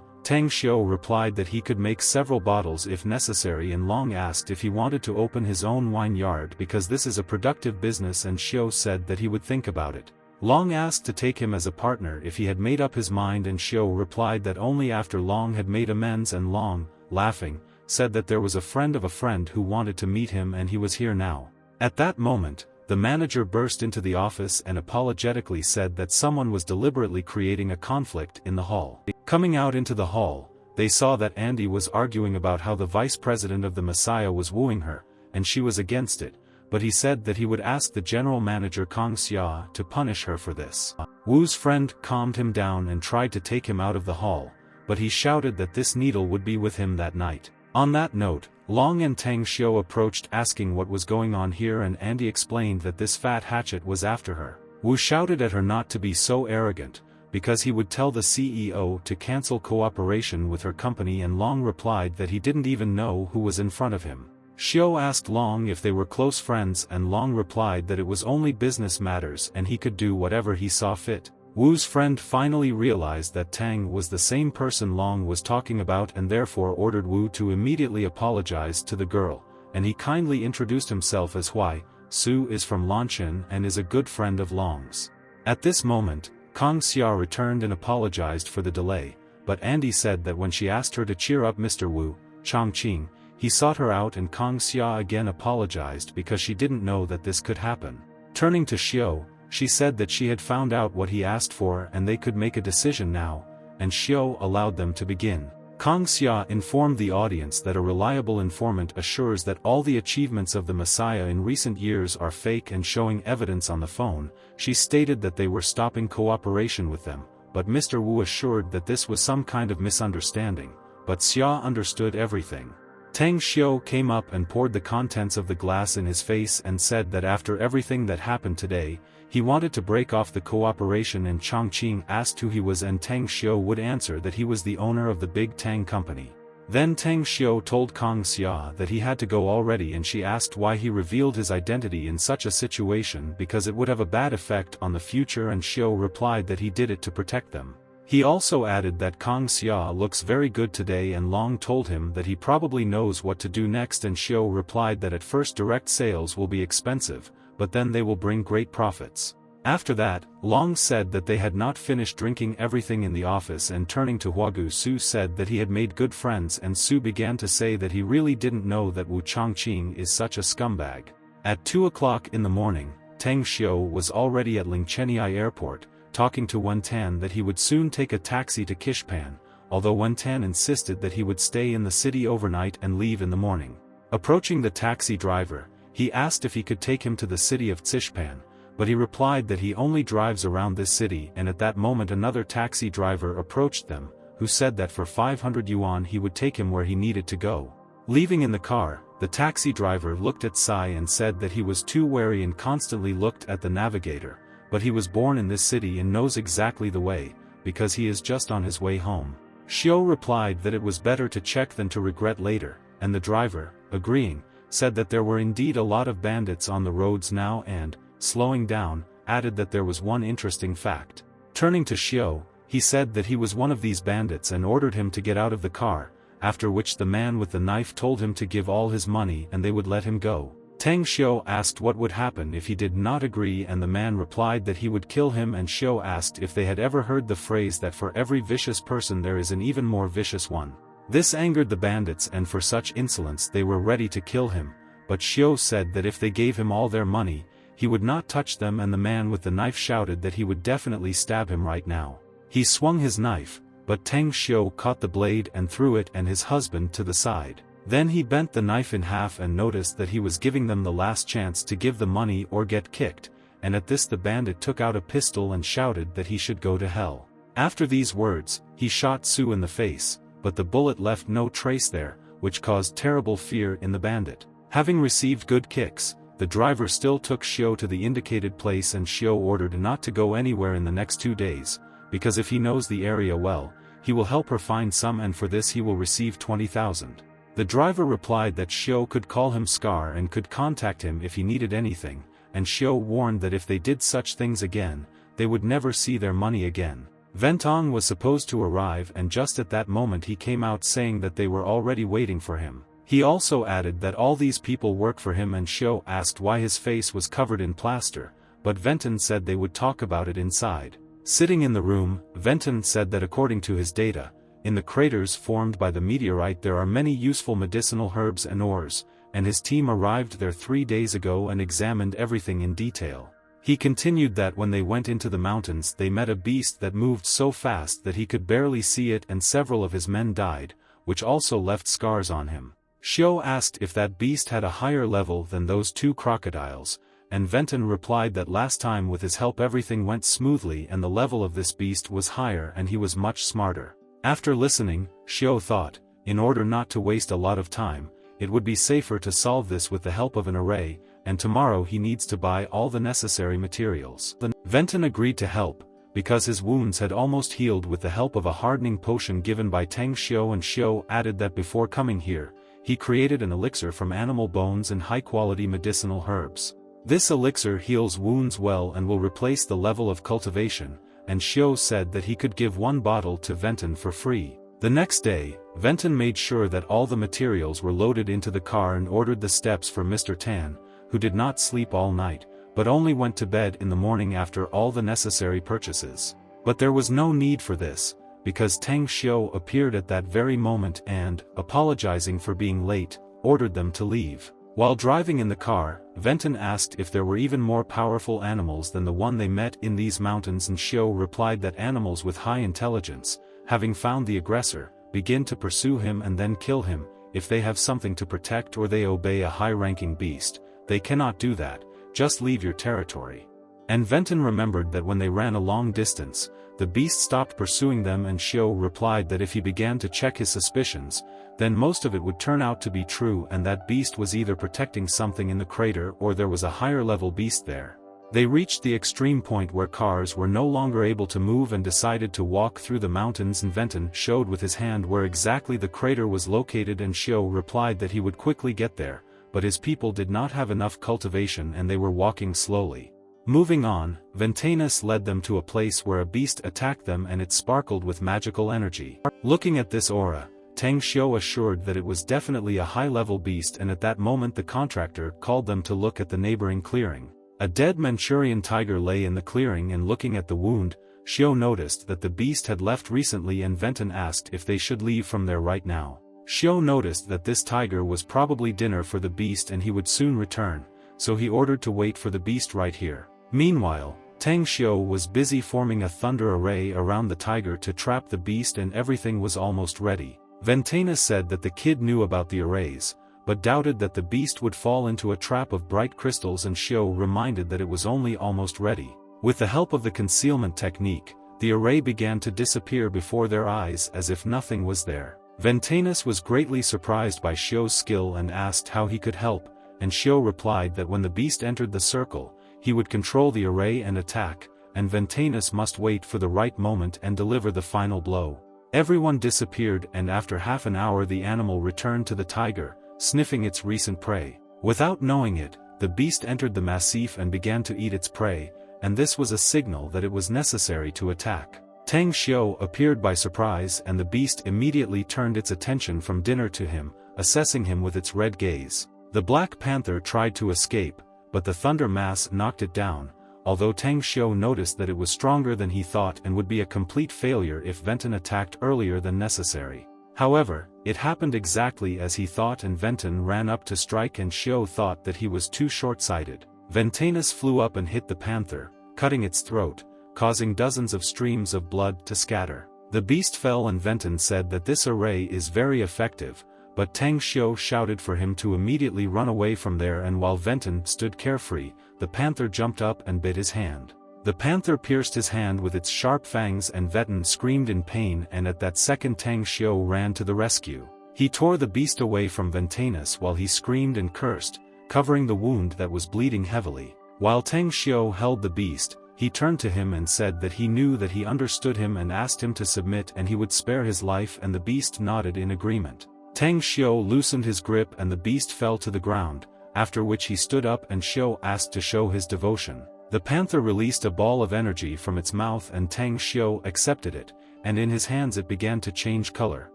Tang Xiu replied that he could make several bottles if necessary, and Long asked if he wanted to open his own wine yard because this is a productive business, and Xiu said that he would think about it. Long asked to take him as a partner if he had made up his mind, and Xiu replied that only after Long had made amends, and Long, laughing, said that there was a friend of a friend who wanted to meet him and he was here now. At that moment, the manager burst into the office and apologetically said that someone was deliberately creating a conflict in the hall. Coming out into the hall, they saw that Andy was arguing about how the vice president of the Messiah was wooing her, and she was against it, but he said that he would ask the general manager Kang Xia to punish her for this. Wu's friend calmed him down and tried to take him out of the hall, but he shouted that this needle would be with him that night. On that note, Long and Tang Xiu approached asking what was going on here, and Andy explained that this fat hatchet was after her. Wu shouted at her not to be so arrogant, because he would tell the CEO to cancel cooperation with her company, and Long replied that he didn't even know who was in front of him. Xiu asked Long if they were close friends, and Long replied that it was only business matters and he could do whatever he saw fit. Wu's friend finally realized that Tang was the same person Long was talking about, and therefore ordered Wu to immediately apologize to the girl, and he kindly introduced himself as Hui. Su is from Lanchen and is a good friend of Long's. At this moment, Kang Xia returned and apologized for the delay, but Andy said that when she asked her to cheer up Mr. Wu, Chongqing, he sought her out, and Kang Xia again apologized because she didn't know that this could happen. Turning to Xiu, she said that she had found out what he asked for and they could make a decision now, and Xiu allowed them to begin. Kang Xia informed the audience that a reliable informant assures that all the achievements of the Messiah in recent years are fake and showing evidence on the phone. She stated that they were stopping cooperation with them, but Mr. Wu assured that this was some kind of misunderstanding, but Xia understood everything. Tang Xiu came up and poured the contents of the glass in his face and said that after everything that happened today, he wanted to break off the cooperation, and Chongqing asked who he was, and Tang Xiu would answer that he was the owner of the big Tang company. Then Tang Xiu told Kang Xia that he had to go already, and she asked why he revealed his identity in such a situation because it would have a bad effect on the future, and Xiu replied that he did it to protect them. He also added that Kang Xia looks very good today, and Long told him that he probably knows what to do next, and Xiu replied that at first direct sales will be expensive, but then they will bring great profits. After that, Long said that they had not finished drinking everything in the office, and turning to Huagu, Su said that he had made good friends, and Su began to say that he really didn't know that Wu Chongqing is such a scumbag. At 2 o'clock in the morning, Tang Xiu was already at Lingcheniai Airport, talking to Wen Tan that he would soon take a taxi to Kishpan, although Wen Tan insisted that he would stay in the city overnight and leave in the morning. Approaching the taxi driver, he asked if he could take him to the city of Xishpan, but he replied that he only drives around this city, and at that moment another taxi driver approached them, who said that for 500 yuan he would take him where he needed to go. Leaving in the car, the taxi driver looked at Sai and said that he was too wary and constantly looked at the navigator, but he was born in this city and knows exactly the way, because he is just on his way home. Xiao replied that it was better to check than to regret later, and the driver, agreeing, said that there were indeed a lot of bandits on the roads now and, slowing down, added that there was one interesting fact. Turning to Xiao, he said that he was one of these bandits and ordered him to get out of the car, after which the man with the knife told him to give all his money and they would let him go. Tang Xiao asked what would happen if he did not agree, and the man replied that he would kill him, and Xiao asked if they had ever heard the phrase that for every vicious person there is an even more vicious one. This angered the bandits, and for such insolence they were ready to kill him, but Xiao said that if they gave him all their money, he would not touch them, and the man with the knife shouted that he would definitely stab him right now. He swung his knife, but Tang Xiao caught the blade and threw it and his husband to the side. Then he bent the knife in half and noticed that he was giving them the last chance to give the money or get kicked, and at this the bandit took out a pistol and shouted that he should go to hell. After these words, he shot Su in the face, but the bullet left no trace there, which caused terrible fear in the bandit. Having received good kicks, the driver still took Xiao to the indicated place, and Xiao ordered not to go anywhere in the next 2 days, because if he knows the area well, he will help her find some, and for this he will receive 20,000. The driver replied that Xiao could call him Scar and could contact him if he needed anything, and Xiao warned that if they did such things again, they would never see their money again. Ventong was supposed to arrive, and just at that moment he came out saying that they were already waiting for him. He also added that all these people work for him, and Xiao asked why his face was covered in plaster, but Venton said they would talk about it inside. Sitting in the room, Venton said that according to his data, in the craters formed by the meteorite there are many useful medicinal herbs and ores, and his team arrived there 3 days ago and examined everything in detail. He continued that when they went into the mountains they met a beast that moved so fast that he could barely see it, and several of his men died, which also left scars on him. Xiao asked if that beast had a higher level than those 2 crocodiles, and Venton replied that last time with his help everything went smoothly and the level of this beast was higher and he was much smarter. After listening, Xiao thought, in order not to waste a lot of time, it would be safer to solve this with the help of an array, and tomorrow he needs to buy all the necessary materials. Venton agreed to help, because his wounds had almost healed with the help of a hardening potion given by Tang Xiao, and Xiao added that before coming here, he created an elixir from animal bones and high-quality medicinal herbs. This elixir heals wounds well and will replace the level of cultivation, and Xiao said that he could give 1 bottle to Venton for free. The next day, Venton made sure that all the materials were loaded into the car and ordered the steps for Mr. Tan, who did not sleep all night, but only went to bed in the morning after all the necessary purchases. But there was no need for this, because Tang Xiao appeared at that very moment and, apologizing for being late, ordered them to leave. While driving in the car, Venton asked if there were even more powerful animals than the one they met in these mountains, and Xiao replied that animals with high intelligence, having found the aggressor, begin to pursue him and then kill him. If they have something to protect or they obey a high-ranking beast, they cannot do that, just leave your territory. And Venton remembered that when they ran a long distance, the beast stopped pursuing them, and Xiao replied that if he began to check his suspicions, then most of it would turn out to be true, and that beast was either protecting something in the crater or there was a higher-level beast there. They reached the extreme point where cars were no longer able to move and decided to walk through the mountains, and Venton showed with his hand where exactly the crater was located, and Xiao replied that he would quickly get there, but his people did not have enough cultivation and they were walking slowly. Moving on, Ventanus led them to a place where a beast attacked them and it sparkled with magical energy. Looking at this aura, Tang Xiao assured that it was definitely a high-level beast, and at that moment the contractor called them to look at the neighboring clearing. A dead Manchurian tiger lay in the clearing, and looking at the wound, Xiao noticed that the beast had left recently, and Venton asked if they should leave from there right now. Xiao noticed that this tiger was probably dinner for the beast and he would soon return, so he ordered to wait for the beast right here. Meanwhile, Tang Xiao was busy forming a thunder array around the tiger to trap the beast, and everything was almost ready. Ventana said that the kid knew about the arrays, but doubted that the beast would fall into a trap of bright crystals, and Xiao reminded that it was only almost ready. With the help of the concealment technique, the array began to disappear before their eyes as if nothing was there. Ventanus was greatly surprised by Xiao's skill and asked how he could help, and Xiao replied that when the beast entered the circle, he would control the array and attack, and Ventanus must wait for the right moment and deliver the final blow. Everyone disappeared, and after half an hour the animal returned to the tiger, sniffing its recent prey. Without knowing it, the beast entered the massif and began to eat its prey, and this was a signal that it was necessary to attack. Tang Xiao appeared by surprise, and the beast immediately turned its attention from dinner to him, assessing him with its red gaze. The black panther tried to escape, but the thunder mass knocked it down, although Tang Xiao noticed that it was stronger than he thought and would be a complete failure if Venton attacked earlier than necessary. However, it happened exactly as he thought, and Venton ran up to strike, and Xiao thought that he was too short-sighted. Ventanus flew up and hit the panther, cutting its throat, causing dozens of streams of blood to scatter. The beast fell, and Venton said that this array is very effective, but Tang Xiao shouted for him to immediately run away from there, and while Venton stood carefree, the panther jumped up and bit his hand. The panther pierced his hand with its sharp fangs, and Venton screamed in pain, and at that second Tang Xiao ran to the rescue. He tore the beast away from Ventanus while he screamed and cursed, covering the wound that was bleeding heavily. While Tang Xiao held the beast, he turned to him and said that he knew that he understood him and asked him to submit and he would spare his life, and the beast nodded in agreement. Tang Xiao loosened his grip and the beast fell to the ground, after which he stood up and Xiao asked to show his devotion. The panther released a ball of energy from its mouth and Tang Xiao accepted it, and in his hands it began to change color.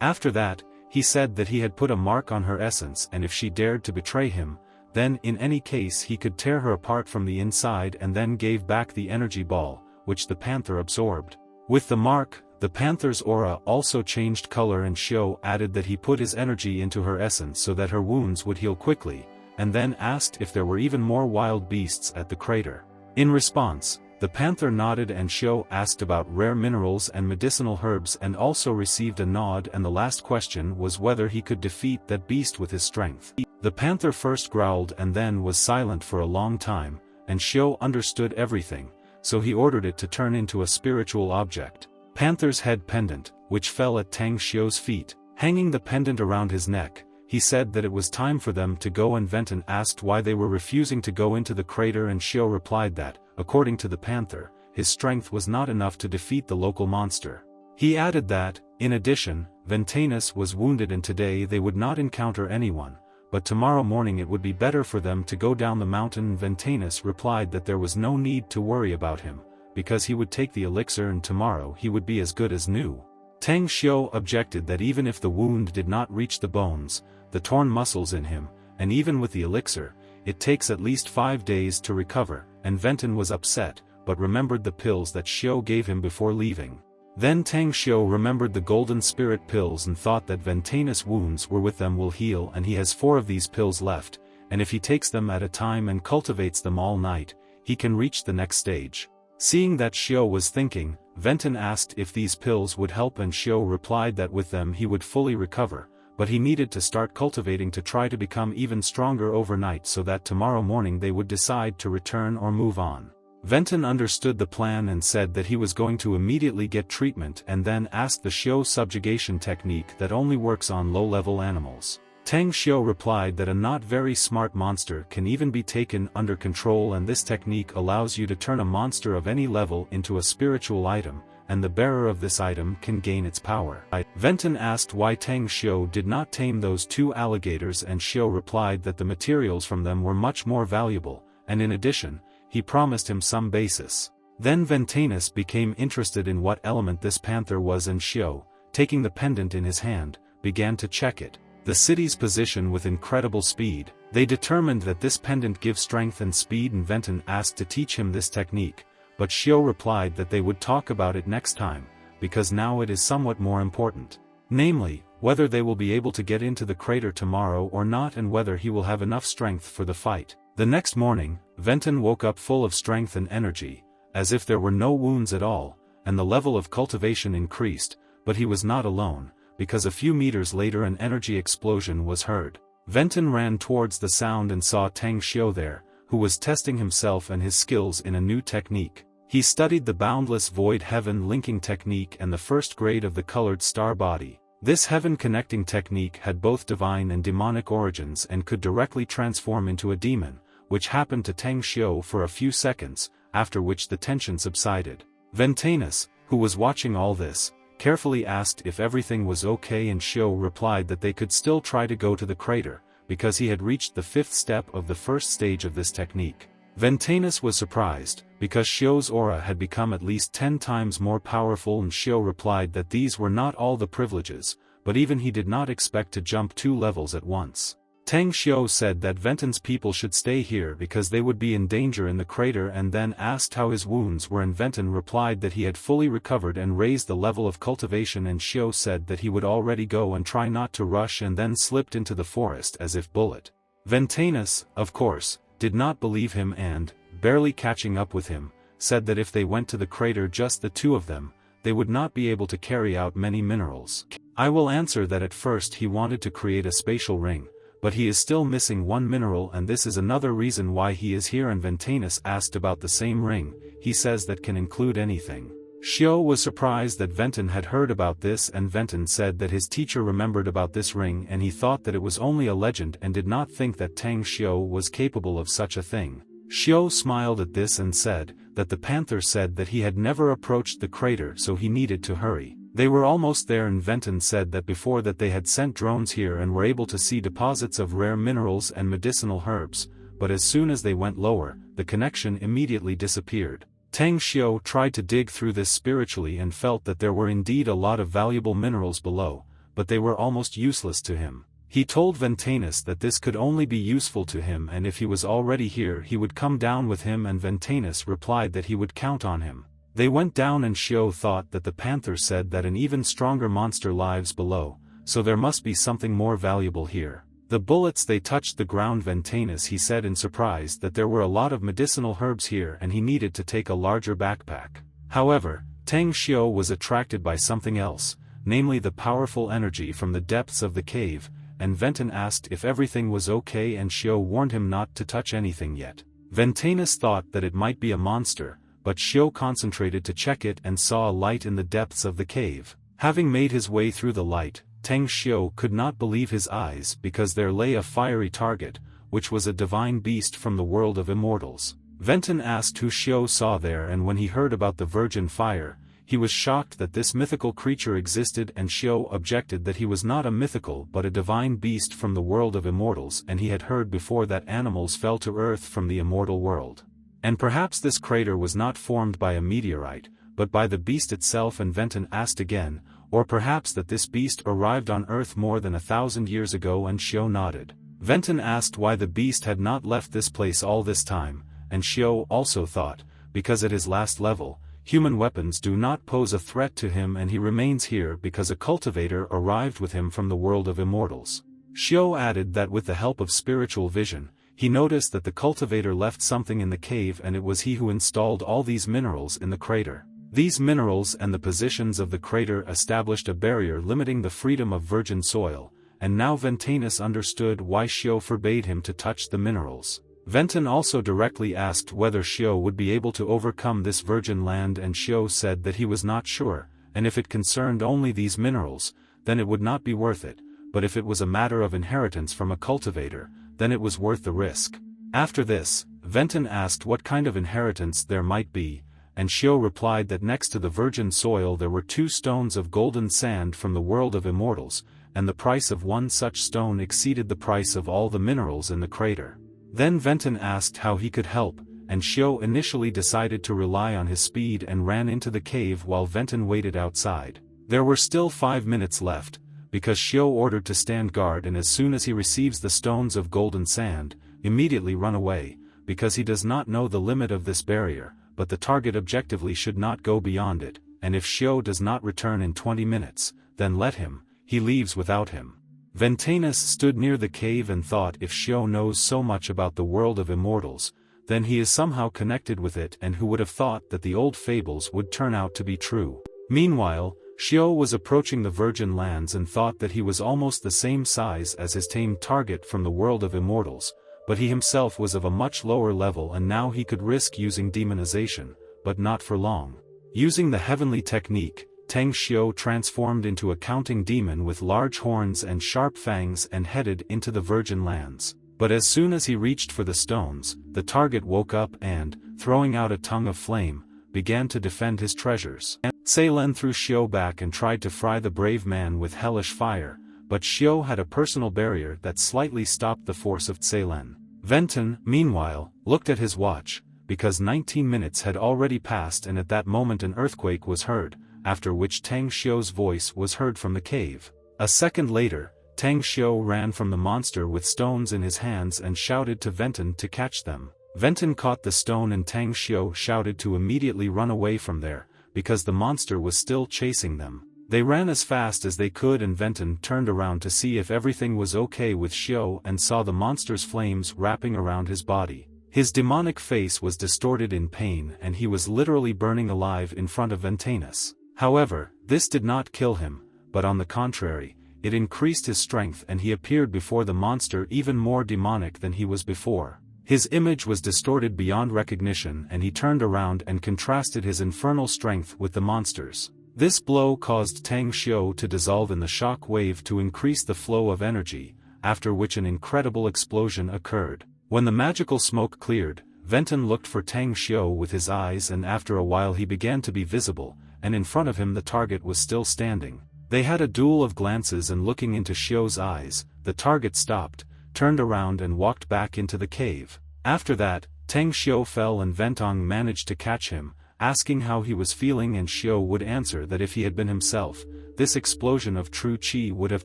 After that, he said that he had put a mark on her essence, and if she dared to betray him, then in any case he could tear her apart from the inside, and then gave back the energy ball, which the panther absorbed. With the mark, the panther's aura also changed color, and Xiao added that he put his energy into her essence so that her wounds would heal quickly, and then asked if there were even more wild beasts at the crater. In response, the panther nodded, and Xiao asked about rare minerals and medicinal herbs and also received a nod, and the last question was whether he could defeat that beast with his strength. The panther first growled and then was silent for a long time, and Xiao understood everything, so he ordered it to turn into a spiritual object. Panther's head pendant, which fell at Tang Xiao's feet. Hanging the pendant around his neck, he said that it was time for them to go, and Venton asked why they were refusing to go into the crater, and Xiao replied that, according to the panther, his strength was not enough to defeat the local monster. He added that, in addition, Ventanus was wounded and today they would not encounter anyone, but tomorrow morning it would be better for them to go down the mountain. Ventanus replied that there was no need to worry about him, because he would take the elixir and tomorrow he would be as good as new. Tang Xiao objected that even if the wound did not reach the bones, the torn muscles in him, and even with the elixir, it takes at least 5 days to recover, and Venton was upset, but remembered the pills that Xiao gave him before leaving. Then Tang Xiao remembered the golden spirit pills and thought that Ventanus' wounds were with them will heal, and he has 4 of these pills left, and if he takes them at a time and cultivates them all night, he can reach the next stage. Seeing that Xiao was thinking, Venton asked if these pills would help, and Xiao replied that with them he would fully recover, but he needed to start cultivating to try to become even stronger overnight so that tomorrow morning they would decide to return or move on. Venton understood the plan and said that he was going to immediately get treatment, and then asked the Xiao subjugation technique that only works on low-level animals. Tang Xiao replied that a not very smart monster can even be taken under control, and this technique allows you to turn a monster of any level into a spiritual item, and the bearer of this item can gain its power. Venton asked why Tang Xiao did not tame those 2 alligators, and Xiao replied that the materials from them were much more valuable, and in addition, he promised him some basis. Then Ventanus became interested in what element this panther was, and Xiao, taking the pendant in his hand, began to check it. The city's position with incredible speed. They determined that this pendant gives strength and speed, and Venton asked to teach him this technique, but Xiao replied that they would talk about it next time, because now it is somewhat more important. Namely, whether they will be able to get into the crater tomorrow or not, and whether he will have enough strength for the fight. The next morning, Venton woke up full of strength and energy, as if there were no wounds at all, and the level of cultivation increased, but he was not alone, because a few meters later an energy explosion was heard. Venton ran towards the sound and saw Tang Xiu there, who was testing himself and his skills in a new technique. He studied the boundless void heaven linking technique and the first grade of the colored star body. This heaven connecting technique had both divine and demonic origins and could directly transform into a demon, which happened to Tang Xiu for a few seconds, after which the tension subsided. Ventanus, who was watching all this, carefully asked if everything was okay, and Xiu replied that they could still try to go to the crater, because he had reached the 5th step of the first stage of this technique. Ventanus was surprised, because Xiu's aura had become at least 10 times more powerful, and Xiu replied that these were not all the privileges, but even he did not expect to jump 2 levels at once. Tang Xiu said that Venton's people should stay here because they would be in danger in the crater, and then asked how his wounds were, and Venton replied that he had fully recovered and raised the level of cultivation, and Xiu said that he would already go and try not to rush, and then slipped into the forest as if bullet. Ventanus, of course, did not believe him and, barely catching up with him, said that if they went to the crater just the 2 of them, they would not be able to carry out many minerals. I will answer that at first he wanted to create a spatial ring, but he is still missing 1 mineral, and this is another reason why he is here. And Ventanus asked about the same ring. He says that can include anything. Xiu was surprised that Venton had heard about this, and Venton said that his teacher remembered about this ring, and he thought that it was only a legend and did not think that Tang Xiu was capable of such a thing. Xiu smiled at this and said that the panther said that he had never approached the crater, so he needed to hurry. They were almost there, and Venton said that before that they had sent drones here and were able to see deposits of rare minerals and medicinal herbs, but as soon as they went lower, the connection immediately disappeared. Tang Xiu tried to dig through this spiritually and felt that there were indeed a lot of valuable minerals below, but they were almost useless to him. He told Ventanus that this could only be useful to him, and if he was already here he would come down with him, and Ventanus replied that he would count on him. They went down, and Xiu thought that the panther said that an even stronger monster lives below, so there must be something more valuable here. The bullets they touched the ground. Ventanus, he said in surprise, that there were a lot of medicinal herbs here and he needed to take a larger backpack. However, Tang Xiu was attracted by something else, namely the powerful energy from the depths of the cave, and Venton asked if everything was okay, and Xiu warned him not to touch anything yet. Ventanus thought that it might be a monster, but Xiu concentrated to check it and saw a light in the depths of the cave. Having made his way through the light, Tang Xiu could not believe his eyes, because there lay a fiery target, which was a divine beast from the world of immortals. Venton asked who Xiu saw there, and when he heard about the virgin fire, he was shocked that this mythical creature existed, and Xiu objected that he was not a mythical but a divine beast from the world of immortals, and he had heard before that animals fell to earth from the immortal world. And perhaps this crater was not formed by a meteorite, but by the beast itself, and Venton asked again, or perhaps that this beast arrived on Earth more than 1,000 years ago, and Xiu nodded. Venton asked why the beast had not left this place all this time, and Xiu also thought, because at his last level, human weapons do not pose a threat to him, and he remains here because a cultivator arrived with him from the world of immortals. Xiu added that with the help of spiritual vision, he noticed that the cultivator left something in the cave, and it was he who installed all these minerals in the crater. These minerals and the positions of the crater established a barrier limiting the freedom of virgin soil, and now Ventanus understood why Xiu forbade him to touch the minerals. Venton also directly asked whether Xiu would be able to overcome this virgin land, and Xiu said that he was not sure, and if it concerned only these minerals, then it would not be worth it, but if it was a matter of inheritance from a cultivator, then it was worth the risk. After this, Venton asked what kind of inheritance there might be, and Xiu replied that next to the virgin soil there were 2 stones of golden sand from the world of immortals, and the price of one such stone exceeded the price of all the minerals in the crater. Then Venton asked how he could help, and Xiu initially decided to rely on his speed and ran into the cave while Venton waited outside. There were still 5 minutes left, because Xiu ordered to stand guard, and as soon as he receives the stones of golden sand, immediately run away, because he does not know the limit of this barrier, but the target objectively should not go beyond it, and if Xiu does not return in 20 minutes, then let him, he leaves without him. Ventanus stood near the cave and thought, if Xiu knows so much about the world of immortals, then he is somehow connected with it, and who would have thought that the old fables would turn out to be true. Meanwhile, Xiao was approaching the Virgin Lands and thought that he was almost the same size as his tamed target from the world of immortals, but he himself was of a much lower level and now he could risk using demonization, but not for long. Using the heavenly technique, Tang Xiao transformed into a counting demon with large horns and sharp fangs and headed into the Virgin Lands. But as soon as he reached for the stones, the target woke up and, throwing out a tongue of flame, began to defend his treasures. Ceylan threw Xiao back and tried to fry the brave man with hellish fire, but Xiao had a personal barrier that slightly stopped the force of Ceylan. Venton, meanwhile, looked at his watch, because 19 minutes had already passed and at that moment an earthquake was heard, after which Tang Xiao's voice was heard from the cave. A second later, Tang Xiao ran from the monster with stones in his hands and shouted to Venton to catch them. Venton caught the stone and Tang Xiao shouted to immediately run away from there, because the monster was still chasing them. They ran as fast as they could and Venton turned around to see if everything was okay with Xiao and saw the monster's flames wrapping around his body. His demonic face was distorted in pain and he was literally burning alive in front of Ventanus. However, this did not kill him, but on the contrary, it increased his strength and he appeared before the monster even more demonic than he was before. His image was distorted beyond recognition and he turned around and contrasted his infernal strength with the monster's. This blow caused Tang Xiao to dissolve in the shock wave to increase the flow of energy, after which an incredible explosion occurred. When the magical smoke cleared, Venton looked for Tang Xiao with his eyes and after a while he began to be visible, and in front of him the target was still standing. They had a duel of glances and looking into Xiao's eyes, the target stopped, turned around and walked back into the cave. After that, Tang Xiao fell and Ventong managed to catch him, asking how he was feeling and Xiao would answer that if he had been himself, this explosion of true qi would have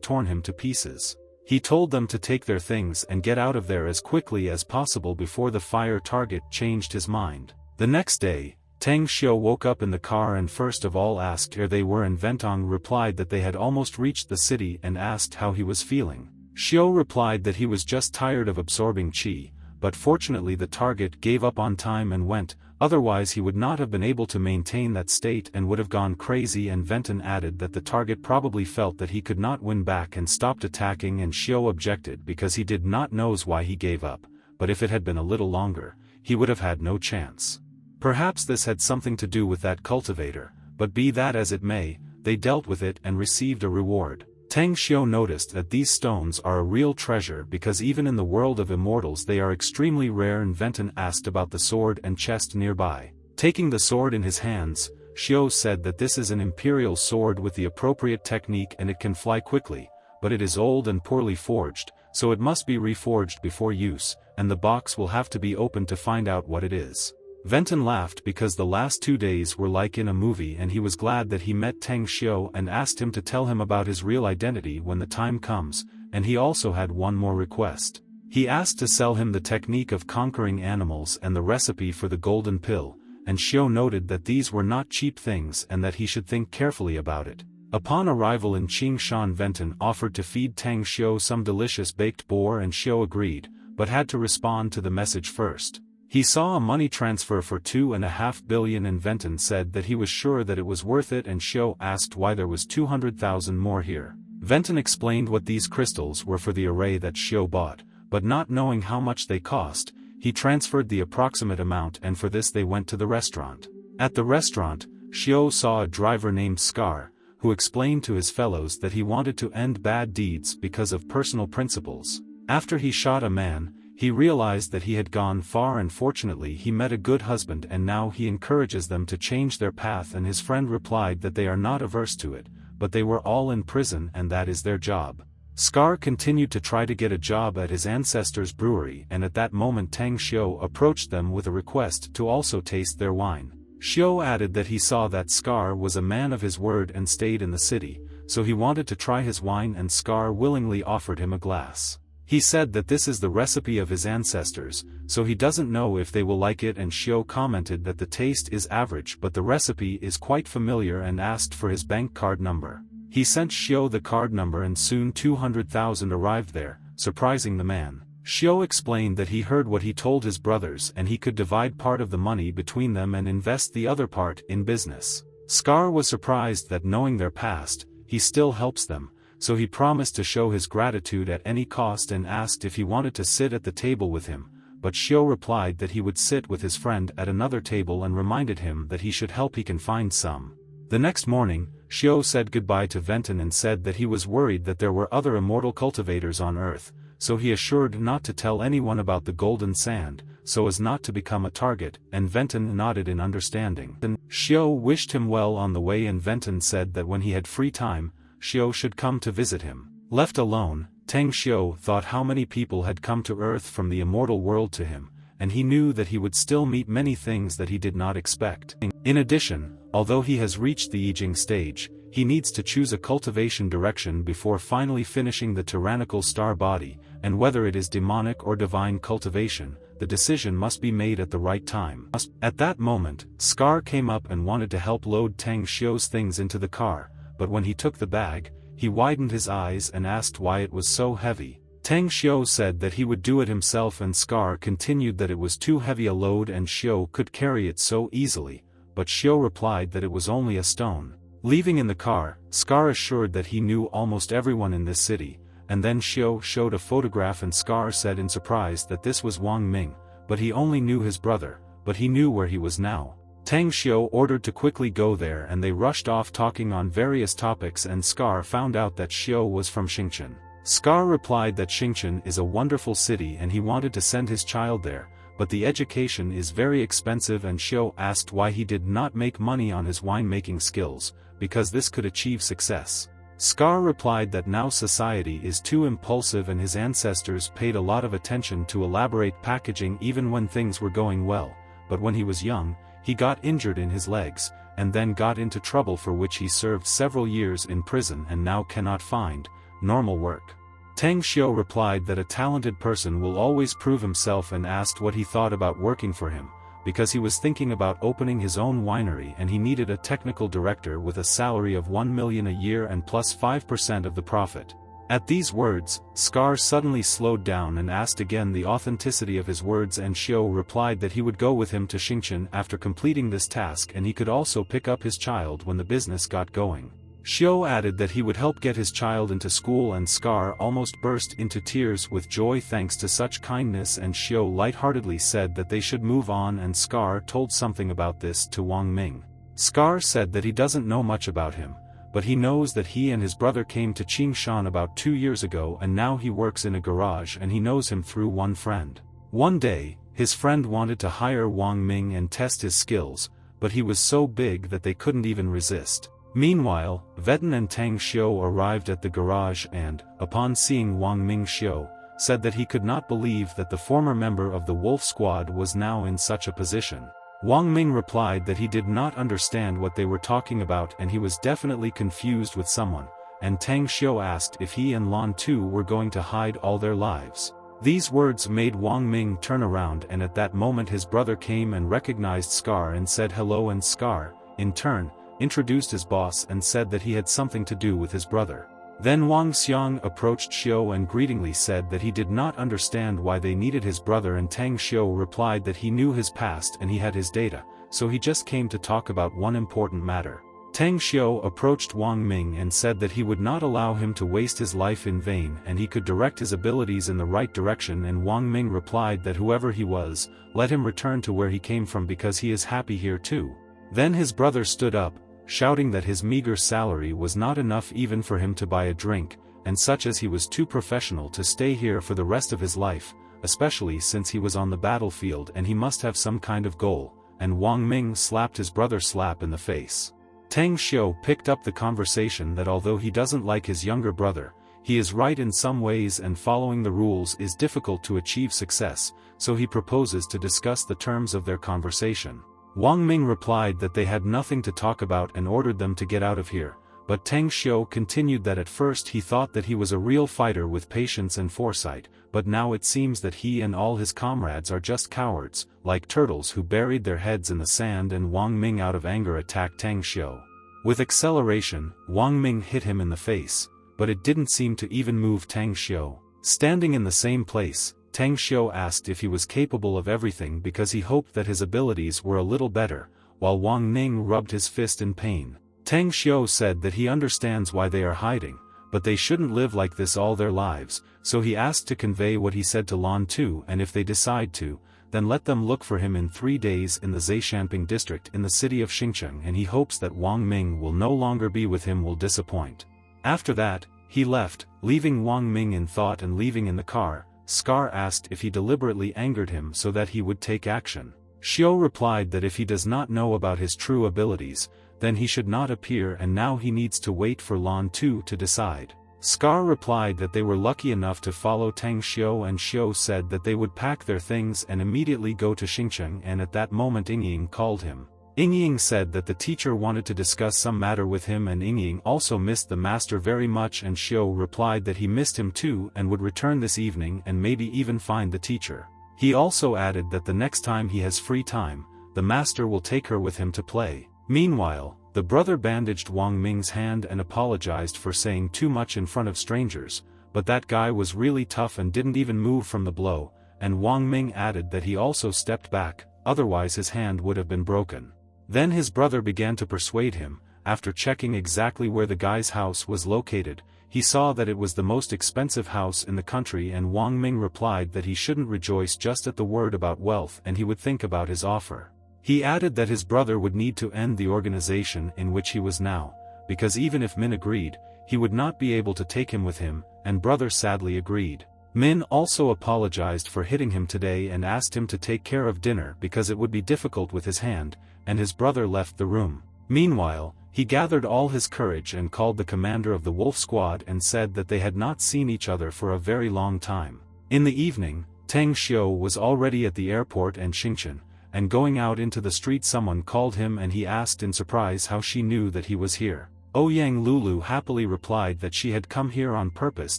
torn him to pieces. He told them to take their things and get out of there as quickly as possible before the fire target changed his mind. The next day, Tang Xiao woke up in the car and first of all asked where they were and Ventong replied that they had almost reached the city and asked how he was feeling. Xiao replied that he was just tired of absorbing qi, but fortunately the target gave up on time and went, otherwise he would not have been able to maintain that state and would have gone crazy and Venton added that the target probably felt that he could not win back and stopped attacking and Xiao objected because he did not knows why he gave up, but if it had been a little longer, he would have had no chance. Perhaps this had something to do with that cultivator, but be that as it may, they dealt with it and received a reward. Tang Xiao noticed that these stones are a real treasure because even in the world of immortals they are extremely rare and Venton asked about the sword and chest nearby. Taking the sword in his hands, Xiao said that this is an imperial sword with the appropriate technique and it can fly quickly, but it is old and poorly forged, so it must be reforged before use, and the box will have to be opened to find out what it is. Venton laughed because the last 2 days were like in a movie and he was glad that he met Tang Xiao and asked him to tell him about his real identity when the time comes, and he also had one more request. He asked to sell him the technique of conquering animals and the recipe for the golden pill, and Xiao noted that these were not cheap things and that he should think carefully about it. Upon arrival in Qingshan, Venton offered to feed Tang Xiao some delicious baked boar and Xiao agreed, but had to respond to the message first. He saw a money transfer for 2.5 billion and Venton said that he was sure that it was worth it and Xiao asked why there was 200,000 more here. Venton explained what these crystals were for the array that Xiao bought, but not knowing how much they cost, he transferred the approximate amount and for this they went to the restaurant. At the restaurant, Xiao saw a driver named Scar, who explained to his fellows that he wanted to end bad deeds because of personal principles. After he shot a man, he realized that he had gone far and fortunately he met a good husband and now he encourages them to change their path and his friend replied that they are not averse to it, but they were all in prison and that is their job. Scar continued to try to get a job at his ancestors' brewery and at that moment Tang Xiao approached them with a request to also taste their wine. Xiao added that he saw that Scar was a man of his word and stayed in the city, so he wanted to try his wine and Scar willingly offered him a glass. He said that this is the recipe of his ancestors, so he doesn't know if they will like it and Xiao commented that the taste is average but the recipe is quite familiar and asked for his bank card number. He sent Xiao the card number and soon 200,000 arrived there, surprising the man. Xiao explained that he heard what he told his brothers and he could divide part of the money between them and invest the other part in business. Scar was surprised that knowing their past, he still helps them, so he promised to show his gratitude at any cost and asked if he wanted to sit at the table with him, but Xiao replied that he would sit with his friend at another table and reminded him that he should help he can find some. The next morning, Xiao said goodbye to Venton and said that he was worried that there were other immortal cultivators on Earth, so he assured not to tell anyone about the golden sand, so as not to become a target, and Venton nodded in understanding. Then, Xiao wished him well on the way and Venton said that when he had free time, Xiao should come to visit him. Left alone, Tang Xiao thought how many people had come to Earth from the immortal world to him, and he knew that he would still meet many things that he did not expect. In addition, although he has reached the Yijing stage, he needs to choose a cultivation direction before finally finishing the tyrannical star body, and whether it is demonic or divine cultivation, the decision must be made at the right time. At that moment, Scar came up and wanted to help load Tang Xiao's things into the car, but when he took the bag, he widened his eyes and asked why it was so heavy. Tang Xiao said that he would do it himself and Scar continued that it was too heavy a load and Xiao could carry it so easily, but Xiao replied that it was only a stone. Leaving in the car, Scar assured that he knew almost everyone in this city, and then Xiao showed a photograph and Scar said in surprise that this was Wang Ming, but he only knew his brother, but he knew where he was now. Tang Xiao ordered to quickly go there and they rushed off talking on various topics and Scar found out that Xiao was from Xingqian. Scar replied that Xingqian is a wonderful city and he wanted to send his child there, but the education is very expensive and Xiao asked why he did not make money on his winemaking skills, because this could achieve success. Scar replied that now society is too impulsive and his ancestors paid a lot of attention to elaborate packaging even when things were going well, but when he was young, he got injured in his legs, and then got into trouble for which he served several years in prison and now cannot find normal work. Tang Xiao replied that a talented person will always prove himself and asked what he thought about working for him, because he was thinking about opening his own winery and he needed a technical director with a salary of 1 million a year and plus 5% of the profit. At these words, Scar suddenly slowed down and asked again the authenticity of his words and Xiao replied that he would go with him to Xingqian after completing this task and he could also pick up his child when the business got going. Xiao added that he would help get his child into school and Scar almost burst into tears with joy thanks to such kindness and Xiao lightheartedly said that they should move on and Scar told something about this to Wang Ming. Scar said that he doesn't know much about him, but he knows that he and his brother came to Qingshan about 2 years ago and now he works in a garage and he knows him through one friend. One day, his friend wanted to hire Wang Ming and test his skills, but he was so big that they couldn't even resist. Meanwhile, Veton and Tang Xiao arrived at the garage and, upon seeing Wang Ming, Xiao said that he could not believe that the former member of the Wolf Squad was now in such a position. Wang Ming replied that he did not understand what they were talking about and he was definitely confused with someone, and Tang Xiao asked if he and Lan Tu were going to hide all their lives. These words made Wang Ming turn around and at that moment his brother came and recognized Scar and said hello and Scar, in turn, introduced his boss and said that he had something to do with his brother. Then Wang Xiang approached Xiao and greetingly said that he did not understand why they needed his brother and Tang Xiao replied that he knew his past and he had his data, so he just came to talk about one important matter. Tang Xiao approached Wang Ming and said that he would not allow him to waste his life in vain and he could direct his abilities in the right direction and Wang Ming replied that whoever he was, let him return to where he came from because he is happy here too. Then his brother stood up, shouting that his meager salary was not enough even for him to buy a drink, and such as he was too professional to stay here for the rest of his life, especially since he was on the battlefield and he must have some kind of goal, and Wang Ming slapped his brother slap in the face. Tang Xiao picked up the conversation that although he doesn't like his younger brother, he is right in some ways and following the rules is difficult to achieve success, so he proposes to discuss the terms of their conversation. Wang Ming replied that they had nothing to talk about and ordered them to get out of here, but Tang Xiao continued that at first he thought that he was a real fighter with patience and foresight, but now it seems that he and all his comrades are just cowards, like turtles who buried their heads in the sand and Wang Ming out of anger attacked Tang Xiao. With acceleration, Wang Ming hit him in the face, but it didn't seem to even move Tang Xiao. Standing in the same place, Tang Xiao asked if he was capable of everything because he hoped that his abilities were a little better, while Wang Ning rubbed his fist in pain. Tang Xiu said that he understands why they are hiding, but they shouldn't live like this all their lives, so he asked to convey what he said to Lan Tu, and if they decide to, then let them look for him in 3 days in the Zheishanping district in the city of Xingcheng, and he hopes that Wang Ming will no longer be with him will disappoint. After that, he left, leaving Wang Ming in thought. And leaving in the car, Scar asked if he deliberately angered him so that he would take action. Xiu replied that if he does not know about his true abilities, then he should not appear, and now he needs to wait for Lan Tu to decide. Scar replied that they were lucky enough to follow Tang Xiu, and Xiu said that they would pack their things and immediately go to Xingcheng, and at that moment Yingying called him. Yingying said that the teacher wanted to discuss some matter with him, and Yingying also missed the master very much, and Xiu replied that he missed him too and would return this evening and maybe even find the teacher. He also added that the next time he has free time, the master will take her with him to play. Meanwhile, the brother bandaged Wang Ming's hand and apologized for saying too much in front of strangers, but that guy was really tough and didn't even move from the blow, and Wang Ming added that he also stepped back, otherwise his hand would have been broken. Then his brother began to persuade him. After checking exactly where the guy's house was located, he saw that it was the most expensive house in the country, and Wang Ming replied that he shouldn't rejoice just at the word about wealth and he would think about his offer. He added that his brother would need to end the organization in which he was now, because even if Min agreed, he would not be able to take him with him, and brother sadly agreed. Min also apologized for hitting him today and asked him to take care of dinner because it would be difficult with his hand, and his brother left the room. Meanwhile, he gathered all his courage and called the commander of the wolf squad and said that they had not seen each other for a very long time. In the evening, Tang Xiu was already at the airport and Xingcheng, and going out into the street someone called him and he asked in surprise how she knew that he was here. Ouyang Lulu happily replied that she had come here on purpose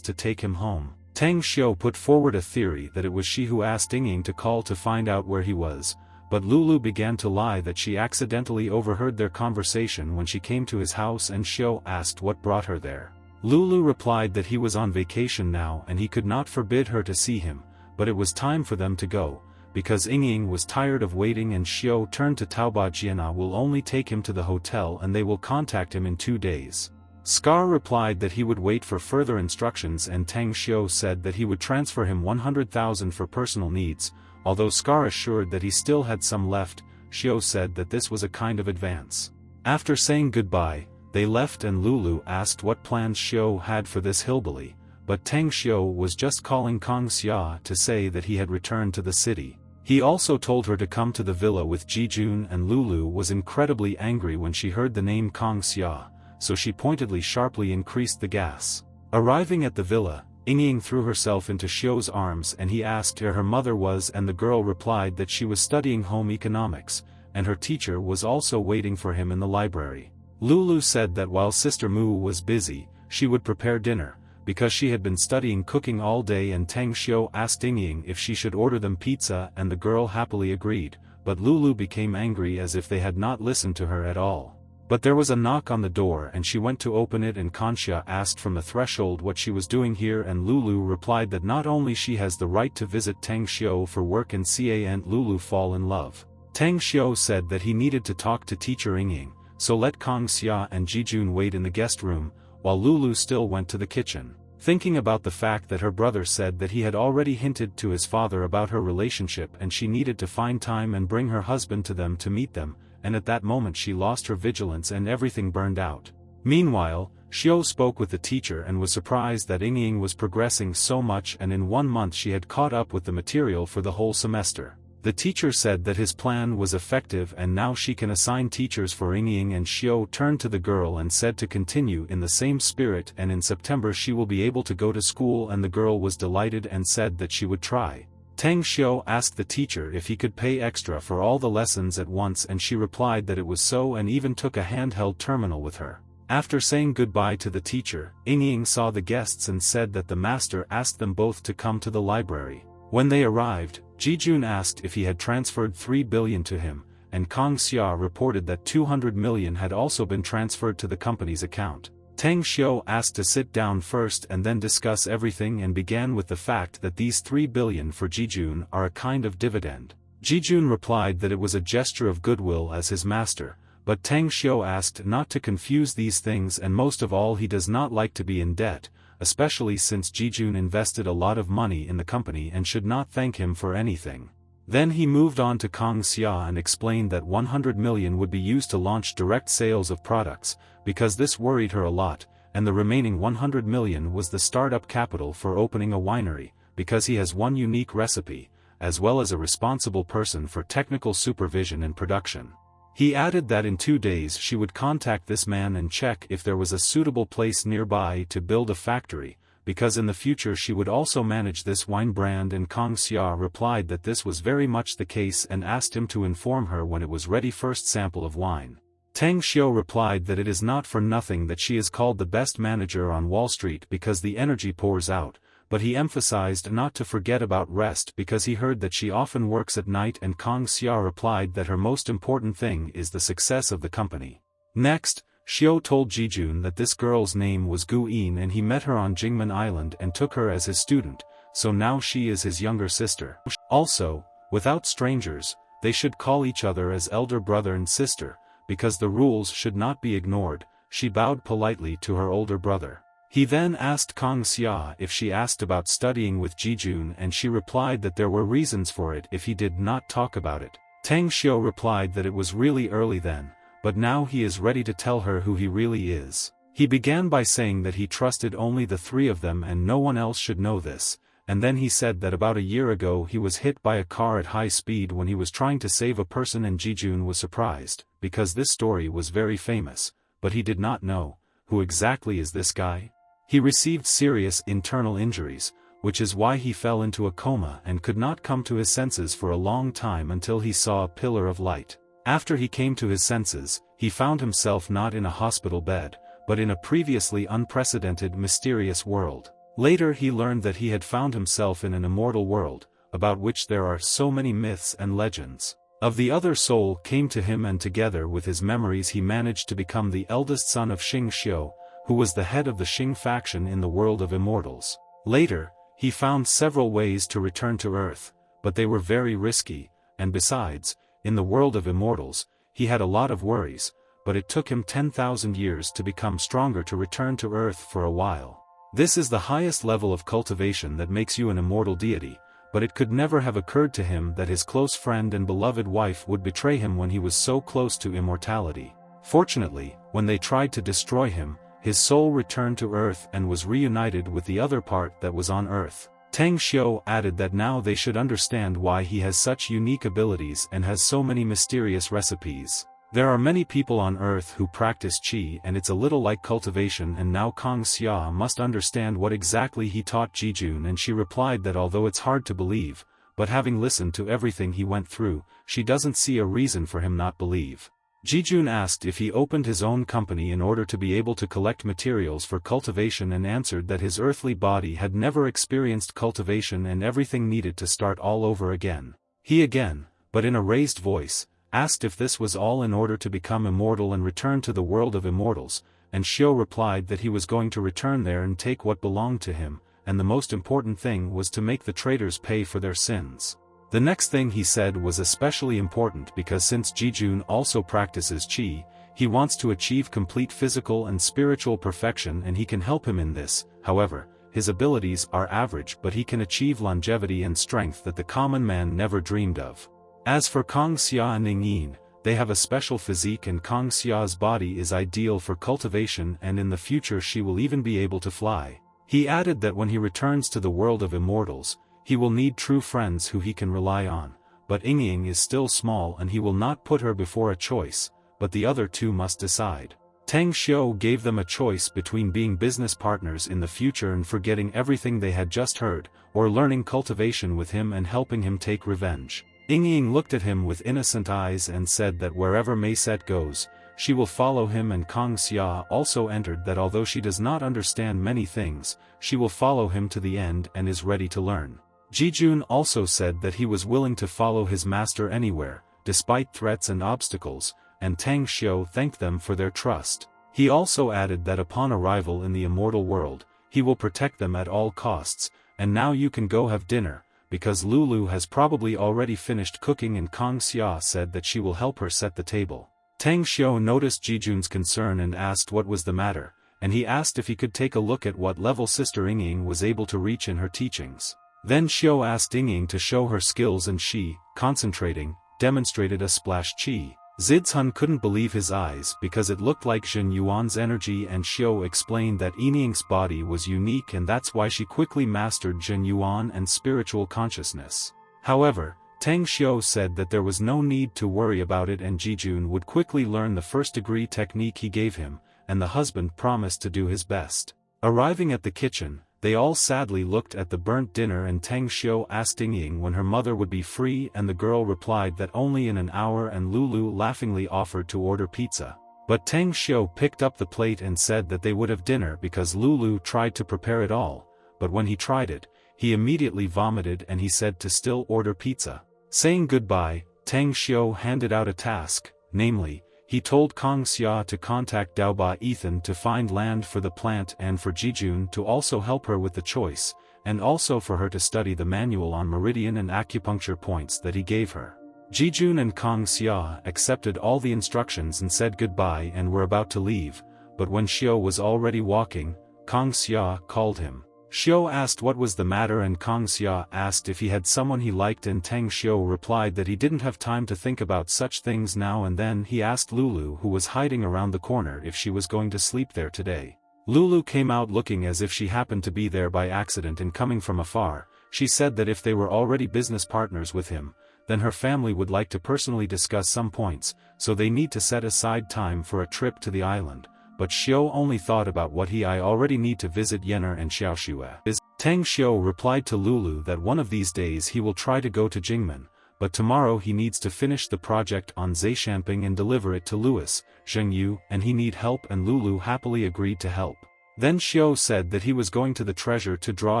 to take him home. Tang Xiu put forward a theory that it was she who asked Yingying to call to find out where he was, but Lulu began to lie that she accidentally overheard their conversation when she came to his house, and Xiu asked what brought her there. Lulu replied that he was on vacation now and he could not forbid her to see him, but it was time for them to go, because Yingying was tired of waiting, and Xiu turned to Taoba Jiana will only take him to the hotel and they will contact him in 2 days. Scar replied that he would wait for further instructions, and Tang Xiu said that he would transfer him 100,000 for personal needs. Although Scar assured that he still had some left, Xiu said that this was a kind of advance. After saying goodbye, they left, and Lulu asked what plans Xiu had for this hillbilly, but Tang Xiu was just calling Kang Xia to say that he had returned to the city. He also told her to come to the villa with Jijun, and Lulu was incredibly angry when she heard the name Kang Xia, so she pointedly sharply increased the gas. Arriving at the villa, Yingying threw herself into Xiu's arms and he asked where her mother was, and the girl replied that she was studying home economics, and her teacher was also waiting for him in the library. Lulu said that while Sister Mu was busy, she would prepare dinner, because she had been studying cooking all day, and Tang Xiu asked Yingying if she should order them pizza, and the girl happily agreed, but Lulu became angry as if they had not listened to her at all. But there was a knock on the door and she went to open it, and Kanxia asked from the threshold what she was doing here, and Lulu replied that not only she has the right to visit Tang Xiu for work and and Lulu fall in love. Tang Xiu said that he needed to talk to teacher Yingying, so let Kang Xia and Jijun wait in the guest room, while Lulu still went to the kitchen. Thinking about the fact that her brother said that he had already hinted to his father about her relationship and she needed to find time and bring her husband to them to meet them, and at that moment she lost her vigilance and everything burned out. Meanwhile, Xiu spoke with the teacher and was surprised that Yingying was progressing so much, and in 1 month she had caught up with the material for the whole semester. The teacher said that his plan was effective and now she can assign teachers for Yingying, and Xiu turned to the girl and said to continue in the same spirit, and in September she will be able to go to school, and the girl was delighted and said that she would try. Tang Xiu asked the teacher if he could pay extra for all the lessons at once, and she replied that it was so and even took a handheld terminal with her. After saying goodbye to the teacher, Yingying saw the guests and said that the master asked them both to come to the library. When they arrived, Jijun asked if he had transferred 3 billion to him, and Kang Xia reported that 200 million had also been transferred to the company's account. Tang Xiu asked to sit down first and then discuss everything, and began with the fact that these 3 billion for Jijun are a kind of dividend. Jijun replied that it was a gesture of goodwill as his master, but Tang Xiu asked not to confuse these things, and most of all he does not like to be in debt, especially since Jijun invested a lot of money in the company and should not thank him for anything. Then he moved on to Kang Xia and explained that 100 million would be used to launch direct sales of products, because this worried her a lot, and the remaining 100 million was the startup capital for opening a winery, because he has one unique recipe, as well as a responsible person for technical supervision and production. He added that in 2 days she would contact this man and check if there was a suitable place nearby to build a factory, because in the future she would also manage this wine brand, and Kang Xia replied that this was very much the case and asked him to inform her when it was ready. First sample of wine. Tang Xiu replied that it is not for nothing that she is called the best manager on Wall Street because the energy pours out, but he emphasized not to forget about rest because he heard that she often works at night, and Kang Xia replied that her most important thing is the success of the company. Next, Xiu told Jijun that this girl's name was Gu Yin and he met her on Jingmen Island and took her as his student, so now she is his younger sister. Also, without strangers, they should call each other as elder brother and sister, because the rules should not be ignored. She bowed politely to her older brother. He then asked Kang Xia if she asked about studying with Jijun, and she replied that there were reasons for it if he did not talk about it. Tang Xiu replied that it was really early then, but now he is ready to tell her who he really is. He began by saying that he trusted only the three of them and no one else should know this, and then he said that about a year ago he was hit by a car at high speed when he was trying to save a person, and Jijun was surprised, because this story was very famous, but he did not know, who exactly is this guy? He received serious internal injuries, which is why he fell into a coma and could not come to his senses for a long time until he saw a pillar of light. After he came to his senses, he found himself not in a hospital bed, but in a previously unprecedented mysterious world. Later he learned that he had found himself in an immortal world, about which there are so many myths and legends. Of the other soul came to him, and together with his memories he managed to become the eldest son of Xing Xiu, who was the head of the Xing faction in the world of immortals. Later, he found several ways to return to Earth, but they were very risky, and besides, in the world of immortals, he had a lot of worries, but it took him 10,000 years to become stronger to return to Earth for a while. This is the highest level of cultivation that makes you an immortal deity, but it could never have occurred to him that his close friend and beloved wife would betray him when he was so close to immortality. Fortunately, when they tried to destroy him, his soul returned to Earth and was reunited with the other part that was on Earth. Tang Xiu added that now they should understand why he has such unique abilities and has so many mysterious recipes. There are many people on Earth who practice qi, and it's a little like cultivation, and now Kang Xia must understand what exactly he taught Jijun, and she replied that although it's hard to believe, but having listened to everything he went through, she doesn't see a reason for him not believe. Jijun asked if he opened his own company in order to be able to collect materials for cultivation, and answered that his earthly body had never experienced cultivation and everything needed to start all over again. He again, but in a raised voice, asked if this was all in order to become immortal and return to the world of immortals, and Xiu replied that he was going to return there and take what belonged to him, and the most important thing was to make the traitors pay for their sins. The next thing he said was especially important because since Jijun also practices qi, he wants to achieve complete physical and spiritual perfection, and he can help him in this. However, his abilities are average, but he can achieve longevity and strength that the common man never dreamed of. As for Kang Xia and Ning Yin, they have a special physique, and Kang Xia's body is ideal for cultivation, and in the future she will even be able to fly. He added that when he returns to the world of immortals, he will need true friends who he can rely on, but Ying is still small and he will not put her before a choice, but the other two must decide. Tang Xiu gave them a choice between being business partners in the future and forgetting everything they had just heard, or learning cultivation with him and helping him take revenge. Ying looked at him with innocent eyes and said that wherever Mayset goes, she will follow him, and Kang Xia also entered that although she does not understand many things, she will follow him to the end and is ready to learn. Jijun also said that he was willing to follow his master anywhere, despite threats and obstacles, and Tang Xiu thanked them for their trust. He also added that upon arrival in the immortal world, he will protect them at all costs, and now you can go have dinner, because Lulu has probably already finished cooking and Kang Xia said that she will help her set the table. Tang Xiu noticed Jijun's concern and asked what was the matter, and he asked if he could take a look at what level Sister Yingying was able to reach in her teachings. Then Xiu asked Yingying to show her skills and she, concentrating, demonstrated a splash qi. Zidzun couldn't believe his eyes because it looked like Zhen Yuan's energy, and Xiu explained that Yingying's body was unique and that's why she quickly mastered Zhen Yuan and spiritual consciousness. However, Tang Xiu said that there was no need to worry about it and Jijun would quickly learn the first-degree technique he gave him, and the husband promised to do his best. Arriving at the kitchen, they all sadly looked at the burnt dinner and Tang Xiu asked Yingying when her mother would be free and the girl replied that only in an hour, and Lulu laughingly offered to order pizza. But Tang Xiu picked up the plate and said that they would have dinner because Lulu tried to prepare it all, but when he tried it, he immediately vomited and he said to still order pizza. Saying goodbye, Tang Xiu handed out a task, namely, he told Kang Xia to contact Daoba Ethan to find land for the plant and for Jijun to also help her with the choice, and also for her to study the manual on meridian and acupuncture points that he gave her. Jijun and Kang Xia accepted all the instructions and said goodbye and were about to leave, but when Xiu was already walking, Kang Xia called him. Xiu asked what was the matter and Kang Xia asked if he had someone he liked and Tang Xiu replied that he didn't have time to think about such things now, and then he asked Lulu, who was hiding around the corner, if she was going to sleep there today. Lulu came out looking as if she happened to be there by accident and coming from afar. She said that if they were already business partners with him, then her family would like to personally discuss some points, so they need to set aside time for a trip to the island. But Xiu only thought about what I already need to visit Yener and Xiaoxue. Tang Xiu replied to Lulu that one of these days he will try to go to Jingmen, but tomorrow he needs to finish the project on Zaishanping and deliver it to Louis, Zhengyu, and he need help, and Lulu happily agreed to help. Then Xiu said that he was going to the treasure to draw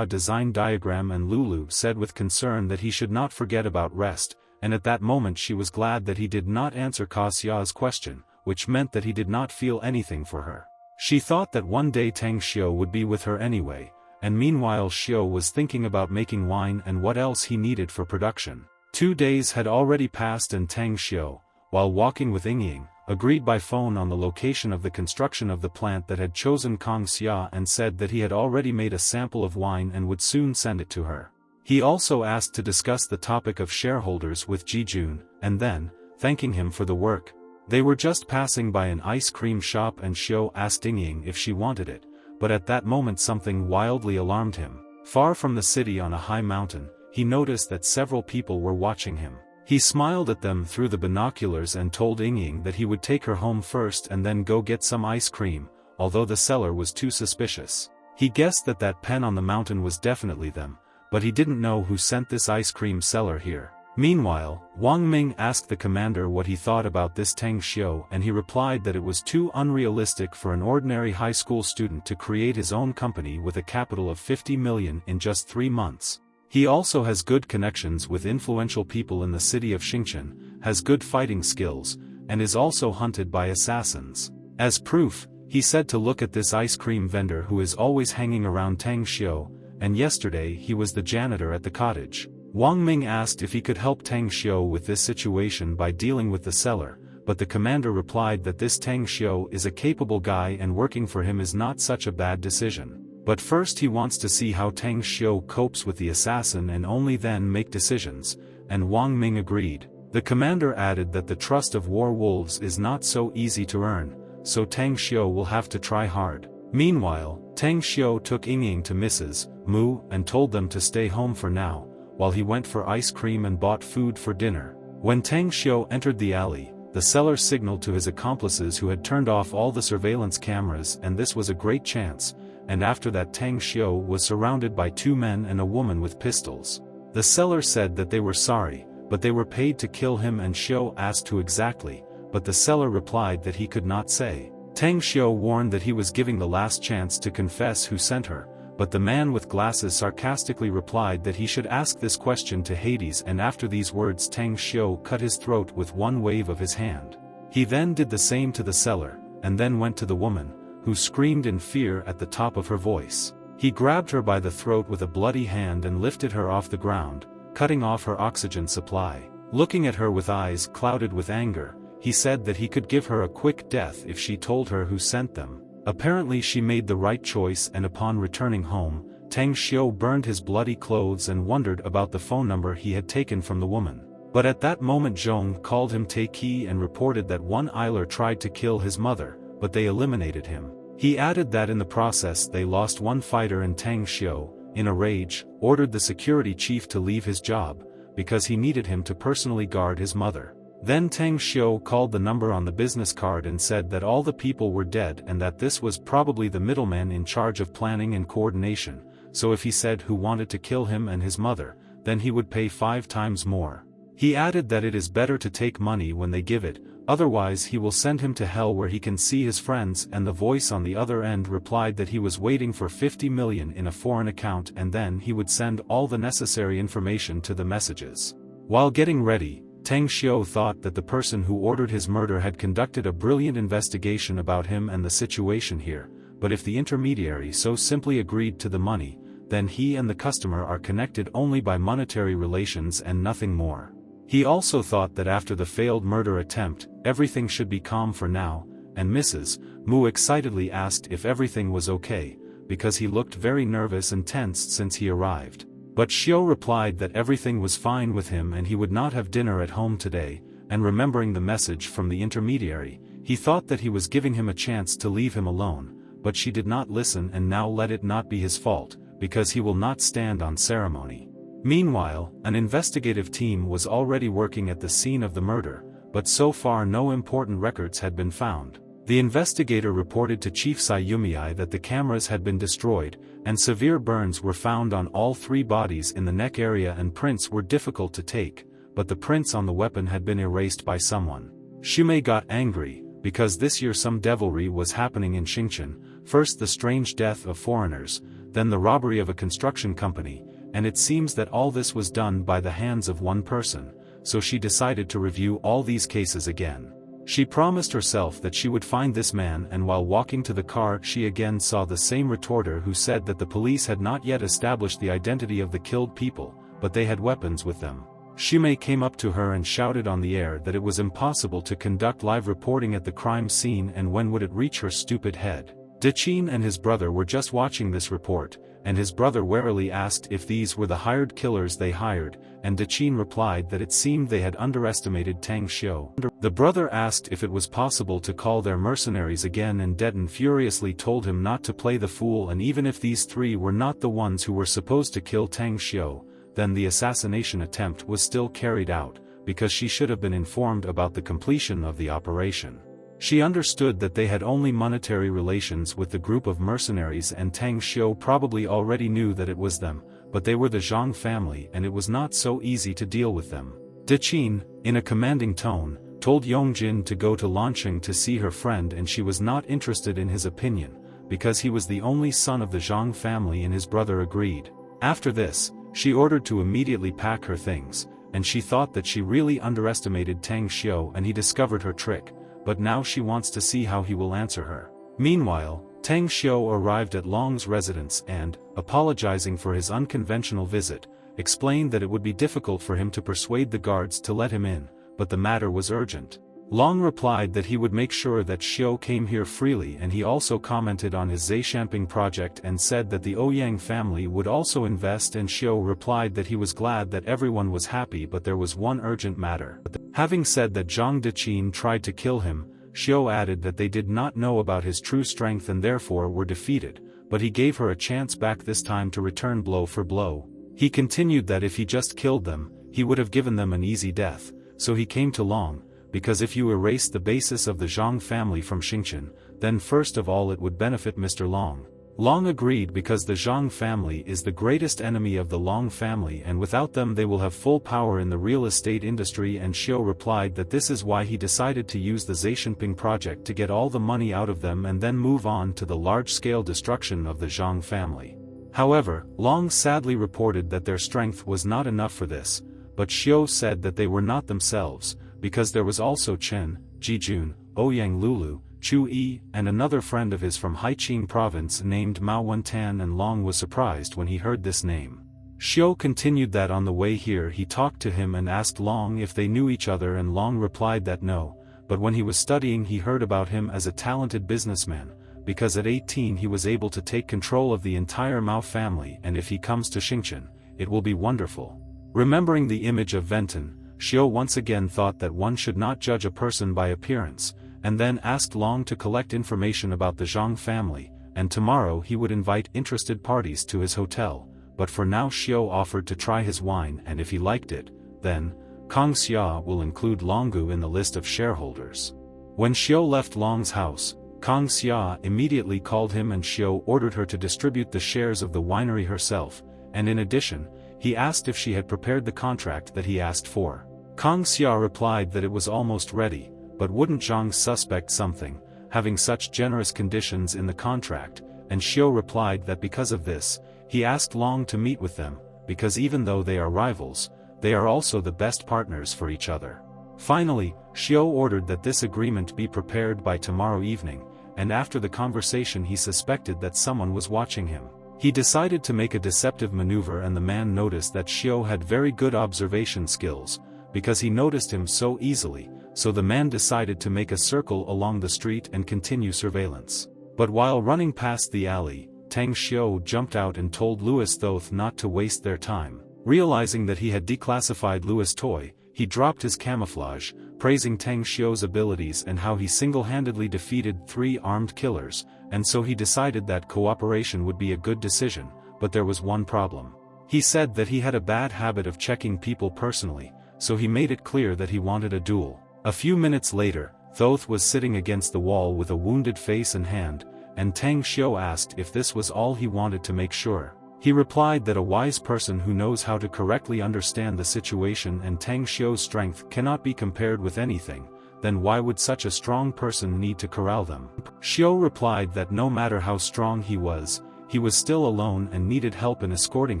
a design diagram, and Lulu said with concern that he should not forget about rest, and at that moment she was glad that he did not answer Ka Xia's question, which meant that he did not feel anything for her. She thought that one day Tang Xiu would be with her anyway, and meanwhile Xiu was thinking about making wine and what else he needed for production. 2 days had already passed and Tang Xiu, while walking with Yingying, agreed by phone on the location of the construction of the plant that had chosen Kang Xia and said that he had already made a sample of wine and would soon send it to her. He also asked to discuss the topic of shareholders with Jijun, and then, thanking him for the work, they were just passing by an ice cream shop and Xiu asked Yingying if she wanted it, but at that moment something wildly alarmed him. Far from the city on a high mountain, he noticed that several people were watching him. He smiled at them through the binoculars and told Yingying that he would take her home first and then go get some ice cream, although the seller was too suspicious. He guessed that that pen on the mountain was definitely them, but he didn't know who sent this ice cream seller here. Meanwhile, Wang Ming asked the commander what he thought about this Tang Xiu, and he replied that it was too unrealistic for an ordinary high school student to create his own company with a capital of 50 million in just 3 months. He also has good connections with influential people in the city of Xingchen, has good fighting skills, and is also hunted by assassins. As proof, he said to look at this ice cream vendor who is always hanging around Tang Xiu, and yesterday he was the janitor at the cottage. Wang Ming asked if he could help Tang Xiu with this situation by dealing with the seller, but the commander replied that this Tang Xiu is a capable guy and working for him is not such a bad decision. But first he wants to see how Tang Xiu copes with the assassin and only then make decisions, and Wang Ming agreed. The commander added that the trust of war wolves is not so easy to earn, so Tang Xiu will have to try hard. Meanwhile, Tang Xiu took Yingying to Mrs. Mu and told them to stay home for now, while he went for ice cream and bought food for dinner. When Tang Xiu entered the alley, the seller signaled to his accomplices who had turned off all the surveillance cameras, and this was a great chance, and after that Tang Xiu was surrounded by 2 men and a woman with pistols. The seller said that they were sorry, but they were paid to kill him, and Xiu asked who exactly, but the seller replied that he could not say. Tang Xiu warned that he was giving the last chance to confess who sent her, but the man with glasses sarcastically replied that he should ask this question to Hades, and after these words Tang Xiu cut his throat with one wave of his hand. He then did the same to the seller, and then went to the woman, who screamed in fear at the top of her voice. He grabbed her by the throat with a bloody hand and lifted her off the ground, cutting off her oxygen supply. Looking at her with eyes clouded with anger, he said that he could give her a quick death if she told her who sent them. Apparently she made the right choice, and upon returning home, Tang Xiu burned his bloody clothes and wondered about the phone number he had taken from the woman. But at that moment Zhong called him Taiki and reported that one Eiler tried to kill his mother, but they eliminated him. He added that in the process they lost one fighter, and Tang Xiu, in a rage, ordered the security chief to leave his job, because he needed him to personally guard his mother. Then Tang Xiu called the number on the business card and said that all the people were dead and that this was probably the middleman in charge of planning and coordination, so if he said who wanted to kill him and his mother, then he would pay 5 times more. He added that it is better to take money when they give it, otherwise he will send him to hell where he can see his friends, and the voice on the other end replied that he was waiting for 50 million in a foreign account and then he would send all the necessary information to the messages. While getting ready, Tang Xiu thought that the person who ordered his murder had conducted a brilliant investigation about him and the situation here, but if the intermediary so simply agreed to the money, then he and the customer are connected only by monetary relations and nothing more. He also thought that after the failed murder attempt, everything should be calm for now, and Mrs. Mu excitedly asked if everything was okay, because he looked very nervous and tensed since he arrived. But Xiu replied that everything was fine with him and he would not have dinner at home today, and remembering the message from the intermediary, he thought that he was giving him a chance to leave him alone, but she did not listen, and now let it not be his fault, because he will not stand on ceremony. Meanwhile, an investigative team was already working at the scene of the murder, but so far no important records had been found. The investigator reported to Chief Sayumii that the cameras had been destroyed, and severe burns were found on all 3 bodies in the neck area, and prints were difficult to take, but the prints on the weapon had been erased by someone. Shumei got angry, because this year some devilry was happening in Xingqian, first the strange death of foreigners, then the robbery of a construction company, and it seems that all this was done by the hands of one person, so she decided to review all these cases again. She promised herself that she would find this man, and while walking to the car she again saw the same retorter who said that the police had not yet established the identity of the killed people, but they had weapons with them. Shumei came up to her and shouted on the air that it was impossible to conduct live reporting at the crime scene, and when would it reach her stupid head. Dechin and his brother were just watching this report, and his brother warily asked if these were the hired killers they hired, and Dechin replied that it seemed they had underestimated Tang Xiu. The brother asked if it was possible to call their mercenaries again, and Deton furiously told him not to play the fool, and even if these 3 were not the ones who were supposed to kill Tang Xiu, then the assassination attempt was still carried out, because she should have been informed about the completion of the operation. She understood that they had only monetary relations with the group of mercenaries, and Tang Xiu probably already knew that it was them, but they were the Zhang family and it was not so easy to deal with them. Dechin, in a commanding tone, told Yongjin to go to Lanqing to see her friend, and she was not interested in his opinion, because he was the only son of the Zhang family, and his brother agreed. After this, she ordered to immediately pack her things, and she thought that she really underestimated Tang Xiu and he discovered her trick, but now she wants to see how he will answer her. Meanwhile, Tang Xiu arrived at Long's residence and, apologizing for his unconventional visit, explained that it would be difficult for him to persuade the guards to let him in, but the matter was urgent. Long replied that he would make sure that Xiu came here freely, and he also commented on his Zaishamping project and said that the Ouyang family would also invest, and Xiu replied that he was glad that everyone was happy, but there was one urgent matter. Having said that Zhang Deqin tried to kill him, Xiu added that they did not know about his true strength and therefore were defeated, but he gave her a chance back this time to return blow for blow. He continued that if he just killed them, he would have given them an easy death, so he came to Long, because if you erase the basis of the Zhang family from Xingqian, then first of all it would benefit Mr. Long. Long agreed because the Zhang family is the greatest enemy of the Long family, and without them they will have full power in the real estate industry, and Xiu replied that this is why he decided to use the Zaishamping project to get all the money out of them and then move on to the large-scale destruction of the Zhang family. However, Long sadly reported that their strength was not enough for this, but Xiu said that they were not themselves, because there was also Chen, Jijun, Ouyang Lulu, Chu Yi, and another friend of his from Haiqing province named Mao Wentan, and Long was surprised when he heard this name. Xiao continued that on the way here he talked to him and asked Long if they knew each other, and Long replied that no, but when he was studying he heard about him as a talented businessman, because at 18 he was able to take control of the entire Mao family, and if he comes to Xingchen, it will be wonderful. Remembering the image of Venton, Xiao once again thought that one should not judge a person by appearance, and then asked Long to collect information about the Zhang family, and tomorrow he would invite interested parties to his hotel, but for now Xiao offered to try his wine, and if he liked it, then Kang Xia will include Longgu in the list of shareholders. When Xiao left Long's house, Kang Xia immediately called him and Xiao ordered her to distribute the shares of the winery herself, and in addition, he asked if she had prepared the contract that he asked for. Kang Xia replied that it was almost ready, but wouldn't Zhang suspect something, having such generous conditions in the contract, and Xiao replied that because of this, he asked Long to meet with them, because even though they are rivals, they are also the best partners for each other. Finally, Xiao ordered that this agreement be prepared by tomorrow evening, and after the conversation he suspected that someone was watching him. He decided to make a deceptive maneuver, and the man noticed that Xiao had very good observation skills, because he noticed him so easily, so the man decided to make a circle along the street and continue surveillance. But while running past the alley, Tang Xiao jumped out and told Louis Thoth not to waste their time. Realizing that he had declassified Louis' toy, he dropped his camouflage, praising Tang Xiao's abilities and how he single-handedly defeated 3 armed killers, and so he decided that cooperation would be a good decision, but there was one problem. He said that he had a bad habit of checking people personally, so he made it clear that he wanted a duel. A few minutes later, Thoth was sitting against the wall with a wounded face and hand, and Tang Xiao asked if this was all he wanted to make sure. He replied that a wise person who knows how to correctly understand the situation and Tang Xiao's strength cannot be compared with anything, then why would such a strong person need to corral them? Xiao replied that no matter how strong he was still alone and needed help in escorting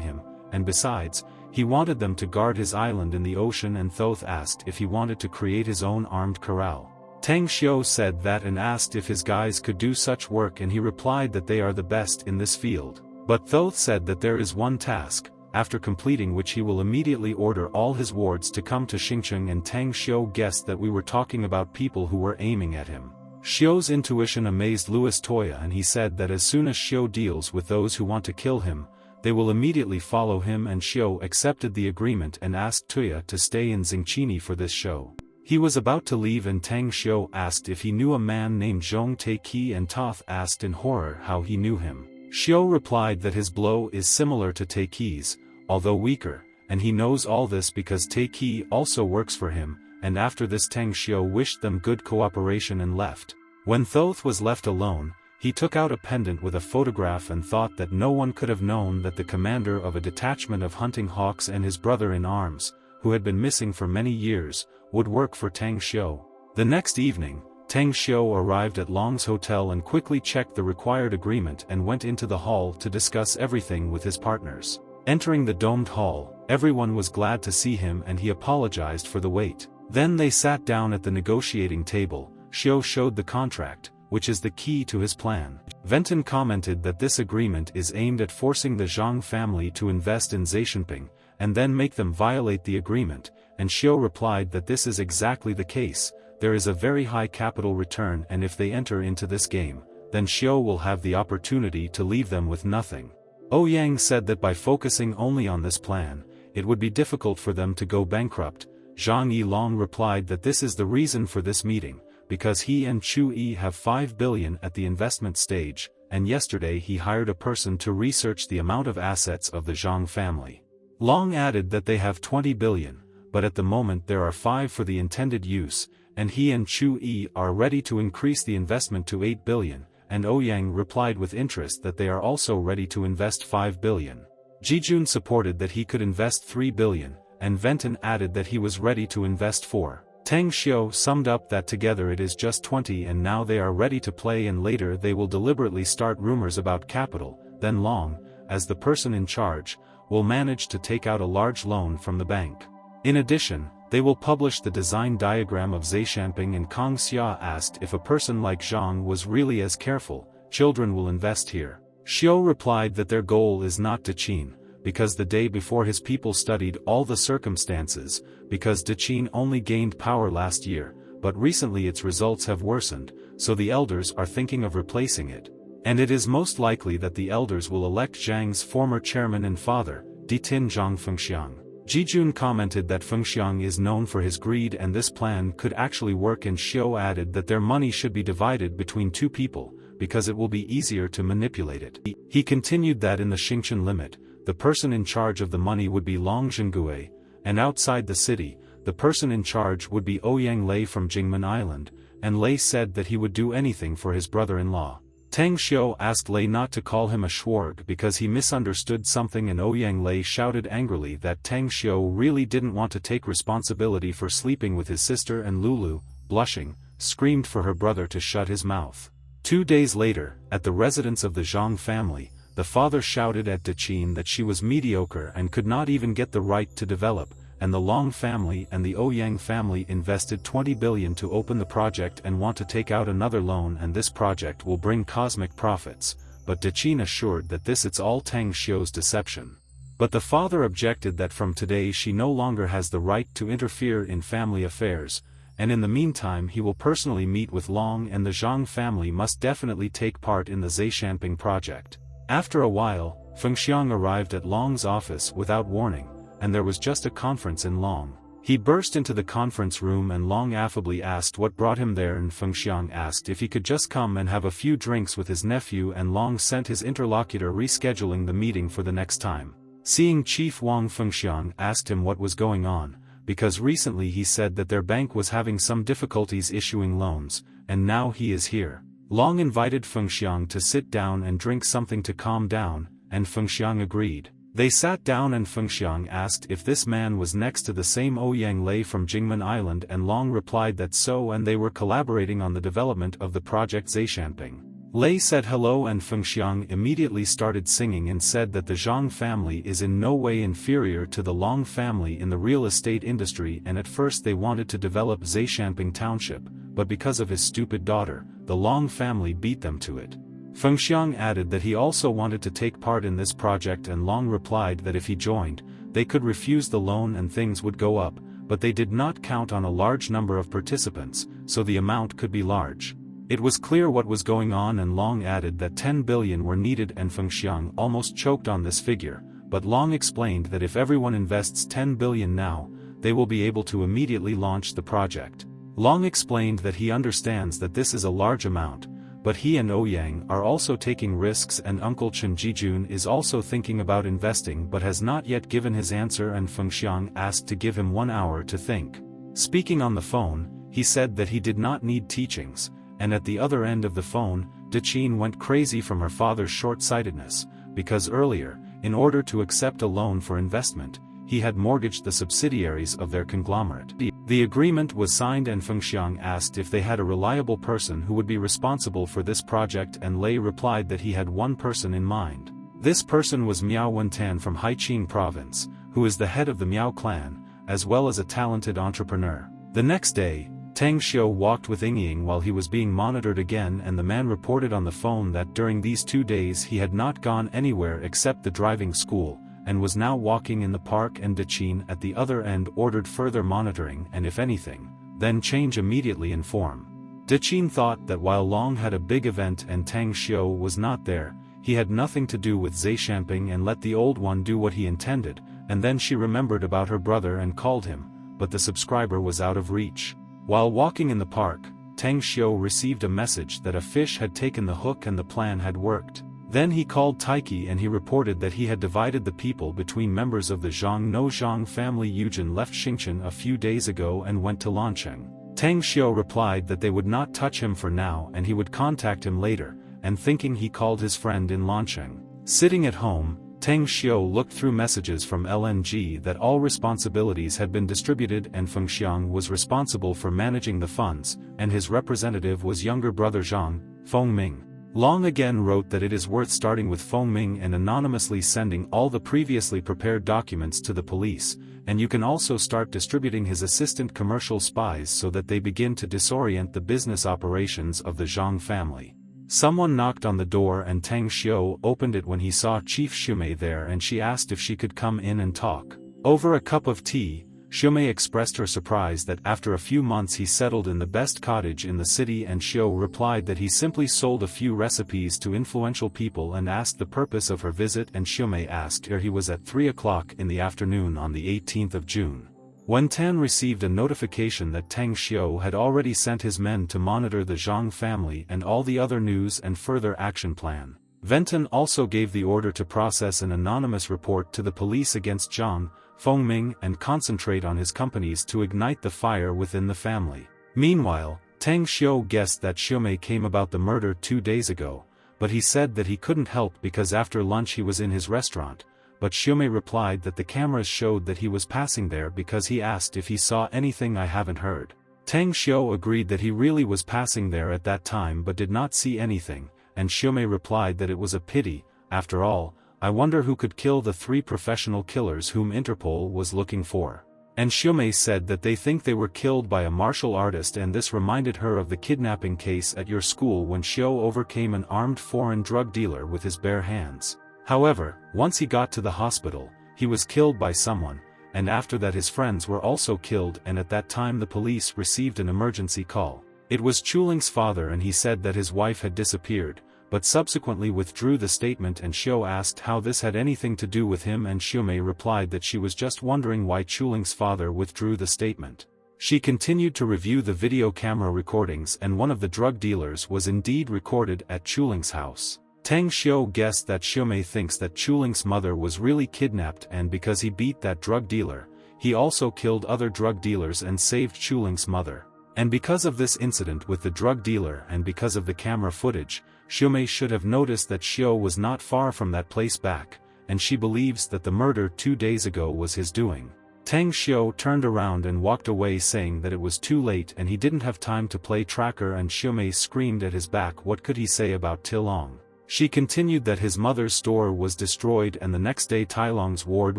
him, and besides, he wanted them to guard his island in the ocean, and Thoth asked if he wanted to create his own armed corral. Tang Xiao said that and asked if his guys could do such work, and he replied that they are the best in this field. But Thoth said that there is one task, after completing which he will immediately order all his wards to come to Xingchen, and Tang Xiao guessed that we were talking about people who were aiming at him. Xiao's intuition amazed Louis Toya, and he said that as soon as Xiao deals with those who want to kill him, they will immediately follow him, and Xiao accepted the agreement and asked Tuya to stay in Xingchini for this show. He was about to leave and Tang Xiao asked if he knew a man named Zhong Taiki, and Toth asked in horror how he knew him. Xiao replied that his blow is similar to Taiki's, although weaker, and he knows all this because Taiki also works for him, and after this Tang Xiao wished them good cooperation and left. When Thoth was left alone, he took out a pendant with a photograph and thought that no one could have known that the commander of a detachment of hunting hawks and his brother in arms, who had been missing for many years, would work for Tang Xiao. The next evening, Tang Xiao arrived at Long's hotel and quickly checked the required agreement and went into the hall to discuss everything with his partners. Entering the domed hall, everyone was glad to see him and he apologized for the wait. Then they sat down at the negotiating table. Xiao showed the contract, which is the key to his plan. Venton commented that this agreement is aimed at forcing the Zhang family to invest in Zaishenping, and then make them violate the agreement, and Xiao replied that this is exactly the case. There is a very high capital return, and if they enter into this game, then Xiao will have the opportunity to leave them with nothing. Ouyang said that by focusing only on this plan, it would be difficult for them to go bankrupt. Zhang Yilong replied that this is the reason for this meeting, because he and Chu Yi have 5 billion at the investment stage, and yesterday he hired a person to research the amount of assets of the Zhang family. Long added that they have 20 billion, but at the moment there are 5 for the intended use, and he and Chu Yi are ready to increase the investment to 8 billion, and Ouyang replied with interest that they are also ready to invest 5 billion. Jijun supported that he could invest 3 billion, and Venton added that he was ready to invest 4. Tang Xiao summed up that together it is just 20, and now they are ready to play, and later they will deliberately start rumors about capital, then Long, as the person in charge, will manage to take out a large loan from the bank. In addition, they will publish the design diagram of Zaishenping, and Kang Xia asked if a person like Zhang was really as careful, children will invest here. Xiao replied that their goal is not to Qin, because the day before his people studied all the circumstances, because Dechin only gained power last year, but recently its results have worsened, so the elders are thinking of replacing it. And it is most likely that the elders will elect Zhang's former chairman and father, Ditin Zhang Fengxiang. Jijun commented that Fengxiang is known for his greed and this plan could actually work, and Xiao added that their money should be divided between two people, because it will be easier to manipulate it. He continued that in the Xingchen limit, the person in charge of the money would be Long Zhengue, and outside the city, the person in charge would be Ouyang Lei from Jingmen Island, and Lei said that he would do anything for his brother-in-law. Tang Xiu asked Lei not to call him a Schwarg because he misunderstood something, and Ouyang Lei shouted angrily that Tang Xiu really didn't want to take responsibility for sleeping with his sister, and Lulu, blushing, screamed for her brother to shut his mouth. 2 days later, at the residence of the Zhang family, the father shouted at Dechin that she was mediocre and could not even get the right to develop, and the Long family and the Ouyang family invested 20 billion to open the project and want to take out another loan, and this project will bring cosmic profits, but Dechin assured that it's all Tang Xiu's deception. But the father objected that from today she no longer has the right to interfere in family affairs, and in the meantime he will personally meet with Long, and the Zhang family must definitely take part in the Zhaishanping project. After a while, Fengxiang arrived at Long's office without warning, and there was just a conference in Long. He burst into the conference room and Long affably asked what brought him there, and Fengxiang asked if he could just come and have a few drinks with his nephew, and Long sent his interlocutor rescheduling the meeting for the next time. Seeing Chief Wang, Fengxiang asked him what was going on, because recently he said that their bank was having some difficulties issuing loans, and now he is here. Long invited Fengxiang to sit down and drink something to calm down, and Fengxiang agreed. They sat down and Fengxiang asked if this man was next to the same Ouyang Lei from Jingmen Island, and Long replied that so, and they were collaborating on the development of the project Zhaishanping. Lei said hello, and Fengxiang immediately started singing and said that the Zhang family is in no way inferior to the Long family in the real estate industry, and at first they wanted to develop Zhaishanping township, but because of his stupid daughter, the Long family beat them to it. Fengxiang added that he also wanted to take part in this project, and Long replied that if he joined, they could refuse the loan and things would go up, but they did not count on a large number of participants, so the amount could be large. It was clear what was going on, and Long added that 10 billion were needed, and Fengxiang almost choked on this figure, but Long explained that if everyone invests 10 billion now, they will be able to immediately launch the project. Long explained that he understands that this is a large amount, but he and Ouyang are also taking risks, and Uncle Chen Jijun is also thinking about investing but has not yet given his answer, and Fengxiang asked to give him 1 hour to think. Speaking on the phone, he said that he did not need teachings, and at the other end of the phone, Dechin went crazy from her father's short-sightedness, because earlier, in order to accept a loan for investment, he had mortgaged the subsidiaries of their conglomerate. The agreement was signed, and Fengxiang asked if they had a reliable person who would be responsible for this project, and Lei replied that he had one person in mind. This person was Miao Wentan from Haiqing province, who is the head of the Miao clan, as well as a talented entrepreneur. The next day, Tang Xiu walked with Ying while he was being monitored again, and the man reported on the phone that during these 2 days he had not gone anywhere except the driving school, and was now walking in the park, and Dechin at the other end ordered further monitoring, and if anything, then change immediately in form. Dechin thought that while Long had a big event and Tang Xiu was not there, he had nothing to do with Zhaishanping, and let the old one do what he intended, and then she remembered about her brother and called him, but the subscriber was out of reach. While walking in the park, Tang Xiu received a message that a fish had taken the hook and the plan had worked. Then he called Taiki and he reported that he had divided the people between members of the Zhang family. Yujin left Xingchen a few days ago and went to Lancheng. Tang Xiu replied that they would not touch him for now and he would contact him later, and thinking he called his friend in Lancheng. Sitting at home, Tang Xiu looked through messages from LNG that all responsibilities had been distributed, and Fengxiang was responsible for managing the funds, and his representative was younger brother Zhang, Fengming. Long again wrote that it is worth starting with Fengming and anonymously sending all the previously prepared documents to the police, and you can also start distributing his assistant commercial spies so that they begin to disorient the business operations of the Zhang family. Someone knocked on the door and Tang Xiu opened it when he saw Chief Shumei there, and she asked if she could come in and talk. Over a cup of tea, Shumei expressed her surprise that after a few months he settled in the best cottage in the city, and Xiu replied that he simply sold a few recipes to influential people and asked the purpose of her visit, and Shumei asked where he was at 3 o'clock in the afternoon on the 18th of June. When Tan received a notification that Tang Xiu had already sent his men to monitor the Zhang family and all the other news and further action plan, Venton also gave the order to process an anonymous report to the police against Zhang Fengming and concentrate on his companies to ignite the fire within the family. Meanwhile, Tang Xiu guessed that Shumei came about the murder 2 days ago, but he said that he couldn't help because after lunch he was in his restaurant, but Shumei replied that the cameras showed that he was passing there because he asked if he saw anything I haven't heard. Tang Xiu agreed that he really was passing there at that time but did not see anything, and Shumei replied that it was a pity. After all, I wonder who could kill the 3 professional killers whom Interpol was looking for. And Shumei said that they think they were killed by a martial artist, and this reminded her of the kidnapping case at your school when Xiu overcame an armed foreign drug dealer with his bare hands. However, once he got to the hospital, he was killed by someone, and after that his friends were also killed, and at that time the police received an emergency call. It was Chuling's father, and he said that his wife had disappeared, but subsequently withdrew the statement, and Xiu asked how this had anything to do with him, and Shumei replied that she was just wondering why Chuling's father withdrew the statement. She continued to review the video camera recordings, and one of the drug dealers was indeed recorded at Chuling's house. Tang Xiu guessed that Shumei thinks that Chuling's mother was really kidnapped, and because he beat that drug dealer, he also killed other drug dealers and saved Chuling's mother. And because of this incident with the drug dealer and because of the camera footage, Shumei should have noticed that Xiu was not far from that place back, and she believes that the murder 2 days ago was his doing. Tang Xiu turned around and walked away, saying that it was too late and he didn't have time to play tracker, and Shumei screamed at his back. What could he say about Tilong? She continued that his mother's store was destroyed, and the next day Tailong's ward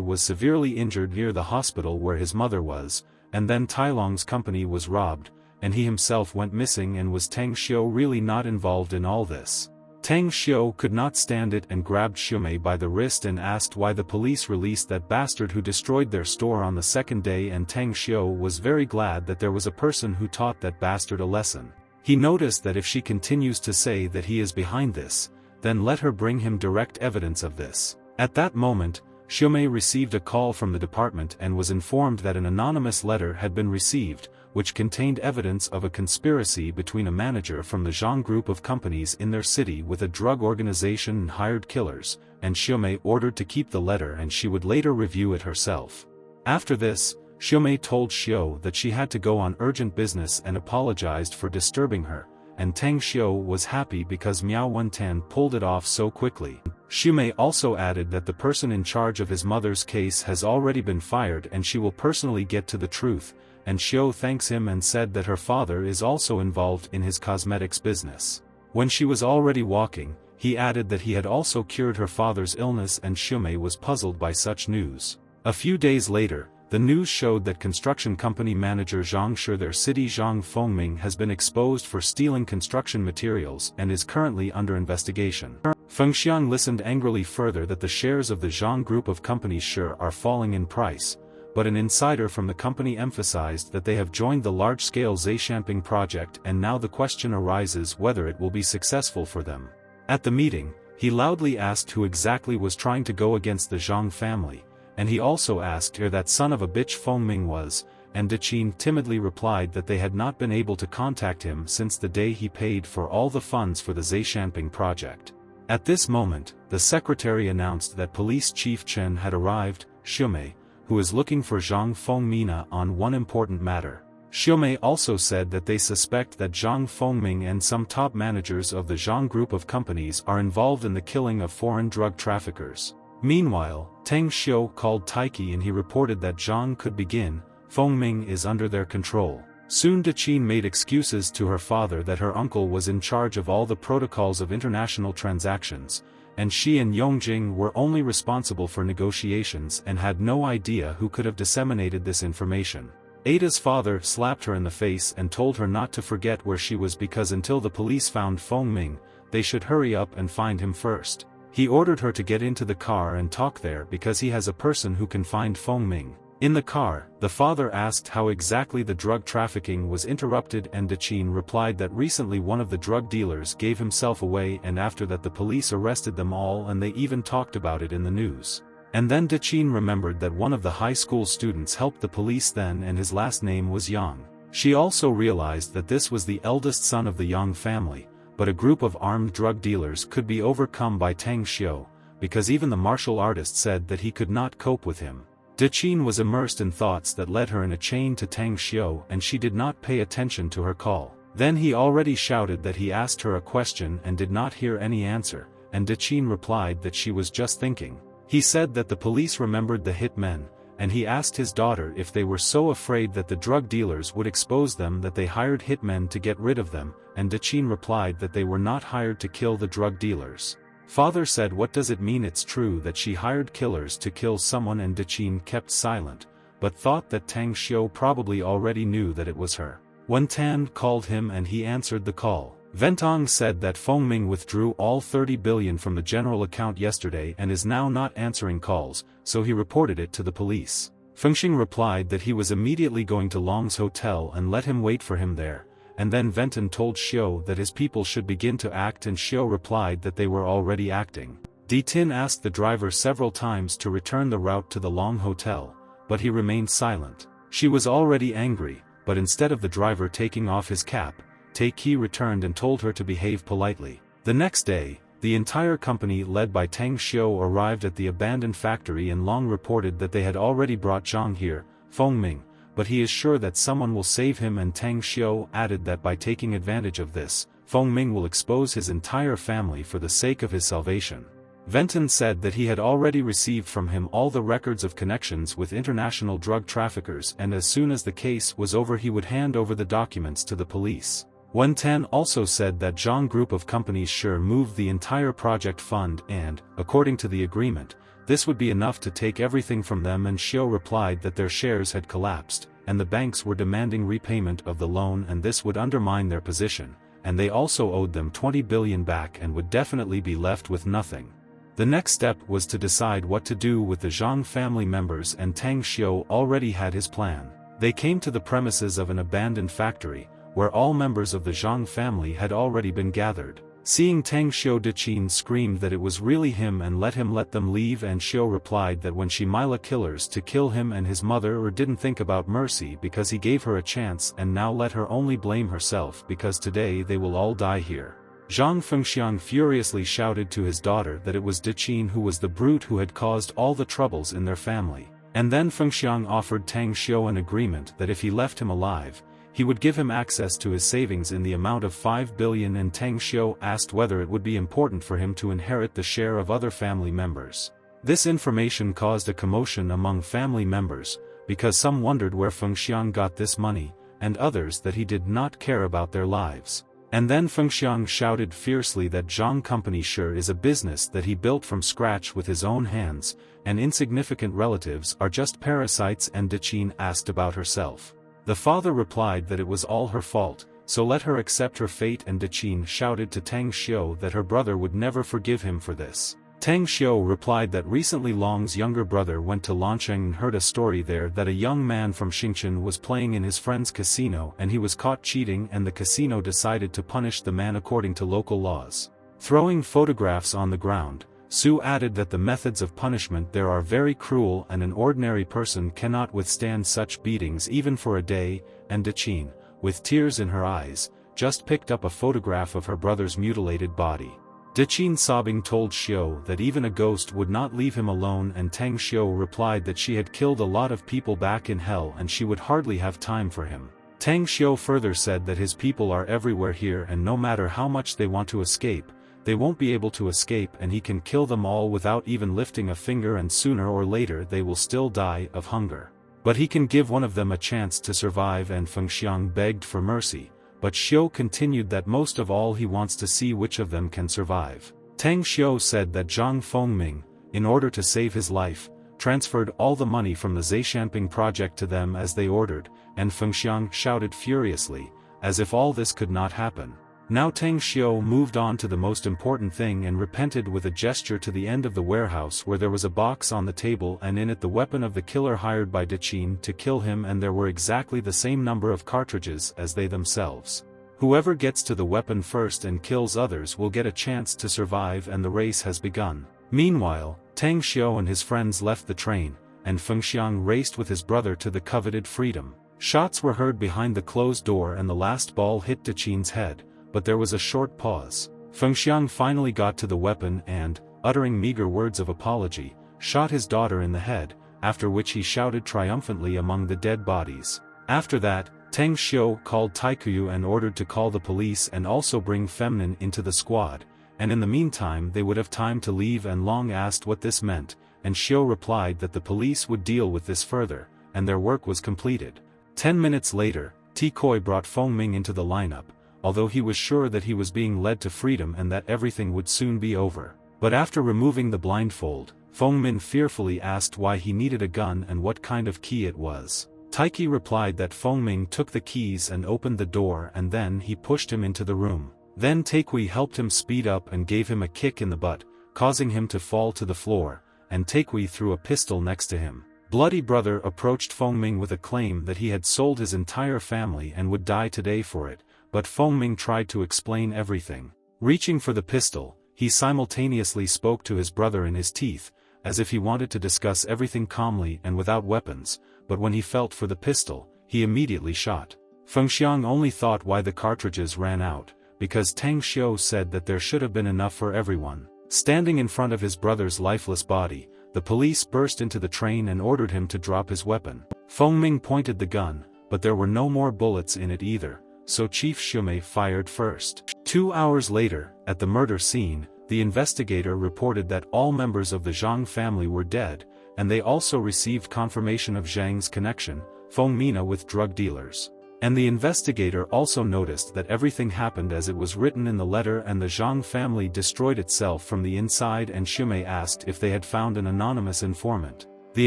was severely injured near the hospital where his mother was, and then Tailong's company was robbed, and he himself went missing. And was Tang Xiu really not involved in all this? Tang Xiu could not stand it and grabbed Shumei by the wrist and asked why the police released that bastard who destroyed their store on the second day, and Tang Xiu was very glad that there was a person who taught that bastard a lesson. He noticed that if she continues to say that he is behind this, then let her bring him direct evidence of this. At that moment, Shumei received a call from the department and was informed that an anonymous letter had been received, which contained evidence of a conspiracy between a manager from the Zhang group of companies in their city with a drug organization and hired killers, and Shumei ordered to keep the letter and she would later review it herself. After this, Shumei told Xiu that she had to go on urgent business and apologized for disturbing her, and Tang Xiu was happy because Miao Wentan pulled it off so quickly. Shumei also added that the person in charge of his mother's case has already been fired and she will personally get to the truth, and Xiu thanks him and said that her father is also involved in his cosmetics business. When she was already walking, he added that he had also cured her father's illness, and Shumei was puzzled by such news. A few days later, the news showed that construction company manager Zhang Shi, their city Zhang Fengming, has been exposed for stealing construction materials and is currently under investigation. Feng Xiang listened angrily further that the shares of the Zhang group of companies sure are falling in price, but an insider from the company emphasized that they have joined the large-scale Zaishanping project, and now the question arises whether it will be successful for them. At the meeting, he loudly asked who exactly was trying to go against the Zhang family, and he also asked where that son of a bitch Fengming was, and Deqin timidly replied that they had not been able to contact him since the day he paid for all the funds for the Zaishanping project. At this moment, the secretary announced that Police Chief Chen had arrived, Shumei, who is looking for Zhang Fengmina on one important matter. Shumei also said that they suspect that Zhang Fengming and some top managers of the Zhang group of companies are involved in the killing of foreign drug traffickers. Meanwhile, Tang Xiu called Taiki and he reported that Zhang could begin, Fengming is under their control. Soon Deqin made excuses to her father that her uncle was in charge of all the protocols of international transactions, and she and Yongjing were only responsible for negotiations and had no idea who could have disseminated this information. Ada's father slapped her in the face and told her not to forget where she was because until the police found Fengming, they should hurry up and find him first. He ordered her to get into the car and talk there because he has a person who can find Feng Ming. In the car, the father asked how exactly the drug trafficking was interrupted, and Daqin replied that recently one of the drug dealers gave himself away, and after that the police arrested them all and they even talked about it in the news. And then Daqin remembered that one of the high school students helped the police then and his last name was Yang. She also realized that this was the eldest son of the Yang family, but a group of armed drug dealers could be overcome by Tang Xiu, because even the martial artist said that he could not cope with him. Daqin was immersed in thoughts that led her in a chain to Tang Xiu, and she did not pay attention to her call. Then he already shouted that he asked her a question and did not hear any answer, and Daqin replied that she was just thinking. He said that the police remembered the hitmen, and he asked his daughter if they were so afraid that the drug dealers would expose them that they hired hitmen to get rid of them, and Daqin replied that they were not hired to kill the drug dealers. Father said, what does it mean? It's true that she hired killers to kill someone, and Daqin kept silent, but thought that Tang Xiu probably already knew that it was her. Wen Tan called him and he answered the call. Ventong said that Feng Ming withdrew all 30 billion from the general account yesterday and is now not answering calls, so he reported it to the police. Fengxing replied that he was immediately going to Long's hotel and let him wait for him there. And then Venton told Xiu that his people should begin to act, and Xiu replied that they were already acting. Di Tin asked the driver several times to return the route to the Long Hotel, but he remained silent. She was already angry, but instead of the driver taking off his cap, Tai Qi returned and told her to behave politely. The next day, the entire company led by Tang Xiu arrived at the abandoned factory, and Long reported that they had already brought Zhang here, Feng Ming, but he is sure that someone will save him, and Tang Xiu added that by taking advantage of this, Feng Ming will expose his entire family for the sake of his salvation. Venton said that he had already received from him all the records of connections with international drug traffickers, and as soon as the case was over he would hand over the documents to the police. Wen Tan also said that Zhang Group of companies sure moved the entire project fund and, according to the agreement, this would be enough to take everything from them, and Xiu replied that their shares had collapsed, and the banks were demanding repayment of the loan, and this would undermine their position, and they also owed them 20 billion back and would definitely be left with nothing. The next step was to decide what to do with the Zhang family members, and Tang Xiu already had his plan. They came to the premises of an abandoned factory, where all members of the Zhang family had already been gathered. Seeing Tang Xiu, Daqin screamed that it was really him and let them leave, and Xiu replied that when she Mila killers to kill him and his mother, or didn't think about mercy because he gave her a chance, and now let her only blame herself because today they will all die here. Zhang Fengxiang furiously shouted to his daughter that it was Daqin who was the brute who had caused all the troubles in their family, and then Fengxiang offered Tang Xiu an agreement that if he left him alive, he would give him access to his savings in the amount of 5 billion, and Tang Xiu asked whether it would be important for him to inherit the share of other family members. This information caused a commotion among family members, because some wondered where Fengxiang got this money, and others that he did not care about their lives. And then Fengxiang shouted fiercely that Zhang Company sure is a business that he built from scratch with his own hands, and insignificant relatives are just parasites, and Daqin asked about herself. The father replied that it was all her fault, so let her accept her fate, and Daqin shouted to Tang Xiu that her brother would never forgive him for this. Tang Xiu replied that recently Long's younger brother went to Lancheng and heard a story there that a young man from Xingchen was playing in his friend's casino and he was caught cheating, and the casino decided to punish the man according to local laws. Throwing photographs on the ground, Su added that the methods of punishment there are very cruel and an ordinary person cannot withstand such beatings even for a day, and Daqin, with tears in her eyes, just picked up a photograph of her brother's mutilated body. Daqin sobbing told Xiu that even a ghost would not leave him alone, and Tang Xiu replied that she had killed a lot of people back in hell and she would hardly have time for him. Tang Xiu further said that his people are everywhere here, and no matter how much they want to escape, they won't be able to escape, and he can kill them all without even lifting a finger, and sooner or later they will still die of hunger. But he can give one of them a chance to survive, and Fengxiang begged for mercy, but Xiu continued that most of all he wants to see which of them can survive. Tang Xiu said that Zhang Fengming, in order to save his life, transferred all the money from the Zhexianping project to them as they ordered, and Fengxiang shouted furiously, as if all this could not happen. Now Tang Xiu moved on to the most important thing and repented with a gesture to the end of the warehouse where there was a box on the table and in it the weapon of the killer hired by Dechin to kill him, and there were exactly the same number of cartridges as they themselves. Whoever gets to the weapon first and kills others will get a chance to survive, and the race has begun. Meanwhile, Tang Xiu and his friends left the train, and Feng Xiang raced with his brother to the coveted freedom. Shots were heard behind the closed door and the last ball hit Dechin's head, but there was a short pause. Feng Xiang finally got to the weapon and, uttering meager words of apology, shot his daughter in the head, after which he shouted triumphantly among the dead bodies. After that, Tang Xiu called Taikuyu and ordered to call the police and also bring Feminine into the squad, and in the meantime they would have time to leave, and Long asked what this meant, and Xiu replied that the police would deal with this further, and their work was completed. 10 minutes later, Tikoi brought Feng Ming into the lineup, although he was sure that he was being led to freedom and that everything would soon be over. But after removing the blindfold, Feng Min fearfully asked why he needed a gun and what kind of key it was. Taiki replied that Feng Ming took the keys and opened the door, and then he pushed him into the room. Then Taikui helped him speed up and gave him a kick in the butt, causing him to fall to the floor, and Taikui threw a pistol next to him. Bloody Brother approached Feng Ming with a claim that he had sold his entire family and would die today for it, but Feng Ming tried to explain everything. Reaching for the pistol, he simultaneously spoke to his brother in his teeth, as if he wanted to discuss everything calmly and without weapons, but when he felt for the pistol, he immediately shot. Feng Xiang only thought why the cartridges ran out, because Tang Xiu said that there should have been enough for everyone. Standing in front of his brother's lifeless body, the police burst into the train and ordered him to drop his weapon. Feng Ming pointed the gun, but there were no more bullets in it either, so Chief Shumei fired first. 2 hours later, at the murder scene, the investigator reported that all members of the Zhang family were dead, and they also received confirmation of Zhang's connection, Feng Mina, with drug dealers. And the investigator also noticed that everything happened as it was written in the letter, and the Zhang family destroyed itself from the inside, and Shumei asked if they had found an anonymous informant. The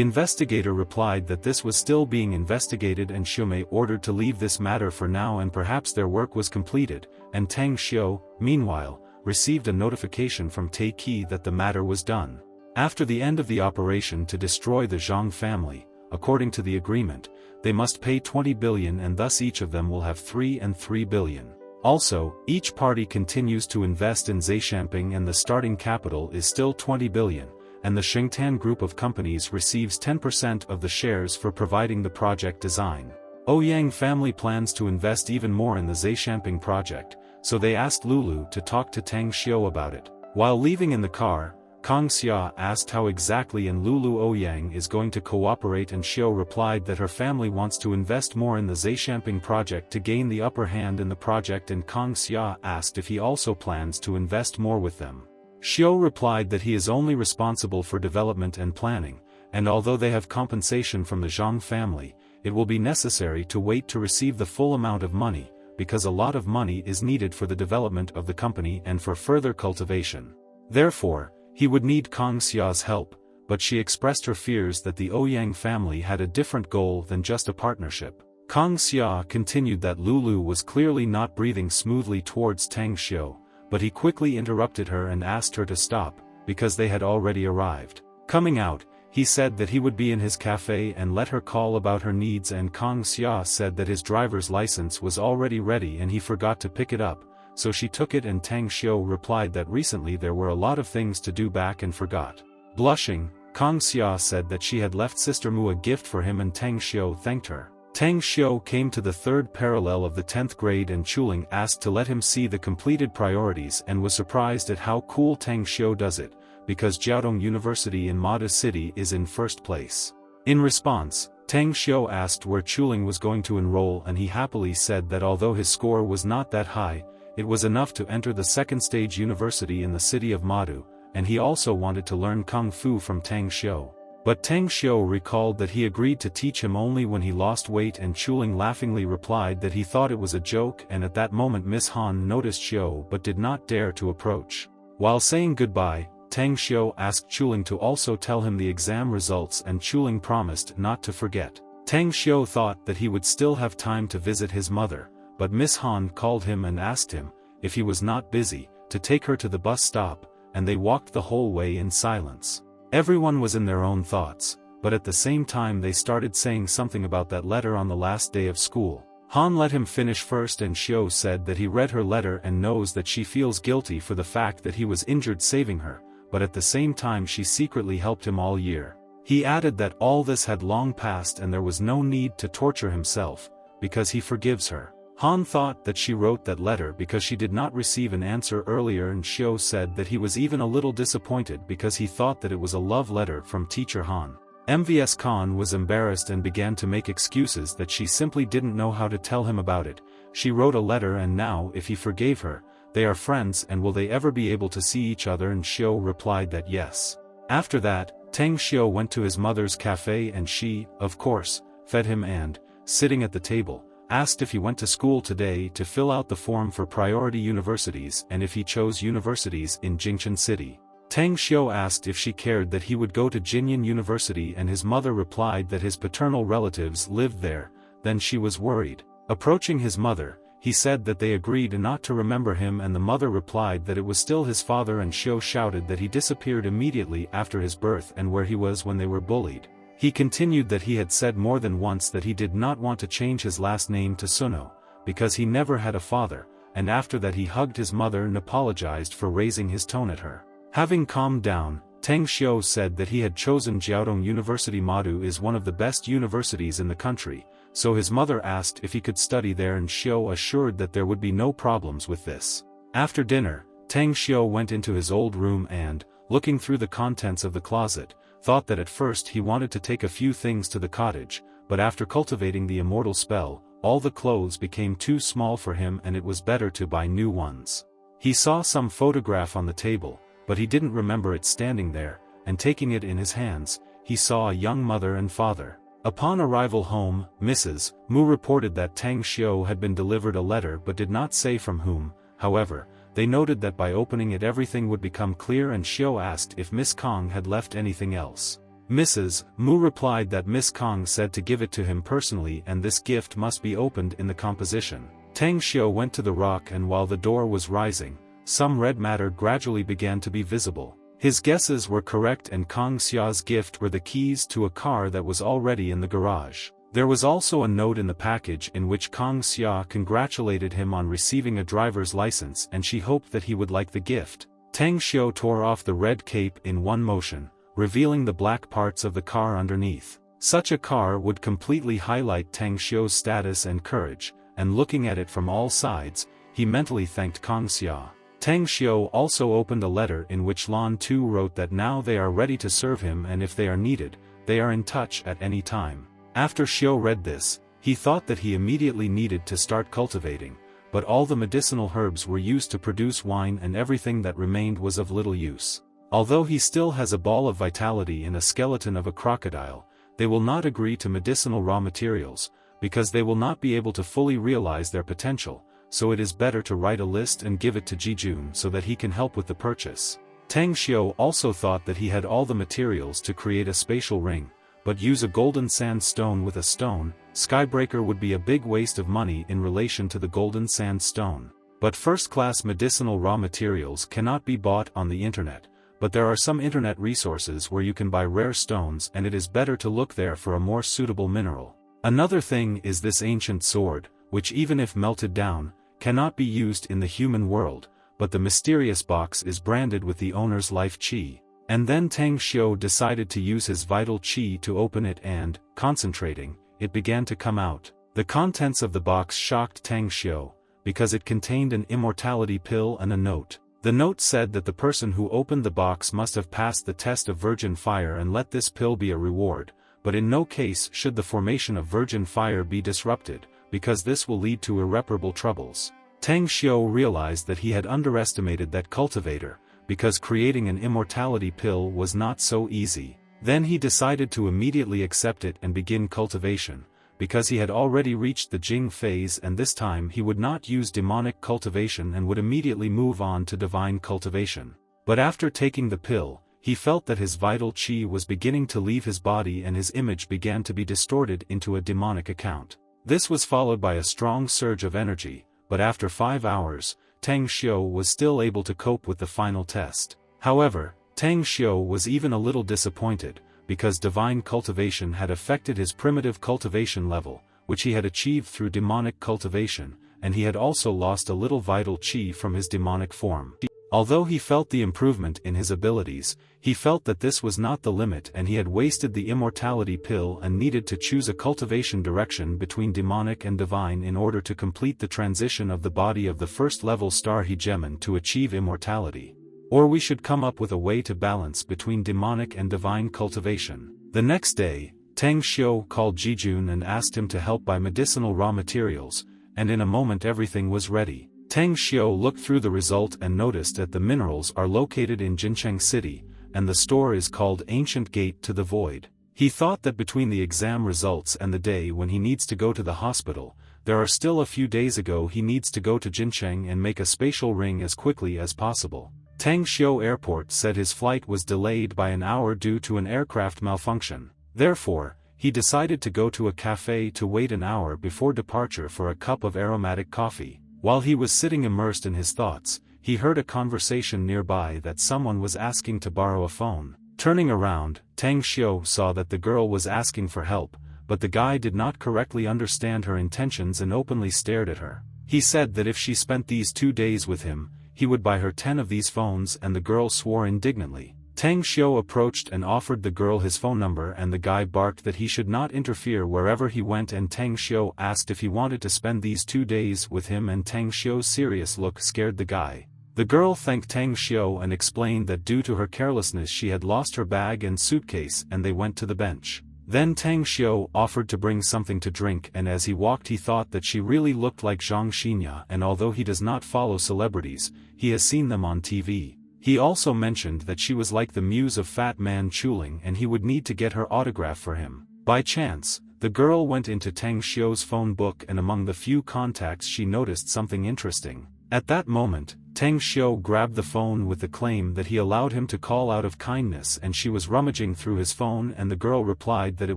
investigator replied that this was still being investigated, and Shumei ordered to leave this matter for now and perhaps their work was completed, and Tang Xiu, meanwhile, received a notification from Taiki that the matter was done. After the end of the operation to destroy the Zhang family, according to the agreement, they must pay 20 billion, and thus each of them will have 3 and 3 billion. Also, each party continues to invest in Zaishamping, and the starting capital is still 20 billion, and the Shengtan group of companies receives 10% of the shares for providing the project design. Ouyang family plans to invest even more in the Zaishamping project, so they asked Lulu to talk to Tang Xiu about it. While leaving in the car, Kang Xia asked how exactly and Lulu Ouyang is going to cooperate, and Xiu replied that her family wants to invest more in the Zaishamping project to gain the upper hand in the project, and Kang Xia asked if he also plans to invest more with them. Xiu replied that he is only responsible for development and planning, and although they have compensation from the Zhang family, it will be necessary to wait to receive the full amount of money, because a lot of money is needed for the development of the company and for further cultivation. Therefore, he would need Kang Xia's help, but she expressed her fears that the Ouyang family had a different goal than just a partnership. Kang Xia continued that Lulu was clearly not breathing smoothly towards Tang Xiu, but he quickly interrupted her and asked her to stop, because they had already arrived. Coming out, he said that he would be in his cafe and let her call about her needs, and Kang Xia said that his driver's license was already ready and he forgot to pick it up, so she took it, and Tang Xiu replied that recently there were a lot of things to do back and forgot. Blushing, Kang Xia said that she had left Sister Mu a gift for him, and Tang Xiu thanked her. Tang Xiu came to the third parallel of the 10th grade, and Chuling asked to let him see the completed priorities and was surprised at how cool Tang Xiu does it, because Jiaodong University in Mada City is in first place. In response, Tang Xiu asked where Chuling was going to enroll, and he happily said that although his score was not that high, it was enough to enter the second stage university in the city of Madu, and he also wanted to learn Kung Fu from Tang Xiu. But Tang Xiu recalled that he agreed to teach him only when he lost weight, and Chuling laughingly replied that he thought it was a joke, and at that moment Miss Han noticed Xiu but did not dare to approach. While saying goodbye, Tang Xiu asked Chuling to also tell him the exam results, and Chuling promised not to forget. Tang Xiu thought that he would still have time to visit his mother, but Miss Han called him and asked him if he was not busy, to take her to the bus stop, and they walked the whole way in silence. Everyone was in their own thoughts, but at the same time they started saying something about that letter on the last day of school. Han let him finish first, and Xiao said that he read her letter and knows that she feels guilty for the fact that he was injured saving her, but at the same time she secretly helped him all year. He added that all this had long passed and there was no need to torture himself, because he forgives her. Han thought that she wrote that letter because she did not receive an answer earlier, and Xiao said that he was even a little disappointed because he thought that it was a love letter from teacher Han. MVS Khan was embarrassed and began to make excuses that she simply didn't know how to tell him about it. She wrote a letter, and now if he forgave her, they are friends, and will they ever be able to see each other? And Xiao replied that yes. After that, Tang Xiao went to his mother's cafe, and she, of course, fed him and, sitting at the table, asked if he went to school today to fill out the form for priority universities and if he chose universities in Jingchen City. Tang Xiao asked if she cared that he would go to Jinyan University, and his mother replied that his paternal relatives lived there. Then she was worried. Approaching his mother, he said that they agreed not to remember him, and the mother replied that it was still his father, and Xiao shouted that he disappeared immediately after his birth and where he was when they were bullied. He continued that he had said more than once that he did not want to change his last name to Suno, because he never had a father, and after that he hugged his mother and apologized for raising his tone at her. Having calmed down, Tang Xiao said that he had chosen Jiaodong University. Madu is one of the best universities in the country, so his mother asked if he could study there, and Xiao assured that there would be no problems with this. After dinner, Tang Xiao went into his old room and, looking through the contents of the closet, thought that at first he wanted to take a few things to the cottage, but after cultivating the immortal spell, all the clothes became too small for him and it was better to buy new ones. He saw some photograph on the table, but he didn't remember it standing there, and taking it in his hands, he saw a young mother and father. Upon arrival home, Mrs. Mu reported that Tang Xiao had been delivered a letter but did not say from whom. However, they noted that by opening it everything would become clear, and Xiao asked if Miss Kong had left anything else. Mrs. Mu replied that Miss Kong said to give it to him personally, and this gift must be opened in the composition. Tang Xiao went to the rock, and while the door was rising, some red matter gradually began to be visible. His guesses were correct, and Kong Xia's gift were the keys to a car that was already in the garage. There was also a note in the package in which Kong Xia congratulated him on receiving a driver's license, and she hoped that he would like the gift. Tang Xiao tore off the red cape in one motion, revealing the black parts of the car underneath. Such a car would completely highlight Tang Xiao's status and courage, and looking at it from all sides, he mentally thanked Kong Xia. Tang Xiao also opened a letter in which Lan Tu wrote that now they are ready to serve him, and if they are needed, they are in touch at any time. After Xiao read this, he thought that he immediately needed to start cultivating, but all the medicinal herbs were used to produce wine and everything that remained was of little use. Although he still has a ball of vitality in a skeleton of a crocodile, they will not agree to medicinal raw materials, because they will not be able to fully realize their potential, so it is better to write a list and give it to Jijun so that he can help with the purchase. Tang Xiao also thought that he had all the materials to create a spatial ring, but use a golden sand stone with a stone. Skybreaker would be a big waste of money in relation to the golden sand stone. But first-class medicinal raw materials cannot be bought on the internet, but there are some internet resources where you can buy rare stones, and it is better to look there for a more suitable mineral. Another thing is this ancient sword, which even if melted down, cannot be used in the human world, but the mysterious box is branded with the owner's life chi. And then Tang Xiao decided to use his vital chi to open it and, concentrating, it began to come out. The contents of the box shocked Tang Xiao, because it contained an immortality pill and a note. The note said that the person who opened the box must have passed the test of virgin fire and let this pill be a reward, but in no case should the formation of virgin fire be disrupted, because this will lead to irreparable troubles. Tang Xiao realized that he had underestimated that cultivator, because creating an immortality pill was not so easy. Then he decided to immediately accept it and begin cultivation, because he had already reached the Jing phase, and this time he would not use demonic cultivation and would immediately move on to divine cultivation. But after taking the pill, he felt that his vital chi was beginning to leave his body and his image began to be distorted into a demonic account. This was followed by a strong surge of energy, but after 5 hours, Tang Xiu was still able to cope with the final test. However, Tang Xiu was even a little disappointed, because divine cultivation had affected his primitive cultivation level, which he had achieved through demonic cultivation, and he had also lost a little vital qi from his demonic form. Although he felt the improvement in his abilities, he felt that this was not the limit and he had wasted the immortality pill and needed to choose a cultivation direction between demonic and divine in order to complete the transition of the body of the first-level star hegemon to achieve immortality. Or we should come up with a way to balance between demonic and divine cultivation. The next day, Tang Xiu called Jijun and asked him to help buy medicinal raw materials, and in a moment everything was ready. Tang Xiu looked through the result and noticed that the minerals are located in Jincheng City, and the store is called Ancient Gate to the Void. He thought that between the exam results and the day when he needs to go to the hospital, there are still a few days ago he needs to go to Jincheng and make a spatial ring as quickly as possible. Tang Xiu Airport said his flight was delayed by an hour due to an aircraft malfunction. Therefore, he decided to go to a cafe to wait an hour before departure for a cup of aromatic coffee. While he was sitting immersed in his thoughts, he heard a conversation nearby that someone was asking to borrow a phone. Turning around, Tang Xiu saw that the girl was asking for help, but the guy did not correctly understand her intentions and openly stared at her. He said that if she spent these 2 days with him, he would buy her 10 of these phones, and the girl swore indignantly. Tang Xiu approached and offered the girl his phone number, and the guy barked that he should not interfere wherever he went, and Tang Xiu asked if he wanted to spend these 2 days with him, and Tang Xiu's serious look scared the guy. The girl thanked Tang Xiu and explained that due to her carelessness she had lost her bag and suitcase, and they went to the bench. Then Tang Xiu offered to bring something to drink, and as he walked he thought that she really looked like Zhang Xinya, and although he does not follow celebrities, he has seen them on TV. He also mentioned that she was like the muse of Fat Man Chuling and he would need to get her autograph for him. By chance, the girl went into Tang Xiu's phone book, and among the few contacts she noticed something interesting. At that moment, Tang Xiu grabbed the phone with the claim that he allowed him to call out of kindness, and she was rummaging through his phone, and the girl replied that it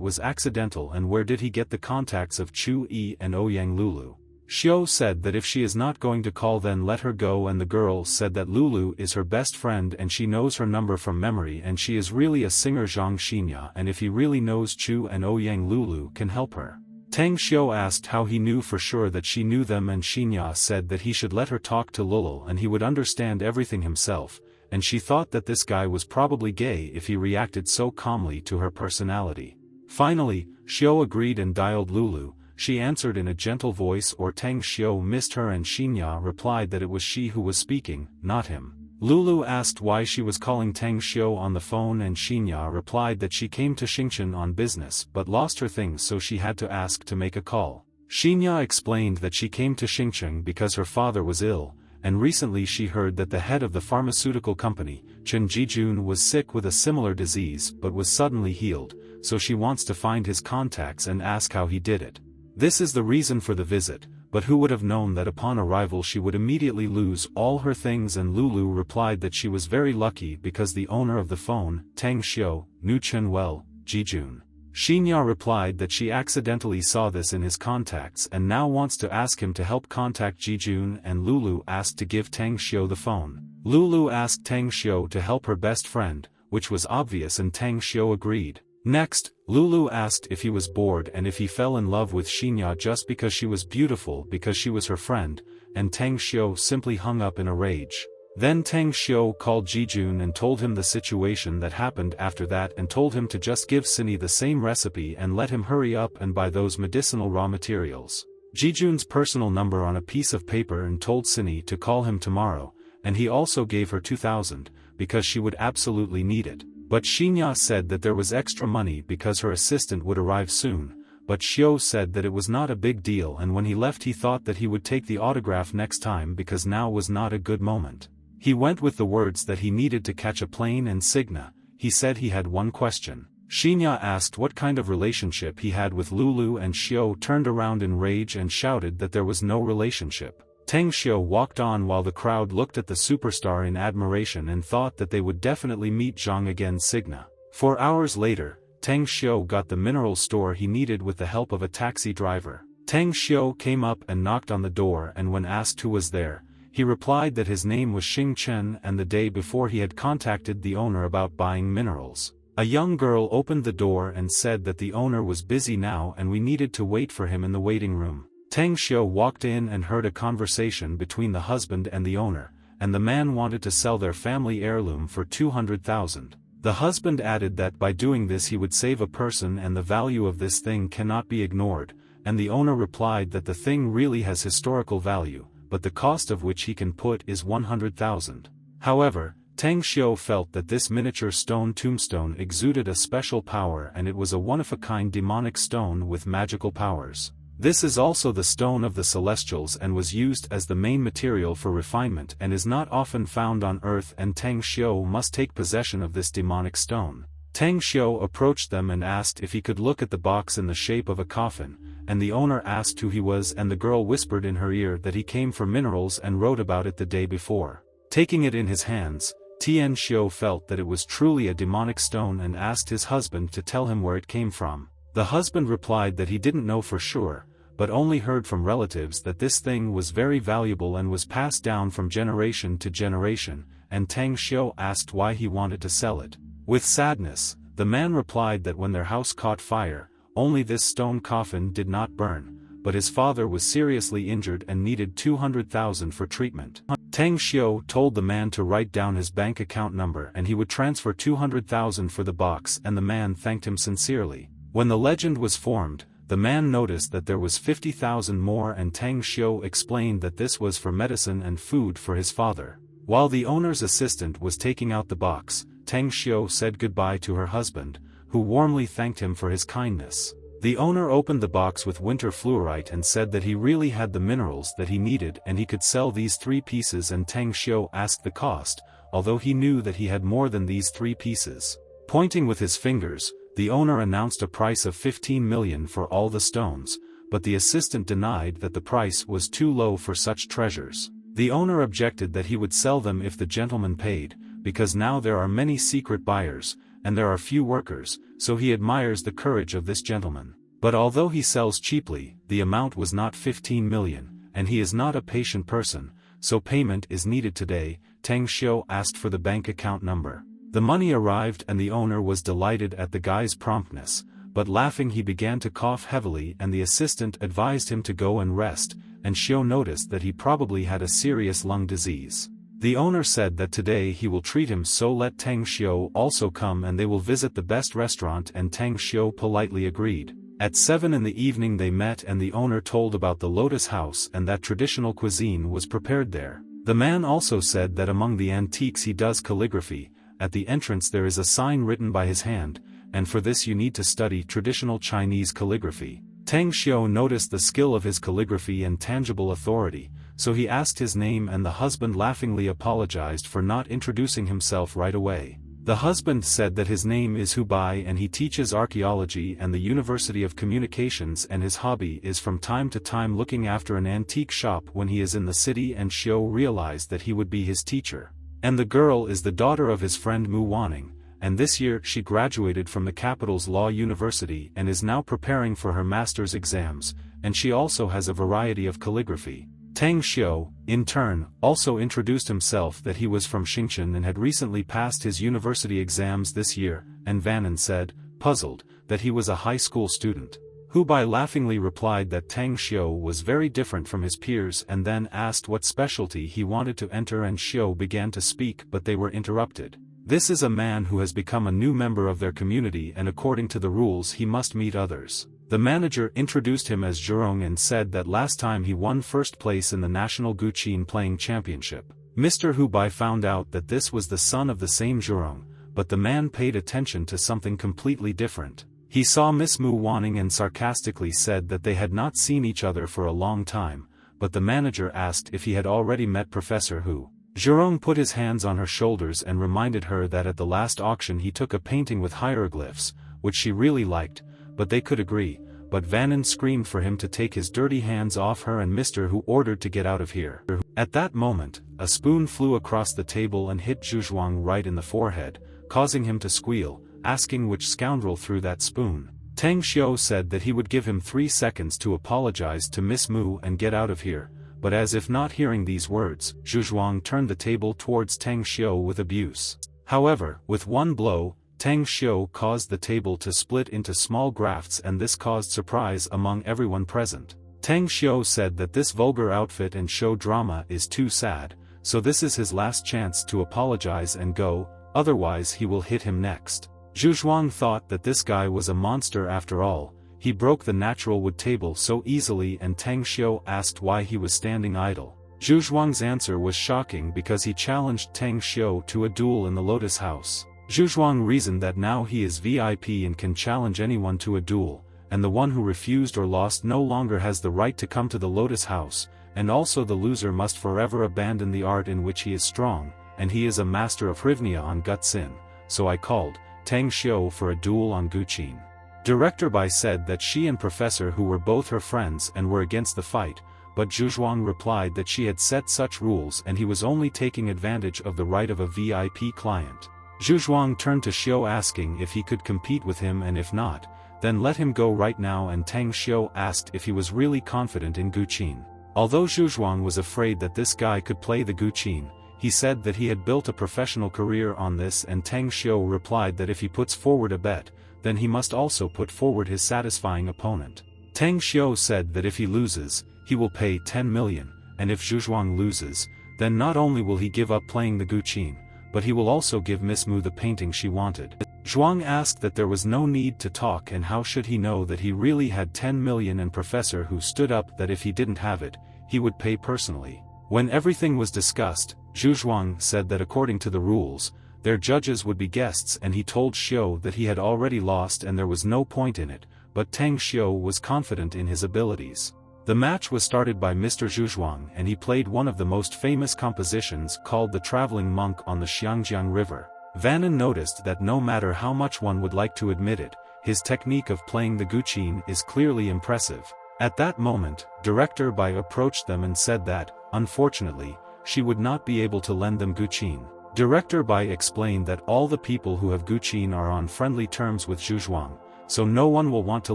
was accidental, and where did he get the contacts of Chu Yi and Ouyang Lulu. Xiu said that if she is not going to call then let her go, and the girl said that Lulu is her best friend and she knows her number from memory, and she is really a singer Zhang Xinya, and if he really knows Chu and Ouyang Lulu can help her. Tang Xiu asked how he knew for sure that she knew them, and Xinya said that he should let her talk to Lulu and he would understand everything himself, and she thought that this guy was probably gay if he reacted so calmly to her personality. Finally, Xiu agreed and dialed Lulu. She answered in a gentle voice, or Tang Xiu missed her, and Xinya replied that it was she who was speaking, not him. Lulu asked why she was calling Tang Xiu on the phone, and Xinya replied that she came to Xingchen on business but lost her things, so she had to ask to make a call. Xinya explained that she came to Xingchen because her father was ill, and recently she heard that the head of the pharmaceutical company, Chen Jijun, was sick with a similar disease but was suddenly healed, so she wants to find his contacts and ask how he did it. This is the reason for the visit, but who would have known that upon arrival she would immediately lose all her things, and Lulu replied that she was very lucky because the owner of the phone, Tang Xiu, knew Chen well, Jijun. Xinya replied that she accidentally saw this in his contacts and now wants to ask him to help contact Jijun, and Lulu asked to give Tang Xiu the phone. Lulu asked Tang Xiu to help her best friend, which was obvious, and Tang Xiu agreed. Next, Lulu asked if he was bored and if he fell in love with Xinya just because she was beautiful because she was her friend, and Tang Xiu simply hung up in a rage. Then Tang Xiu called Jijun and told him the situation that happened after that, and told him to just give Cindy the same recipe and let him hurry up and buy those medicinal raw materials. Jijun's personal number on a piece of paper and told Cindy to call him tomorrow, and he also gave her 2,000, because she would absolutely need it. But Xinya said that there was extra money because her assistant would arrive soon, but Xiu said that it was not a big deal, and when he left he thought that he would take the autograph next time because now was not a good moment. He went with the words that he needed to catch a plane, and Signa, he said he had one question. Xinya asked what kind of relationship he had with Lulu, and Xiu turned around in rage and shouted that there was no relationship. Tang Xiu walked on while the crowd looked at the superstar in admiration and thought that they would definitely meet Zhang again. Signa. 4 hours later, Tang Xiu got the mineral store he needed with the help of a taxi driver. Tang Xiu came up and knocked on the door, and when asked who was there, He replied that his name was Xing Chen, and the day before he had contacted the owner about buying minerals. A young girl opened the door and said that the owner was busy now and we needed to wait for him in the waiting room. Tang Xiu walked in and heard a conversation between the husband and the owner, and the man wanted to sell their family heirloom for 200,000. The husband added that by doing this he would save a person and the value of this thing cannot be ignored, and the owner replied that the thing really has historical value, but the cost of which he can put is 100,000. However, Tang Xiu felt that this miniature stone tombstone exuded a special power and it was a one-of-a-kind demonic stone with magical powers. This is also the stone of the celestials and was used as the main material for refinement and is not often found on earth, and Tang Xiu must take possession of this demonic stone. Tang Xiu approached them and asked if he could look at the box in the shape of a coffin, and the owner asked who he was, and the girl whispered in her ear that he came for minerals and wrote about it the day before. Taking it in his hands, Tian Xiu felt that it was truly a demonic stone and asked his husband to tell him where it came from. The husband replied that he didn't know for sure, but only heard from relatives that this thing was very valuable and was passed down from generation to generation, and Tang Xiu asked why he wanted to sell it. With sadness, the man replied that when their house caught fire, only this stone coffin did not burn, but his father was seriously injured and needed 200,000 for treatment. Tang Xiu told the man to write down his bank account number and he would transfer 200,000 for the box, and the man thanked him sincerely. When the legend was formed, the man noticed that there was 50,000 more, and Tang Xiu explained that this was for medicine and food for his father. While the owner's assistant was taking out the box, Tang Xiu said goodbye to her husband, who warmly thanked him for his kindness. The owner opened the box with winter fluorite and said that he really had the minerals that he needed and he could sell these 3 pieces, and Tang Xiu asked the cost, although he knew that he had more than these 3 pieces. Pointing with his fingers, the owner announced a price of 15 million for all the stones, but the assistant denied that the price was too low for such treasures. The owner objected that he would sell them if the gentleman paid, because now there are many secret buyers, and there are few workers, so he admires the courage of this gentleman. But although he sells cheaply, the amount was not 15 million, and he is not a patient person, so payment is needed today. Tang Xiu asked for the bank account number. The money arrived and the owner was delighted at the guy's promptness, but laughing he began to cough heavily, and the assistant advised him to go and rest, and Xiu noticed that he probably had a serious lung disease. The owner said that today he will treat him, so let Tang Xiu also come and they will visit the best restaurant, and Tang Xiu politely agreed. At 7 in the evening they met and the owner told about the Lotus House and that traditional cuisine was prepared there. The man also said that among the antiques he does calligraphy. At the entrance there is a sign written by his hand, and for this you need to study traditional Chinese calligraphy. Tang Xiu noticed the skill of his calligraphy and tangible authority, so he asked his name, and the husband laughingly apologized for not introducing himself right away. The husband said that his name is Hu Bai and he teaches archaeology and the University of Communications, and his hobby is from time to time looking after an antique shop when he is in the city, and Xiu realized that he would be his teacher. And the girl is the daughter of his friend Mu Wanning, and this year she graduated from the capital's law university and is now preparing for her master's exams, and she also has a variety of calligraphy. Tang Xiu, in turn, also introduced himself that he was from Xingchen and had recently passed his university exams this year, and Vanin said, puzzled, that he was a high school student. Hu Bai laughingly replied that Tang Xiu was very different from his peers and then asked what specialty he wanted to enter, and Xiu began to speak but they were interrupted. This is a man who has become a new member of their community and according to the rules he must meet others. The manager introduced him as Zhurong and said that last time he won first place in the National Guqin Playing Championship. Mr. Hu Bai found out that this was the son of the same Zhurong, but the man paid attention to something completely different. He saw Miss Mu Wanning and sarcastically said that they had not seen each other for a long time, but the manager asked if he had already met Professor Hu. Zhurong put his hands on her shoulders and reminded her that at the last auction he took a painting with hieroglyphs, which she really liked, but they could agree, but Vanin screamed for him to take his dirty hands off her, and Mr. Hu ordered to get out of here. At that moment, a spoon flew across the table and hit Zhuzhuang right in the forehead, causing him to squeal, asking which scoundrel threw that spoon. Tang Xiu said that he would give him 3 seconds to apologize to Miss Mu and get out of here, but as if not hearing these words, Zhu Zhuang turned the table towards Tang Xiu with abuse. However, with one blow, Tang Xiu caused the table to split into small grafts, and this caused surprise among everyone present. Tang Xiu said that this vulgar outfit and show drama is too sad, so this is his last chance to apologize and go, otherwise he will hit him next. Zhu Zhuang thought that this guy was a monster after all. He broke the natural wood table so easily, and Tang Xiu asked why he was standing idle. Zhu Zhuang's answer was shocking because he challenged Tang Xiu to a duel in the Lotus House. Zhu Zhuang reasoned that now he is VIP and can challenge anyone to a duel, and the one who refused or lost no longer has the right to come to the Lotus House, and also the loser must forever abandon the art in which he is strong, and he is a master of Hrivnia on Gutsin, so I called Tang Xiu for a duel on Guqin. Director Bai said that she and Professor Hu were both her friends and were against the fight, but Zhu Zhuang replied that she had set such rules and he was only taking advantage of the right of a VIP client. Zhu Zhuang turned to Xiu asking if he could compete with him, and if not, then let him go right now, and Tang Xiu asked if he was really confident in Guqin. Although Zhu Zhuang was afraid that this guy could play the Guqin, he said that he had built a professional career on this, and Tang Xiu replied that if he puts forward a bet, then he must also put forward his satisfying opponent. Tang Xiu said that if he loses, he will pay 10 million, and if Zhu Zhuang loses, then not only will he give up playing the Guqin, but he will also give Miss Mu the painting she wanted. Zhuang asked that there was no need to talk, and how should he know that he really had 10 million, and Professor Hu stood up that if he didn't have it, he would pay personally. When everything was discussed, Zhu Zhuang said that according to the rules, their judges would be guests, and he told Xiu that he had already lost and there was no point in it, but Tang Xiu was confident in his abilities. The match was started by Mr. Zhu Zhuang, and he played one of the most famous compositions called The Traveling Monk on the Xiangjiang River. Vannon noticed that no matter how much one would like to admit it, his technique of playing the Guqin is clearly impressive. At that moment, Director Bai approached them and said that, unfortunately, she would not be able to lend them Guqin. Director Bai explained that all the people who have Guqin are on friendly terms with Zhu Zhuang, so no one will want to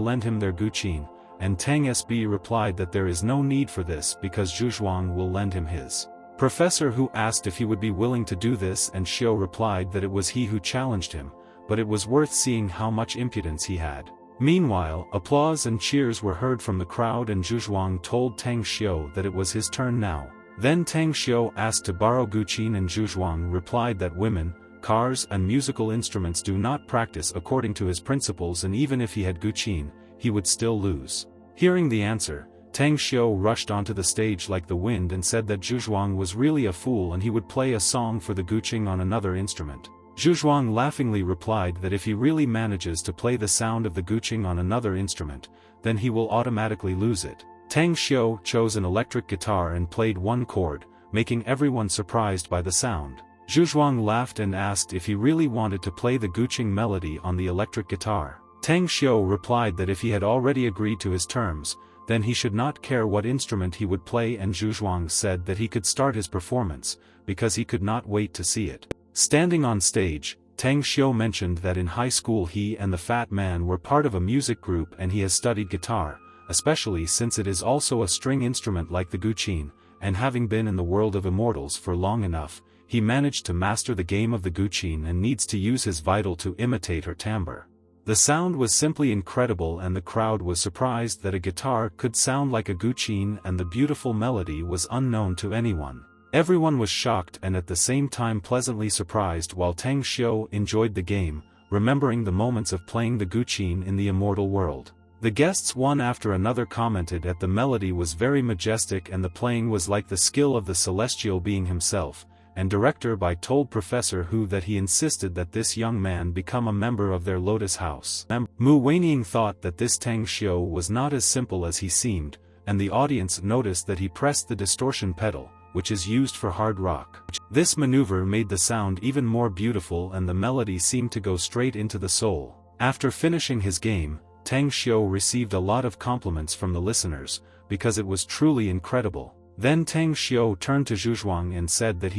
lend him their Guqin, and Tang SB replied that there is no need for this because Zhu Zhuang will lend him his. Professor Hu asked if he would be willing to do this, and Xiu replied that it was he who challenged him, but it was worth seeing how much impudence he had. Meanwhile, applause and cheers were heard from the crowd, and Zhu Zhuang told Tang Xiu that it was his turn now. Then Tang Xiu asked to borrow Guqin, and Zhu Zhuang replied that women, cars and musical instruments do not practice according to his principles, and even if he had Guqin, he would still lose. Hearing the answer, Tang Xiu rushed onto the stage like the wind and said that Zhu Zhuang was really a fool and he would play a song for the Guqin on another instrument. Zhu Zhuang laughingly replied that if he really manages to play the sound of the Guqin on another instrument, then he will automatically lose it. Tang Xiu chose an electric guitar and played one chord, making everyone surprised by the sound. Zhu Zhuang laughed and asked if he really wanted to play the Guqin melody on the electric guitar. Tang Xiu replied that if he had already agreed to his terms, then he should not care what instrument he would play, and Zhu Zhuang said that he could start his performance, because he could not wait to see it. Standing on stage, Tang Xiu mentioned that in high school he and the fat man were part of a music group and he has studied guitar, especially since it is also a string instrument like the Guqin, and having been in the world of immortals for long enough, he managed to master the game of the Guqin and needs to use his vital to imitate her timbre. The sound was simply incredible, and the crowd was surprised that a guitar could sound like a Guqin, and the beautiful melody was unknown to anyone. Everyone was shocked and at the same time pleasantly surprised, while Tang Xiu enjoyed the game, remembering the moments of playing the Guqin in the immortal world. The guests one after another commented that the melody was very majestic and the playing was like the skill of the celestial being himself, and Director Bai told Professor Hu that he insisted that this young man become a member of their Lotus House. Mu Weining thought that this Tang Xiu was not as simple as he seemed, and the audience noticed that he pressed the distortion pedal, which is used for hard rock. This maneuver made the sound even more beautiful and the melody seemed to go straight into the soul. After finishing his game, Tang Xiu received a lot of compliments from the listeners, because it was truly incredible. Then Tang Xiu turned to Zhu Zhuang and said that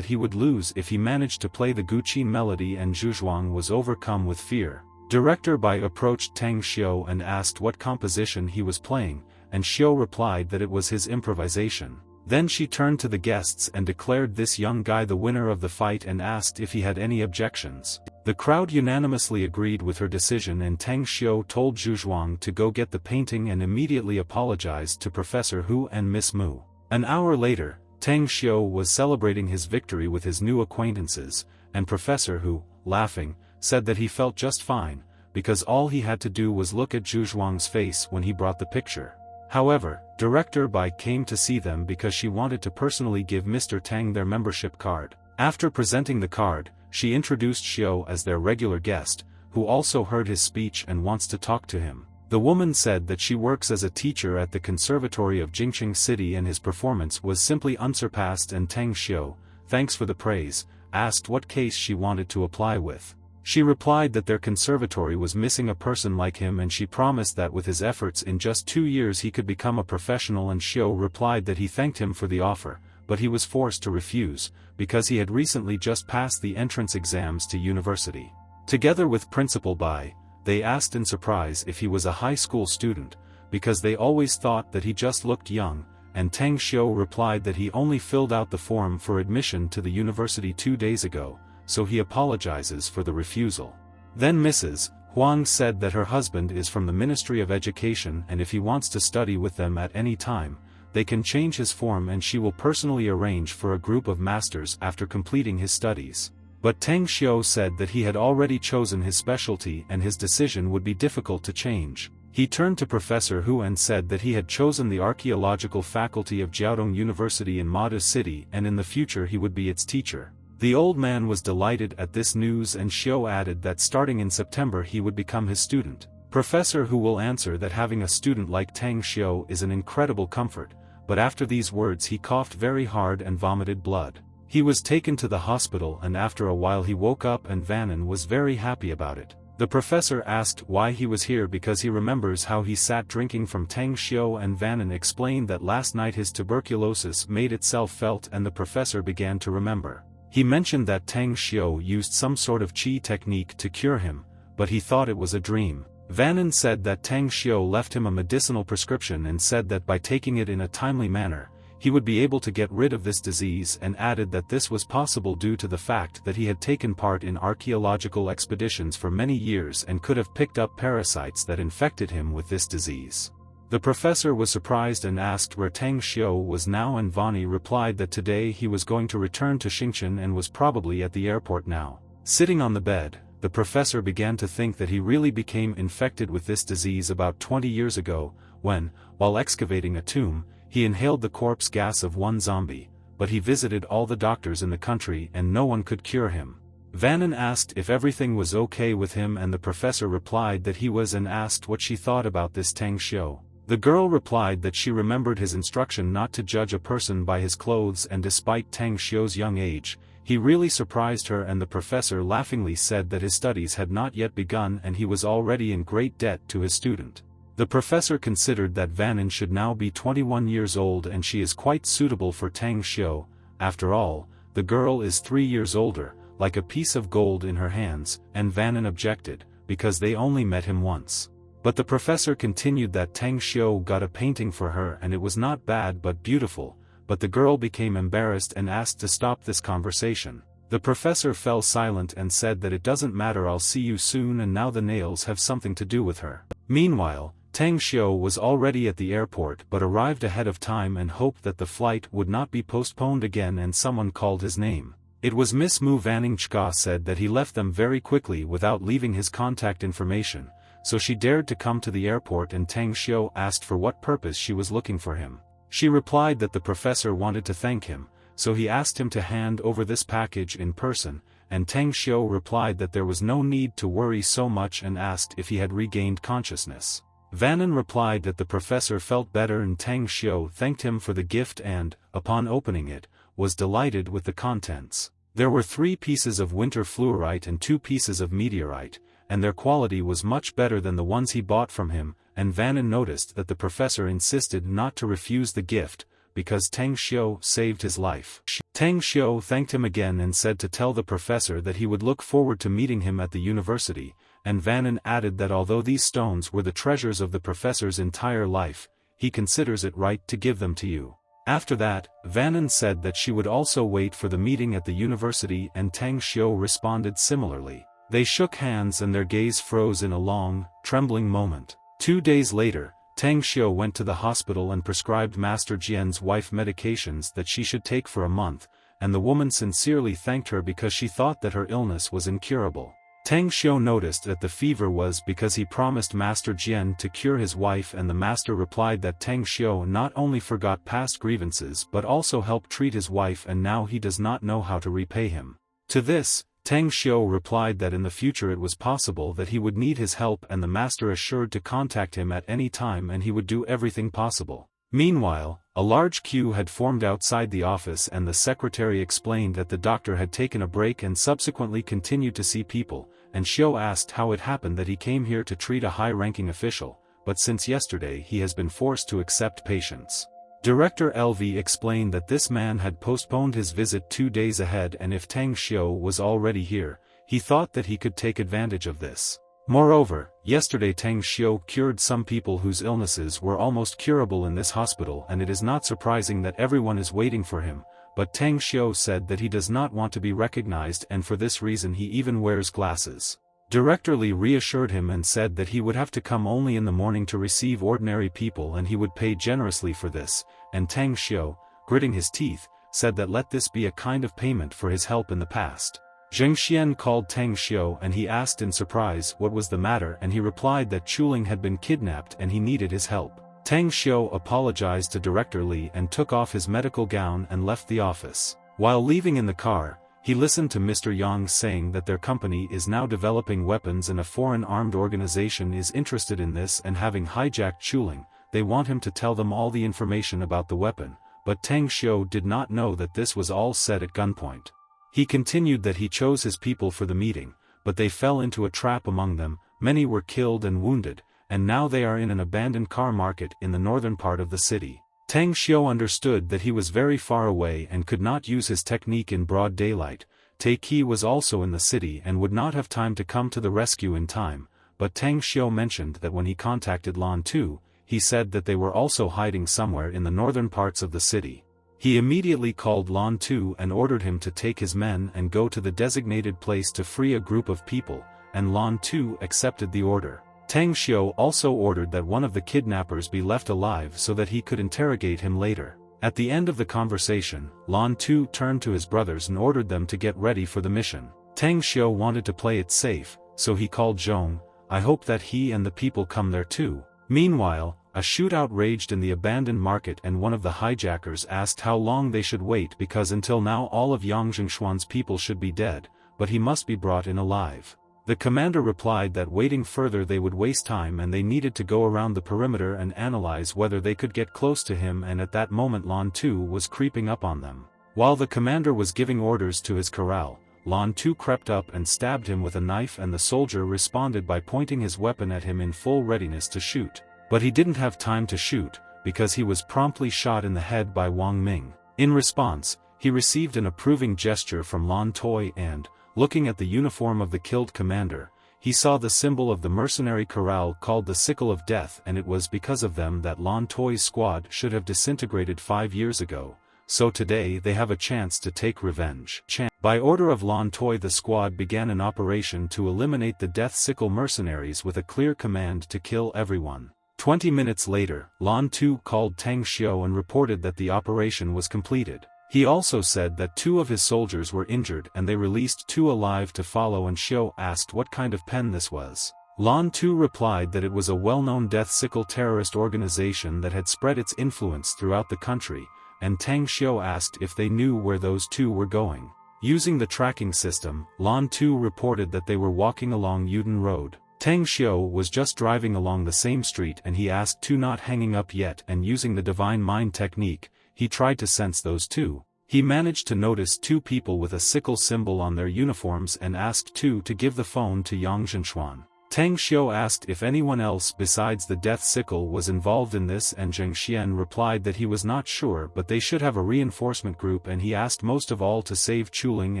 he would lose if he managed to play the Guqin melody, and Zhu Zhuang was overcome with fear. Director Bai approached Tang Xiu and asked what composition he was playing, and Xiu replied that it was his improvisation. Then she turned to the guests and declared this young guy the winner of the fight and asked if he had any objections. The crowd unanimously agreed with her decision, and Tang Xiu told Zhu Zhuang to go get the painting and immediately apologized to Professor Hu and Miss Mu. An hour later, Tang Xiu was celebrating his victory with his new acquaintances, and Professor Hu, laughing, said that he felt just fine, because all he had to do was look at Zhu Zhuang's face when he brought the picture. However, Director Bai came to see them because she wanted to personally give Mr. Tang their membership card. After presenting the card, she introduced Xiu as their regular guest, who also heard his speech and wants to talk to him. The woman said that she works as a teacher at the conservatory of Jingqing City and his performance was simply unsurpassed, and Tang Xiu, thanks for the praise, asked what case she wanted to apply with. She replied that their conservatory was missing a person like him, and she promised that with his efforts in just 2 years he could become a professional, and Xiu replied that he thanked him for the offer, but he was forced to refuse, because he had recently just passed the entrance exams to university. Together with Principal Bai, they asked in surprise if he was a high school student, because they always thought that he just looked young, and Tang Xiu replied that he only filled out the form for admission to the university 2 days ago, so he apologizes for the refusal. Then Mrs. Huang said that her husband is from the Ministry of Education, and if he wants to study with them at any time, they can change his form and she will personally arrange for a group of masters after completing his studies. But Tang Xiu said that he had already chosen his specialty and his decision would be difficult to change. He turned to Professor Hu and said that he had chosen the archaeological faculty of Jiaodong University in Mada City and in the future he would be its teacher. The old man was delighted at this news, and Xiu added that starting in September he would become his student. Professor Hu will answer that having a student like Tang Xiu is an incredible comfort, but after these words he coughed very hard and vomited blood. He was taken to the hospital, and after a while he woke up, and Vannon was very happy about it. The professor asked why he was here because he remembers how he sat drinking from Tang Xiu, and Vannon explained that last night his tuberculosis made itself felt, and the professor began to remember. He mentioned that Tang Xiu used some sort of qi technique to cure him, but he thought it was a dream. Vannon said that Tang Xiu left him a medicinal prescription and said that by taking it in a timely manner, he would be able to get rid of this disease, and added that this was possible due to the fact that he had taken part in archaeological expeditions for many years and could have picked up parasites that infected him with this disease. The professor was surprised and asked where Tang Xiu was now, and Vani replied that today he was going to return to Xingchen and was probably at the airport now. Sitting on the bed, the professor began to think that he really became infected with this disease about 20 years ago, when, while excavating a tomb, he inhaled the corpse gas of one zombie, but he visited all the doctors in the country and no one could cure him. Vannon asked if everything was okay with him, and the professor replied that he was, and asked what she thought about this Tang Xiu. The girl replied that she remembered his instruction not to judge a person by his clothes, and despite Tang Xiu's young age, he really surprised her, and the professor laughingly said that his studies had not yet begun and he was already in great debt to his student. The professor considered that Vannon should now be 21 years old and she is quite suitable for Tang Xiu. After all, the girl is 3 years older, like a piece of gold in her hands, and Vannon objected, because they only met him once. But the professor continued that Tang Xiu got a painting for her and it was not bad but beautiful, but the girl became embarrassed and asked to stop this conversation. The professor fell silent and said that it doesn't matter, I'll see you soon, and now the nails have something to do with her. Meanwhile, Tang Xiu was already at the airport but arrived ahead of time and hoped that the flight would not be postponed again, and someone called his name. It was Miss Mu. Vanning Chka said that he left them very quickly without leaving his contact information, so she dared to come to the airport, and Tang Xiu asked for what purpose she was looking for him. She replied that the professor wanted to thank him, so he asked him to hand over this package in person, and Tang Xiu replied that there was no need to worry so much and asked if he had regained consciousness. Vannon replied that the professor felt better, and Tang Xiu thanked him for the gift and, upon opening it, was delighted with the contents. There were 3 pieces of winter fluorite and 2 pieces of meteorite, and their quality was much better than the ones he bought from him, and Vannon noticed that the professor insisted not to refuse the gift, because Tang Xiu saved his life. Tang Xiu thanked him again and said to tell the professor that he would look forward to meeting him at the university, and Vannon added that although these stones were the treasures of the professor's entire life, he considers it right to give them to you. After that, Vannan said that she would also wait for the meeting at the university, and Tang Xiu responded similarly. They shook hands and their gaze froze in a long, trembling moment. 2 days later, Tang Xiu went to the hospital and prescribed Master Jian's wife medications that she should take for a month, and the woman sincerely thanked her because she thought that her illness was incurable. Tang Xiu noticed that the fever was because he promised Master Jian to cure his wife, and the master replied that Tang Xiu not only forgot past grievances but also helped treat his wife, and now he does not know how to repay him. To this, Tang Xiu replied that in the future it was possible that he would need his help, and the master assured to contact him at any time and he would do everything possible. Meanwhile, a large queue had formed outside the office, and the secretary explained that the doctor had taken a break and subsequently continued to see people, and Xiu asked how it happened that he came here to treat a high-ranking official, but since yesterday he has been forced to accept patients. Director LV explained that this man had postponed his visit 2 days ahead, and if Tang Xiu was already here, he thought that he could take advantage of this. Moreover, yesterday Tang Xiu cured some people whose illnesses were almost curable in this hospital, and it is not surprising that everyone is waiting for him, but Tang Xiu said that he does not want to be recognized, and for this reason he even wears glasses. Director Li reassured him and said that he would have to come only in the morning to receive ordinary people, and he would pay generously for this, and Tang Xiu, gritting his teeth, said that let this be a kind of payment for his help in the past. Zheng Xian called Tang Xiu and he asked in surprise what was the matter, and he replied that Chuling had been kidnapped and he needed his help. Tang Xiu apologized to Director Li and took off his medical gown and left the office. While leaving in the car, he listened to Mr. Yang saying that their company is now developing weapons and a foreign armed organization is interested in this, and having hijacked Chuling, they want him to tell them all the information about the weapon, but Tang Xiu did not know that this was all said at gunpoint. He continued that he chose his people for the meeting, but they fell into a trap among them, many were killed and wounded, and now they are in an abandoned car market in the northern part of the city. Tang Xiu understood that he was very far away and could not use his technique in broad daylight. Tai Qi was also in the city and would not have time to come to the rescue in time, but Tang Xiu mentioned that when he contacted Lan Tu, he said that they were also hiding somewhere in the northern parts of the city. He immediately called Lan Tu and ordered him to take his men and go to the designated place to free a group of people, and Lan Tu accepted the order. Tang Xiu also ordered that one of the kidnappers be left alive so that he could interrogate him later. At the end of the conversation, Lan Tu turned to his brothers and ordered them to get ready for the mission. Tang Xiu wanted to play it safe, so he called Zhong. I hope that he and the people come there too. Meanwhile, a shootout raged in the abandoned market, and one of the hijackers asked how long they should wait because until now all of Yang Zhengshuan's people should be dead, but he must be brought in alive. The commander replied that waiting further they would waste time and they needed to go around the perimeter and analyze whether they could get close to him, and at that moment Lan Tu was creeping up on them. While the commander was giving orders to his corral, Lan Tu crept up and stabbed him with a knife, and the soldier responded by pointing his weapon at him in full readiness to shoot. But he didn't have time to shoot, because he was promptly shot in the head by Wang Ming. In response, he received an approving gesture from Lan Toi and, looking at the uniform of the killed commander, he saw the symbol of the mercenary corral called the Sickle of Death, and it was because of them that Lan Toi's squad should have disintegrated 5 years ago, so today they have a chance to take revenge. By order of Lan Toi, the squad began an operation to eliminate the Death Sickle mercenaries with a clear command to kill everyone. 20 minutes later, Lan Tu called Tang Xiu and reported that the operation was completed. He also said that 2 of his soldiers were injured and they released 2 alive to follow, and Xiu asked what kind of pen this was. Lan Tu replied that it was a well-known Death Sickle terrorist organization that had spread its influence throughout the country, and Tang Xiu asked if they knew where those 2 were going. Using the tracking system, Lan Tu reported that they were walking along Yuden Road. Tang Xiu was just driving along the same street and he asked 2 not hanging up yet, and using the divine mind technique, he tried to sense those 2. He managed to notice 2 people with a sickle symbol on their uniforms and asked 2 to give the phone to Yang Zhengshuan. Tang Xiu asked if anyone else besides the Death Sickle was involved in this, and Zheng Xian replied that he was not sure but they should have a reinforcement group, and he asked most of all to save Chuling,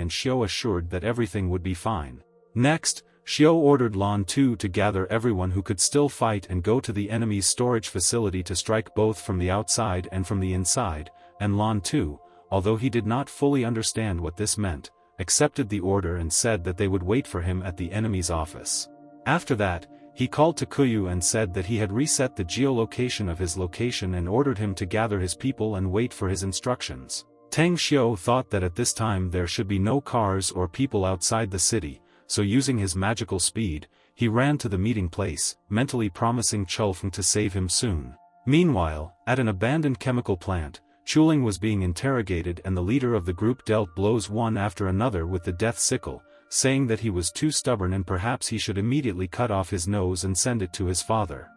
and Xiu assured that everything would be fine. Next, Xiu ordered Lan Tu to gather everyone who could still fight and go to the enemy's storage facility to strike both from the outside and from the inside, and Lon too, although he did not fully understand what this meant, accepted the order and said that they would wait for him at the enemy's office. After that, he called to Kuyu and said that he had reset the geolocation of his location and ordered him to gather his people and wait for his instructions. Tang Xiu thought that at this time there should be no cars or people outside the city, so using his magical speed, he ran to the meeting place, mentally promising Chulfeng to save him soon. Meanwhile, at an abandoned chemical plant, Chuling was being interrogated and the leader of the group dealt blows one after another with the death sickle, saying that he was too stubborn and perhaps he should immediately cut off his nose and send it to his father.